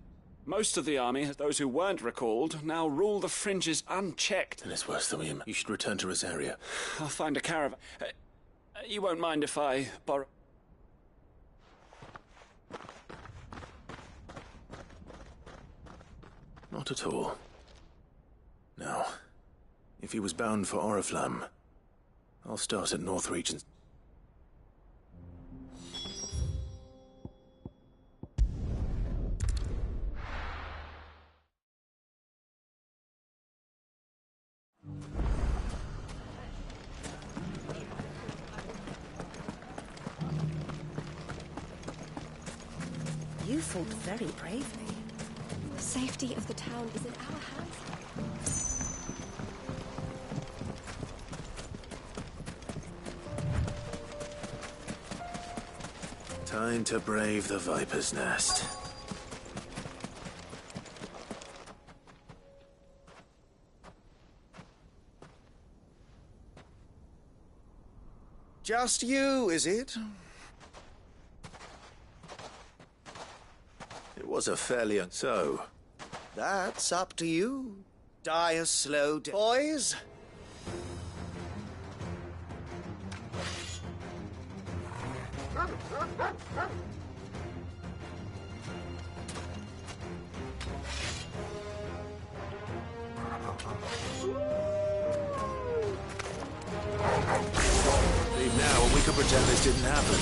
Most of the army, those who weren't recalled, now rule the fringes unchecked. And it's worse than we... You should return to Rosaria. I'll find a caravan. You won't mind if I borrow... Not at all. Now, if he was bound for Oriflamme, I'll start at North Regent. You fought very bravely. The safety of the town is in our hands. Time to brave the Viper's Nest. Just you, is it? It was a fairly... So? That's up to you. Die a slow death. Boys? Leave now and we can pretend this didn't happen.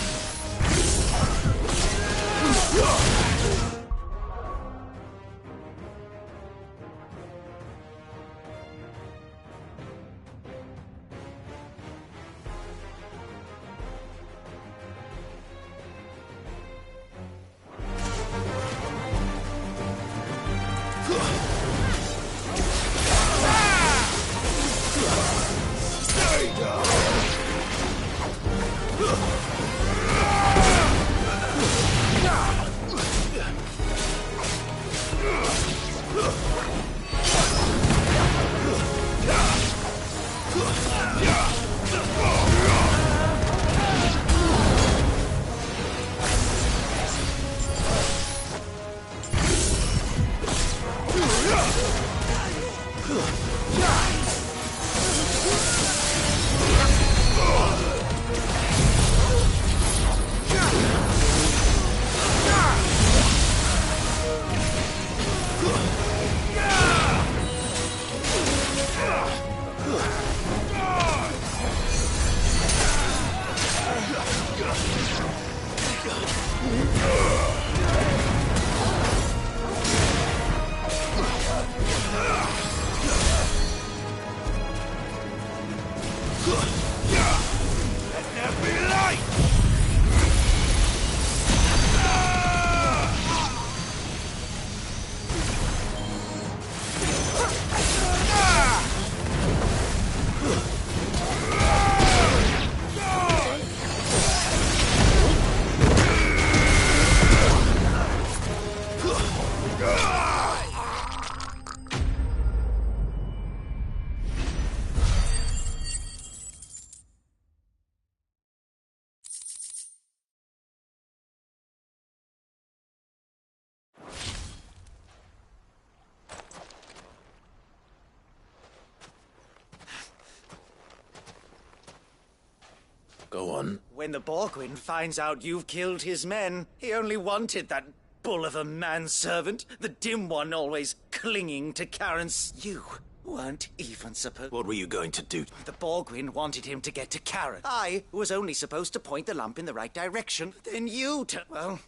Go on. When the Borgwyn finds out you've killed his men, he only wanted that bull of a manservant, the dim one always clinging to Karen's. You weren't even supposed... What were you going to do? The Borgwyn wanted him to get to Karen. I was only supposed to point the lamp in the right direction. Then you well...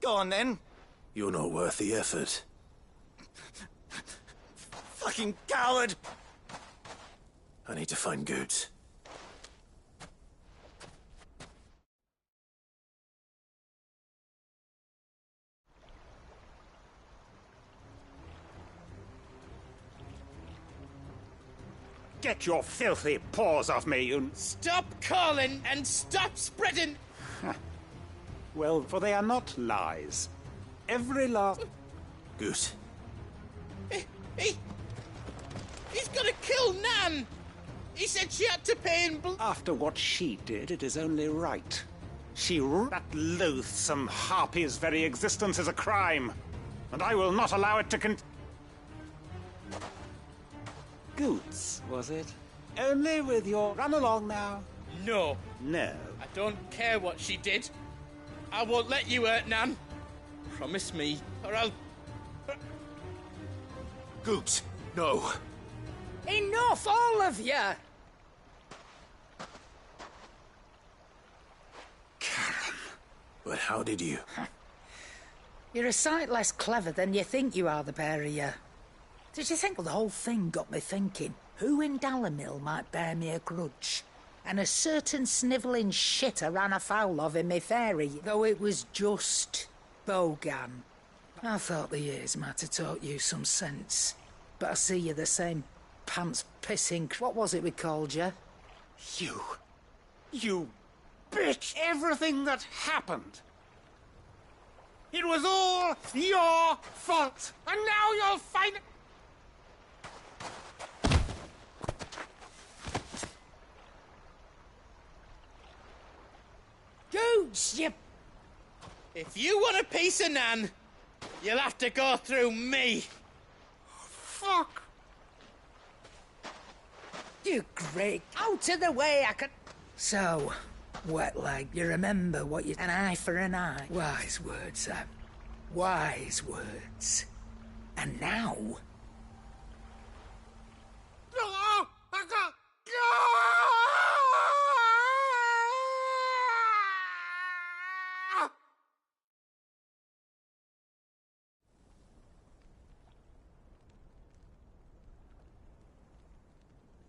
Go on, then. You're not worth the effort. Fucking coward! I need to find Goods. Get your filthy paws off me, you... Stop calling and stop spreading! Well, for they are not lies. Every last... Goose. He's gonna kill Nan! He said she had to pay in blood. After what she did, it is only right. That loathsome harpy's very existence is a crime, and I will not allow it to Goots, was it? Only with your... Run along now. No. No. I don't care what she did. I won't let you hurt Nan. Promise me, or I'll... Goots, no. Enough, all of you! But how did you? You're a sight less clever than you think you are, the pair of you. Did you think? Well, the whole thing got me thinking. Who in Dalamil might bear me a grudge? And a certain snivelling shit I ran afoul of in me fairy, though it was just Bogan. I thought the years might have taught you some sense. But I see you're the same pants-pissing... What was it we called you? You bitch! Everything that happened! It was all your fault! And now you'll find it... Goots, you... If you want a piece of Nan, you'll have to go through me. Fuck! You great... Out of the way, I can... So, wet leg, you remember what you... An eye for an eye. Wise words, Sam. Wise words. And now...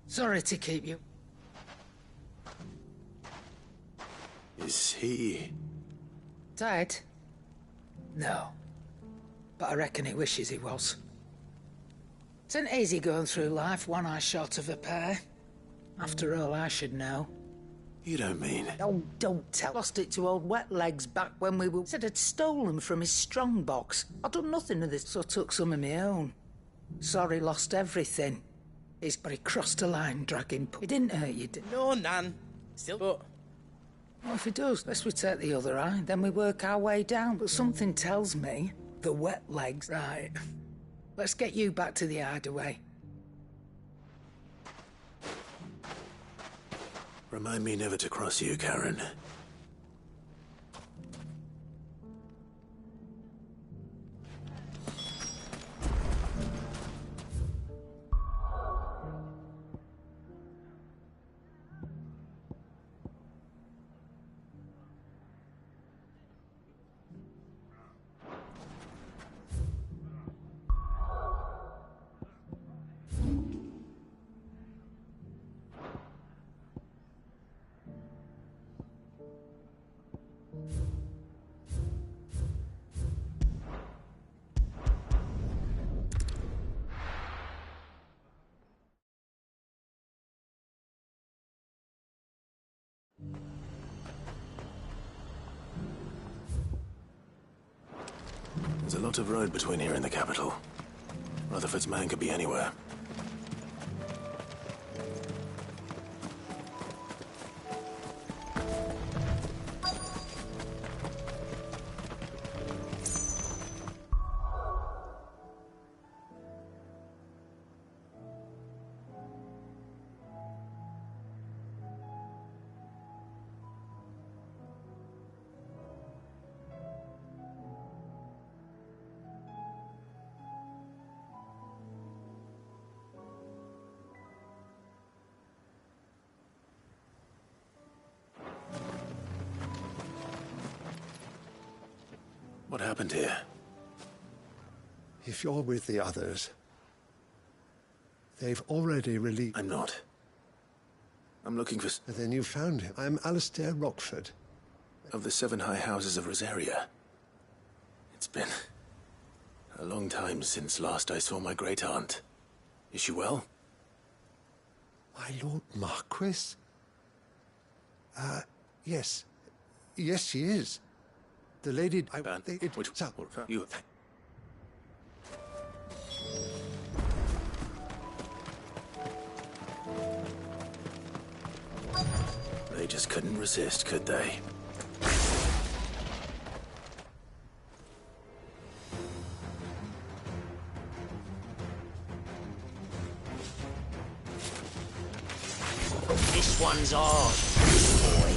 Sorry to keep you. Is he... Dead? No. But I reckon he wishes he was. It's an easy going through life, one eye short of a pair. After all, I should know. You don't mean... Oh, don't tell. Lost it to old Wet Legs back when we were... Said I'd stolen from his strong box. I'd done nothing with it, so I took some of my own. Sorry, lost everything. But he crossed a line, dragging... He didn't hurt you, did he? No, Nan. Still, but... Well, if he does, let's we take the other eye, then we work our way down. But something tells me the Wet Legs... Right. Let's get you back to the hideaway. Remind me never to cross you, Karen. There's a lot of road between here and the capital. Rutherford's man could be anywhere. What happened here? If you're with the others, they've already released... I'm not. I'm looking for... Then you found him. I'm Alistair Rockford. Of the 7 High Houses of Rosaria. It's been a long time since last I saw my great-aunt. Is she well? My Lord Marquis? Yes. Yes, she is. The lady... You... They just couldn't resist, could they? one's ours, boy.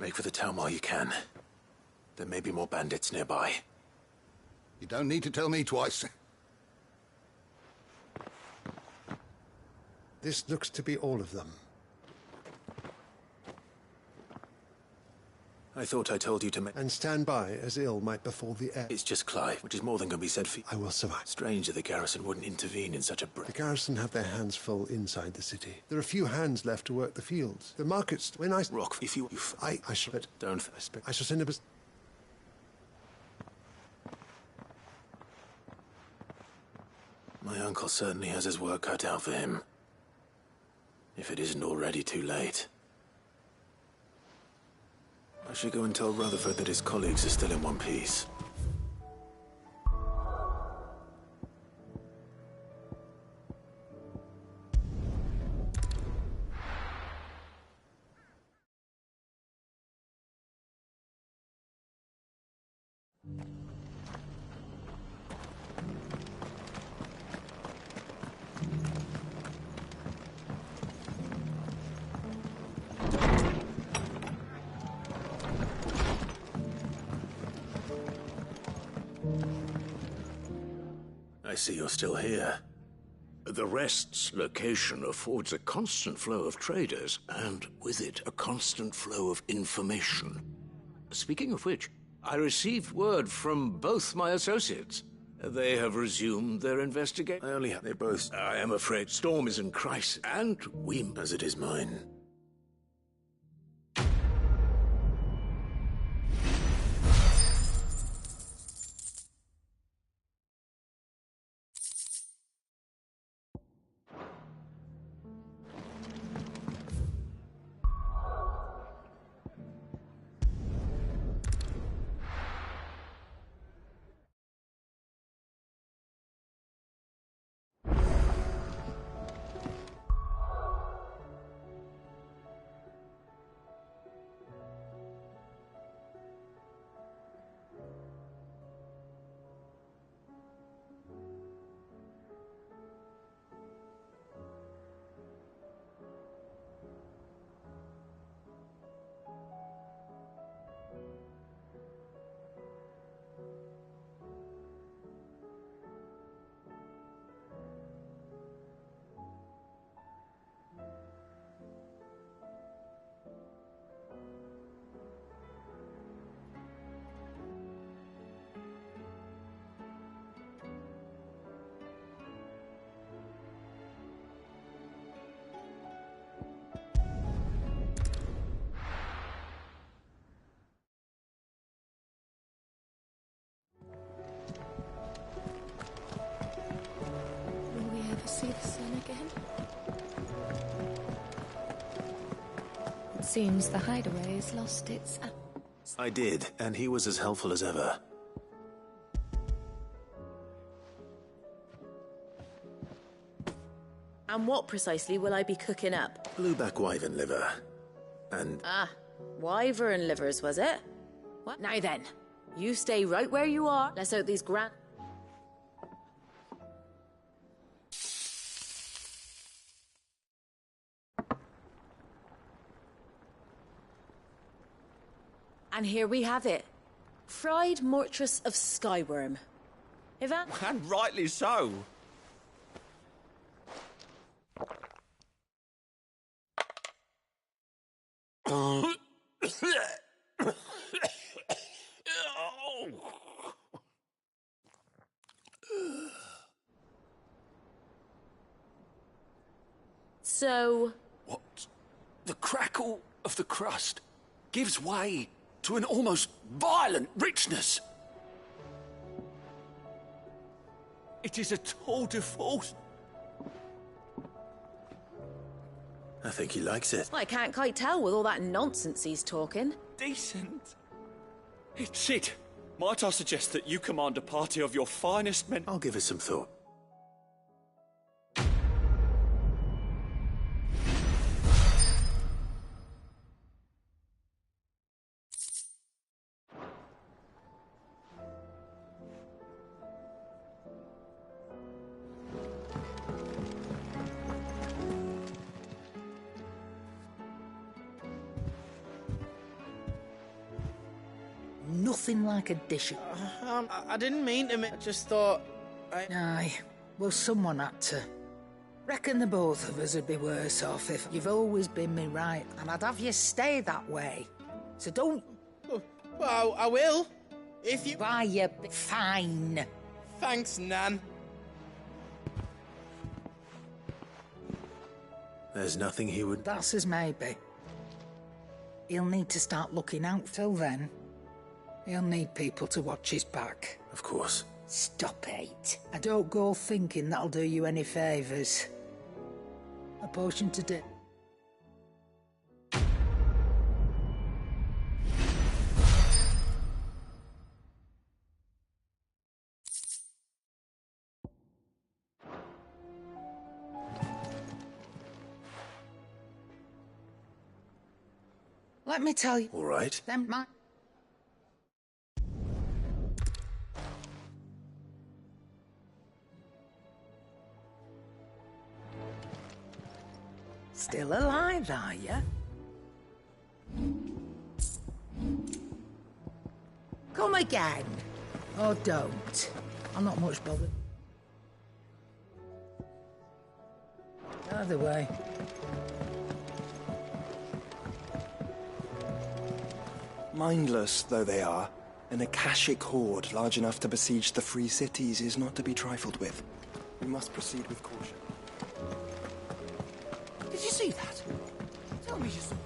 Make for the town while you can. There may be more bandits nearby. You don't need to tell me twice. This looks to be all of them. I thought I told you to make... And stand by, as ill might befall the heir. It's just Clive, which is more than can be said for you. I will survive. Strange that the garrison wouldn't intervene in such a... The garrison have their hands full inside the city. There are few hands left to work the fields. The markets, when I... Rock, if you... I shall... But don't... I shall send a... My uncle certainly has his work cut out for him. If it isn't already too late. I should go and tell Rutherford that his colleagues are still in one piece. I see you're still here. The Rest's location affords a constant flow of traders, and with it, a constant flow of information. Speaking of which, I received word from both my associates. They have resumed their investigation. I only have... They both... I am afraid Storm is in crisis, and we... As it is mine. See the sun again? It seems the hideaway has lost its... I did, and he was as helpful as ever. And what precisely will I be cooking up? Blueback wyvern liver. And... Ah, wyvern livers, was it? What? Now then, you stay right where you are. Let's hope these And here we have it. Fried Mortress of Skyworm. Ivan? And rightly so. So... What? The crackle of the crust gives way to an almost violent richness. It is a tour de force. I think he likes it. I can't quite tell with all that nonsense he's talking. Decent. It's it. Might I suggest that you command a party of your finest men? I'll give it some thought. Nothing like a dish. I didn't mean to. I just thought. Aye. Well, someone had to. Reckon the both of us would be worse off if you've always been me right, and I'd have you stay that way. So don't. Well, I will. If you. Why, you fine. Thanks, Nan. There's nothing he would. That's as maybe. He'll need to start looking out till then. He'll need people to watch his back. Of course. Stop it. I don't go thinking that'll do you any favours. A potion to do. Let me tell you. All right. Them might. Still alive, are you? Come again. Or don't. I'm not much bothered. Either way. Mindless though they are, an Akashic horde large enough to besiege the free cities is not to be trifled with. We must proceed with caution. Did you see that? Tell me you saw that.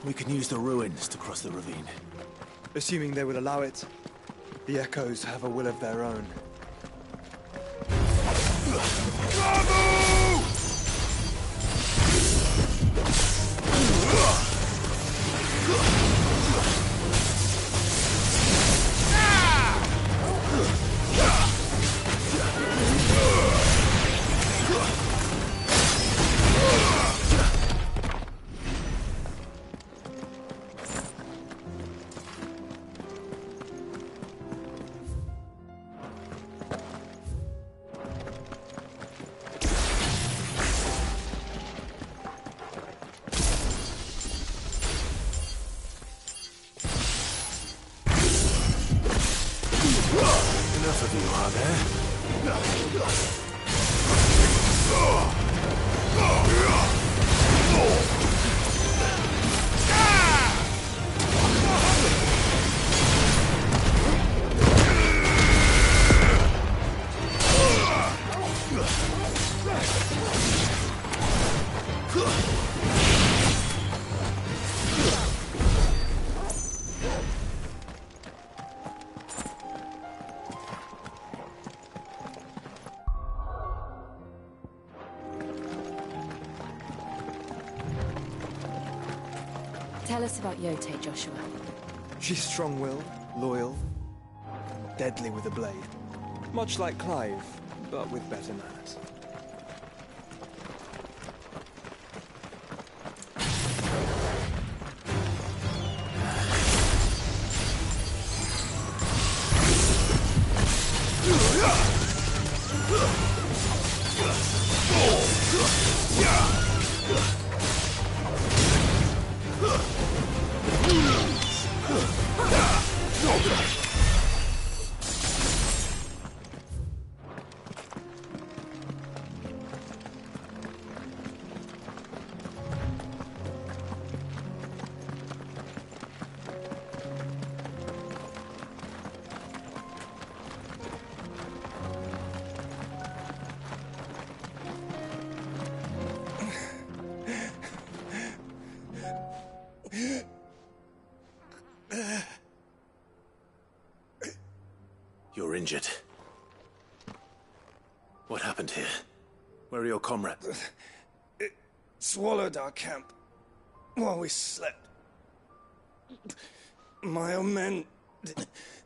We can use the ruins to cross the ravine. Assuming they will allow it. The Echoes have a will of their own. Enough of you, are there? Tell us about Yote, Joshua. She's strong-willed, loyal, and deadly with a blade. Much like Clive, but with better manners. You're injured. What happened here? Where are your comrades? It swallowed our camp while we slept. My own men...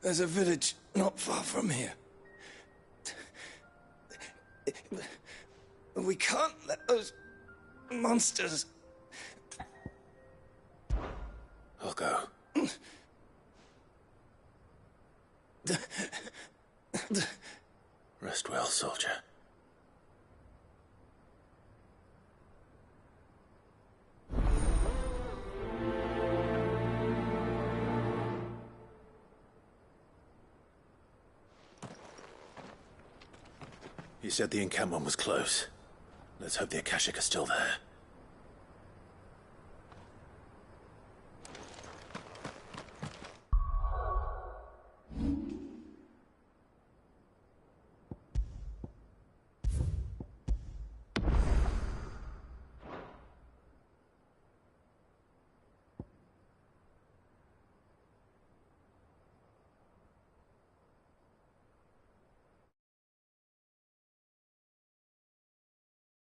There's a village not far from here. We can't let those monsters... I'll go. Rest well, soldier. You said the encampment was close. Let's hope the Akashic are still there.